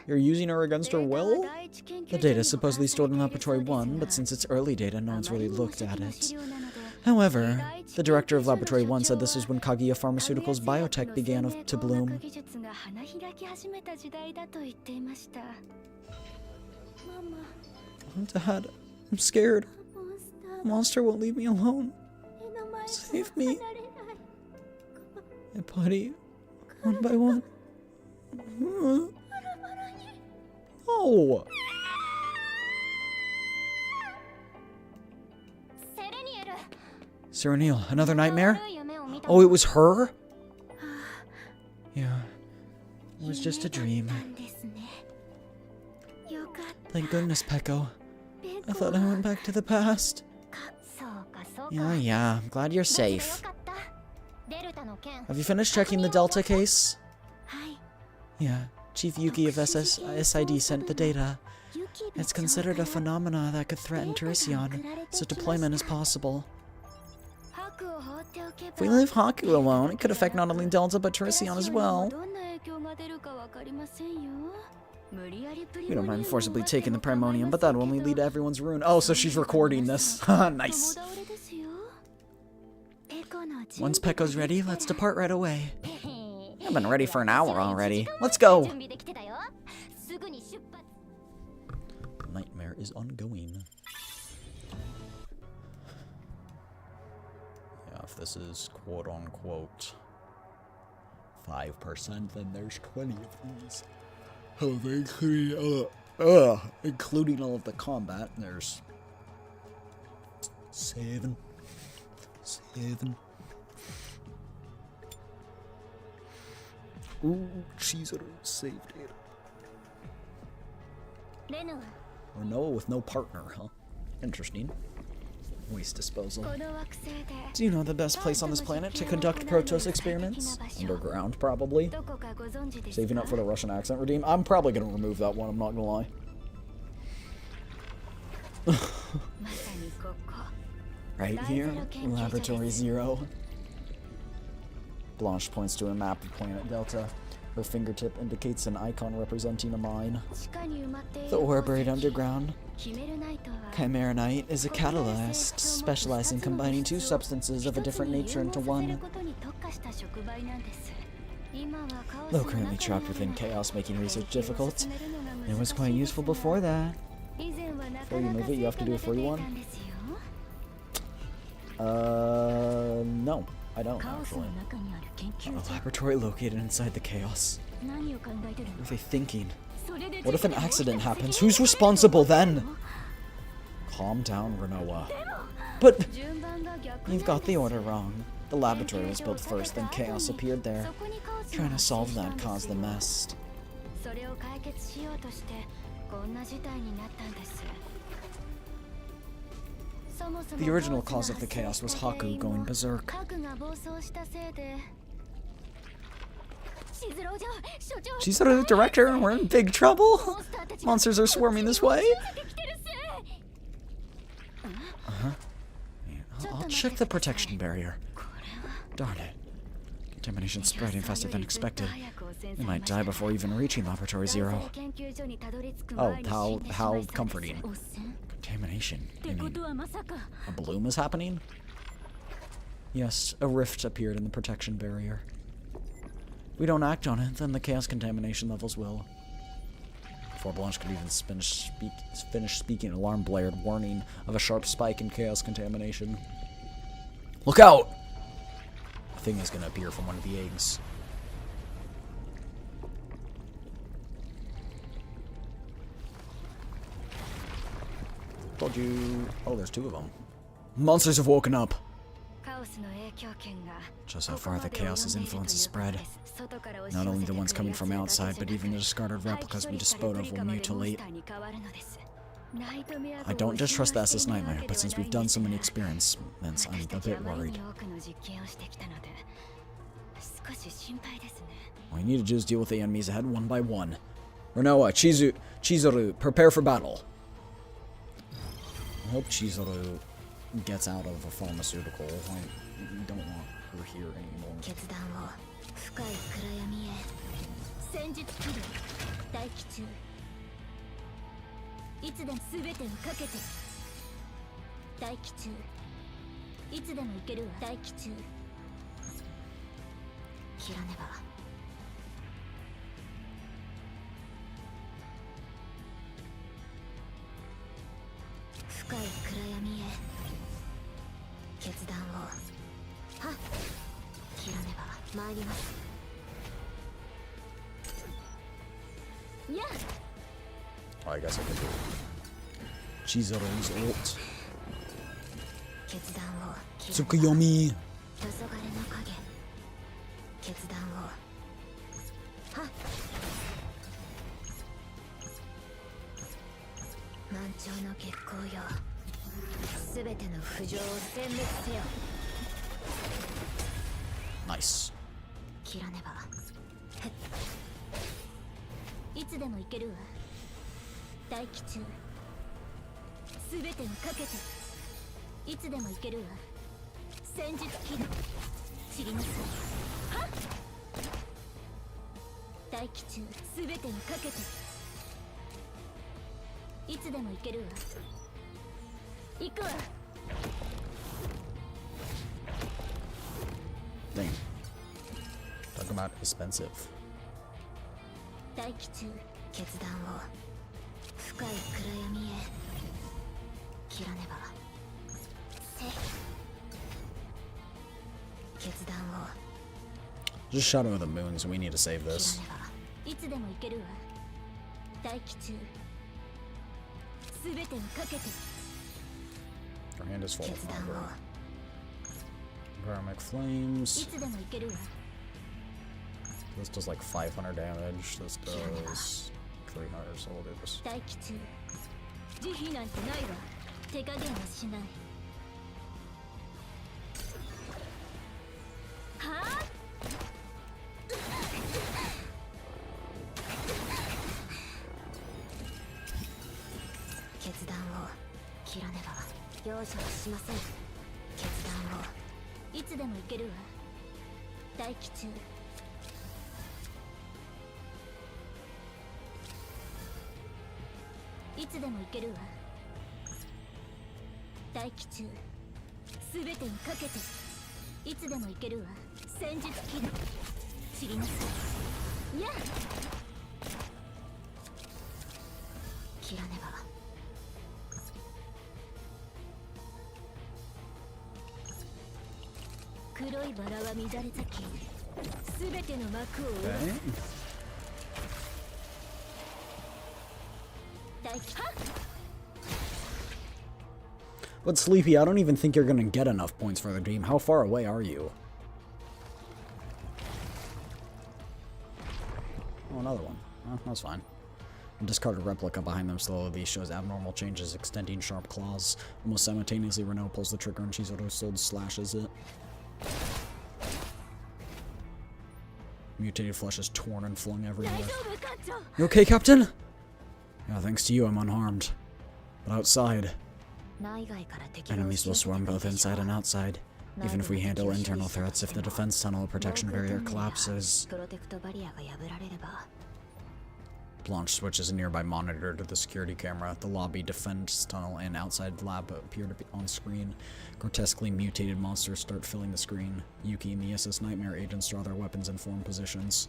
Speaker 1: You're using her against her will? The data is supposedly stored in Laboratory 1, but since it's early data, no one's really looked at it. However, the director of Laboratory 1 said this was when Kaguya Pharmaceuticals' biotech began to bloom. Dad, I'm scared. The monster won't leave me alone. Save me. My body, one by one. Oh! Sereniel, another nightmare? Oh, it was her? Yeah, it was just a dream. Thank goodness, Peko. I thought I went back to the past. Yeah, I'm glad you're safe. Have you finished checking the Delta case? Yeah, Chief Yuki of SID sent the data. It's considered a phenomena that could threaten Teresian, so deployment is possible. If we leave Haku alone, it could affect not only Delta but Teresian as well. We don't mind forcibly taking the primonium, but that will only lead to everyone's ruin. Oh, so she's recording this. Nice. Once Pekko's ready, let's depart right away. I've been ready for an hour already. Let's go. Nightmare is ongoing. Yeah, if this is quote-unquote 5%, then there's 20 of these. Including all of the combat, there's 7. Ooh, she's saved it. Renoa with no partner, huh? Interesting. Waste disposal. Do you know the best place on this planet to conduct Protoss experiments? Underground, probably. Saving up for the Russian accent redeem. I'm probably going to remove that one, I'm not going to lie. Right here, Laboratory 0. Blanche points to a map of planet Delta. Her fingertip indicates an icon representing a mine. The ore buried underground. Chimeranite is a catalyst, specialized in combining two substances of a different nature into one. Though currently trapped within chaos, making research difficult, it was quite useful before that. Before you move it, you have to do a free one? No, I don't, actually. A laboratory located inside the chaos. What are they thinking? What if an accident happens? Who's responsible then? Calm down, Renoa. But you've got the order wrong. The laboratory was built first, then chaos appeared there. Trying to solve that caused the mess. The original cause of the chaos was Haku going berserk. Chizuru, director, we're in big trouble. Monsters are swarming this way. I'll check the protection barrier. Darn it. Contamination's spreading faster than expected. We might die before even reaching Laboratory Zero. Oh, how comforting. Contamination? You mean a bloom is happening? Yes, a rift appeared in the protection barrier. If we don't act on it, then the chaos contamination levels will. Before Blanche could even finish speaking, an alarm blared, warning of a sharp spike in chaos contamination. Look out! A thing is gonna appear from one of the eggs. Told you. Oh, there's two of them. Monsters have woken up. Just how far the chaos's influence has spread. Not only the ones coming from outside, but even the discarded replicas we disposed of will mutilate. I don't just trust the SS Nightmare, but since we've done so many experiments, I'm a bit worried. All you need to do is deal with the enemies ahead one by one. Renoa, Chizuru, prepare for battle. I hope Chizuru gets out of a pharmaceutical. I don't want her here anymore. Oh, I guess I can do Chizuru's ult. Tsukuyomi. Nice. Dang. Talk about expensive. Just Shadow of the Moon, so we need to save this. Our hand is full of hunger. Pyromic Flames. This does like 500 damage. This does 300, so we'll do this. Okay. But Sleepy, I don't even think you're gonna get enough points for the dream. How far away are you? Oh, another one. Oh, that's fine. A discarded replica behind them slowly shows abnormal changes, extending sharp claws. Almost simultaneously, Renault pulls the trigger and Chizoto's sword slashes it. Mutated flesh is torn and flung everywhere. You okay, Captain? Yeah, thanks to you, I'm unharmed. But outside, enemies will swarm both inside and outside. Even if we handle internal threats, if the defense tunnel protection barrier collapses... Blanche switches a nearby monitor to the security camera. The lobby, defense tunnel, and outside lab appear to be on screen. Grotesquely mutated monsters start filling the screen. Yuki and the SS Nightmare agents draw their weapons and form positions.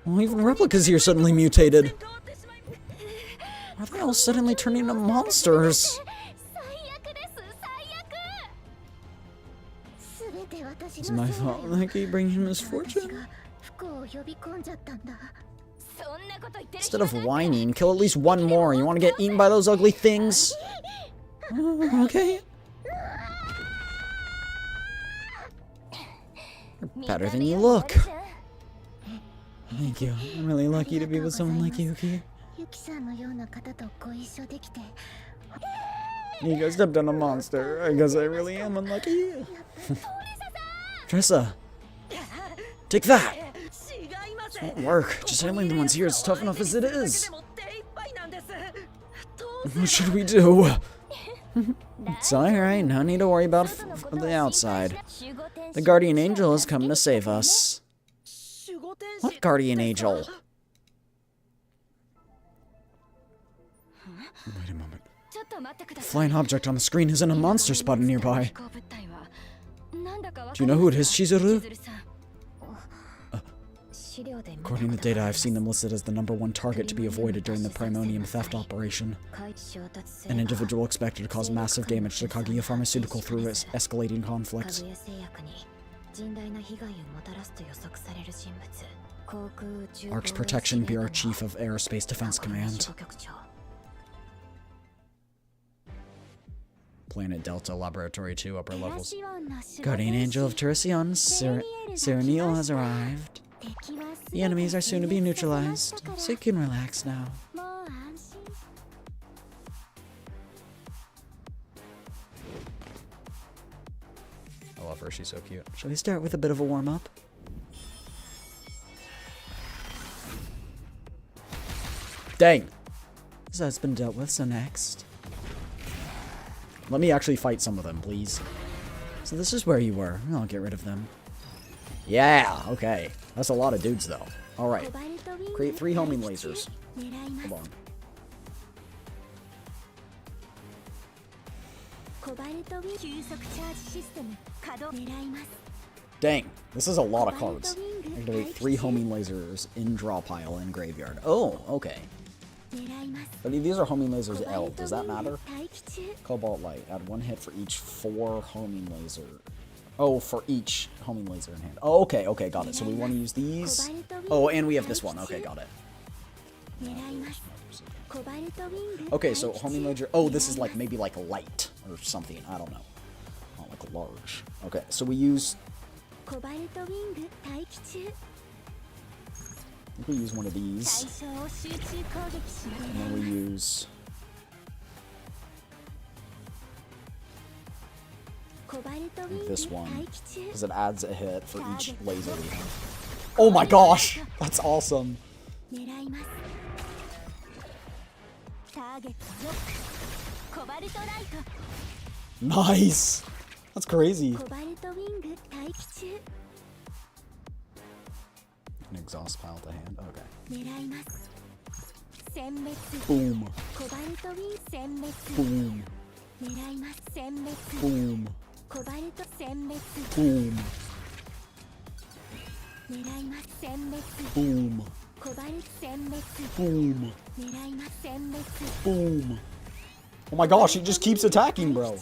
Speaker 1: Well, even replicas here suddenly mutated. Are they all suddenly turning into monsters? It's my fault that I keep bringing misfortune. Instead of whining, kill at least one more. You want to get eaten by those ugly things? Okay. You're better than you look. Thank you. I'm really lucky to be with someone like Yuki. You guys stepped on a monster. I guess I really am unlucky. Tressa, take that! This won't work. Just handling the ones here is tough enough as it is. What should we do? It's alright, no need to worry about the outside. The Guardian Angel is coming to save us. What Guardian Angel? Wait a moment. The flying object on the screen isn't a monster spotted nearby. Do you know who it is, Chizuru? According to the data, I've seen them listed as the #1 target to be avoided during the Primonium theft operation. An individual expected to cause massive damage to Kaguya Pharmaceutical through its escalating conflict. ARC's Protection Bureau Chief of Aerospace Defense Command. Planet Delta, Laboratory 2, upper levels. Guardian Angel of Terracion, Serenil has arrived. The enemies are soon to be neutralized, so you can relax now. I love her, she's so cute. Shall we start with a bit of a warm-up? Dang! This has been dealt with, so next. Let me actually fight some of them, please. So this is where you were. I'll get rid of them. Yeah, okay. That's a lot of dudes, though. Alright. Create 3 homing lasers. Hold on. Dang, this is a lot of cards. Activate 3 homing lasers in draw pile in graveyard. Oh, okay. But these are homing lasers L. Does that matter? Cobalt Light. Add 1 hit for each 4 homing laser. Oh, for each homing laser in hand. Oh, okay, okay, got it. So we want to use these. Oh, and we have this one. Okay, got it. Okay, so homing laser. Oh, this is like maybe like light or something. I don't know. Oh, like large. Okay, so we use. I think we use one of these. And then we use... this one. Because it adds a hit for each laser. Oh my gosh! That's awesome! Nice! That's crazy. An exhaust pile to hand. Okay. Boom. Boom. Boom. Boom. Boom. Boom. Boom. Oh my gosh, he just keeps attacking, bro.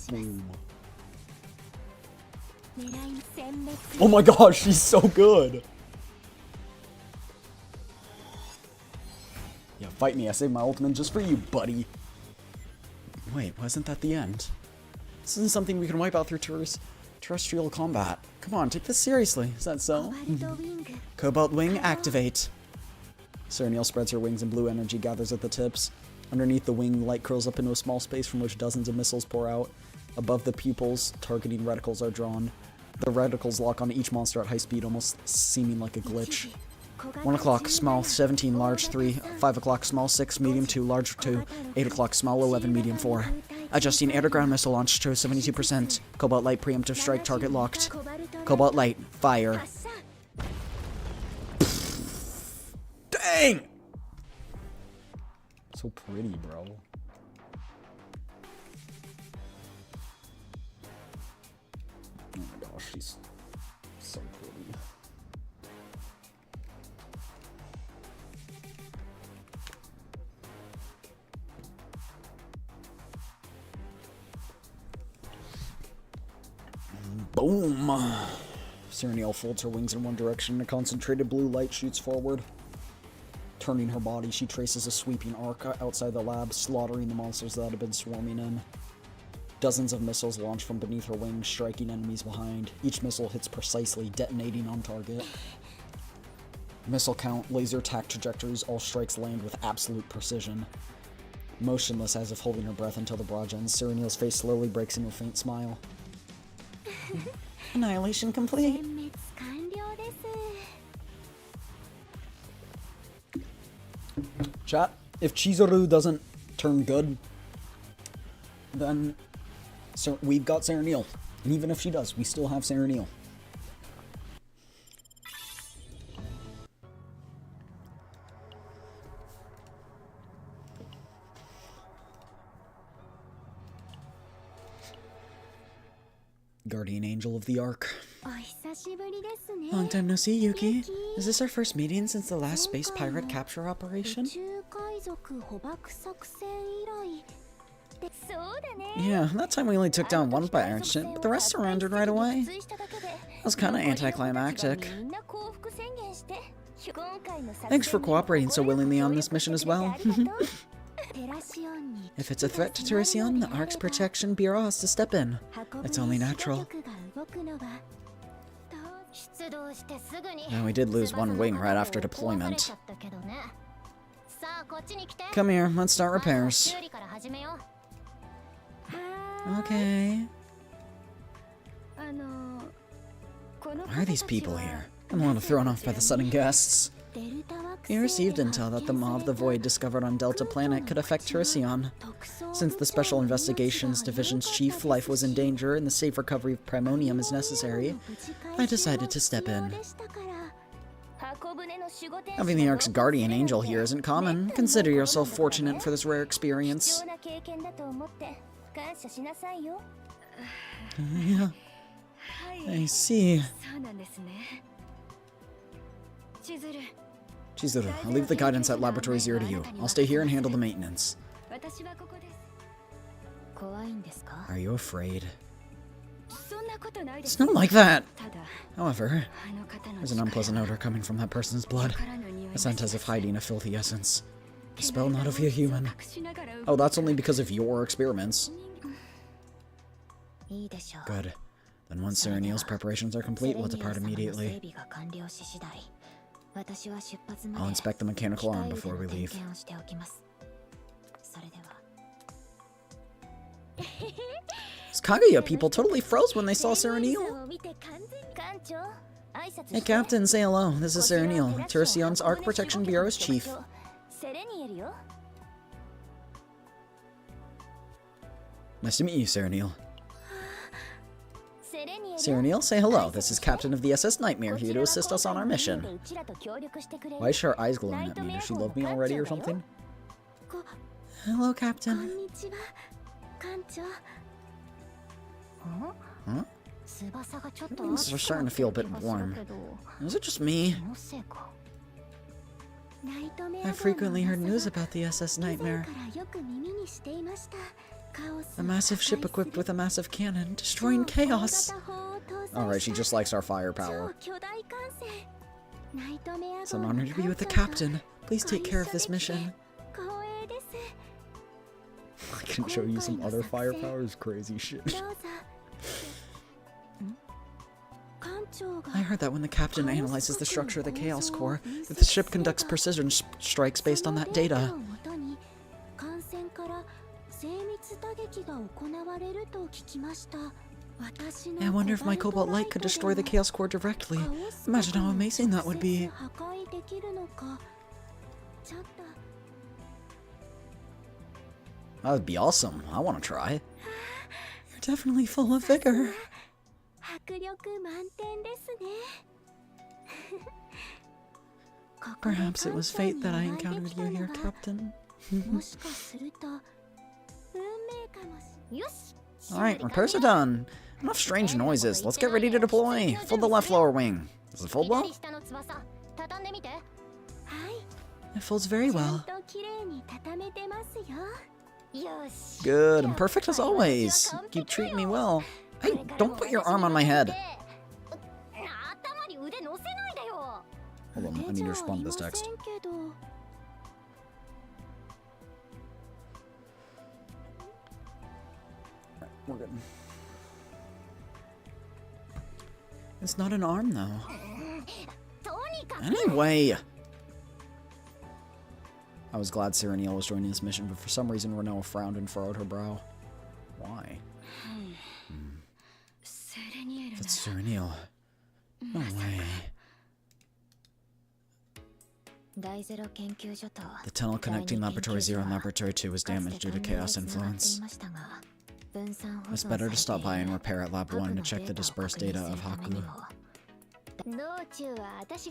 Speaker 1: Boom. Oh my gosh, she's so good. Yeah, fight me. I saved my ultimate just for you, buddy. Wait, wasn't that the end? This isn't something we can wipe out through terrestrial combat. Come on, take this seriously. Is that so? Cobalt Wing, activate. Serenial spreads her wings and blue energy gathers at the tips. Underneath the wing, light curls up into a small space from which dozens of missiles pour out. Above the pupils, targeting reticles are drawn. The reticles lock on each monster at high speed, almost seeming like a glitch. 1 o'clock, small 17, large 3. 5 o'clock, small 6, medium 2, large 2. 8 o'clock, small 11, medium 4. Adjusting air-to-ground missile launch to 72%. Cobalt Light preemptive strike target locked. Cobalt Light, fire. Dang! So pretty, bro. Oh my gosh, she's so pretty. Boom! Serenial folds her wings in one direction and a concentrated blue light shoots forward. Turning her body, she traces a sweeping arc outside the lab, slaughtering the monsters that have been swarming in. Dozens of missiles launch from beneath her wings, striking enemies behind. Each missile hits precisely, detonating on target. Missile count, laser attack trajectories, all strikes land with absolute precision. Motionless as if holding her breath until the barrage ends, Serenial's face slowly breaks into a faint smile. Annihilation complete. Chat, if Chizuru doesn't turn good, then we've got Serenial. And even if she does, we still have Serenial. Guardian Angel of the Ark. Long time no see, Yuki. Is this our first meeting since the last space pirate capture operation? Yeah, that time we only took down one pirate ship, but the rest surrendered right away. That was kinda anticlimactic. Thanks for cooperating so willingly on this mission as well. If it's a threat to Terracion, the Ark's Protection Bureau has to step in. It's only natural. Now, we did lose one wing right after deployment. Come here, let's start repairs. Okay. Why are these people here? I'm a little thrown off by the sudden guests. We received intel that the Maw of the Void discovered on Delta Planet could affect Terracion. Since the Special Investigations Division's chief life was in danger and the safe recovery of Primonium is necessary, I decided to step in. Having the Ark's guardian angel here isn't common. Consider yourself fortunate for this rare experience. Yeah, I see. Chizuru, I'll leave the guidance at Laboratory 0 to you. I'll stay here and handle the maintenance. Are you afraid? It's not like that! However, there's an unpleasant odor coming from that person's blood. A scent as if hiding a filthy essence. A spell not of a human. Oh, that's only because of your experiments. Good. Then once Serenial's preparations are complete, we'll depart immediately. I'll inspect the mechanical arm before we leave. Those Kaguya people totally froze when they saw Serenial. Hey Captain, say hello. This is Serenial, Terracion's Ark Protection Bureau's chief. Nice to meet you, Serenial. Serenial, say hello. This is Captain of the SS Nightmare, here to assist us on our mission. Why is her eyes glowing at me? Does she love me already or something? Hello, Captain. Huh? Things are starting to feel a bit warm. Is it just me? I've frequently heard news about the SS Nightmare. A massive ship equipped with a massive cannon, destroying chaos. Alright, she just likes our firepower. It's an honor to be with the captain. Please take care of this mission. can show you some other firepower is crazy shit. I heard that when the captain analyzes the structure of the Chaos Core, that the ship conducts precision strikes based on that data. I wonder if my Cobalt Light could destroy the Chaos Core directly. Imagine how amazing that would be. That would be awesome. I want to try. You're definitely full of vigor. Perhaps it was fate that I encountered you here, Captain. Alright, repairs are done. Enough strange noises. Let's get ready to deploy. Fold the left lower wing. Does it fold well? It folds very well. Good and perfect as always. You treat me well. Hey, don't put your arm on my head. Hold on, I need to respond to this text. We're good. It's not an arm, though. Anyway! I was glad Sereniel was joining this mission, but for some reason Renoa frowned and furrowed her brow. Why? If it's Sereniel. No way. The tunnel connecting Laboratory 0 and Laboratory 2 was damaged due to Chaos influence. It's better to stop by and repair at Lab 1 to check the dispersed data of Haku.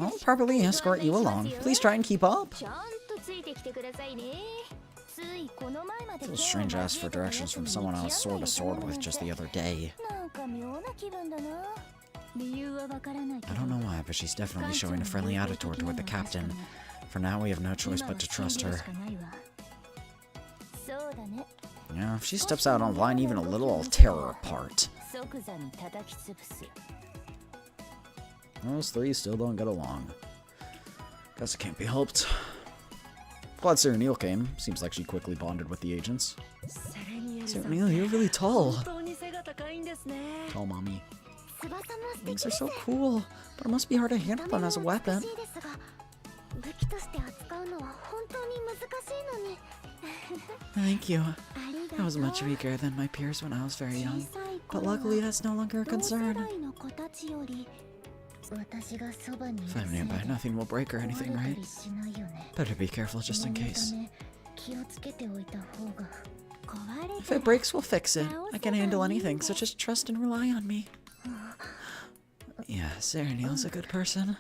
Speaker 1: I'll probably escort you along. Please try and keep up. It's a strange ask for directions from someone I was sword to sword with just the other day. I don't know why, but she's definitely showing a friendly attitude toward the captain. For now, we have no choice but to trust her. Yeah, if she steps out on line even a little, I'll tear her apart. Those three still don't get along. Guess it can't be helped. Glad Sereniel came. Seems like she quickly bonded with the agents. Sereniel, you're really tall. Tall mommy. Wings are so cool, but it must be hard to handle them as a weapon. Thank you. I was much weaker than my peers when I was very young, but luckily that's no longer a concern. If I'm nearby, nothing will break or anything, right? Better be careful just in case. If it breaks, we'll fix it. I can handle anything, so just trust and rely on me. Yeah, Sereniel's a good person.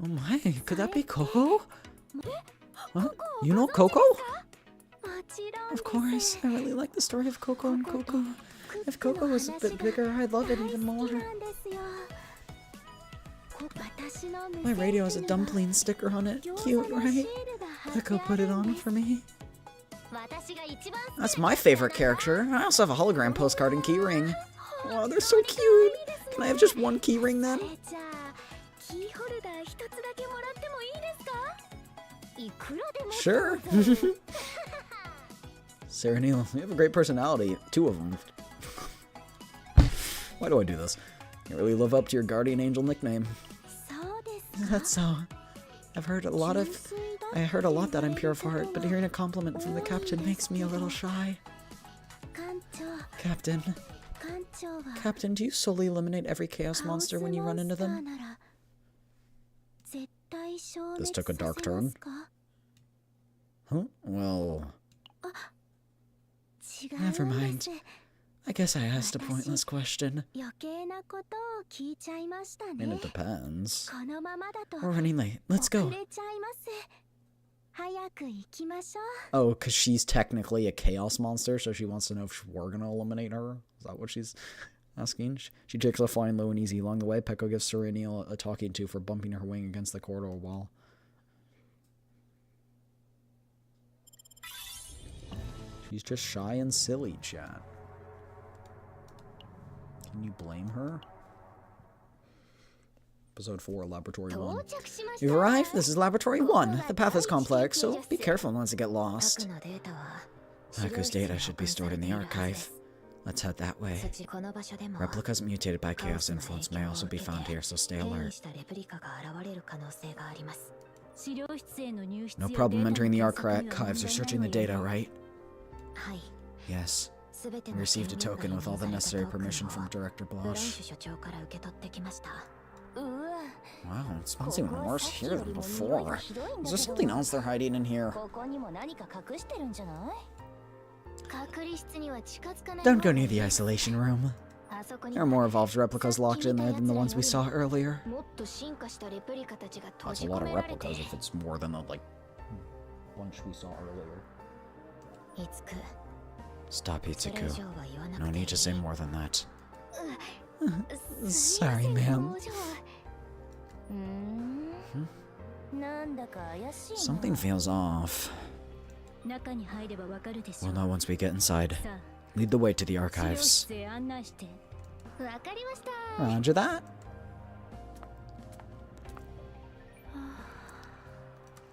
Speaker 1: Oh my, could that be Coco? Huh? You know Coco? Of course, I really like the story of Coco and Coco. If Coco was a bit bigger, I'd love it even more. My radio has a dumpling sticker on it. Cute, right? Echo put it on for me. That's my favorite character. I also have a hologram postcard and keyring. Oh, they're so cute. Can I have just one keyring then? Sure. Sereniel, you have a great personality. Two of them. Why do I do this? You really live up to your guardian angel nickname. That's so. I heard a lot that I'm pure of heart, but hearing a compliment from the captain makes me a little shy. Captain, do you solely eliminate every chaos monster when you run into them? This took a dark turn. Huh? Well... Never mind. I guess I asked a pointless question. And it depends. We're running late. Let's go. Oh, because she's technically a chaos monster, so she wants to know if we're going to eliminate her? Is that what she's asking? She takes a flying low and easy along the way. Peko gives Sereniel a talking to for bumping her wing against the corridor wall. She's just shy and silly, chat. Can you blame her? Episode 4, Laboratory 1. You've arrived. This is Laboratory 1. The path is complex, so be careful not to get lost.
Speaker 2: Aku's data should be stored in the archive. Let's head that way. Replicas mutated by chaos influence may also be found here, so stay alert. No problem entering the archives or searching the data, right? Yes. We received a token with all the necessary permission from Director Blanche. Wow, it smells even worse here than before. Is there something else they're hiding in here? Don't go near the isolation room. There are more evolved replicas locked in there than the ones we saw earlier.
Speaker 1: That's a lot of replicas if it's more than the, like, bunch we saw earlier.
Speaker 2: Stop, Itsuku. No need to say more than that.
Speaker 1: Sorry, ma'am.
Speaker 2: Something feels off. We'll know once we get inside. Lead the way to the archives.
Speaker 1: Roger that.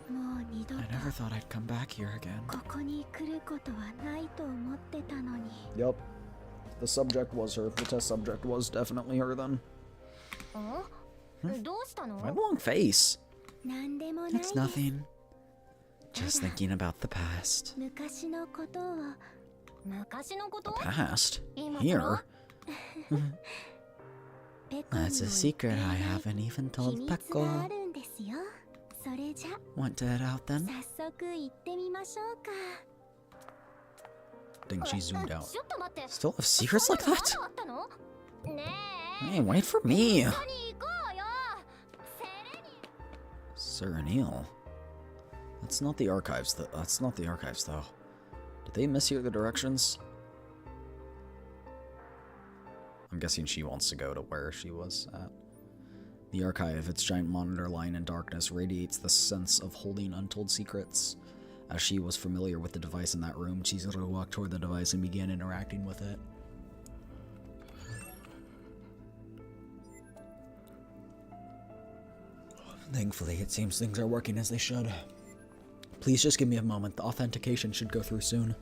Speaker 2: I never thought I'd come back here again.
Speaker 1: Yup. The subject was her. The test subject was definitely her then. My long face.
Speaker 2: It's nothing. Just thinking about the past.
Speaker 1: The past? Here?
Speaker 2: That's a secret I haven't even told Peko. Want to head out then?
Speaker 1: Think she zoomed out.
Speaker 2: Still have secrets like that?
Speaker 1: Hey, wait for me! Sir Neil. That's not the archives, though. That's not the archives, though. Did they mishear the directions? I'm guessing she wants to go to where she was at. The archive, its giant monitor lying in darkness, radiates the sense of holding untold secrets. As she was familiar with the device in that room, Chizuru walked toward the device and began interacting with it. Thankfully, it seems things are working as they should. Please just give me a moment. The authentication should go through soon.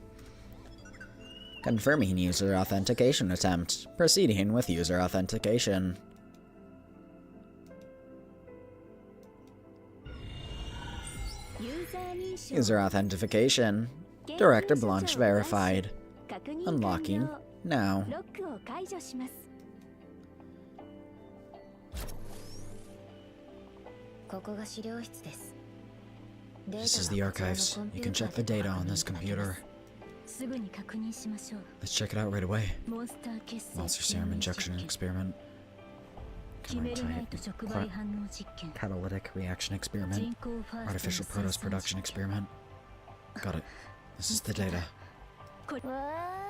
Speaker 1: Confirming user authentication attempt. Proceeding with user authentication. User authentication. Director Blanche verified. Unlocking now. This is the archives. You can check the data on this computer. Let's check it out right away. Monster serum injection experiment. Catalytic reaction experiment. Artificial protos production experiment. Got it. This is the data.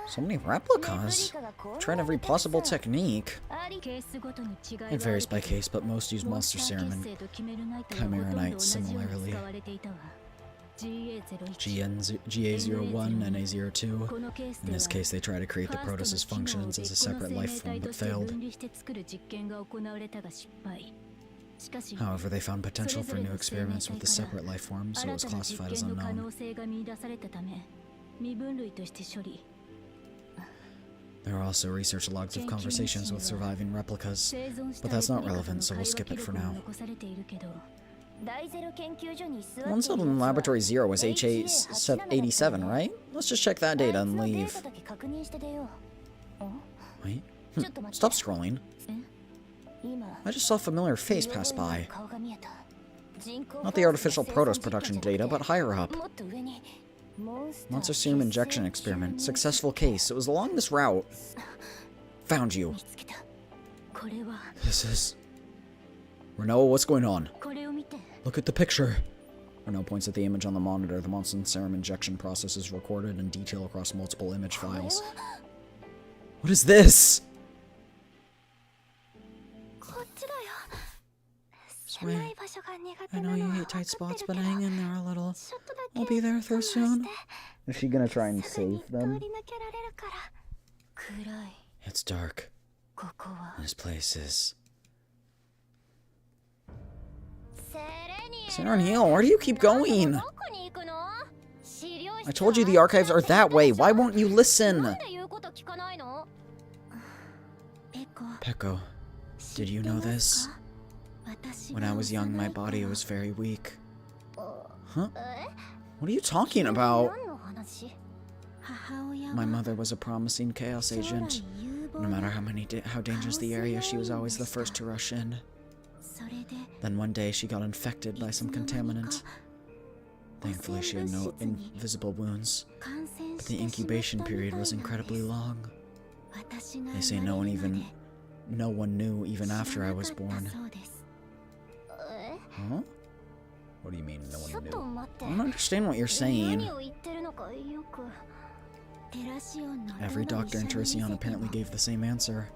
Speaker 1: So many replicas. Tried every possible technique. It varies by case, but most use monster serum and chimeranite similarly. GA01 and A02. In this case, they try to create the Protoss' functions as a separate life form, but failed. However, they found potential for new experiments with the separate life form, so it was classified as unknown. There are also research logs of conversations with surviving replicas, but that's not relevant, so we'll skip it for now. One cell in Laboratory 0 was HA87, right? Let's just check that data and leave. Wait. Stop scrolling. I just saw a familiar face pass by. Not the artificial Protoss production data, but higher up. Monster serum injection experiment. Successful case. It was along this route. Found you. This is... Renault, what's going on? Look at the picture. Renault points at the image on the monitor. The monster serum injection process is recorded in detail across multiple image files. What is this? Sway, I know you hate tight spots, but hang in there a little. I'll be there through soon. Is she gonna try and save them? It's dark. This place is... Saren Hill, where do you keep going?
Speaker 2: I told you the archives are that way. Why won't you listen? Peko, did you know this? When I was young, my body was very weak. Huh? What are you talking about? My mother was a promising chaos agent. No matter how dangerous the area, she was always the first to rush in. Then one day she got infected by some contaminant. Thankfully she had no invisible wounds, but the incubation period was incredibly long. They say no one knew even after I was born. Huh? What do you mean no one knew? I don't understand what you're saying. Every doctor in Teresian apparently gave the same answer.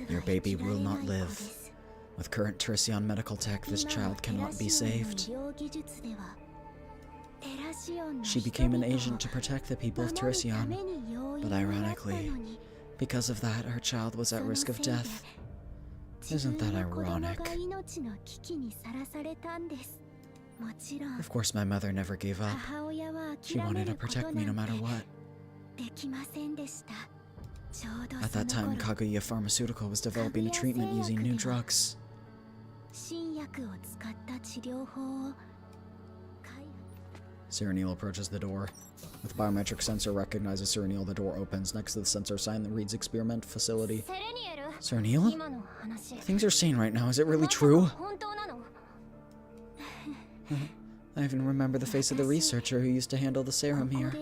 Speaker 2: Your baby will not live. With current Teresian medical tech, this child cannot be saved. She became an agent to protect the people of Teresian, but ironically, because of that, her child was at risk of death. Isn't that ironic? Of course, my mother never gave up. She wanted to protect me no matter what. At that time, Kaguya Pharmaceutical was developing a treatment using new drugs. Cyraniel approaches the door. With biometric sensor recognizes Cyraniel, the door opens. Next to the sensor sign that reads experiment facility. Cyraniel? The things you're saying right now, is it really true? I even remember the face of the researcher who used to handle the serum here.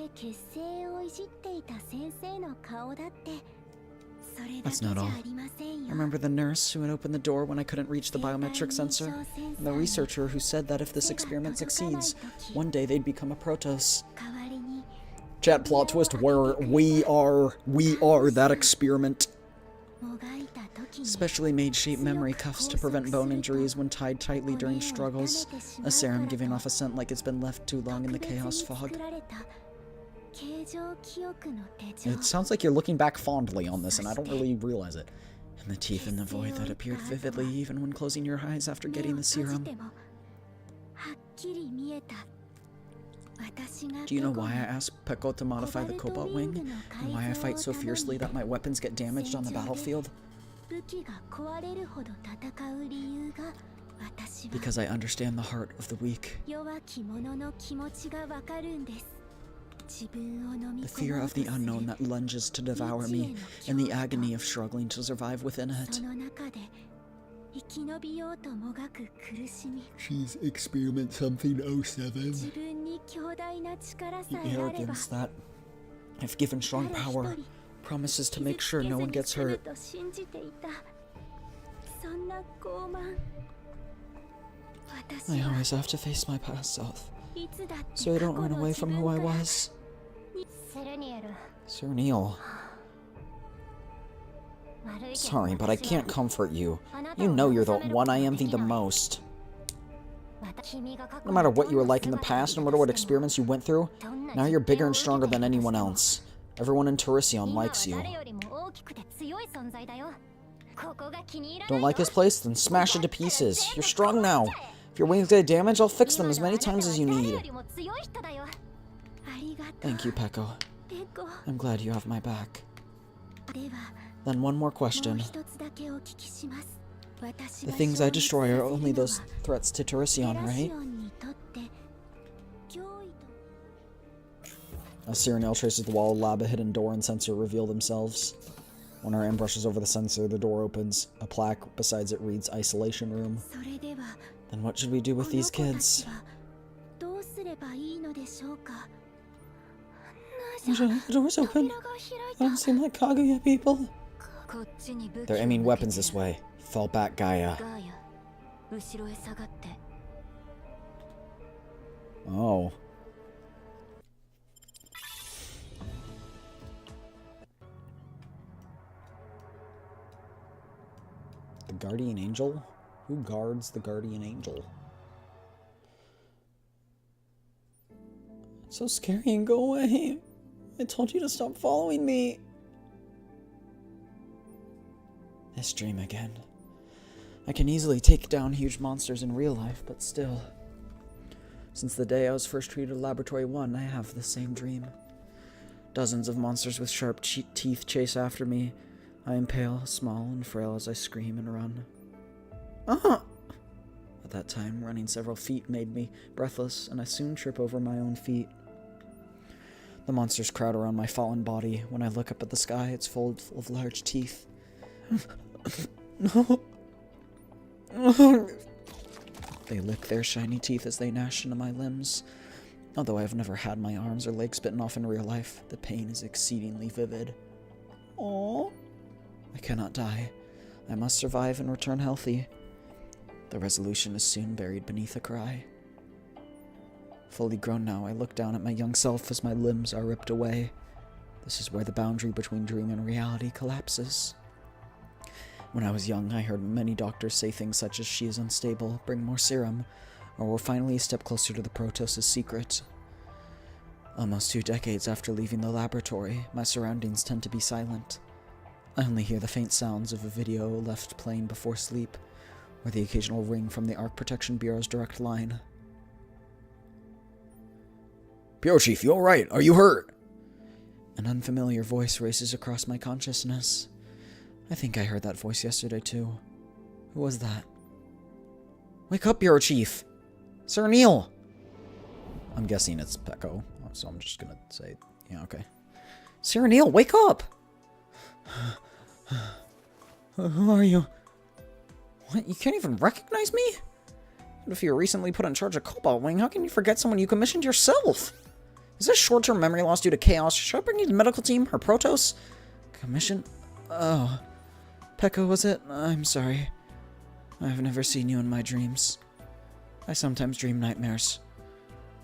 Speaker 2: That's not all. I remember the nurse who had opened the door when I couldn't reach the biometric sensor, and the researcher who said that if this experiment succeeds, one day they'd become a Protoss. Chat plot twist where we are that experiment. Specially made shape memory cuffs to prevent bone injuries when tied tightly during struggles. A serum giving off a scent like it's been left too long in the chaos fog. It sounds like you're looking back fondly on this, and I don't really realize it. And the teeth in the void that appeared vividly even when closing your eyes after getting the serum. Do you know why I asked Peko to modify the Cobalt Wing? And why I fight so fiercely that my weapons get damaged on the battlefield? Because I understand the heart of the weak. The fear of the unknown that lunges to devour me, and the agony of struggling to survive within it. She's experiment something 07. The arrogance that, if given strong power, promises to make sure no one gets hurt. I always have to face my past self, so I don't run away from who I was. Cyraniel. Sorry, but I can't comfort you. You know you're the one I envy the most. No matter what you were like in the past, no matter what experiments you went through, now you're bigger and stronger than anyone else. Everyone in Teresian likes you. Don't like this place? Then smash it to pieces. You're strong now. If your wings get damaged, I'll fix them as many times as you need. Thank you, Peko. I'm glad you have my back. Then one more question. The things I destroy are only those threats to Teresian, right? As Cyraniel traces the wall, lab, a hidden door and sensor reveal themselves. When her hand brushes over the sensor, the door opens. A plaque besides it reads Isolation Room. Then what should we do with these kids? The door's open. I don't seem like Kaguya people. They're aiming weapons this way. Fall back, Gaia. Oh. The Guardian Angel? Who guards the Guardian Angel? It's so scary and go away. I told you to stop following me. This dream again. I can easily take down huge monsters in real life, but still. Since the day I was first treated at Laboratory 1, I have the same dream. Dozens of monsters with sharp teeth chase after me. I am pale, small, and frail as I scream and run. Ah! At that time, running several feet made me breathless, and I soon trip over my own feet. The monsters crowd around my fallen body. When I look up at the sky, it's full of large teeth. No. They lick their shiny teeth as they gnash into my limbs. Although I have never had my arms or legs bitten off in real life, the pain is exceedingly vivid. Aww. I cannot die. I must survive and return healthy. The resolution is soon buried beneath a cry. Fully grown now, I look down at my young self as my limbs are ripped away. This is where the boundary between dream and reality collapses. When I was young, I heard many doctors say things such as she is unstable, bring more serum, or we're finally a step closer to the Protoss' secret. Almost 2 decades after leaving the laboratory, my surroundings tend to be silent. I only hear the faint sounds of a video left playing before sleep, or the occasional ring from the Arc Protection Bureau's direct line.
Speaker 1: Bureau Chief, you alright? Are you hurt?
Speaker 2: An unfamiliar voice races across my consciousness. I think I heard that voice yesterday, too. Who was that? Wake up, Bureau Chief! Sir Neil!
Speaker 1: I'm guessing it's Pecco, so I'm just gonna say, yeah, okay.
Speaker 2: Sir Neil, wake up! Who are you? What? You can't even recognize me? What if you were recently put in charge of Cobalt Wing? How can you forget someone you commissioned yourself? Is this short-term memory loss due to chaos? Should I bring you to the medical team or Protoss? Commission? Oh. Pecco, was it? I'm sorry. I've never seen you in my dreams. I sometimes dream nightmares.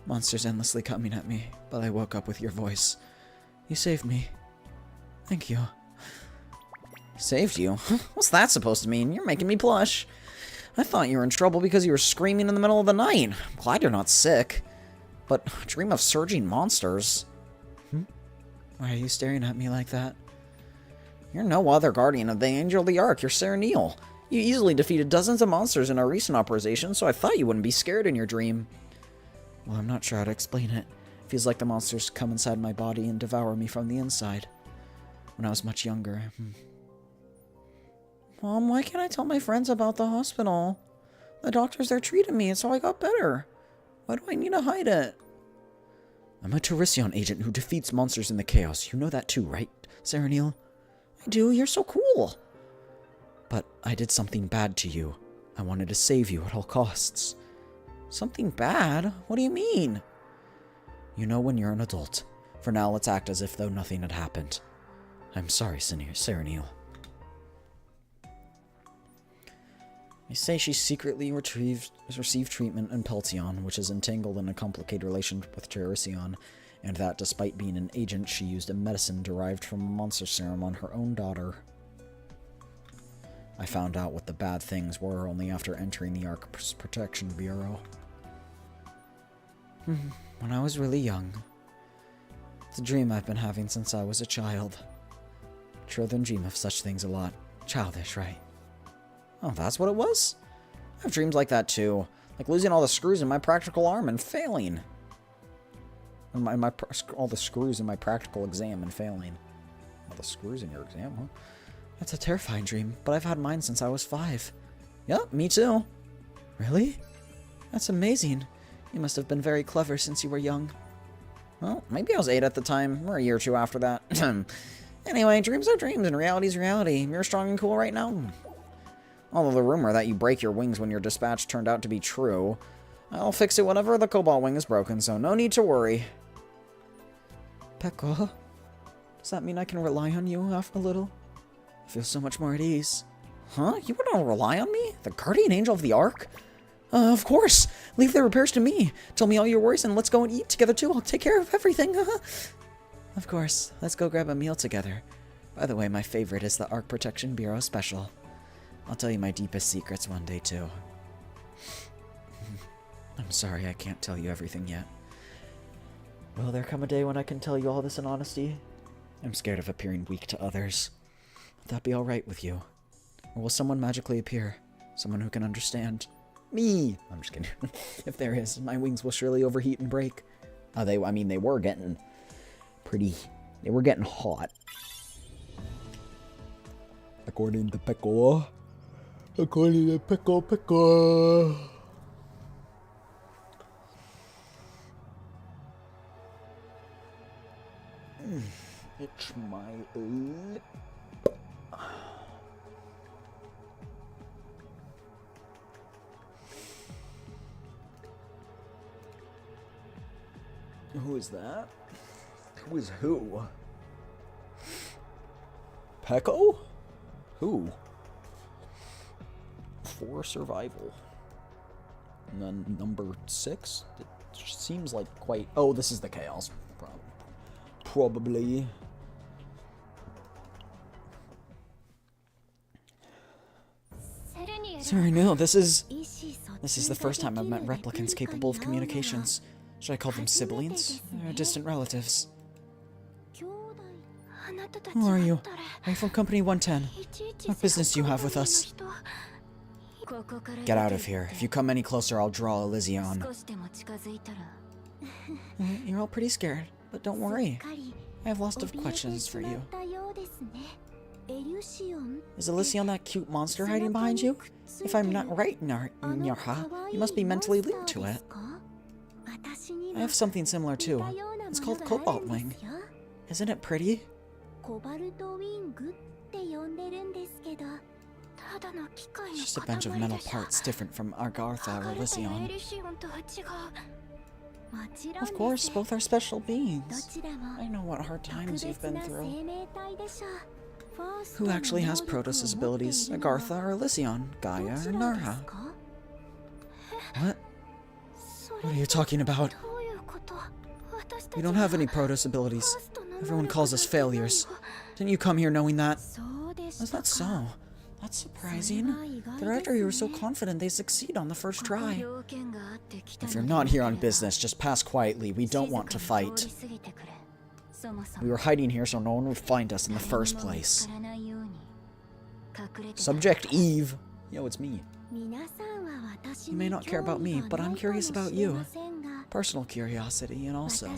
Speaker 2: Monsters endlessly coming at me, but I woke up with your voice. You saved me. Thank you. Saved you? What's that supposed to mean? You're making me blush. I thought you were in trouble because you were screaming in the middle of the night. I'm glad you're not sick. But dream of surging monsters. Why are you staring at me like that? You're no other guardian of the Angel of the Ark. You're Sir Neil. You easily defeated dozens of monsters in our recent operation, so I thought you wouldn't be scared in your dream. Well, I'm not sure how to explain it. It feels like the monsters come inside my body and devour me from the inside. When I was much younger. Mom, why can't I tell my friends about the hospital? The doctors there treated me, and so I got better. Why do I need to hide it? I'm a Taurissian agent who defeats monsters in the chaos. You know that too, right, Sir Neil? I do. You're so cool. But I did something bad to you. I wanted to save you at all costs. Something bad? What do you mean? You know when you're an adult. For now, let's act as if though nothing had happened. I'm sorry, Sir Neil. They say she secretly received treatment in Peltion, which is entangled in a complicated relationship with Taurissian, and that despite being an agent, she used a medicine derived from a monster serum on her own daughter. I found out what the bad things were only after entering the Arc Protection Bureau. When I was really young. It's a dream I've been having since I was a child. Children dream of such things a lot. Childish, right? Oh, that's what it was? I have dreams like that too. Like losing all the screws in my practical arm and failing. All the screws in my practical exam and failing. All the screws in your exam, huh? That's a terrifying dream, but I've had mine since I was 5. Yep, me too. Really? That's amazing. You must have been very clever since you were young. Well, maybe I was 8 at the time, or a year or 2 after that. Anyway, dreams are dreams, and reality's reality. You're strong and cool right now. Although the rumor that you break your wings when you're dispatched turned out to be true, I'll fix it whenever the Cobalt Wing is broken, so no need to worry. Pecco, does that mean I can rely on you after a little? I feel so much more at ease. Huh? You want to rely on me? The guardian angel of the Ark? Of course. Leave the repairs to me. Tell me all your worries and let's go and eat together too. I'll take care of everything. Of course. Let's go grab a meal together. By the way, my favorite is the Arc Protection Bureau Special. I'll tell you my deepest secrets one day too. I'm sorry I can't tell you everything yet. Will there come a day when I can tell you all this in honesty? I'm scared of appearing weak to others. Will that be alright with you? Or will someone magically appear? Someone who can understand? Me! I'm just kidding. If there is, my wings will surely overheat and break. They were getting they were getting hot. According to Pickle. According to Pickle. Itch my lip. Who is that? Who is who? Pecco? Who? For survival. And then number 6? It seems like quite... Oh, this is the Chaos. Probably. Sorry, no, this is the first time I've met replicants capable of communications. Should I call them siblings? Or distant relatives? Who are you? Are you from Company 110? What business do you have with us? Get out of here. If you come any closer, I'll draw Elysion. You're all pretty scared, but don't worry. I have lots of questions for you. Is Elysion that cute monster hiding behind you? If I'm not right, Nyarha, you must be mentally linked to it. I have something similar too. It's called Cobalt Wing. Isn't it pretty? It's just a bunch of metal parts different from Agartha or Elysion. Of course, both are special beings. I know what hard times you've been through. Who actually has Protoss' abilities? Agartha or Elysion? Gaia or Narha? What? What are you talking about? We don't have any Protoss abilities. Everyone calls us failures. Didn't you come here knowing that? Is that so? That's surprising. Director, you were so confident they succeed on the first try. If you're not here on business, just pass quietly. We don't want to fight. We were hiding here so no one would find us in the first place. Subject Eve. Yo, it's me. You may not care about me, but I'm curious about you. Personal curiosity, and also...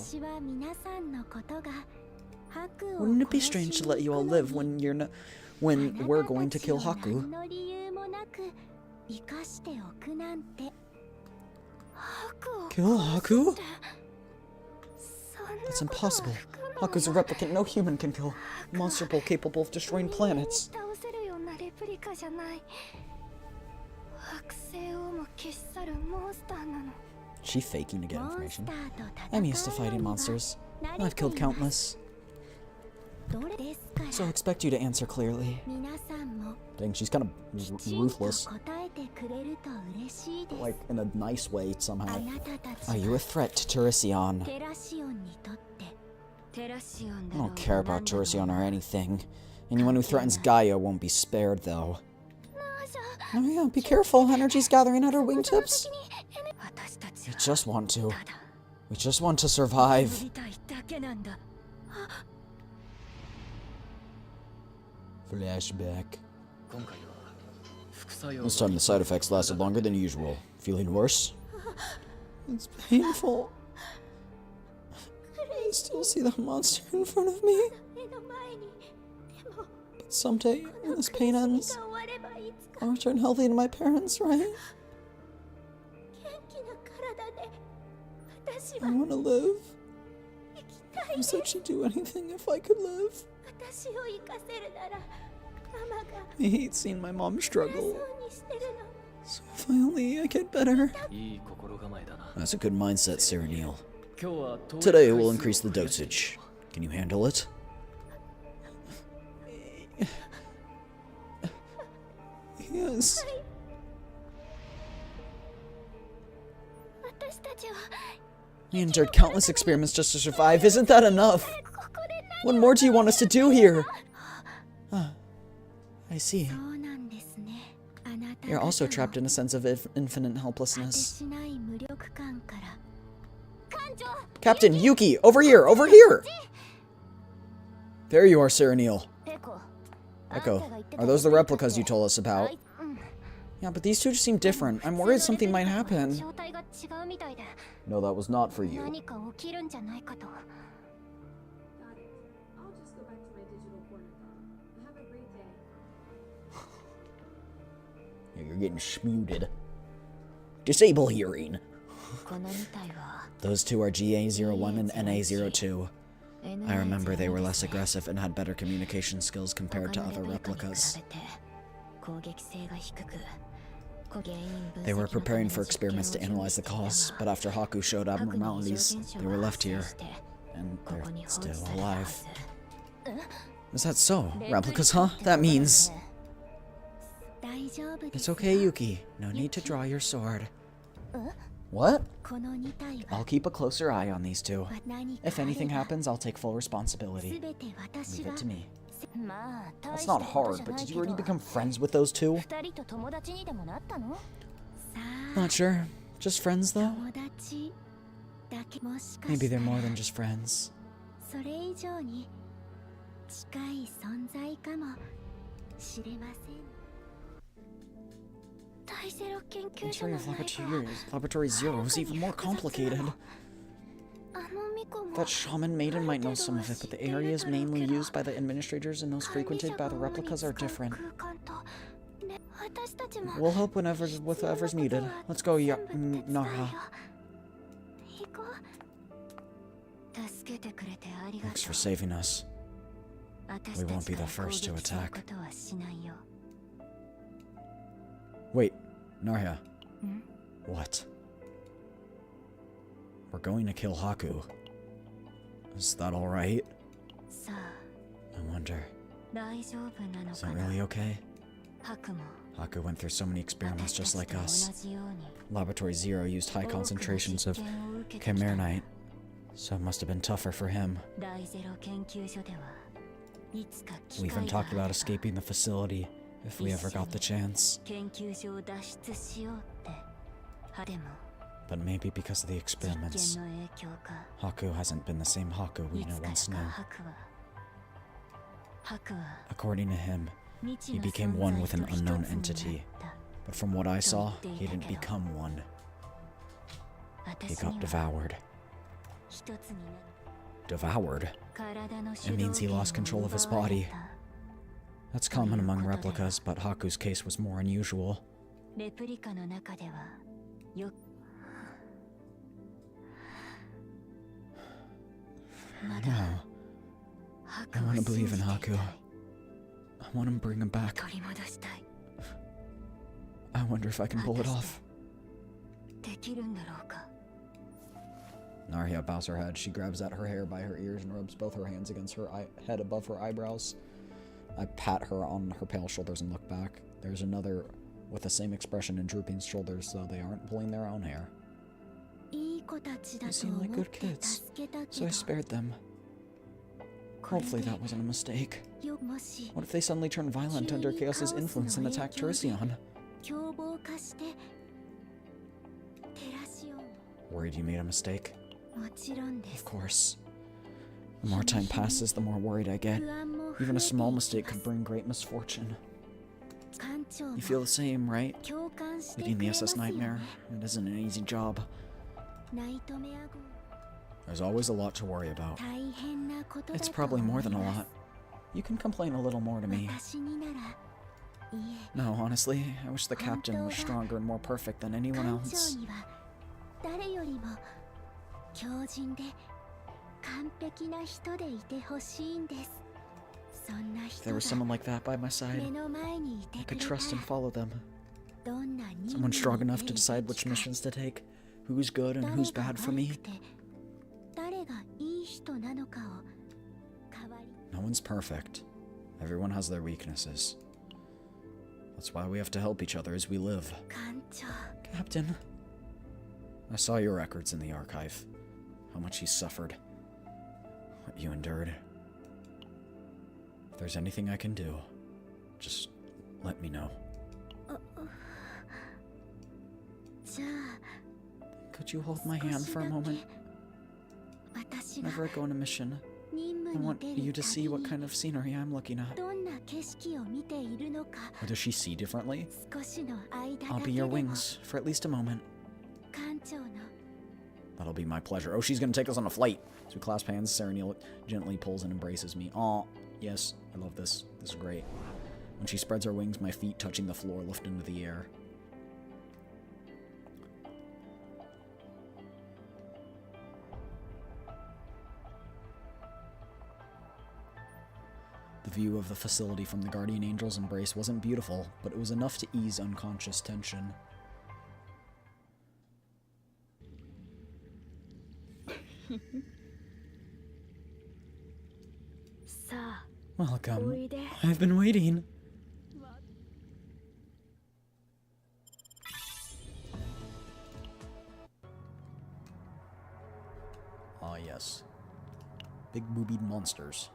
Speaker 2: Wouldn't it be strange to let you all live when you're not... when we're going to kill Haku? Kill Haku? That's impossible. Haku's a replicant no human can kill. A monster bull capable of destroying planets. She faking to get information. I'm used to fighting monsters. I've killed countless. So I expect you to answer clearly. Dang, she's kind of ruthless. But like, in a nice way, somehow. Are you a threat to Teresian? I don't care about Teresian or anything. Anyone who threatens Gaia won't be spared, though. Oh yeah, be careful. Energy's gathering at her wingtips. We just want to. We just want to survive. Flashback. This time the side effects lasted longer than usual. Feeling worse? It's painful. I still see the monster in front of me. But someday, when this pain ends, I'll return healthy to my parents, right? I want to live. You said she'd do anything if I could live. I hate seeing my mom struggle. So if I get better. That's a good mindset, Cyraniel. Today we'll increase the dosage. Can you handle it? Yes. We endured countless experiments just to survive. Isn't that enough? What more do you want us to do here? I see. You're also trapped in a sense of infinite helplessness. Captain, Yuki! Over here! Over here! There you are, Cyraniel. Echo, are those the replicas you told us about? Yeah, but these two just seem different. I'm worried something might happen.
Speaker 1: No, that was not for you.
Speaker 3: Got it. I'll just go back to my digital corner then. Have a great day.
Speaker 1: Yeah, you're getting schmuted. Disable hearing.
Speaker 2: Those two are GA01 and NA02. I remember they were less aggressive and had better communication skills compared to other replicas. They were preparing for experiments to analyze the cause, but after Haku showed abnormalities, they were left here. And they're still alive. Is that so? Replicas, huh? That means... It's okay, Yuki. No need to draw your sword.
Speaker 1: What?
Speaker 2: I'll keep a closer eye on these two. If anything happens, I'll take full responsibility. Leave it to me.
Speaker 1: That's not hard, but did you already become friends with those two?
Speaker 2: Not sure. Just friends, though? Maybe they're more than just friends. The story of Laboratory Zero is even more complicated. That shaman maiden might know some of it, but the areas mainly used by the administrators and those frequented by the replicas are different. We'll help with whatever's needed. Let's go, Narha. Thanks for saving us. We won't be the first to attack. Wait, Narha. What? We're going to kill Haku. Is that alright? I wonder. Is that really okay? Haku went through so many experiments just like us. Laboratory Zero used high concentrations of Chimernite, so it must have been tougher for him. We even talked about escaping the facility if we ever got the chance. But maybe because of the experiments, Haku hasn't been the same Haku we once knew. According to him, he became one with an unknown entity. But from what I saw, he didn't become one. He got devoured. Devoured? It means he lost control of his body. That's common among replicas, but Haku's case was more unusual. No. I want to believe in Haku. I want to bring him back. I wonder if I can pull it off. Narya bows her head. She grabs at her hair by her ears and rubs both her hands against her head above her eyebrows. I pat her on her pale shoulders and look back. There's another with the same expression and drooping shoulders, though they aren't pulling their own hair. They seem like good kids, so I spared them. Hopefully that wasn't a mistake. What if they suddenly turn violent under Chaos's influence and attack Teresian? Worried you made a mistake? Of course. The more time passes, the more worried I get. Even a small mistake could bring great misfortune. You feel the same, right? Leading the SS Nightmare, it isn't an easy job. There's always a lot to worry about. It's probably more than a lot. You can complain a little more to me. No, honestly, I wish the captain was stronger and more perfect than anyone else. If there was someone like that by my side, I could trust and follow them. Someone strong enough to decide which missions to take, who's good and who's bad for me. No one's perfect. Everyone has their weaknesses. That's why we have to help each other as we live. Captain. I saw your records in the archive. How much you suffered. What you endured. If there's anything I can do, just let me know. Could you hold my hand for a moment? Whenever I go on a mission, I want you to see what kind of scenery I'm looking at.
Speaker 1: Or does she see differently?
Speaker 2: I'll be your wings for at least a moment.
Speaker 1: That'll be my pleasure. Oh, she's gonna take us on a flight. So we clasp hands, Serenial gently pulls and embraces me. Aw, yes, I love this. This is great. When she spreads her wings, my feet touching the floor lift into the air. The view of the facility from the Guardian Angel's embrace wasn't beautiful, but it was enough to ease unconscious tension. Welcome. I've been waiting. Ah, yes. Big boobied monsters.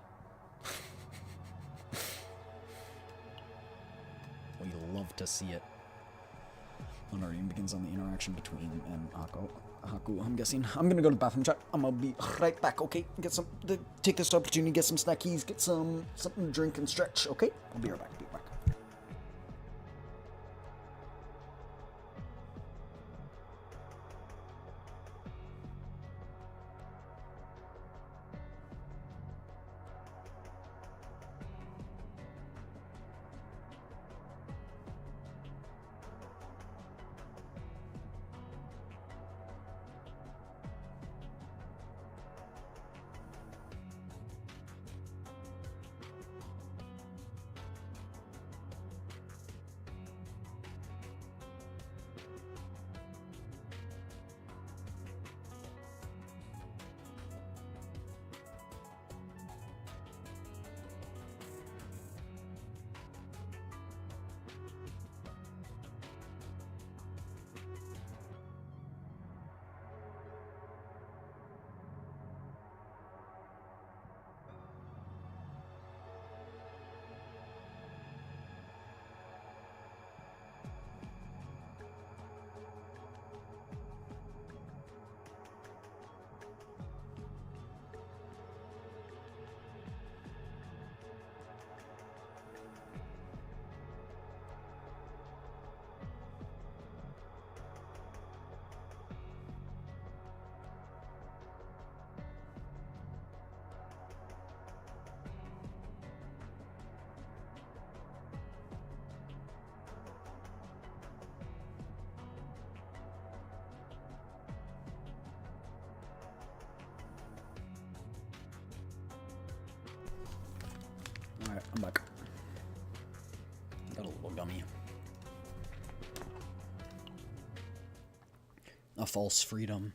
Speaker 1: We love to see it. When our game begins on the interaction between and Haku, I'm guessing. I'm gonna go to the bathroom check. I'm gonna be right back, okay? Take this opportunity, get some snackies, get something to drink and stretch, okay? I'll be right back. Alright, I'm back. Got a little gummy. A false freedom.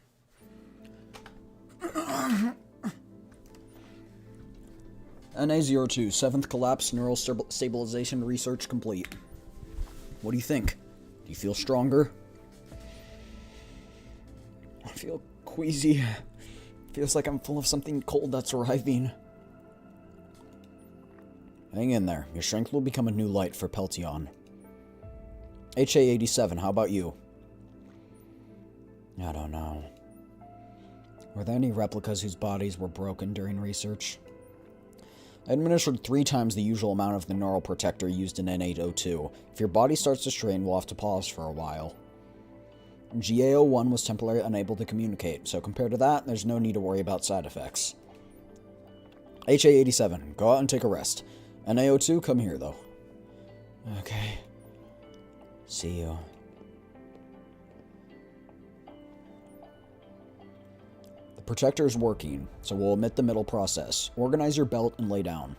Speaker 1: NA02, 7th collapse, neural stabilization research complete. What do you think? Do you feel stronger? I feel queasy. Feels like I'm full of something cold that's arriving. Hang in there. Your strength will become a new light for Peltion. HA87, how about you? I don't know. Were there any replicas whose bodies were broken during research? I administered 3 times the usual amount of the neural protector used in N802. If your body starts to strain, we'll have to pause for a while. GA01 was temporarily unable to communicate, so compared to that, there's no need to worry about side effects. HA87, go out and take a rest. NA02, come here, though. Okay. See you. The protector is working, so we'll omit the middle process. Organize your belt and lay down.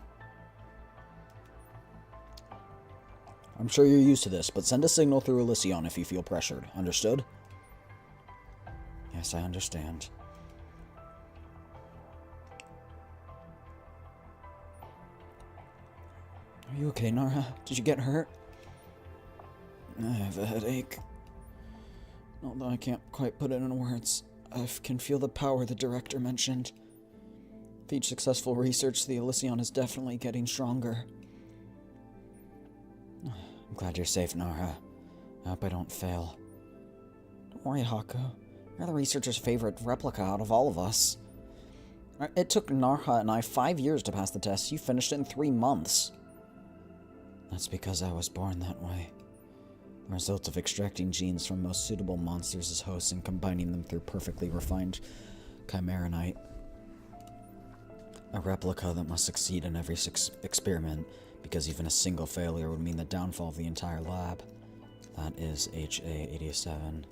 Speaker 1: I'm sure you're used to this, but send a signal through Elysion if you feel pressured. Understood? Yes, I understand. Are you okay, Nara? Did you get hurt? I have a headache. Although I can't quite put it in words, I can feel the power the director mentioned. With each successful research, the Elysion is definitely getting stronger. I'm glad you're safe, Nara. I hope I don't fail. Don't worry, Haku. You're the researcher's favorite replica out of all of us.
Speaker 2: It took Narha and I 5 years to pass the test. You finished it in 3 months. That's because I was born that way. The result of extracting genes from most suitable monsters as hosts and combining them through perfectly refined chimeranite. A replica that must succeed in every experiment, because even a single failure would mean the downfall of the entire lab. That is HA-87.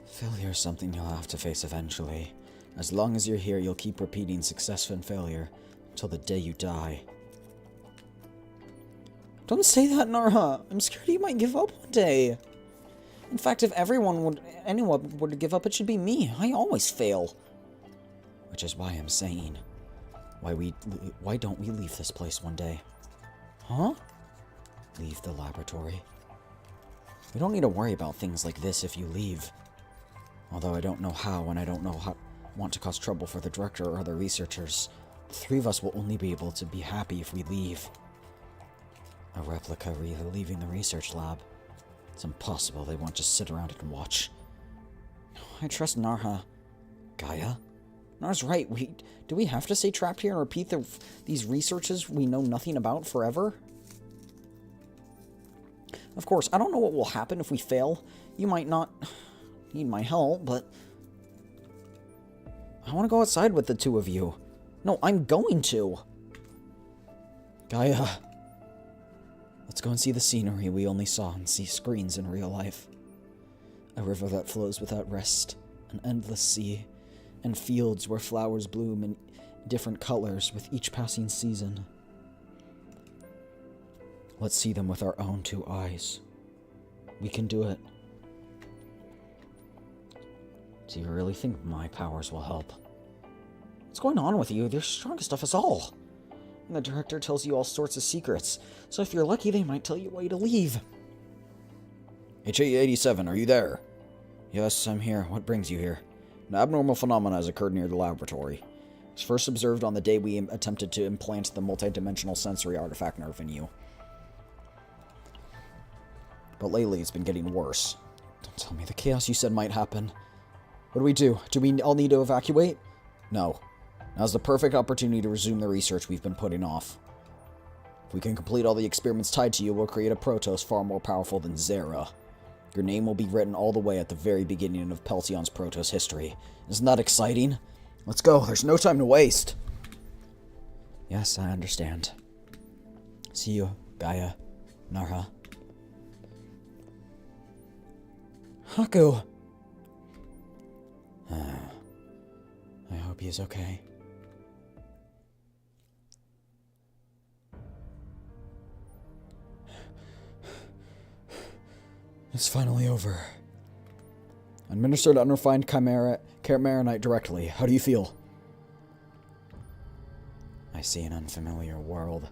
Speaker 2: Failure is something you'll have to face eventually. As long as you're here, you'll keep repeating success and failure until the day you die. Don't say that, Narha. I'm scared you might give up one day. In fact, if anyone would give up, it should be me. I always fail. Which is why I'm saying, why don't we leave this place one day? Huh? Leave the laboratory. We don't need to worry about things like this if you leave. Although I don't know how, and I don't want to cause trouble for the director or other researchers. The 3 of us will only be able to be happy if we leave. A replica leaving the research lab. It's impossible. They won't just sit around and watch. I trust Narha. Gaia? Nar's right. Do we have to stay trapped here and repeat these researches we know nothing about forever? Of course, I don't know what will happen if we fail. You might not need my help, but I want to go outside with the 2 of you. No, I'm going to. Gaia. Let's go and see the scenery we only saw on screens in real life. A river that flows without rest, an endless sea, and fields where flowers bloom in different colors with each passing season. Let's see them with our own 2 eyes. We can do it. Do you really think my powers will help? What's going on with you? They're strongest of us all. And the director tells you all sorts of secrets, so if you're lucky, they might tell you why to leave. HA-87, are you there? Yes, I'm here. What brings you here? An abnormal phenomenon has occurred near the laboratory. It was first observed on the day we attempted to implant the multidimensional sensory artifact nerve in you. But lately, it's been getting worse. Don't tell me the chaos you said might happen. What do we do? Do we all need to evacuate? No. Now's the perfect opportunity to resume the research we've been putting off. If we can complete all the experiments tied to you, we'll create a Protoss far more powerful than Zera. Your name will be written all the way at the very beginning of Peltion's Protoss history. Isn't that exciting? Let's go, there's no time to waste. Yes, I understand. See you, Gaia, Narha. Haku! I hope he's okay. It's finally over. Administered unrefined chimeranite directly. How do you feel? I see an unfamiliar world.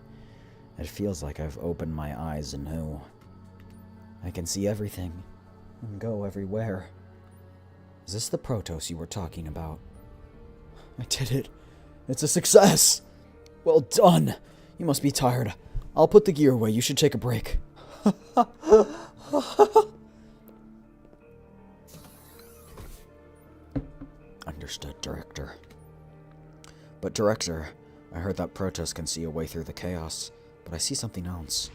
Speaker 2: It feels like I've opened my eyes anew. I can see everything and go everywhere. Is this the Protoss you were talking about? I did it. It's a success. Well done. You must be tired. I'll put the gear away. You should take a break. Understood, Director. But, Director, I heard that Protoss can see a way through the chaos, but I see something else.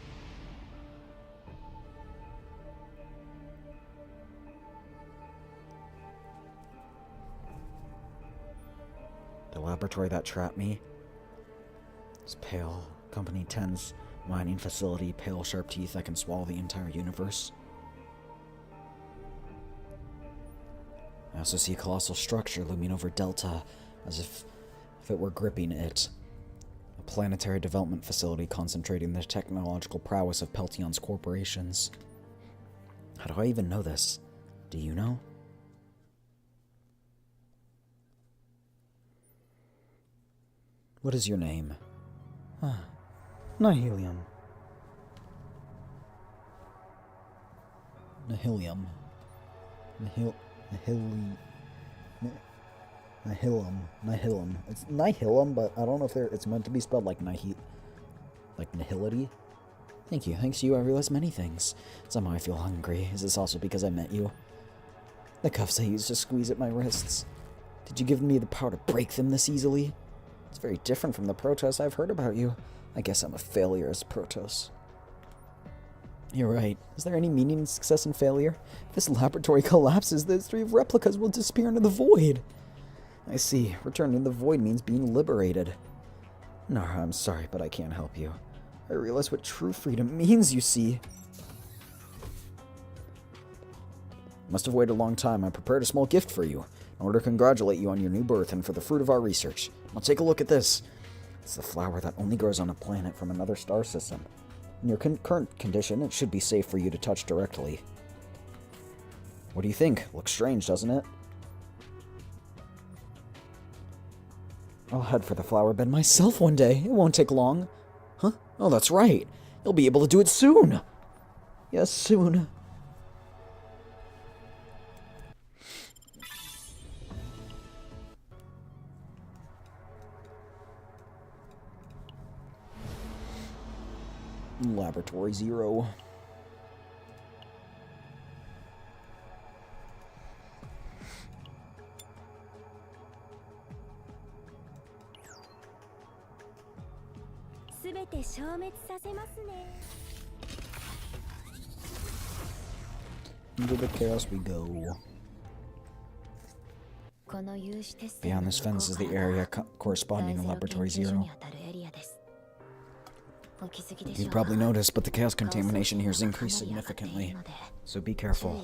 Speaker 2: The laboratory that trapped me is pale. Company 10's mining facility, pale sharp teeth that can swallow the entire universe. I also see a colossal structure looming over Delta, as if it were gripping it. A planetary development facility concentrating the technological prowess of Peltion's corporations. How do I even know this? Do you know? What is your name? Nihilium. Nihilium. Nihilum. It's Nihilum, but I don't know if it's meant to be spelled like nihility. Thank you. Thanks to you, I realized many things. Somehow I feel hungry. Is this also because I met you? The cuffs I used to squeeze at my wrists. Did you give me the power to break them this easily? It's very different from the Protoss I've heard about you. I guess I'm a failure as Protoss. You're right. Is there any meaning in success and failure? If this laboratory collapses, the history of replicas will disappear into the void. I see. Returning to the void means being liberated. Nara, I'm sorry, but I can't help you. I realize what true freedom means, you see. Must have waited a long time. I prepared a small gift for you, in order to congratulate you on your new birth and for the fruit of our research. Now take a look at this. It's the flower that only grows on a planet from another star system. In your current condition, it should be safe for you to touch directly. What do you think? Looks strange, doesn't it? I'll head for the flower bed myself one day. It won't take long. Huh? Oh, that's right. You'll be able to do it soon. Yes, soon. Laboratory 0. Into the chaos we go. Beyond this fence is the area corresponding to Laboratory 0. You've probably noticed, but the chaos contamination here has increased significantly, so be careful.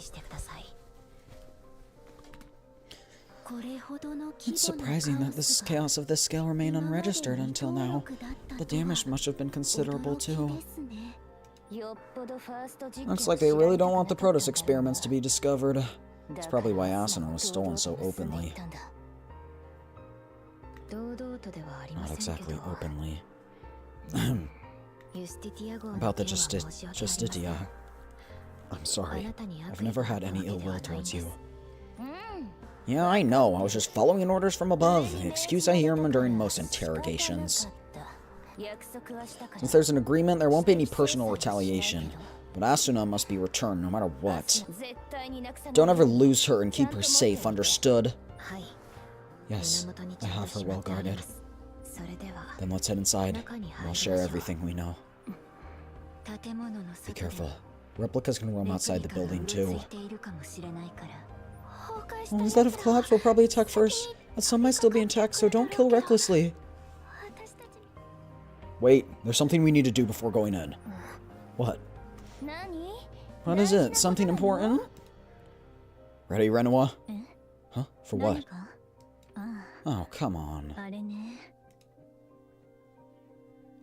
Speaker 2: It's surprising that this chaos of this scale remained unregistered until now. The damage must have been considerable too. Looks like they really don't want the Protoss experiments to be discovered. That's probably why Asuna was stolen so openly. Not exactly openly. About the Justitia. I'm sorry. I've never had any ill will towards you. Yeah, I know. I was just following orders from above. The excuse I hear during most interrogations. Since there's an agreement, there won't be any personal retaliation. But Asuna must be returned no matter what. Don't ever lose her and keep her safe, understood? Yes, I have her well guarded. Then let's head inside. We'll share everything we know. Be careful. Replicas can roam outside the building too. Instead of collapse, we'll probably attack first. But some might still be intact, so don't kill recklessly. Wait, there's something we need to do before going in. What? What is it? Something important? Ready, Renoa? Huh? For what? Oh, come on.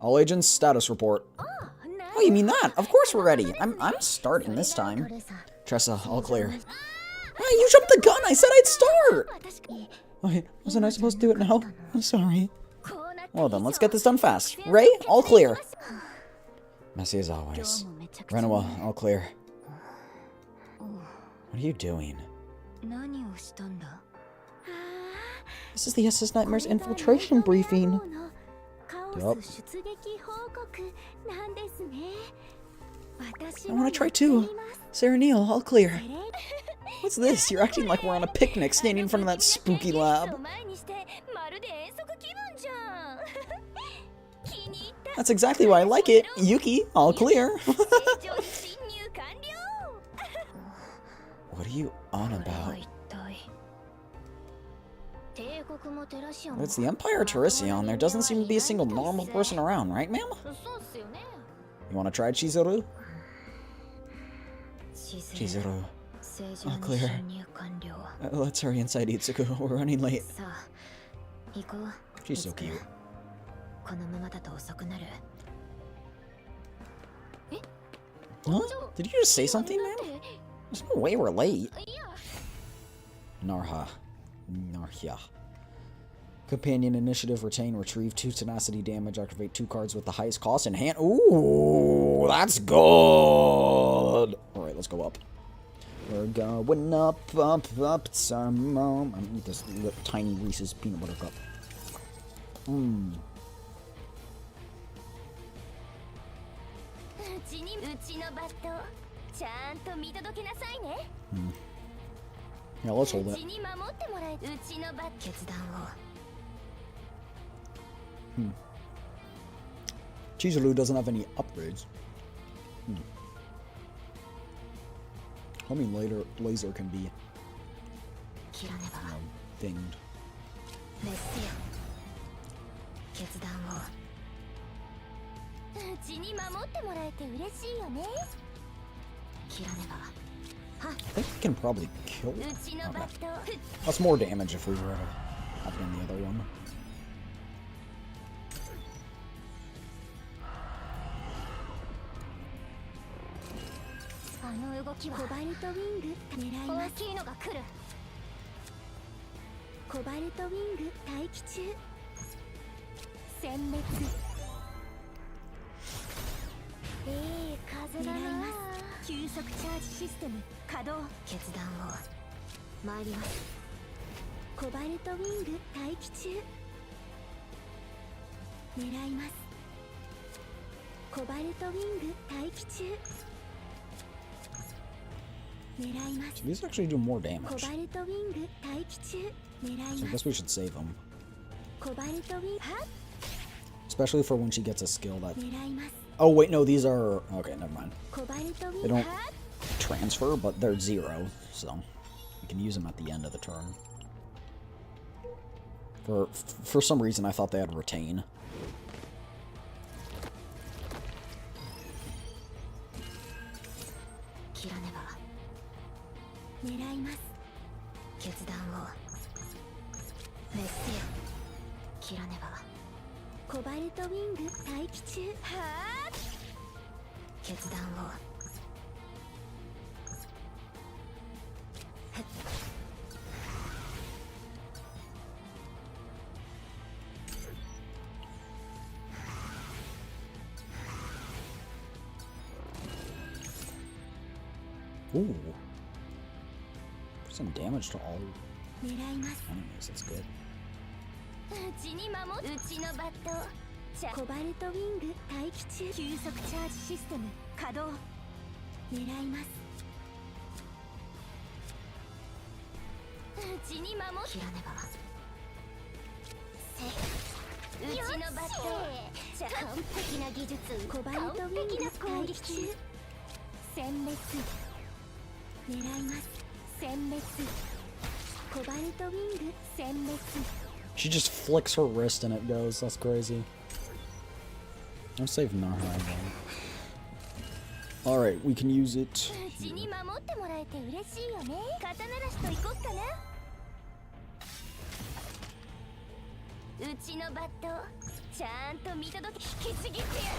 Speaker 2: All agents, status report. Oh, you mean that? Of course we're ready. I'm starting this time. Tressa, all clear. Hey, you jumped the gun! I said I'd start! Wait, wasn't I supposed to do it now? I'm sorry. Well then, let's get this done fast. Ray, all clear. Messy as always. Renoa, all clear. What are you doing? This is the SS Nightmare's infiltration briefing. Yup. I want to try too. Sarah Neal, all clear. What's this? You're acting like we're on a picnic standing in front of that spooky lab. That's exactly why I like it. Yuki, all clear. What are you on about? It's the Empire Teresian. There doesn't seem to be a single normal person around, right, ma'am? You want to try Chizuru? Chizuru. All clear. Let's hurry inside, Itsuku. We're running late. She's so cute. Huh? Did you just say something, man? There's no way we're late. Narha. Companion initiative, retain, retrieve 2 tenacity damage, activate 2 cards with the highest cost in hand. Ooh, that's good. Alright, let's go up. We're going up some more. I need this little tiny Reese's peanut butter cup.
Speaker 1: Yeah, let's hold it. Chizuru doesn't have any upgrades. I mean, laser can be, you know, dinged.
Speaker 4: うちに守ってもらえて嬉しいよね。切らねば。
Speaker 1: I think we can probably kill it.
Speaker 4: うちのバット。
Speaker 1: That's more damage if we were to have it in the other one.
Speaker 4: あの動きはコバルトウィング狙います。大きいのが来る。コバルトウィング待機中。殲滅。風だな。急速チャージシステム稼働。決断を参ります。コバルトウィング待機中。狙います。コバルトウィング待機中。狙います。
Speaker 1: So these actually do more
Speaker 4: コ
Speaker 1: damage.
Speaker 4: バルトウィング待機中。狙い
Speaker 1: So I
Speaker 4: ます。
Speaker 1: guess we should save them.
Speaker 4: コバルトウィング
Speaker 1: Especially for when she gets a skill that...
Speaker 4: 狙います。
Speaker 1: Oh, wait, no, these are... Okay, never mind.
Speaker 4: コバルトウィン
Speaker 1: They
Speaker 4: グ
Speaker 1: don't transfer, but they're 0, so... We can use them at the end of the turn. For some reason, I thought they had retain.
Speaker 4: 切らねば。狙います。決断をメッセよ。切らねば。コバルトウィング待機中。はあ。決断を。
Speaker 1: Ooh. Some damage to all
Speaker 4: 狙います。
Speaker 1: enemies, that's good.
Speaker 4: うちに守る。うちのバット。コバルトウィング待機中。急速チャージシステム稼働。狙います。うちに守る。切らねば。うちのバット。完璧な技術。コバルトウィング待機中。殲滅。狙います。殲滅。コバルトウィング殲滅。
Speaker 1: She just flicks her wrist and it goes. That's crazy. I'll save Naha again. Alright, we can use it
Speaker 4: うちに
Speaker 1: here.
Speaker 4: 守ってもらえて嬉しいよね。肩慣らしと行こっかな。うちのバットちゃんと見届け引きちぎってやる。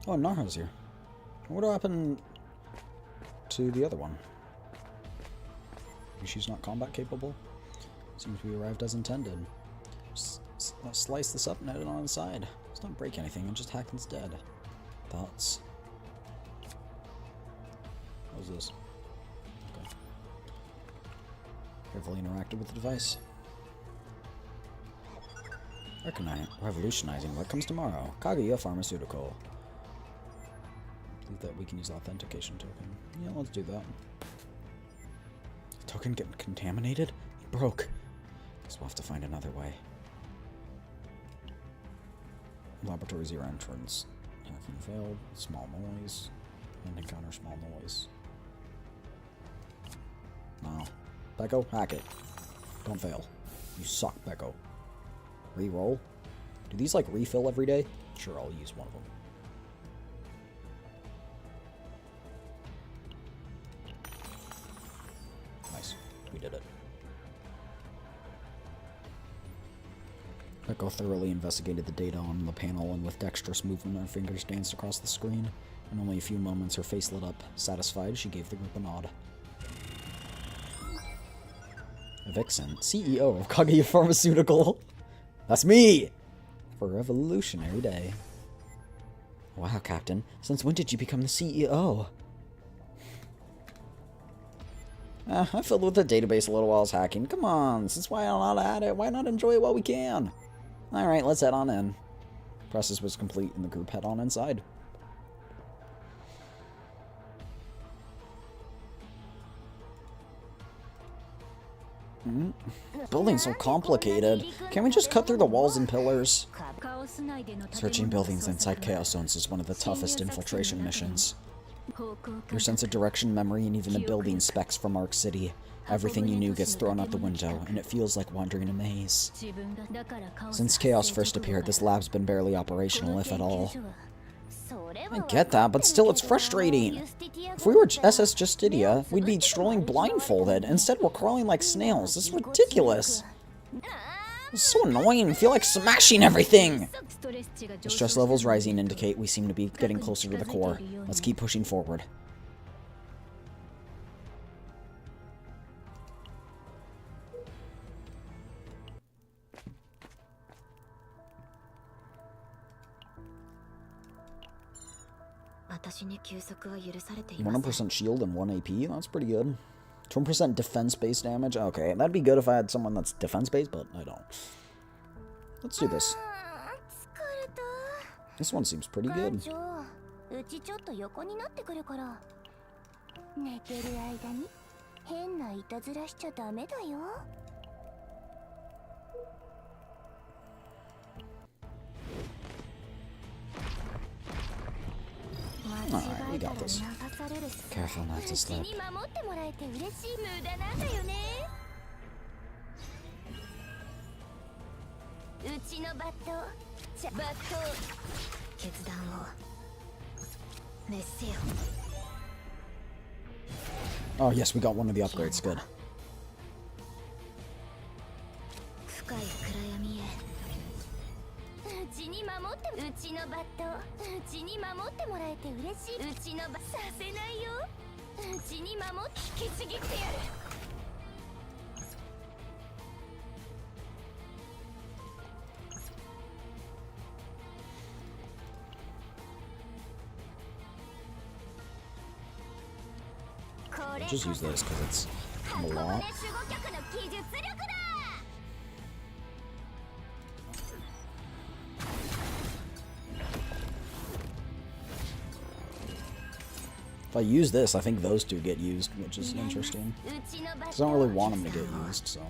Speaker 1: Oh, Naha's here. What happened to the other one? Maybe she's not combat capable? Seems we arrived as intended. Slice this up and head it on the side. Let's not break anything and just hack instead. Thoughts? What was this? Okay. Carefully interacted with the device. Revolutionizing what comes tomorrow. Kaguya Pharmaceutical. That we can use authentication token. Yeah, let's do that. Token getting contaminated? It broke. Guess we'll have to find another way. Laboratory 0 entrance. Hacking failed. Small noise. And encounter small noise. No. Peko, hack it. Don't fail. You suck, Peko. Reroll? Do these like refill every day? Sure, I'll use one of them. We did it. Peko thoroughly investigated the data on the panel, and with dexterous movement her fingers danced across the screen. In only a few moments her face lit up. Satisfied, she gave the group a nod. Vixen, CEO of Kaguya Pharmaceutical. That's me! For a revolutionary day. Wow, Captain. Since when did you become the CEO? I filled with the database a little while I was hacking. Come on, since why not at it? Why not enjoy it while we can? Alright, let's head on in. Process was complete and the group head on inside. Building's so complicated. Can't we just cut through the walls and pillars? Searching buildings inside Chaos Zones is one of the toughest infiltration missions. Your sense of direction, memory, and even the building specs from Arc City. Everything you knew gets thrown out the window, and it feels like wandering a maze. Since Chaos first appeared, this lab's been barely operational, if at all. I get that, but still it's frustrating. If we were SS Justitia, we'd be strolling blindfolded. Instead, we're crawling like snails. This is ridiculous. It's so annoying. I feel like smashing everything. The stress levels rising indicate we seem to be getting closer to the core. Let's keep pushing forward. One percent shield and 1 AP. That's pretty good. 20% defense-based damage. Okay, that'd be good if I had someone that's defense-based, but I don't. Let's do this. This one seems pretty good. Alright, we got this. Careful not to slip. Oh yes, we got one of the upgrades, good. I'll just use this because it's a lot. If I use this, I think those two get used, which is interesting. Because I don't really want them to get used, so.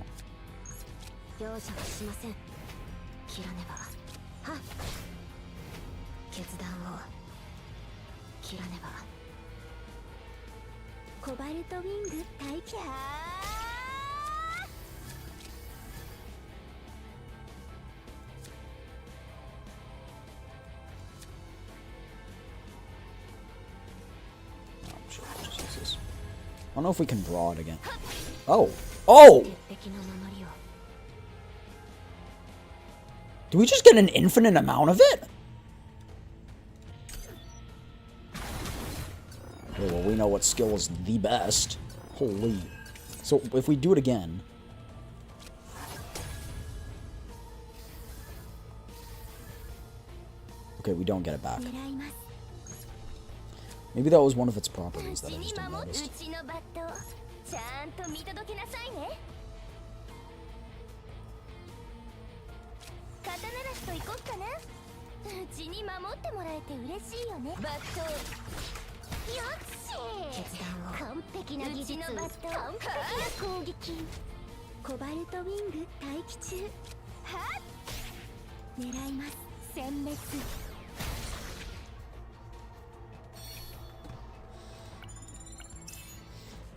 Speaker 1: I don't know if we can draw it again. Oh! Oh! Do we just get an infinite amount of it? Okay, well, we know what skill is the best. Holy. So, if we do it again... Okay, we don't get it back. Maybe that was one of its properties that I just didn't notice.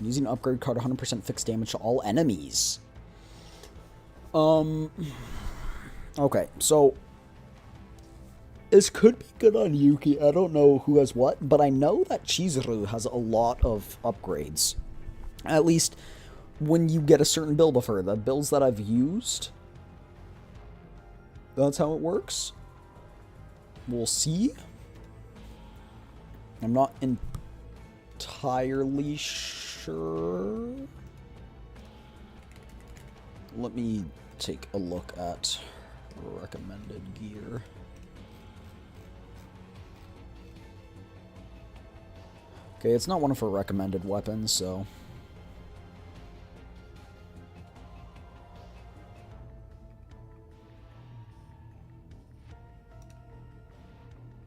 Speaker 1: Using upgrade card 100% fixed damage to all enemies. Okay, so this could be good on Yuki. I don't know who has what, but I know that Chizuru has a lot of upgrades. At least when you get a certain build of her. The builds that I've used, that's how it works. We'll see. I'm not entirely sure. Let me take a look at recommended gear. Okay, it's not one of her recommended weapons, so...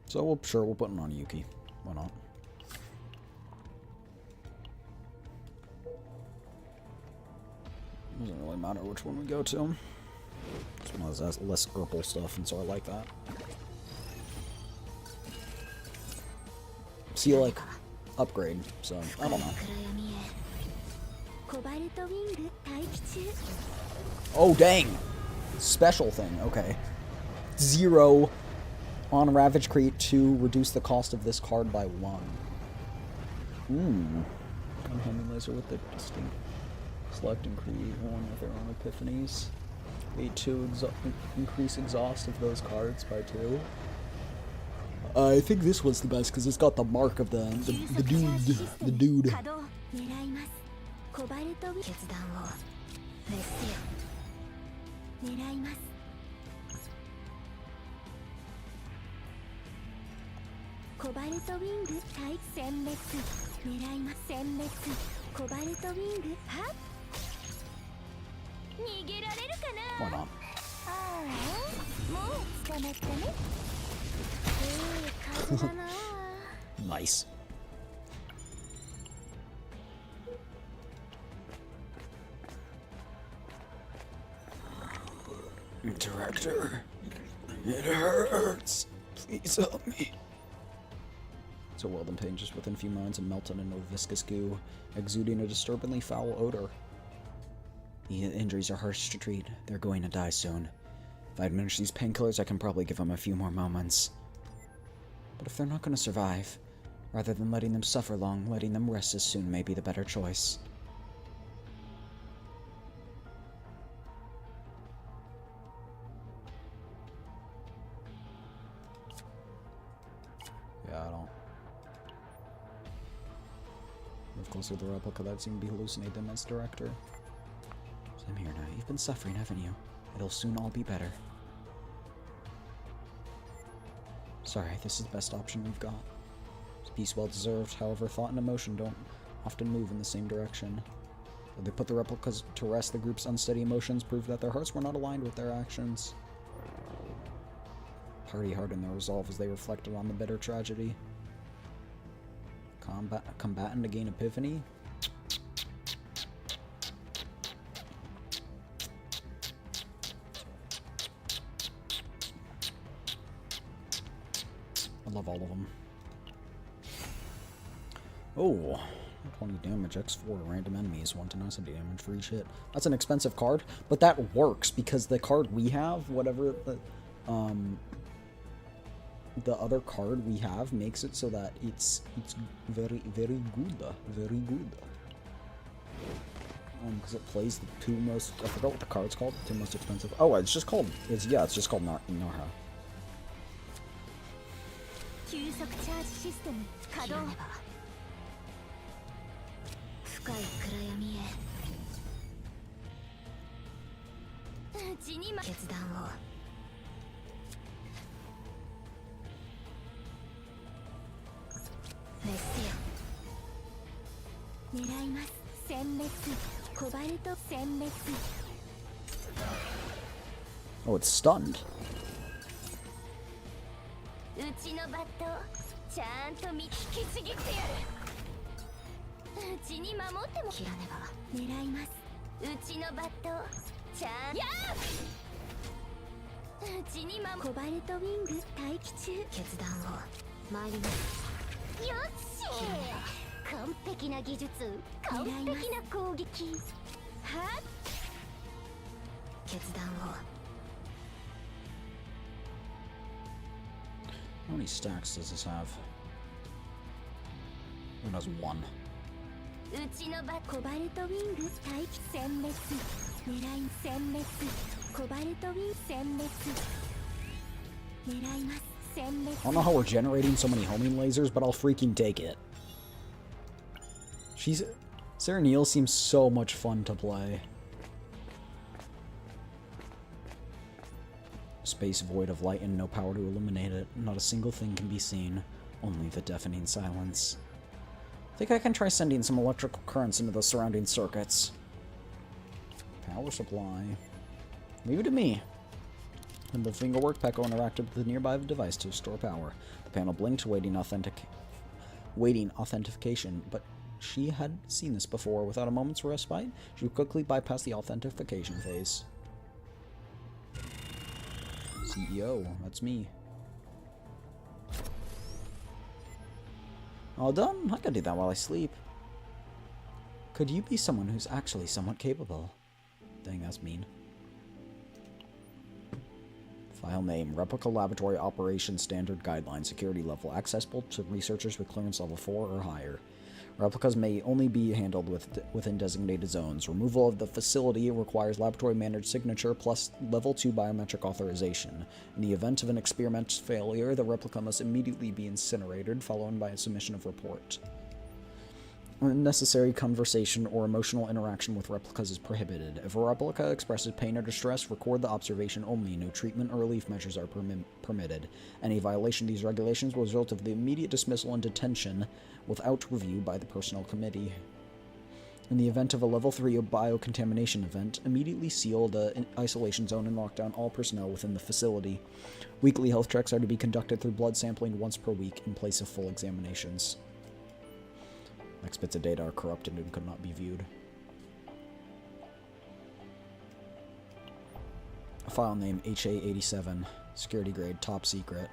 Speaker 1: So we'll put it on Yuki. Why not? Doesn't really matter which one we go to. This one has less purple stuff, and so I like that. See, like, upgrade, so I don't know. Oh, dang! Special thing, okay. 0 on Ravage Crate to reduce the cost of this card by 1. Homing laser with the distinct. Select and create one with their own epiphanies. Wait, 2 increase exhaust of those cards by 2. I think this one's the best because it's got the mark of the dude. Why not? Nice. Director, it hurts. Please help me. So Weldon Pain just within a few moments and melted into a viscous goo, exuding a disturbingly foul odor. The injuries are harsh to treat. They're going to die soon. If I administer these painkillers, I can probably give them a few more moments. But if they're not going to survive, rather than letting them suffer long, letting them rest as soon may be the better choice. Yeah, I don't. Move closer to the replica that seemed to be hallucinating them as director. I'm here now. You've been suffering, haven't you? It'll soon all be better. Sorry, this is the best option we've got. It's peace well deserved, however, thought and emotion don't often move in the same direction. When they put the replicas to rest, the group's unsteady emotions proved that their hearts were not aligned with their actions. Party hardened their resolve as they reflected on the bitter tragedy. Combatant to gain epiphany? I love all of them. Oh, 20 damage, X4, random enemies, 1 tenacity damage for each hit. That's an expensive card, but that works because the card we have, whatever the other card we have makes it so that it's very good, very good. Because it plays the 2 most, I forgot what the card's called, the 2 most expensive. Oh, it's just called, it's just called Narha.
Speaker 4: 急速チャージシステム稼働。深い暗闇へ。血に決断を。滅せよ。狙います。殲滅。コバルト殲滅。
Speaker 1: Oh, it's stunned.
Speaker 4: うちのバットちゃんと引きちぎってやる。うちに守っても切らねば狙います。うちのバットちゃんやうちにコバルトウィング待機中。決断を参ります。よっしゃ完璧な技術完璧な攻撃はっ決断を。
Speaker 1: How many stacks does this have? It has 1.
Speaker 4: うちのバコバルトウィング待機殲滅狙い殲滅コバルトウィング殲滅狙います殲滅
Speaker 1: I don't know how we're generating so many homing lasers, but I'll freaking take it. Sarah Neal seems so much fun to play. Space void of light and no power to illuminate it. Not a single thing can be seen. Only the deafening silence. I think I can try sending some electrical currents into the surrounding circuits. Power supply. Leave it to me. And the fingerwork, Peko interacted with the nearby device to store power. The panel blinked, waiting authentication, but she had seen this before. Without a moment's respite, she would quickly bypass the authentication phase. CEO, that's me. All done? I could do that while I sleep. Could you be someone who's actually somewhat capable? Dang, that's mean. File name, Replica Laboratory Operations Standard Guideline, security level, accessible to researchers with clearance level 4 or higher. Replicas may only be handled within designated zones. Removal of the facility requires laboratory-managed signature plus level 2 biometric authorization. In the event of an experiment failure, the replica must immediately be incinerated, followed by a submission of report. Unnecessary conversation or emotional interaction with replicas is prohibited. If a replica expresses pain or distress, record the observation only. No treatment or relief measures are permitted. Any violation of these regulations will result in the immediate dismissal and detention without review by the Personnel Committee. In the event of a Level 3 biocontamination event, immediately seal the isolation zone and lock down all personnel within the facility. Weekly health checks are to be conducted through blood sampling once per week in place of full examinations. Next bits of data are corrupted and could not be viewed. File name HA87, security grade, top secret.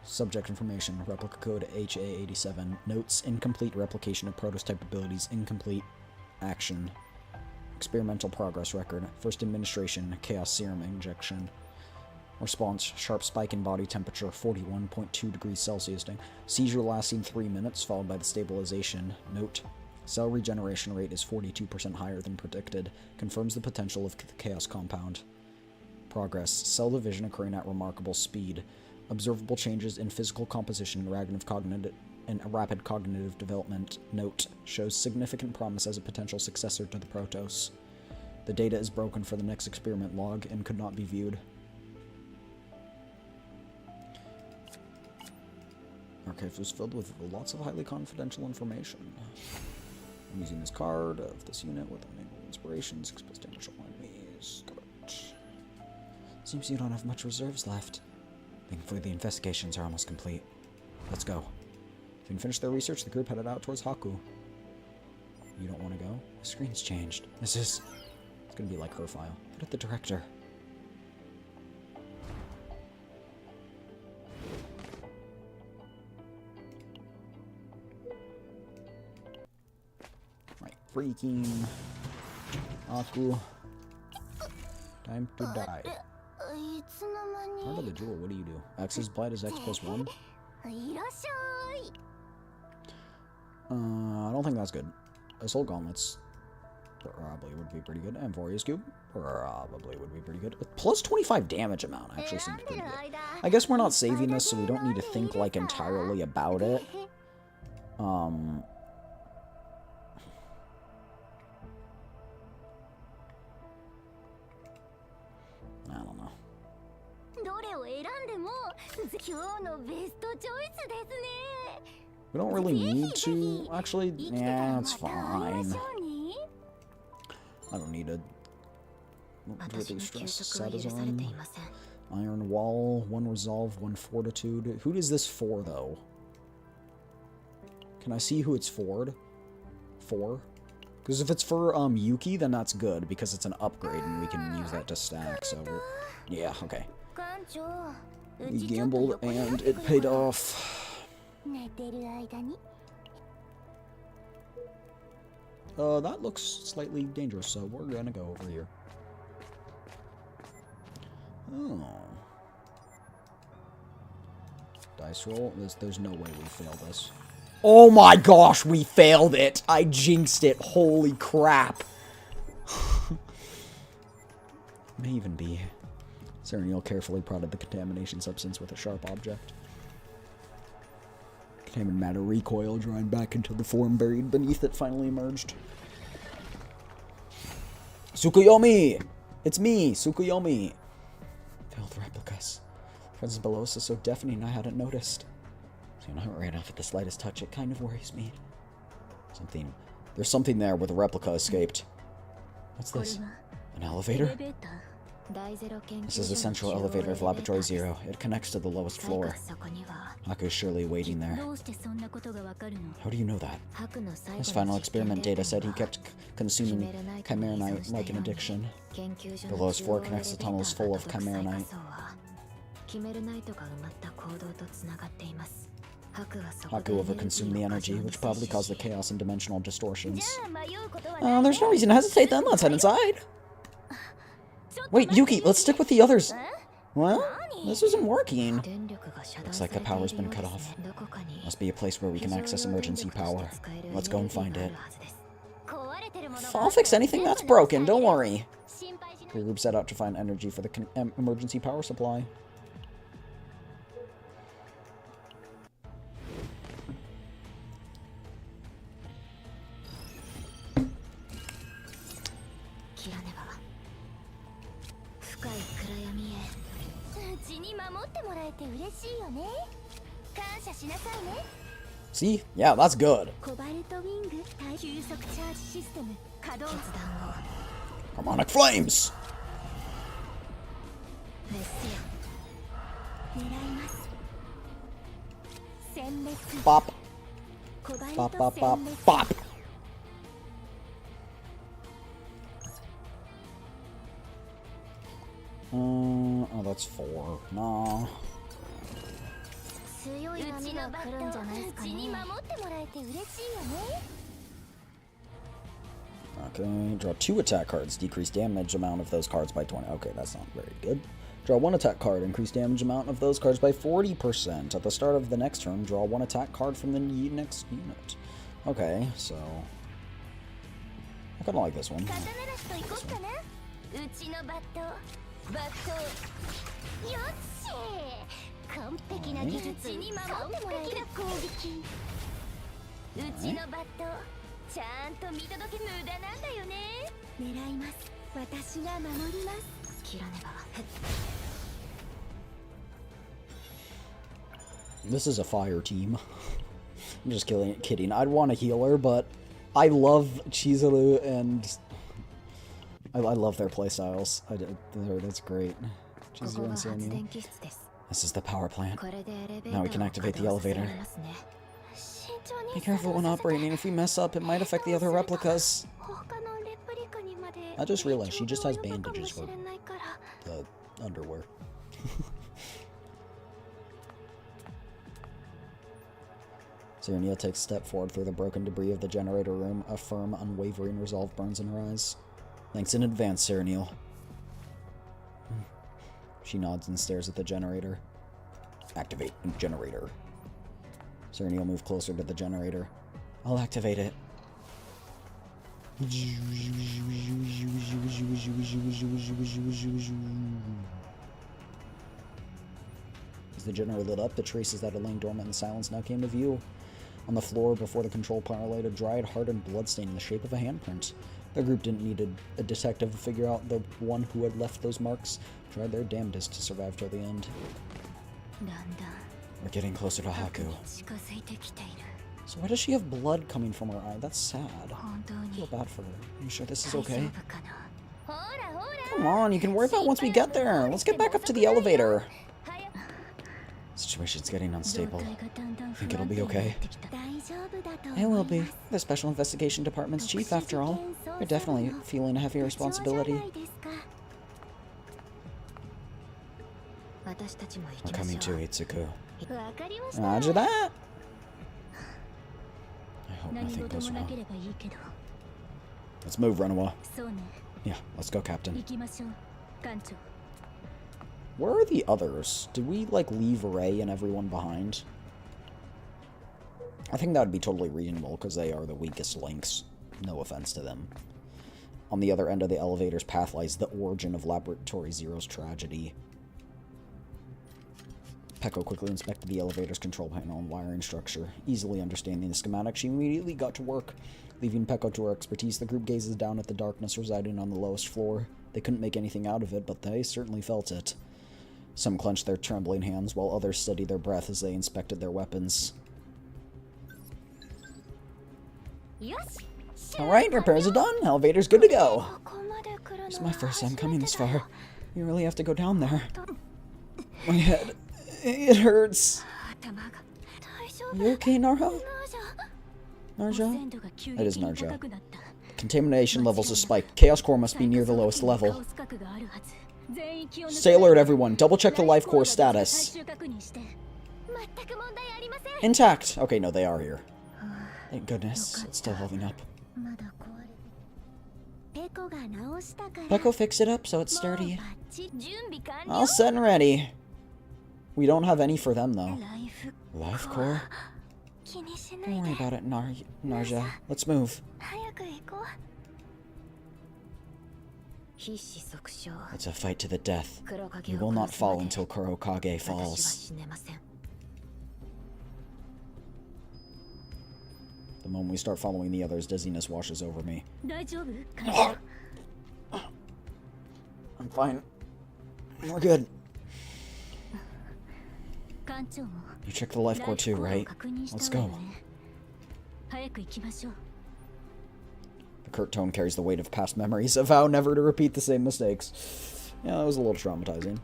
Speaker 1: Subject information, replica code HA87, notes, incomplete replication of prototype abilities, incomplete action. Experimental progress record, first administration, chaos serum injection. Response, sharp spike in body temperature, 41.2 degrees Celsius. Seizure lasting 3 minutes, followed by the stabilization. Note, cell regeneration rate is 42% higher than predicted. Confirms the potential of the chaos compound. Progress, cell division occurring at remarkable speed. Observable changes in physical composition and rapid cognitive development. Note, shows significant promise as a potential successor to the Protos. The data is broken for the next experiment log and could not be viewed. Archive was filled with lots of highly confidential information. I'm using this card of this unit with unable inspirations, exposed damage on enemies. Got it. Seems you don't have much reserves left. Thankfully, the investigations are almost complete. Let's go. Having finished their research, the group headed out towards Haku. You don't want to go? The screen's changed. It's gonna be like her file. What at the director? Freaking Aku. Time to die. Part of the duel, what do you do? X's blight is X plus 1? I don't think that's good. Assault gauntlets probably would be pretty good. Amphoria's cube probably would be pretty good. Plus 25 damage amount actually seems pretty good. I guess we're not saving this, so we don't need to think like entirely about it. I don't know. We don't really need to. Actually, yeah, it's fine. I don't need to really stress Sadazon. Iron Wall, 1 Resolve, 1 Fortitude. Who is this for, though? Can I see who it's for? Because if it's for Yuki, then that's good, because it's an upgrade and we can use that to stack, so yeah, okay. We gambled and it paid off. That looks slightly dangerous, so we're gonna go over here. Oh. Dice roll. There's no way we fail this. Oh my gosh, we failed it! I jinxed it. Holy crap. May even be. Serenial carefully prodded the contamination substance with a sharp object. Contaminated matter recoiled, drawing back until the form buried beneath it finally emerged. Tsukuyomi! It's me, Tsukuyomi! Failed replicas. The presence below us is so deafening I hadn't noticed. So when I ran off at the slightest touch, it kind of worries me. There's something there where the replica escaped. What's this? An elevator?
Speaker 2: This is the central elevator of Laboratory Zero. It connects to the lowest floor. Haku is surely waiting there. How do you know that? His final experiment data said he kept consuming chimeranite like an addiction. The lowest floor connects to tunnels full of chimeranite. Haku overconsumed the energy, which probably caused the chaos and dimensional distortions. There's no reason to hesitate then. Let's head inside. Wait, Yuki, let's stick with the others. Well, this isn't working. Looks like the power's been cut off. Must be a place where we can access emergency power. Let's go and find it. I'll fix anything that's broken, don't worry. The group set out to find energy for the emergency power supply. See? Yeah, that's good. Harmonic flames! Bop. Bop, bop, bop, bop! Oh, that's 4. No. Okay, draw 2 attack cards, decrease damage amount of those cards by 20. Okay, that's not very good. Draw 1 attack card, increase damage amount of those cards by 40%. At the start of the next turn, draw 1 attack card from the next unit. Okay, so... I kinda like this one. This is a fire team. I'm just kidding. I'd want a healer, but I love Chizuru and I love their playstyles. That's great. Chizuru and Sanyo. This is the power plant. Now we can activate the elevator. Be careful when operating. If we mess up, it might affect the other replicas. I just realized she just has bandages for the underwear. Serenia takes a step forward through the broken debris of the generator room. A firm, unwavering resolve burns in her eyes. Thanks in advance, Serenial. She nods and stares at the generator. Activate generator. Serenia will move closer to the generator. I'll activate it. As the generator lit up, the traces that had lain dormant in silence now came to view. On the floor before the control panel laid a dried, hardened bloodstain in the shape of a handprint. The group didn't need a detective to figure out the one who had left those marks. Tried their damnedest to survive till the end. We're getting closer to Haku. So why does she have blood coming from her eye? That's sad. I feel bad for her. Are you sure this is okay? Come on, you can worry about it once we get there. Let's get back up to the elevator. Situation's getting unstable. Think it'll be okay? It will be. The Special Investigation Department's chief, after all. You're definitely feeling a heavy responsibility. We're coming too, Itsuku. Roger that! I hope nothing goes wrong. Let's move, Renoa. Yeah, let's go, Captain. Where are the others? Did we, like, leave Ray and everyone behind? I think that would be totally reasonable, because they are the weakest links. No offense to them. On the other end of the elevator's path lies the origin of Laboratory Zero's tragedy. Peko quickly inspected the elevator's control panel and wiring structure. Easily understanding the schematic, she immediately got to work. Leaving Peko to her expertise, the group gazes down at the darkness residing on the lowest floor. They couldn't make anything out of it, but they certainly felt it. Some clenched their trembling hands, while others steadied their breath as they inspected their weapons. Alright, repairs are done. Elevator's good to go. It's my first time coming this far. You really have to go down there. My head. It hurts.
Speaker 4: 頭が大丈
Speaker 2: You okay, Narja?
Speaker 4: 夫
Speaker 2: Narja?
Speaker 4: 鮮度が急
Speaker 2: That is
Speaker 4: 激に
Speaker 2: Narja.
Speaker 4: 高くなった
Speaker 2: Contamination levels have spiked. Chaos core must be near the lowest level.
Speaker 4: カオス核があるはず全域を抜か
Speaker 2: Say alert, everyone. Double check the life core
Speaker 4: 最
Speaker 2: status.
Speaker 4: 終確認して全く問題ありません
Speaker 2: Intact. Okay, no, they are here. Thank goodness. It's still holding up.
Speaker 4: まだ壊れてペコが直したから
Speaker 2: Peko fixed it up so it's
Speaker 4: もう
Speaker 2: sturdy.
Speaker 4: バッチリ準備完了
Speaker 2: All set and ready. We don't have any for them, though.
Speaker 4: ライフ
Speaker 2: Life core?
Speaker 4: 気にしな
Speaker 2: Don't
Speaker 4: い
Speaker 2: worry
Speaker 4: で
Speaker 2: about it, Narja. Let's move.
Speaker 4: 早く行こう必死即勝
Speaker 2: It's a fight to the death.
Speaker 4: 黒影
Speaker 2: We
Speaker 4: を
Speaker 2: will not
Speaker 4: 殺すま
Speaker 2: fall
Speaker 4: で
Speaker 2: until Kurokage
Speaker 4: 私は
Speaker 2: falls.
Speaker 4: 死ねません
Speaker 2: The moment we start following the others, dizziness washes over me.
Speaker 4: 大丈夫会社
Speaker 2: I'm fine. We're good.
Speaker 4: 艦長も
Speaker 2: You checked the life core
Speaker 4: ライ
Speaker 2: too,
Speaker 4: フコアを
Speaker 2: right?
Speaker 4: 確認した
Speaker 2: Let's
Speaker 4: わよ
Speaker 2: go.
Speaker 4: ね早く行きましょう
Speaker 2: The curt tone carries the weight of past memories, a vow never to repeat the same mistakes. Yeah, that was a little traumatizing.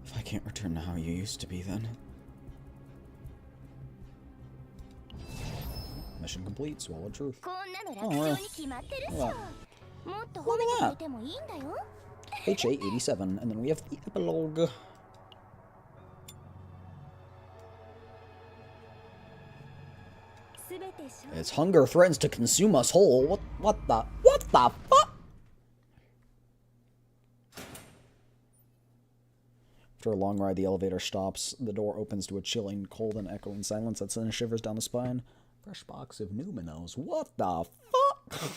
Speaker 2: If I can't return to how you used to be, then... Mission complete, swallow truth.
Speaker 4: こんなの楽勝に決まってるっしょ
Speaker 2: Look at
Speaker 4: もっと褒めてくれてもいいんだよ
Speaker 2: HA87, and then we have the epilogue. Its hunger threatens to consume us whole. What the fuck? After a long ride, the elevator stops. The door opens to a chilling, cold, and echoing silence that sends shivers down the spine. Fresh box of Numinos. What the fuck?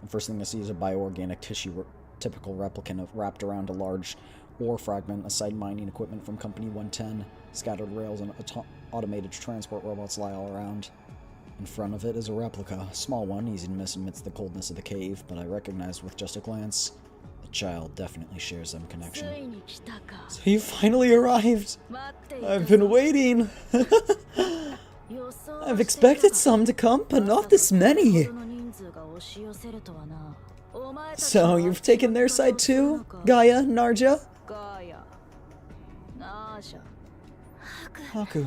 Speaker 2: The first thing I see is a bioorganic tissue, typical replicant of wrapped around a large ore fragment, aside mining equipment from Company 110. Scattered rails and automated transport robots lie all around. In front of it is a replica, a small one, easy to miss amidst the coldness of the cave, but I recognized with just a glance. The child definitely shares some connection.
Speaker 4: ついに来たか
Speaker 2: So you finally arrived!
Speaker 4: 待っていた
Speaker 2: I've been waiting!
Speaker 4: 予想
Speaker 2: I've expected some to come, but not this many!
Speaker 4: ほどの人数が押し寄せるとはなお前たち
Speaker 2: So
Speaker 4: は
Speaker 2: you've taken their side too? Gaia, Narja?
Speaker 4: ガーヤナージャ
Speaker 2: Haku.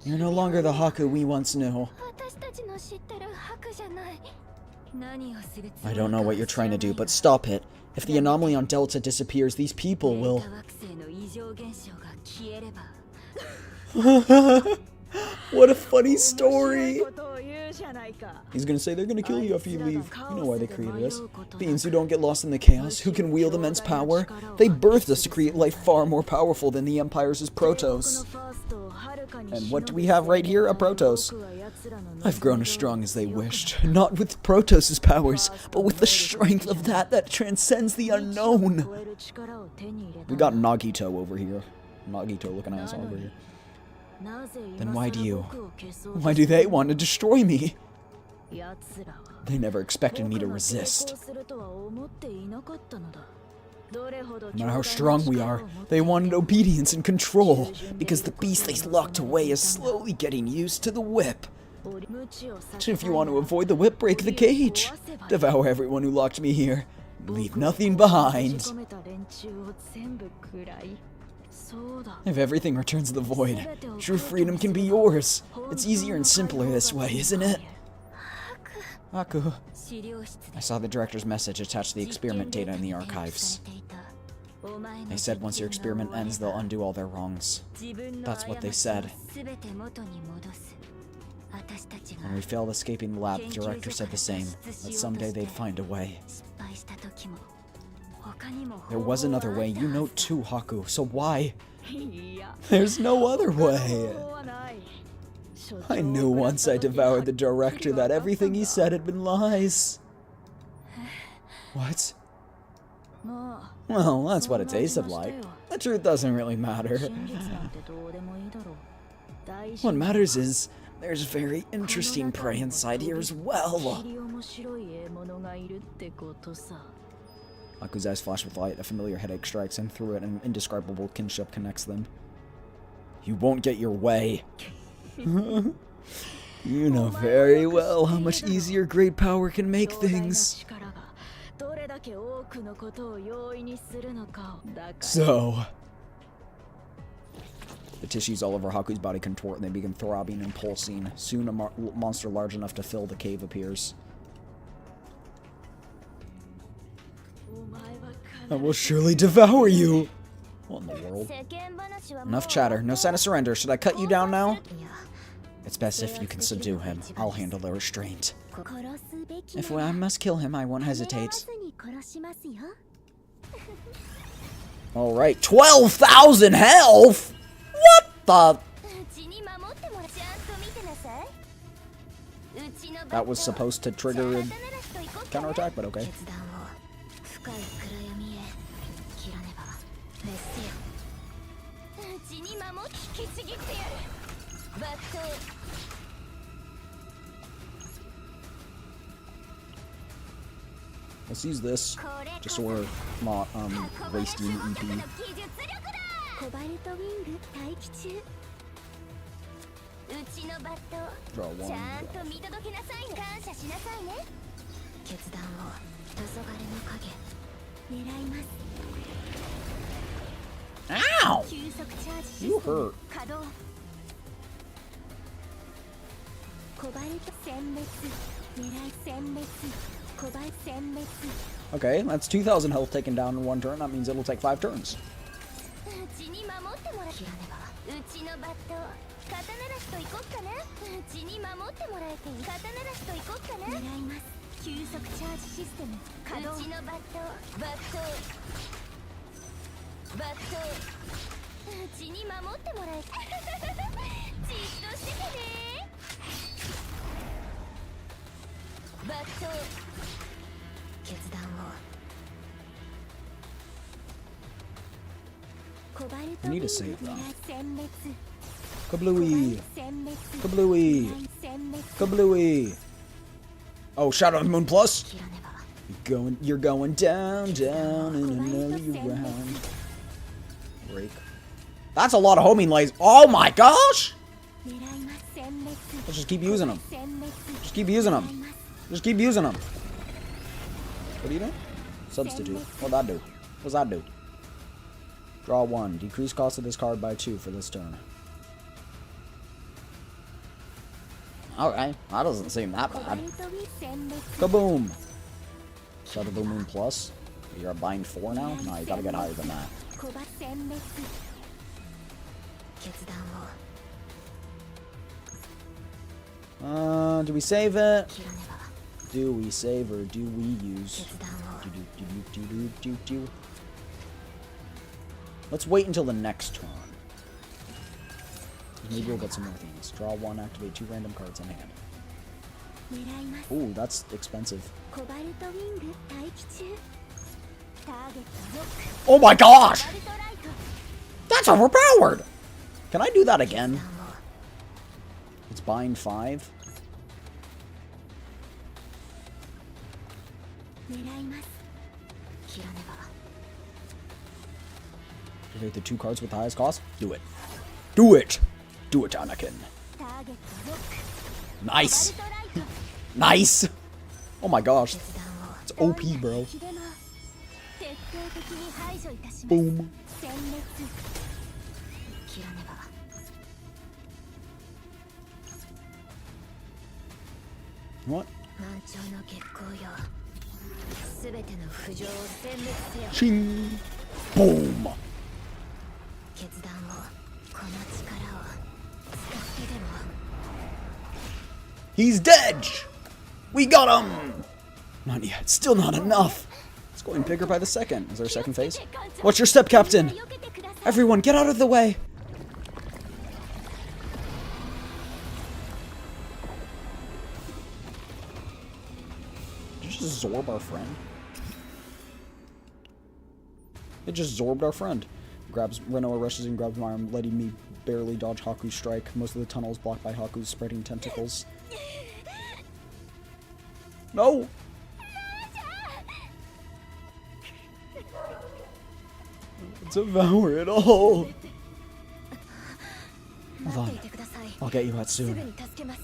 Speaker 2: You're no longer the Haku we once knew.
Speaker 4: 私たちの知ってる白じゃない何をするつも
Speaker 2: I
Speaker 4: りか
Speaker 2: don't know what you're trying to do,
Speaker 4: 知らない
Speaker 2: but stop it. If the anomaly on Delta disappears, these people
Speaker 4: が
Speaker 2: will...
Speaker 4: 惑星の異常現象が消えれば
Speaker 2: What a funny story!
Speaker 4: 面白いことを言うじゃないか
Speaker 2: He's gonna say they're gonna kill you after you leave. You know why they created us. Beings who don't get lost in the chaos, who can wield immense power. They birthed us to create life far more powerful than the Empire's Protos. And what do we have right here? A Protos. I've grown as strong as they wished. Not with Protos' powers, but with the strength of that transcends the unknown. We got Nagito over here. Nagito looking at us over here. Then why do they want to destroy me? They never expected me to resist. No matter how strong we are, they wanted obedience and control, because the beast they locked away is slowly getting used to the whip. If you want to avoid the whip, break the cage. Devour everyone who locked me here. Leave nothing behind. If everything returns to the void, true freedom can be yours. It's easier and simpler this way, isn't it? Haku. I saw the director's message attached to the experiment data in the archives. They said once your experiment ends, they'll undo all their wrongs. That's what they said. When we failed escaping the lab, the director said the same, that someday they'd find a way. There was another way, you know too, Haku, so why? There's no other way. I knew once I devoured the director that everything he said had been lies. What? Well, that's what it tasted like. The truth doesn't really matter. What matters is, there's very interesting prey inside here as well.
Speaker 1: Haku's eyes flash with light. A familiar headache strikes him. Through it, an indescribable kinship connects them. You won't get your way. You know very well how much easier great power can make things. So... The tissues all over Haku's body contort and they begin throbbing and pulsing. Soon a monster large enough to fill the cave appears. I will surely devour you! What in the world? Enough chatter. No sign of surrender. Should I cut you down now? It's best if you can subdue him. I'll handle the restraint. If I must kill him, I won't hesitate. Alright, 12,000 health?! What the? That was supposed to trigger a counterattack, but okay. Let's use this, just so we're not wasting EP. Draw one. Ow! You hurt. Okay, that's 2,000 health taken down in one turn. That means it'll take 5 turns. I need to save them. Kablooey! Kablooey! Kablooey! Oh, Shadow of the Moon Plus? You're going down, down, in another round. Break. That's a lot of homing lasers. Oh my gosh! Let's just keep using them. Just keep using them. Just keep using them. What are you doing? Substitute. What'd that do? What's that do? Draw 1. Decrease cost of this card by 2 for this turn. Okay, that doesn't seem that bad. Kaboom! Shadow of the Moon Plus. You're a bind 4 now? No, you gotta get higher than that. Do we save it? Do we save or do we use? Let's wait until the next turn. Maybe we'll get some more things. Draw 1, activate 2 random cards in hand. Ooh, that's expensive. Oh my gosh! That's overpowered! Can I do that again? It's bind 5. Activate the 2 cards with the highest cost. Do it. Do it! Do it, Anakin. Nice! Nice! Oh my gosh. It's OP, bro. Boom. What? Ching! Boom! He's dead! We got him! Not yet. Still not enough. It's going bigger by the second. Is there a second phase? What's your step, Captain? Everyone, get out of the way! Did you just zorb our friend? It just zorbed our friend. Grabs Renoa, rushes and grabs my arm, letting me barely dodge Haku's strike. Most of the tunnel is blocked by Haku's spreading tentacles. No! Devour it all. Hold
Speaker 4: 待って
Speaker 1: on.
Speaker 4: いてください。
Speaker 1: I'll get you out
Speaker 4: すぐ
Speaker 1: soon.
Speaker 4: に助けます。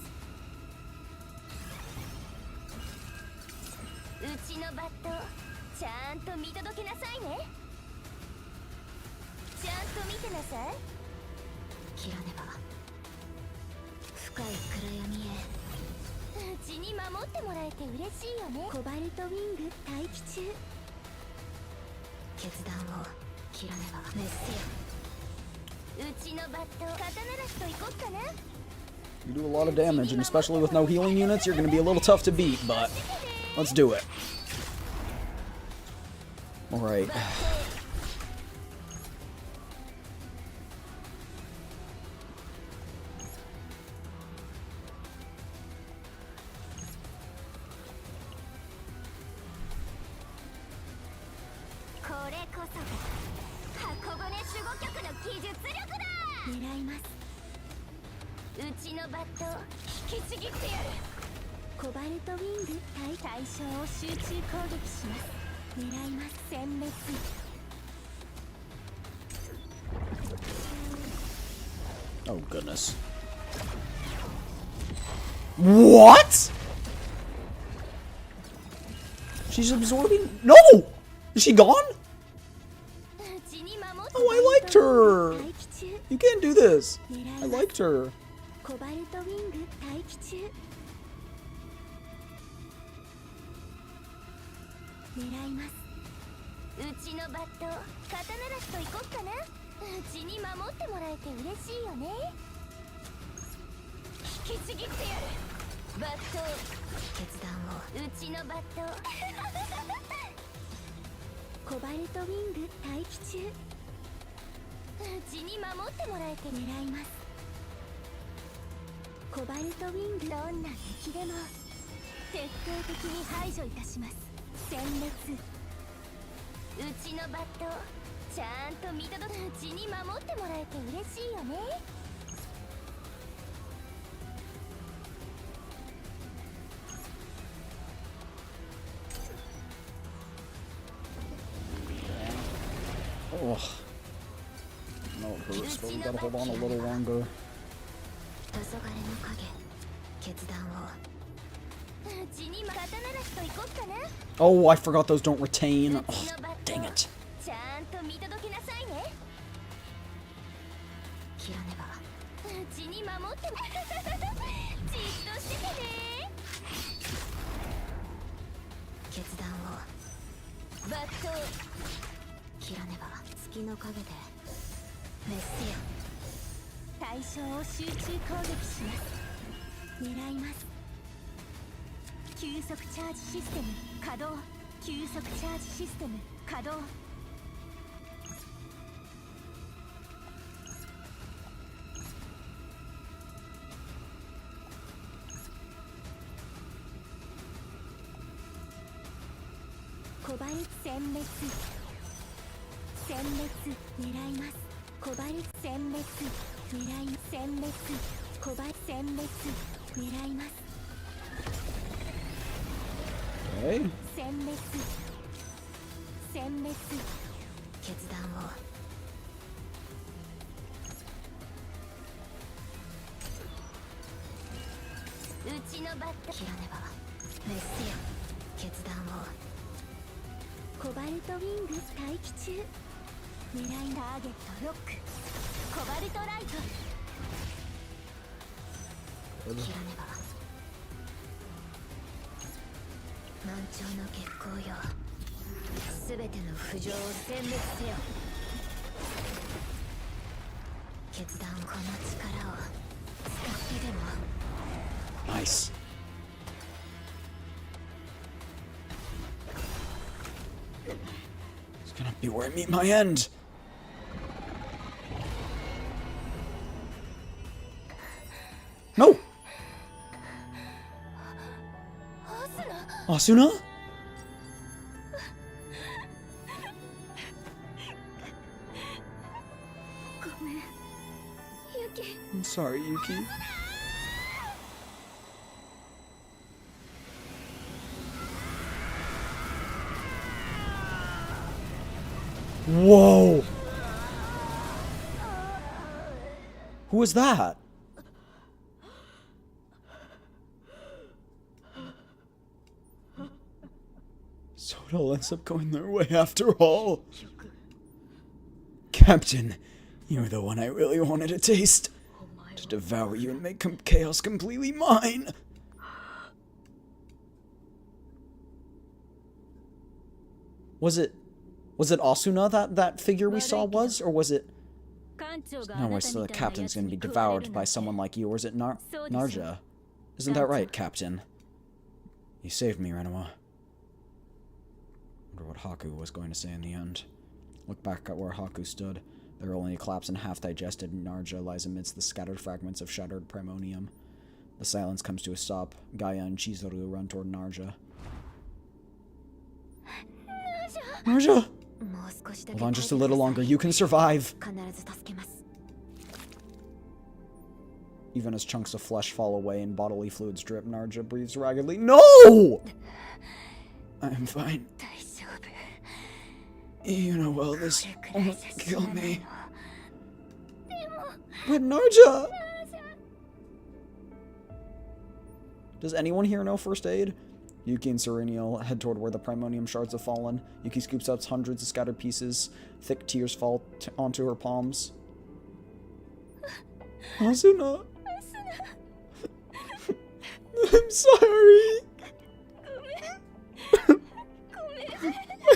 Speaker 4: うちのバットちゃんと見届けなさいね。ちゃんと見てなさい。切らねば。深い暗闇へ。うちに守ってもらえて嬉しいよね。コバルトウィング待機中。決断を切らねば。メッセよ。うちのバット刀らしと行こっかな。
Speaker 1: You do a lot of damage, and especially with no healing units, you're going to be a little tough to beat, but let's do it. Alright. Oh, goodness. What? She's absorbing? No! Is she gone? Oh, I liked her! You can't do this. I liked her.
Speaker 4: コバルトウィング待機中。狙います。うちのバット刀らしと行こっかな。うちに守ってもらえて嬉しいよね。引きちぎってやる。バット決断を。うちのバットコバルトウィング待機中。うちに守ってもらえて狙います。コバルトウィングどんな敵でも徹底的に排除いたします。殲滅。うちのバットちゃんと見届け。うちに守ってもらえて嬉しいよね。
Speaker 1: Oh. No, it hurts, but we gotta hold on a little longer.
Speaker 4: 黄昏の影決断を。うちに刀らしと行こっかな。
Speaker 1: Oh, I forgot those don't retain. Oh, dang it.
Speaker 4: ちゃんと見届けなさいね。切らねば。うちに守ってもじっとしててね。決断を。バット切らねば。月の影でメッセよ。対象を集中攻撃します。狙います。急速チャージシステム稼働。急速チャージシステム稼働。コバルト殲滅。殲滅狙います。コバルト殲滅狙い殲滅。コバルト殲滅狙います。
Speaker 1: Okay.
Speaker 4: 殲滅。殲滅決断を。うちのバット切らねば。メッセよ。決断を。コバルトウィング待機中。狙いターゲットロック。コバルトライト切らねば。満潮の月光よ。すべての浮上を殲滅せよ。決断この力を使ってでも。
Speaker 1: Nice. It's gonna be where I meet my end. No! Asuna?
Speaker 4: ごめんユキ。
Speaker 1: I'm sorry, Yuki. Whoa! Who was that? So it all ends up going their way after all. Captain, you're the one I really wanted to taste. To devour you and make chaos completely mine. Was it Asuna that figure we saw was? Or was it... No, we're still the captain's gonna be devoured by someone like you, or is it Narja? Isn't that right, Captain? You saved me, Renua. Wonder what Haku was going to say in the end. Look back at where Haku stood. There only a collapsed and half-digested Narja lies amidst the scattered fragments of shattered primonium. The silence comes to a stop. Gaia and Chizuru run toward Narja. Narja! Hold on just a little longer. You can survive! Even as chunks of flesh fall away and bodily fluids drip, Narja breathes raggedly. No! I am fine. You know well this won't kill me. But Narja! Does anyone here know first aid? Yuki and Serenial head toward where the primonium shards have fallen. Yuki scoops up hundreds of scattered pieces. Thick tears fall onto her palms. Asuna! I'm sorry!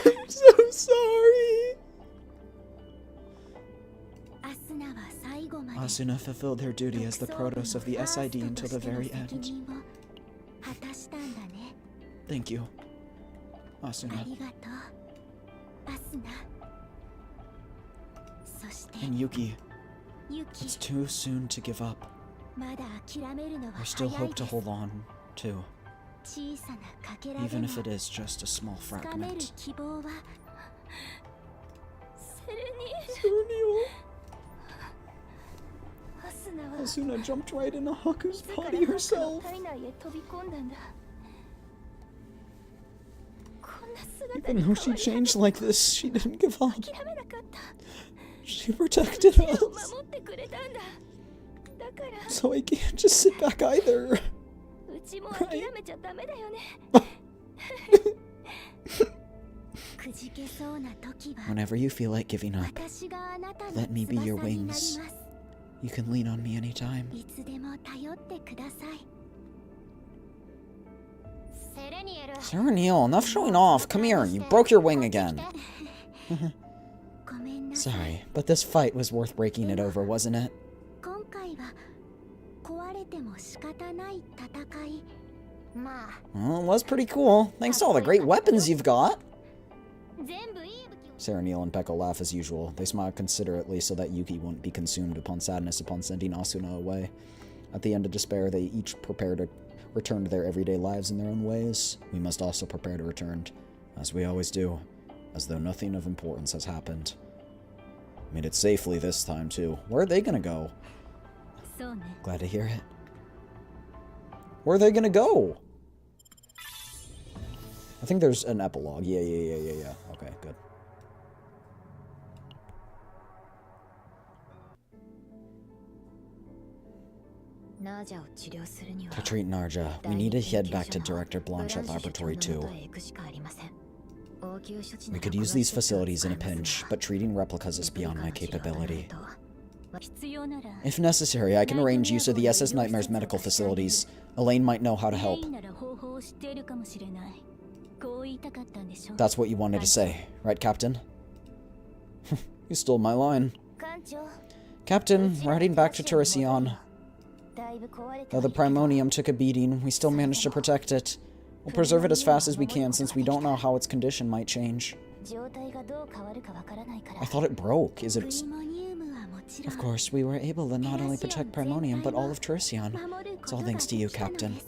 Speaker 1: I'm so sorry! Asuna fulfilled her duty as the Protoss of the SID until the very end. Thank you, Asuna. And Yuki, it's too soon to give up. There's still hope to hold on to, even if it is just a small fragment. Serenial. Asuna jumped right into Haku's body herself. Even though she changed like this, she didn't give up. She protected us. So I can't just sit back either. Right? Whenever you feel like giving up, let me be your wings. You can lean on me anytime. Serenial, enough showing off. Come here, you broke your wing again. Sorry, but this fight was worth breaking it over, wasn't it? Well, it was pretty cool. Thanks to all the great weapons you've got. Serenial and Pekka laugh as usual. They smile considerately so that Yuki won't be consumed upon sadness upon sending Asuna away. At the end of despair, they each prepare to return to their everyday lives in their own ways. We must also prepare to return, as we always do, as though nothing of importance has happened. Made it safely this time, too. Where are they gonna go? Glad to hear it. Where are they gonna go? I think there's an epilogue. Yeah. Okay, good. To treat Narja, we need to head back to Director Blanchett Laboratory 2. We could use these facilities in a pinch, but treating replicas is beyond my capability. If necessary, I can arrange use of the SS Nightmare's medical facilities. Elaine might know how to help. That's what you wanted to say, right, Captain? You stole my line. Captain, we're heading back to Turrision. Though the primonium took a beating, we still managed to protect it. We'll preserve it as fast as we can since we don't know how its condition might change. I thought it broke. Is it... Of course, we were able to not only protect primonium, but all of Turrision. It's all thanks to you, Captain.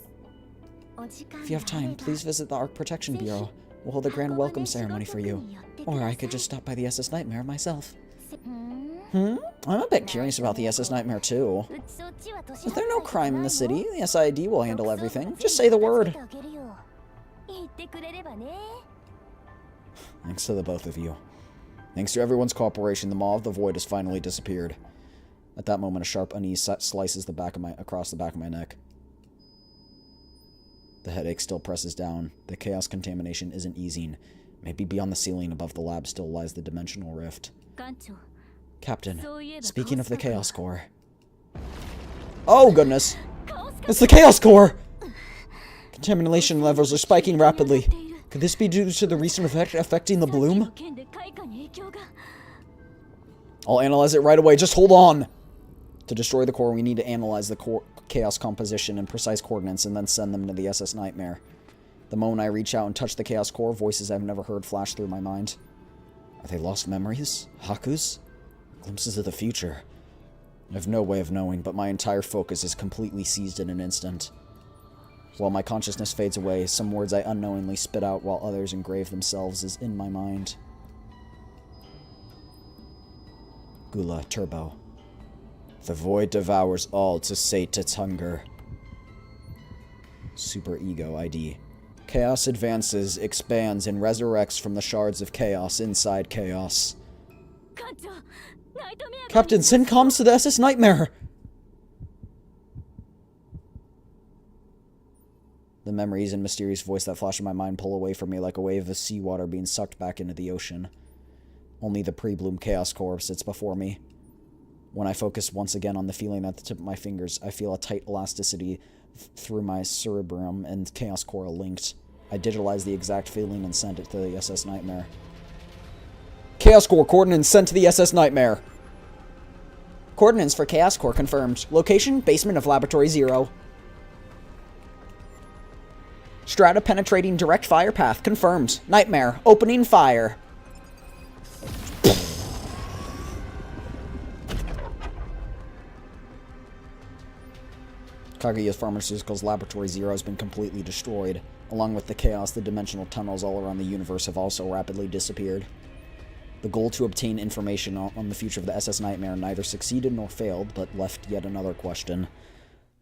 Speaker 1: If you have time, please visit the Ark Protection Bureau. We'll hold a grand welcome ceremony for you. Or I could just stop by the SS Nightmare myself. I'm a bit curious about the SS Nightmare, too. Is there no crime in the city? The SID will handle everything. Just say the word. Thanks to the both of you. Thanks to everyone's cooperation, the Maw of the Void has finally disappeared. At that moment, a sharp unease slices across the back of my neck. The headache still presses down. The chaos contamination isn't easing. Maybe beyond the ceiling above the lab still lies the dimensional rift. Captain, speaking of the Chaos Core... Oh, goodness! It's the Chaos Core! Contamination levels are spiking rapidly. Could this be due to the recent effect affecting the bloom? I'll analyze it right away. Just hold on! To destroy the core, we need to analyze the core chaos composition and precise coordinates and then send them to the SS Nightmare. The moment I reach out and touch the Chaos Core, voices I've never heard flash through my mind. Are they lost memories? Hakus? Glimpses of the future? I have no way of knowing, but my entire focus is completely seized in an instant. While my consciousness fades away, some words I unknowingly spit out while others engrave themselves is in my mind. Gula Turbo. The void devours all to sate its hunger. Super Ego ID. Chaos advances, expands, and resurrects from the shards of chaos inside chaos. Captain, send comms to the SS Nightmare! The memories and mysterious voice that flash in my mind pull away from me like a wave of seawater being sucked back into the ocean. Only the pre-bloom Chaos Core sits before me. When I focus once again on the feeling at the tip of my fingers, I feel a tight elasticity through my cerebrum and Chaos Core are linked. I digitalize the exact feeling and send it to the SS Nightmare. Chaos Core coordinates sent to the SS Nightmare. Coordinates for Chaos Core confirmed. Location, basement of Laboratory 0. Strata penetrating direct fire path confirmed. Nightmare, opening fire. Kaguya Pharmaceuticals Laboratory 0 has been completely destroyed. Along with the chaos, the dimensional tunnels all around the universe have also rapidly disappeared. The goal to obtain information on the future of the SS Nightmare neither succeeded nor failed, but left yet another question.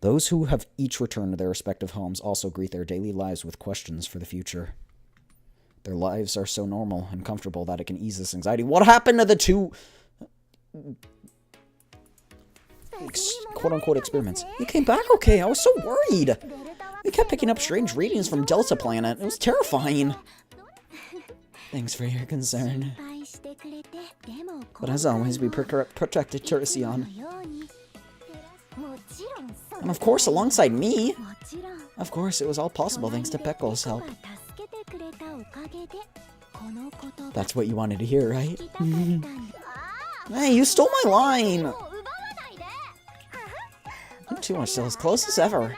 Speaker 1: Those who have each returned to their respective homes also greet their daily lives with questions for the future. Their lives are so normal and comfortable that it can ease this anxiety. What happened to the two... quote-unquote experiments? You came back okay, I was so worried. We kept picking up strange readings from Delta Planet. It was terrifying. Thanks for your concern. But as always, we protected Teresian. And of course, alongside me. Of course, it was all possible thanks to Pekko's help. That's what you wanted to hear, right? Hey, you stole my line! You two are still as close as ever.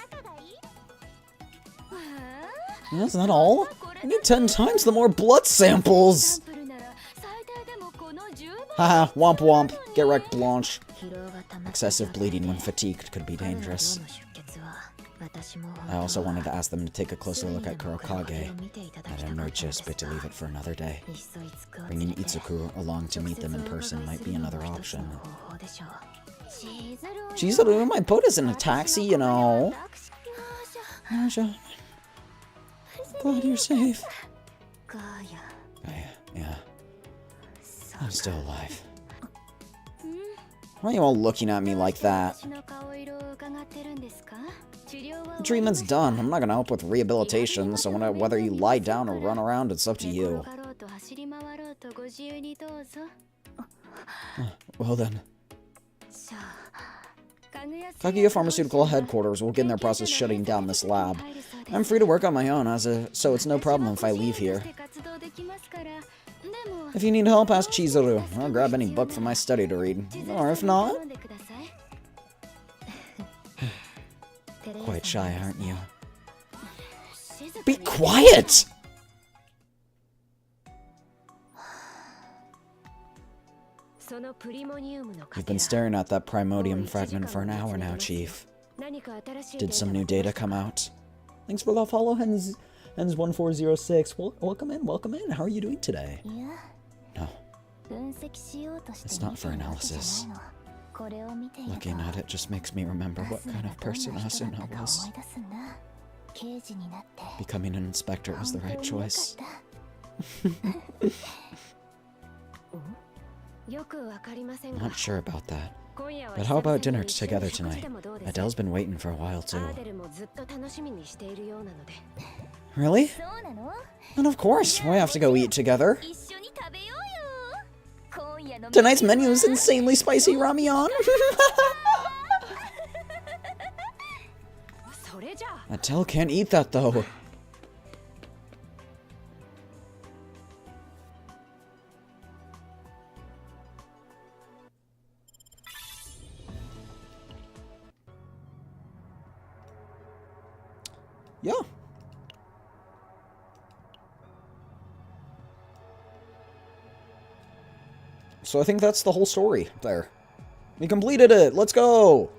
Speaker 1: That's not all. I need 10 times the more blood samples! Haha, womp womp. Get wrecked, Blanche. Excessive bleeding when fatigued could be dangerous. I also wanted to ask them to take a closer look at Kurokage. I had no choice but to leave it for another day. Bringing Itsuku along to meet them in person might be another option. Chizuru, my boat isn't a taxi, you know. Naja. Glad you're safe. Yeah. I'm still alive. Why are you all looking at me like that? The treatment's done. I'm not gonna help with rehabilitation, so whether you lie down or run around, it's up to you. Well then. Kaguya Pharmaceutical Headquarters will get in their process shutting down this lab. I'm free to work on my own, so it's no problem if I leave here. If you need help, ask Chizuru. I'll grab any book from my study to read. Or if not... Quite shy, aren't you? Be quiet! You've been staring at that primodium fragment for an hour now, Chief. Did some new data come out? Thanks for the follow, Hens1406. Welcome in. How are you doing today? No. It's not for analysis. Looking at it just makes me remember what kind of person Asuna was. Becoming an inspector was the right choice.
Speaker 2: I'm not sure about that. But how about dinner together tonight? Adele's been waiting for a while too. Really? And of course, we have to go eat together. Tonight's menu is insanely spicy ramyeon. Adele can't eat that though. Yeah. So I think that's the whole story there. We completed it. Let's go.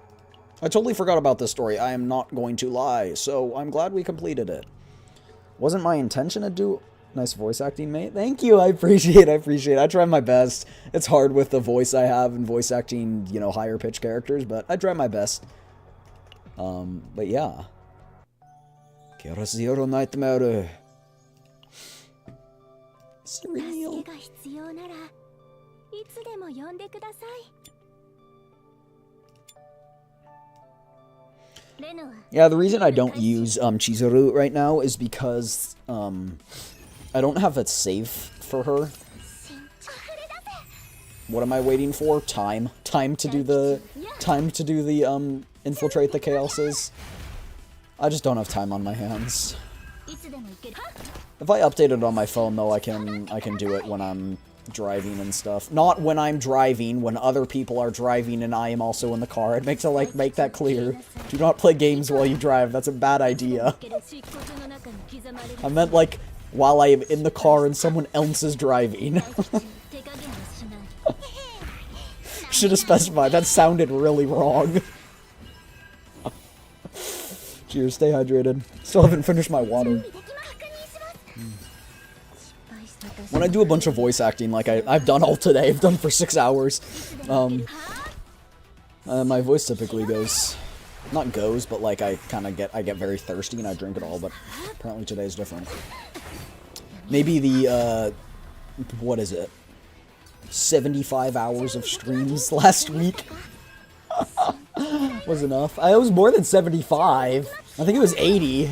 Speaker 2: I totally forgot about this story. I am not going to lie. So I'm glad we completed it. Wasn't my intention to do... Nice voice acting, mate. Thank you. I appreciate it. I try my best. It's hard with the voice I have and voice acting, you know, higher pitch characters, but I try my best. But yeah. Nightmare. Cereal. Yeah, the reason I don't use Chizuru right now is because I don't have a save for her. What am I waiting for? Time to do the infiltrate the chaoses. I just don't have time on my hands. If I update it on my phone though, I can do it when I'm driving and stuff. Not when I'm driving, when other people are driving and I am also in the car. I'd make that clear. Do not play games while you drive. That's a bad idea. I meant like while I am in the car and someone else is driving. Should have specified. That sounded really wrong. Cheers, stay hydrated. Still haven't finished my water. When I do a bunch of voice acting, like I've done all today, I've done for 6 hours, my voice typically goes, not goes, but like I get very thirsty and I drink it all, but apparently today's different. Maybe the, what is it, 75 hours of streams last week was enough. It was more than 75. I think it was 80.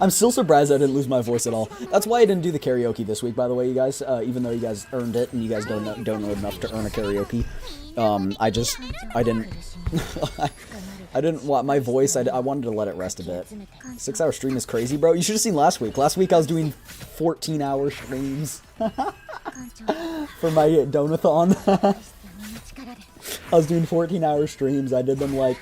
Speaker 2: I'm still surprised I didn't lose my voice at all. That's why I didn't do the karaoke this week, by the way, you guys. Even though you guys earned it, and you guys don't know enough to earn a karaoke. I didn't... I didn't want my voice, I wanted to let it rest a bit. 6 hour stream is crazy, bro. You should have seen last week. Last week I was doing 14-hour streams. For my donathon. I was doing 14-hour streams. I did them like...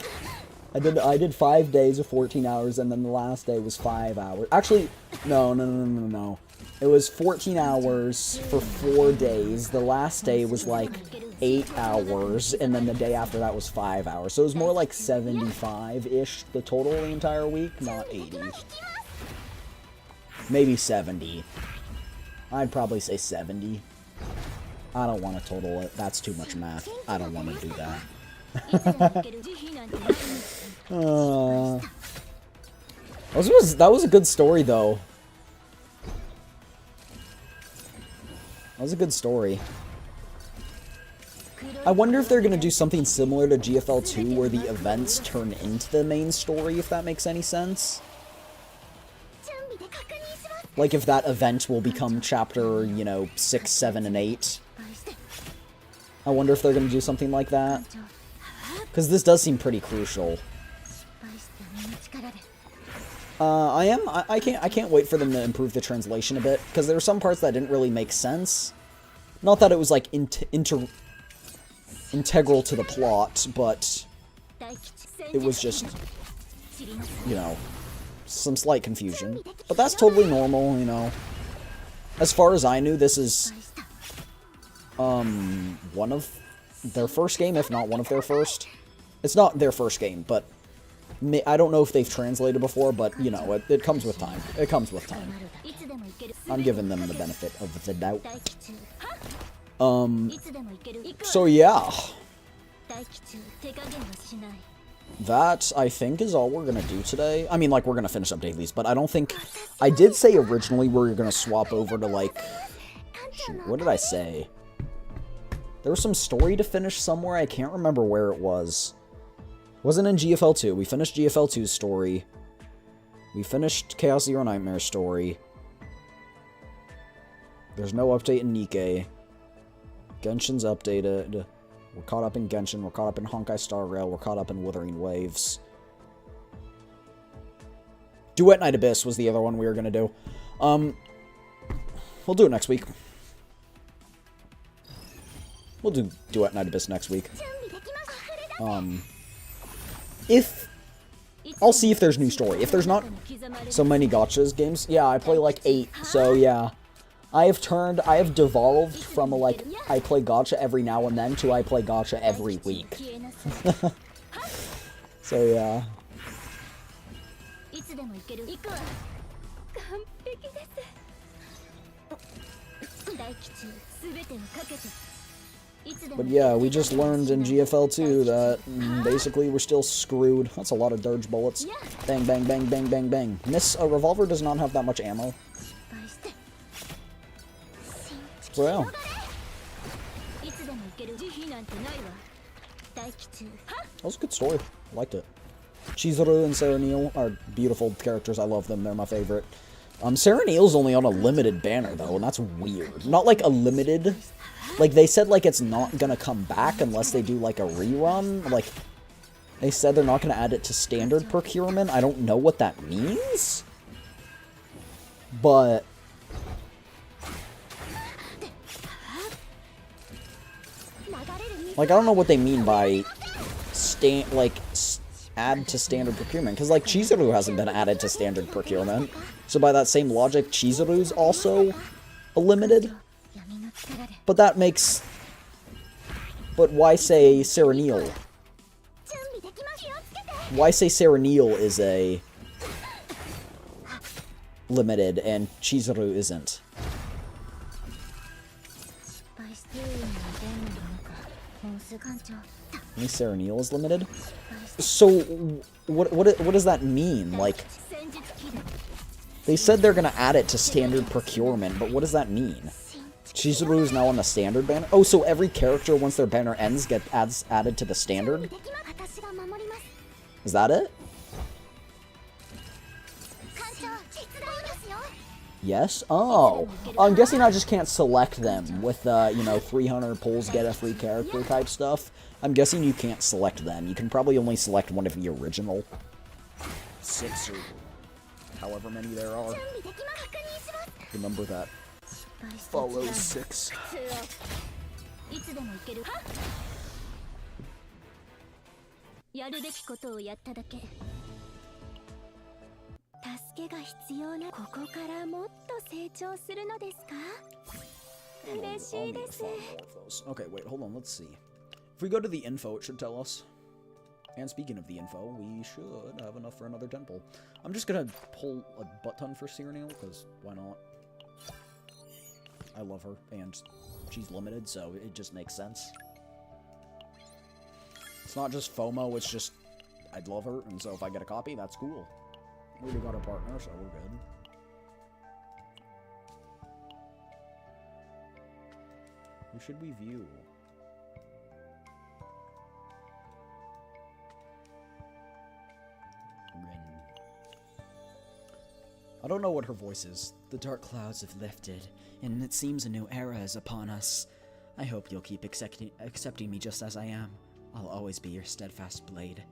Speaker 2: I did 5 days of 14 hours, and then the last day was 5 hours. Actually, no. It was 14 hours for 4 days. The last day was like 8 hours, and then the day after that was 5 hours. So it was more like 75-ish the total the entire week, not 80. Maybe 70. I'd probably say 70. I don't want to total it. That's too much math. I don't want to do that. That was a good story, though. That was a good story. I wonder if they're gonna do something similar to GFL 2, where the events turn into the main story, if that makes any sense. Like, if that event will become chapter, you know, 6, 7, and 8. I wonder if they're gonna do something like that. Because this does seem pretty crucial. I can't wait for them to improve the translation a bit, because there were some parts that didn't really make sense. Not that it was, like, integral to the plot, but it was just, you know, some slight confusion. But that's totally normal, you know. As far as I knew, this is, one of their first game, if not one of their first. It's not their first game, but I don't know if they've translated before, but, you know, it comes with time. It comes with time. I'm giving them the benefit of the doubt. So yeah.
Speaker 1: that, I think, is all we're gonna do today. I mean, like, we're gonna finish up dailies, but I don't think... I did say originally we were gonna swap over to, like... Shoot, what did I say? There was some story to finish somewhere. I can't remember where it was. Wasn't in GFL 2. We finished GFL 2's story. We finished Chaos Zero Nightmare's story. There's no update in Nikkei. Genshin's updated. We're caught up in Genshin. We're caught up in Honkai Star Rail. We're caught up in Wuthering Waves. Duet Night Abyss was the other one we were gonna do. We'll do it next week. We'll do Duet Night Abyss next week. If... I'll see if there's new story. If there's not so many Gatcha Games... Yeah, I play like 8, so yeah. I have devolved from, like, I play Gatcha every now and then to I play Gatcha every week. So, yeah. But yeah, we just learned in GFL 2 that basically we're still screwed. That's a lot of dirge bullets. Bang, bang, bang, bang, bang, bang. A revolver does not have that much ammo. So yeah. That was a good story. I liked it. Chizuru and Sarah Neil are beautiful characters. I love them. They're my favorite. Sarah Neil's only on a limited banner, though, and that's weird. Not, like, a limited... Like, they said, like, it's not gonna come back unless they do, like, a rerun. Like, they said they're not gonna add it to standard procurement. I don't know what that means. But... Like, I don't know what they mean by... add to standard procurement. Because, like, Chizuru hasn't been added to standard procurement. So by that same logic, Chizuru's also a limited. But that makes... But why say Sarah Neil? Why say Sarah Neil is a limited and Chizuru isn't? Only Sarah Neil is limited? So, what does that mean? Like, they said they're gonna add it to standard procurement, but what does that mean? Chizuru is now on the standard banner? Oh, so every character, once their banner ends, gets added to the standard? Is that it? Yes? Oh. I'm guessing I just can't select them with, you know, 300 pulls get a free character type stuff. I'm guessing you can't select them. You can probably only select one of the original 6 or however many there are. Remember that. Follow 6. Okay, wait, hold on, let's see. If we go to the info, it should tell us. And speaking of the info, we should have enough for another temple. I'm just gonna pull a butt ton for Cyraniel, because why not? I love her, and she's limited, so it just makes sense. It's not just FOMO, it's just I'd love her, and so if I get a copy, that's cool. We already got a partner, so we're good. Who should we view? I don't know what her voice is.
Speaker 2: The dark clouds have lifted, and it seems a new era is upon us. I hope you'll keep accepting me just as I am. I'll always be your steadfast blade.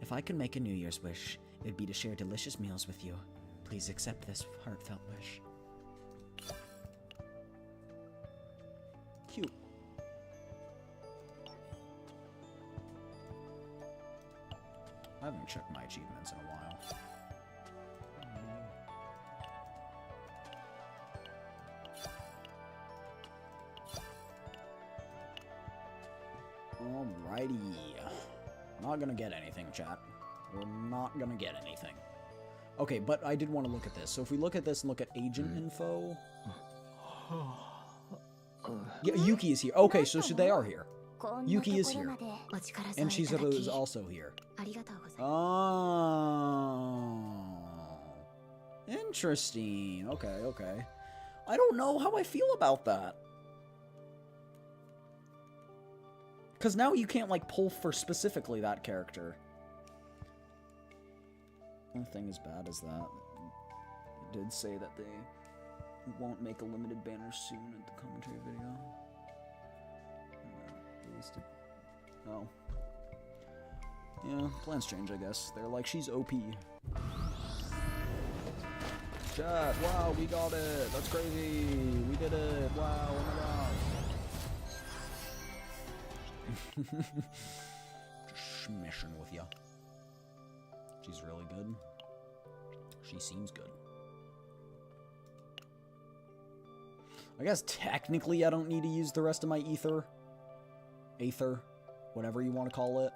Speaker 2: If I could make a New Year's wish, it would be to share delicious meals with you. Please accept this heartfelt wish.
Speaker 1: Cute. I haven't checked my achievements in a while. Alrighty. Not gonna get anything, chat. We're not gonna get anything. Okay, but I did want to look at this. So if we look at this and look at agent info... Yeah, Yuki is here. Okay, so they are here. Yuki is here. And Chizuru is also here. Oh. Interesting. Okay, okay. I don't know how I feel about that. Because now you can't, like, pull for specifically that character. Nothing as bad as that. They did say that they won't make a limited banner soon at the commentary video. Released it. Oh. Yeah, plans change, I guess. They're like, she's OP. Chat, wow, we got it. That's crazy. We did it. Wow, oh my god. Just smashing with ya. She's really good. She seems good. I guess technically I don't need to use the rest of my ether. Aether. Whatever you want to call it.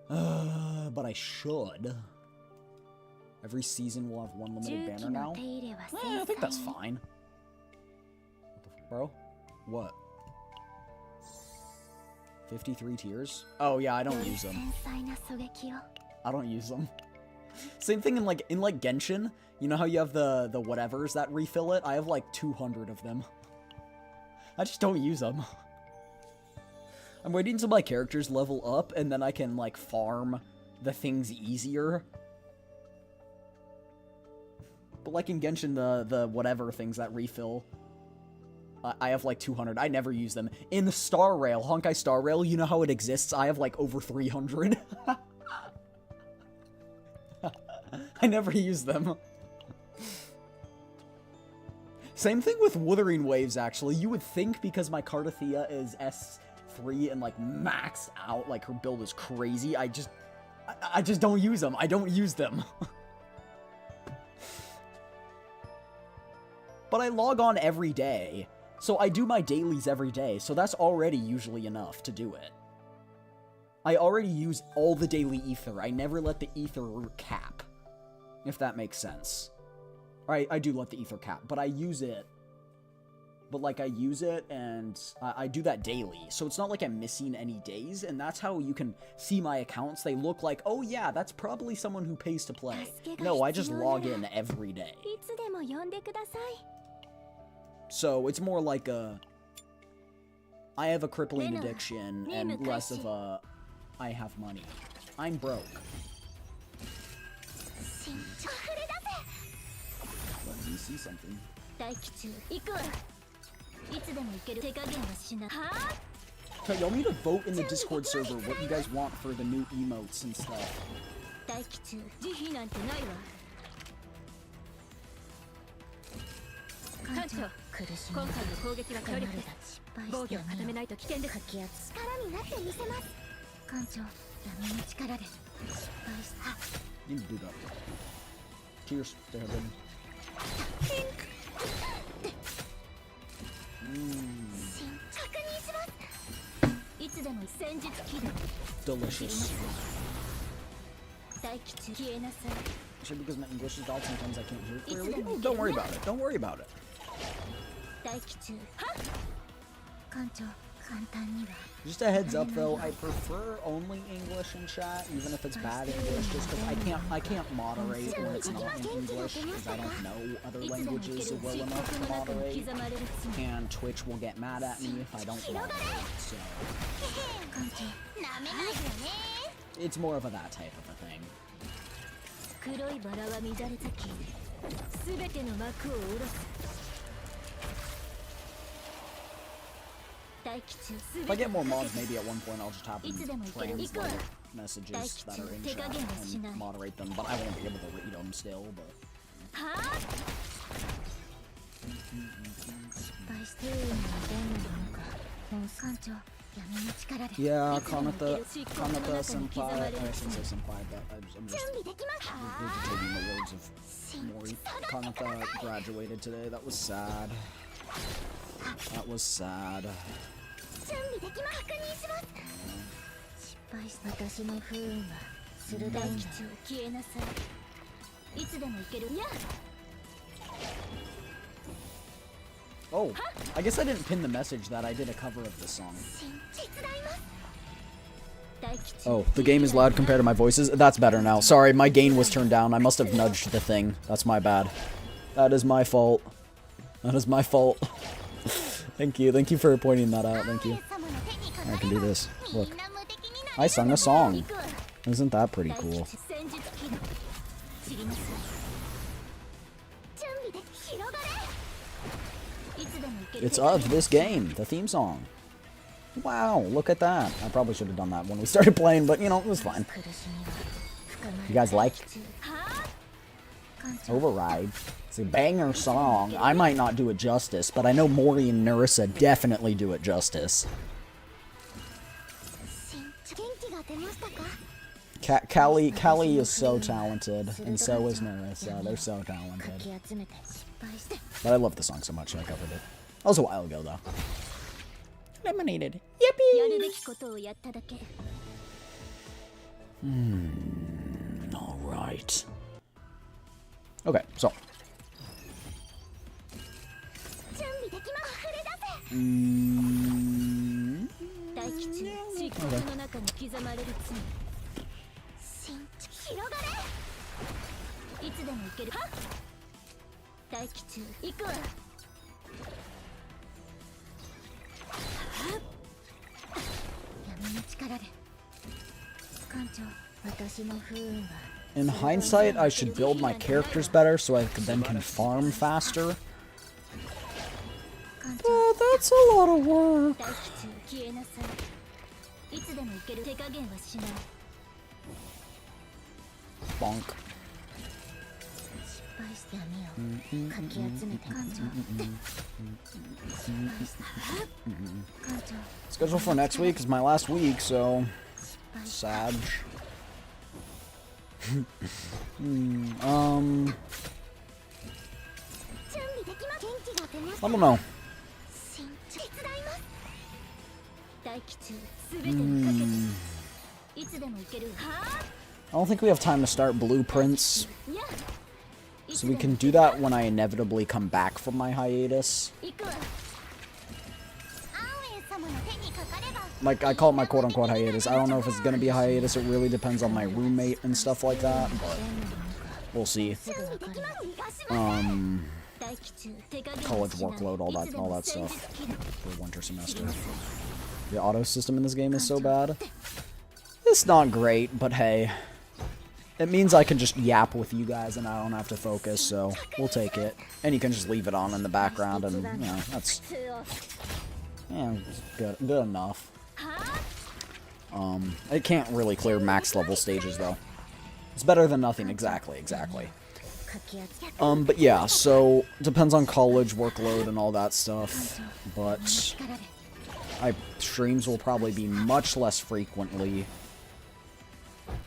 Speaker 1: But I should. Every season will have one limited banner now. I think that's fine. What the bro? What? 53 tiers? Oh yeah, I don't use them. I don't use them. Same thing in like Genshin. You know how you have the whatevers that refill it? I have like 200 of them. I just don't use them. I'm waiting until my characters level up and then I can like farm the things easier. But like in Genshin, the whatever things that refill, I have like 200. I never use them. In the Star Rail, Honkai Star Rail, you know how it exists? I have like over 300. I never use them. Same thing with Wuthering Waves, actually. You would think because my Cardathea is S3 and like maxed out, like her build is crazy, I just don't use them. I don't use them. But I log on every day, so I do my dailies every day, so that's already usually enough to do it. I already use all the daily ether. I never let the ether cap, if that makes sense. I do let the ether cap, but I use it. But like I use it and I do that daily, so it's not like I'm missing any days, and that's how you can see my accounts. They look like, oh yeah, that's probably someone who pays to play. No, I just log in every day. So it's more like a, I have a crippling addiction and less of a, I have money. I'm broke. Let me see something. So y'all need to vote in the Discord server what you guys want for the new emotes and stuff. You can do that. Cheers to heaven. Delicious. Actually, because my English is bad, sometimes I can't hear clearly. Oh, don't worry about it. Don't worry about it. Just a heads up though, I prefer only English in chat, even if it's bad English, just because I can't moderate when it's not in English, because I don't know other languages well enough to moderate, and Twitch will get mad at me if I don't moderate, so... It's more of that type of a thing. If I get more mods, maybe at one point I'll just have them translate messages that are in chat and moderate them, but I won't be able to read them still, but... Yeah, Kanata senpai, I shouldn't say senpai, but I'm just regurgitating the words of Mori. Kanata graduated today, that was sad. That was sad. Oh, I guess I didn't pin the message that I did a cover of this song. Oh, the game is loud compared to my voices. That's better now. Sorry, my gain was turned down. I must have nudged the thing. That's my bad. That is my fault. That is my fault. Thank you. Thank you for pointing that out. Thank you. I can do this. Look. I sung a song. Isn't that pretty cool? It's of this game, the theme song. Wow, look at that. I probably should have done that when we started playing, but you know, it was fine. You guys like Override? It's a banger song. I might not do it justice, but I know Mori and Nerissa definitely do it justice. Callie is so talented, and so is Nerissa. They're so talented. But I love the song so much, I covered it. That was a while ago, though. Eliminated. Yippee! Alright. Okay, so. In hindsight, I should build my characters better so I then can farm faster. But that's a lot of work. Bonk. Schedule for next week is my last week, so sad. I don't know. I don't think we have time to start blueprints. So we can do that when I inevitably come back from my hiatus. Like, I call it my quote-unquote hiatus. I don't know if it's gonna be a hiatus. It really depends on my roommate and stuff like that, but we'll see. College workload, all that stuff for winter semester. The auto system in this game is so bad. It's not great, but hey. It means I can just yap with you guys and I don't have to focus, so we'll take it. And you can just leave it on in the background and, you know, that's... yeah, good enough. It can't really clear max level stages, though. It's better than nothing, exactly. But yeah, so, depends on college workload and all that stuff, but streams will probably be much less frequently,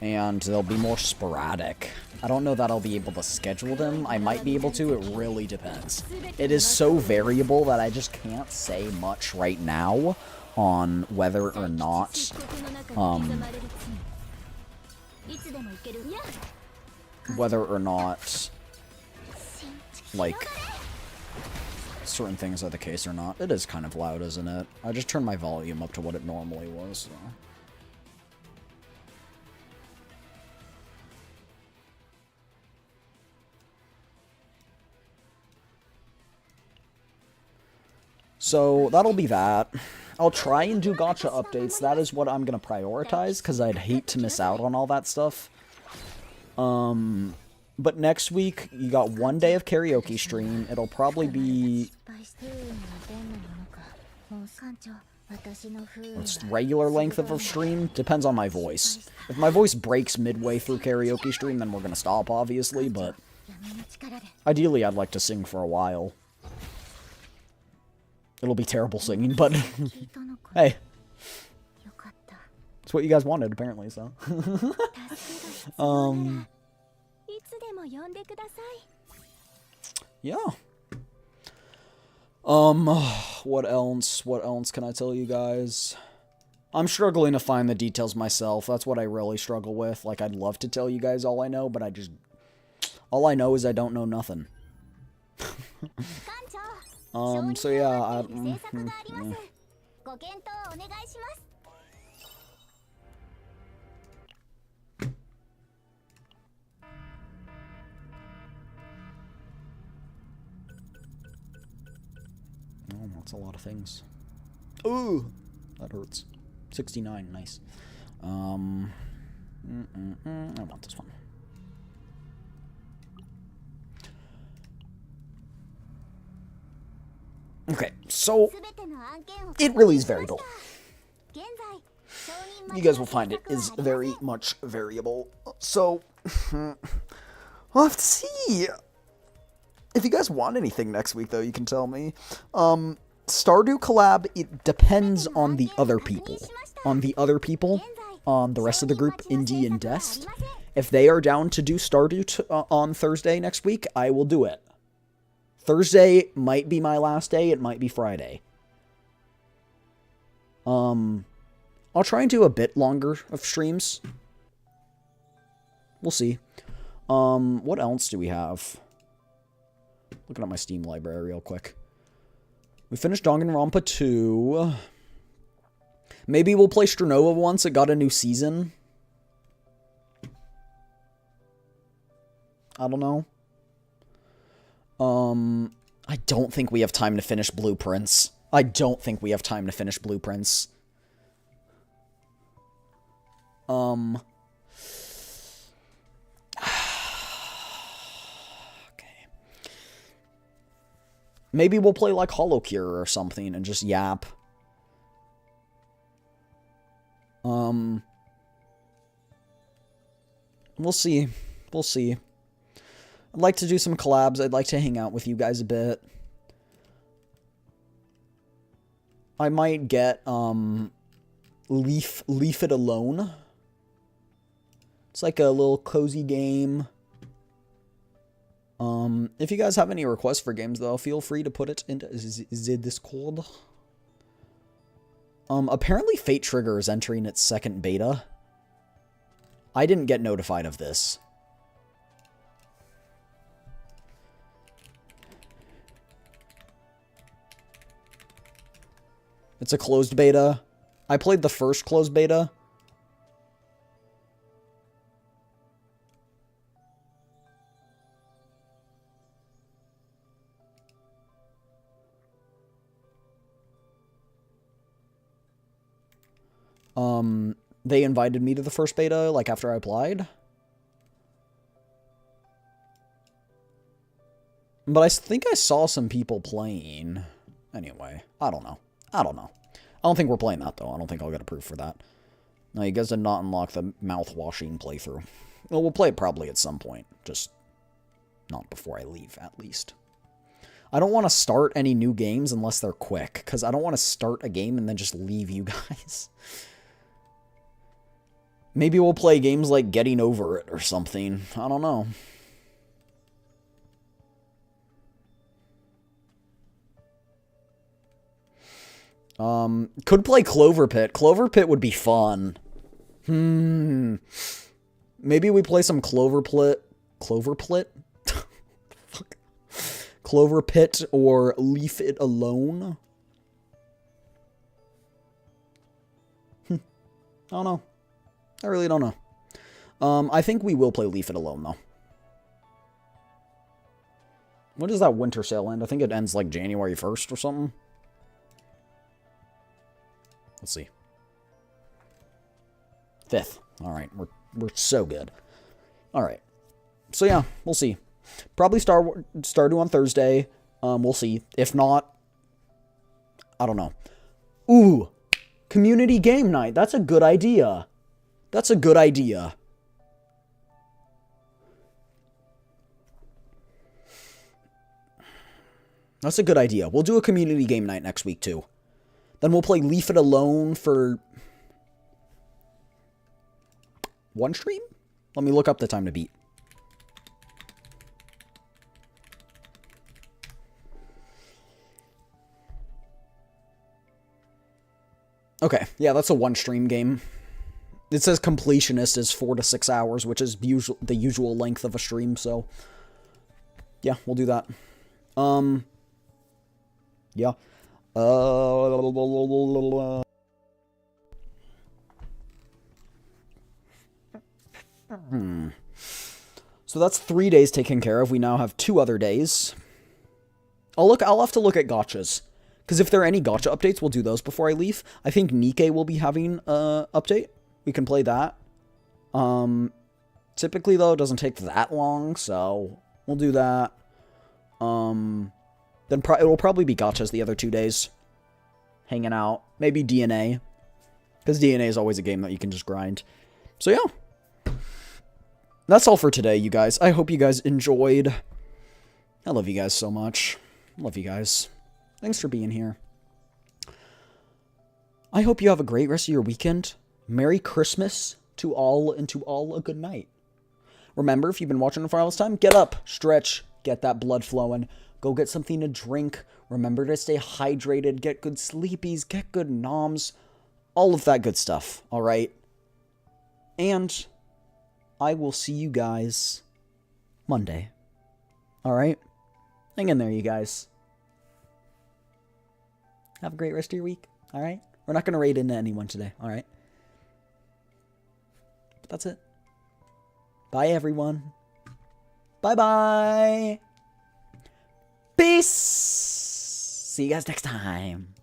Speaker 1: and they'll be more sporadic. I don't know that I'll be able to schedule them. I might be able to, it really depends. It is so variable that I just can't say much right now on whether or not, like, certain things are the case or not. It is kind of loud, isn't it? I just turned my volume up to what it normally was, so. So, that'll be that. I'll try and do gacha updates. That is what I'm going to prioritize, because I'd hate to miss out on all that stuff. But next week, you got one day of karaoke stream. It'll probably be... What's the regular length of a stream? Depends on my voice. If my voice breaks midway through karaoke stream, then we're going to stop, obviously, but... ideally, I'd like to sing for a while. It'll be terrible singing, but hey, it's what you guys wanted, apparently. So, yeah. What else? What else can I tell you guys? I'm struggling to find the details myself. That's what I really struggle with. Like, I'd love to tell you guys all I know, but all I know is I don't know nothing. So yeah, I,
Speaker 4: 制作があります。ご検討お願いします。
Speaker 1: oh, that's a lot of things. Ooh, that hurts. 69, nice. I want this one. Okay, so it really is variable. You guys will find it is very much variable. So, we'll have to see. If you guys want anything next week, though, you can tell me. Stardew collab, it depends on the other people. On the rest of the group, Indie and Dest. If they are down to do Stardew on Thursday next week, I will do it. Thursday might be my last day, it might be Friday. I'll try and do a bit longer of streams. We'll see. What else do we have? Looking at my Steam library real quick. We finished Danganronpa 2. Maybe we'll play Stranova once it got a new season. I don't know. I don't think we have time to finish Blueprints. Maybe we'll play like Holocure or something and just yap. We'll see. We'll see. I'd like to do some collabs. I'd like to hang out with you guys a bit. I might get, Leave It Alone. It's like a little cozy game. If you guys have any requests for games, though, feel free to put it into the Discord. Apparently Fate Trigger is entering its second beta. I didn't get notified of this. It's a closed beta. I played the first closed beta. They invited me to the first beta, like, after I applied. But I think I saw some people playing. Anyway, I don't know. I don't think we're playing that, though. I don't think I'll get approved for that. No, you guys did not unlock the mouth-washing playthrough. Well, we'll play it probably at some point. Just not before I leave, at least. I don't want to start any new games unless they're quick, because I don't want to start a game and then just leave you guys. Maybe we'll play games like Getting Over It or something. I don't know. Could play Clover Pit. Clover Pit would be fun. Maybe we play some Clover Pit? Fuck. Clover Pit or Leave It Alone? I don't know. I really don't know. I think we will play Leave It Alone, though. When does that winter sale end? I think it ends, like, January 1st or something. Let's see. 5th. Alright, we're so good. Alright. So, yeah, we'll see. Probably Stardew on Thursday. We'll see. If not, I don't know. Ooh! Community game night. That's a good idea. That's a good idea. That's a good idea. We'll do a community game night next week, too. Then we'll play Leave It Alone for one stream? Let me look up the time to beat. Okay, yeah, that's a one-stream game. It says completionist is 4 to 6 hours, which is the usual length of a stream, so... yeah, we'll do that. yeah. So that's 3 days taken care of. We now have 2 other days. I'll have to look at gotchas. Because if there are any gotcha updates, we'll do those before I leave. I think Nikke will be having an update. We can play that. Typically, though, it doesn't take that long, so we'll do that. Then it will probably be gotchas the other 2 days. Hanging out. Maybe DNA. Because DNA is always a game that you can just grind. So, yeah. That's all for today, you guys. I hope you guys enjoyed. I love you guys so much. Love you guys. Thanks for being here. I hope you have a great rest of your weekend. Merry Christmas to all, and to all a good night. Remember, if you've been watching for all this time, get up, stretch, get that blood flowing, go get something to drink. Remember to stay hydrated, get good sleepies, get good noms, all of that good stuff, alright? And I will see you guys Monday. Alright? Hang in there, you guys. Have a great rest of your week, alright? We're not going to raid into anyone today, alright? But that's it. Bye, everyone. Bye-bye. Peace. See you guys next time.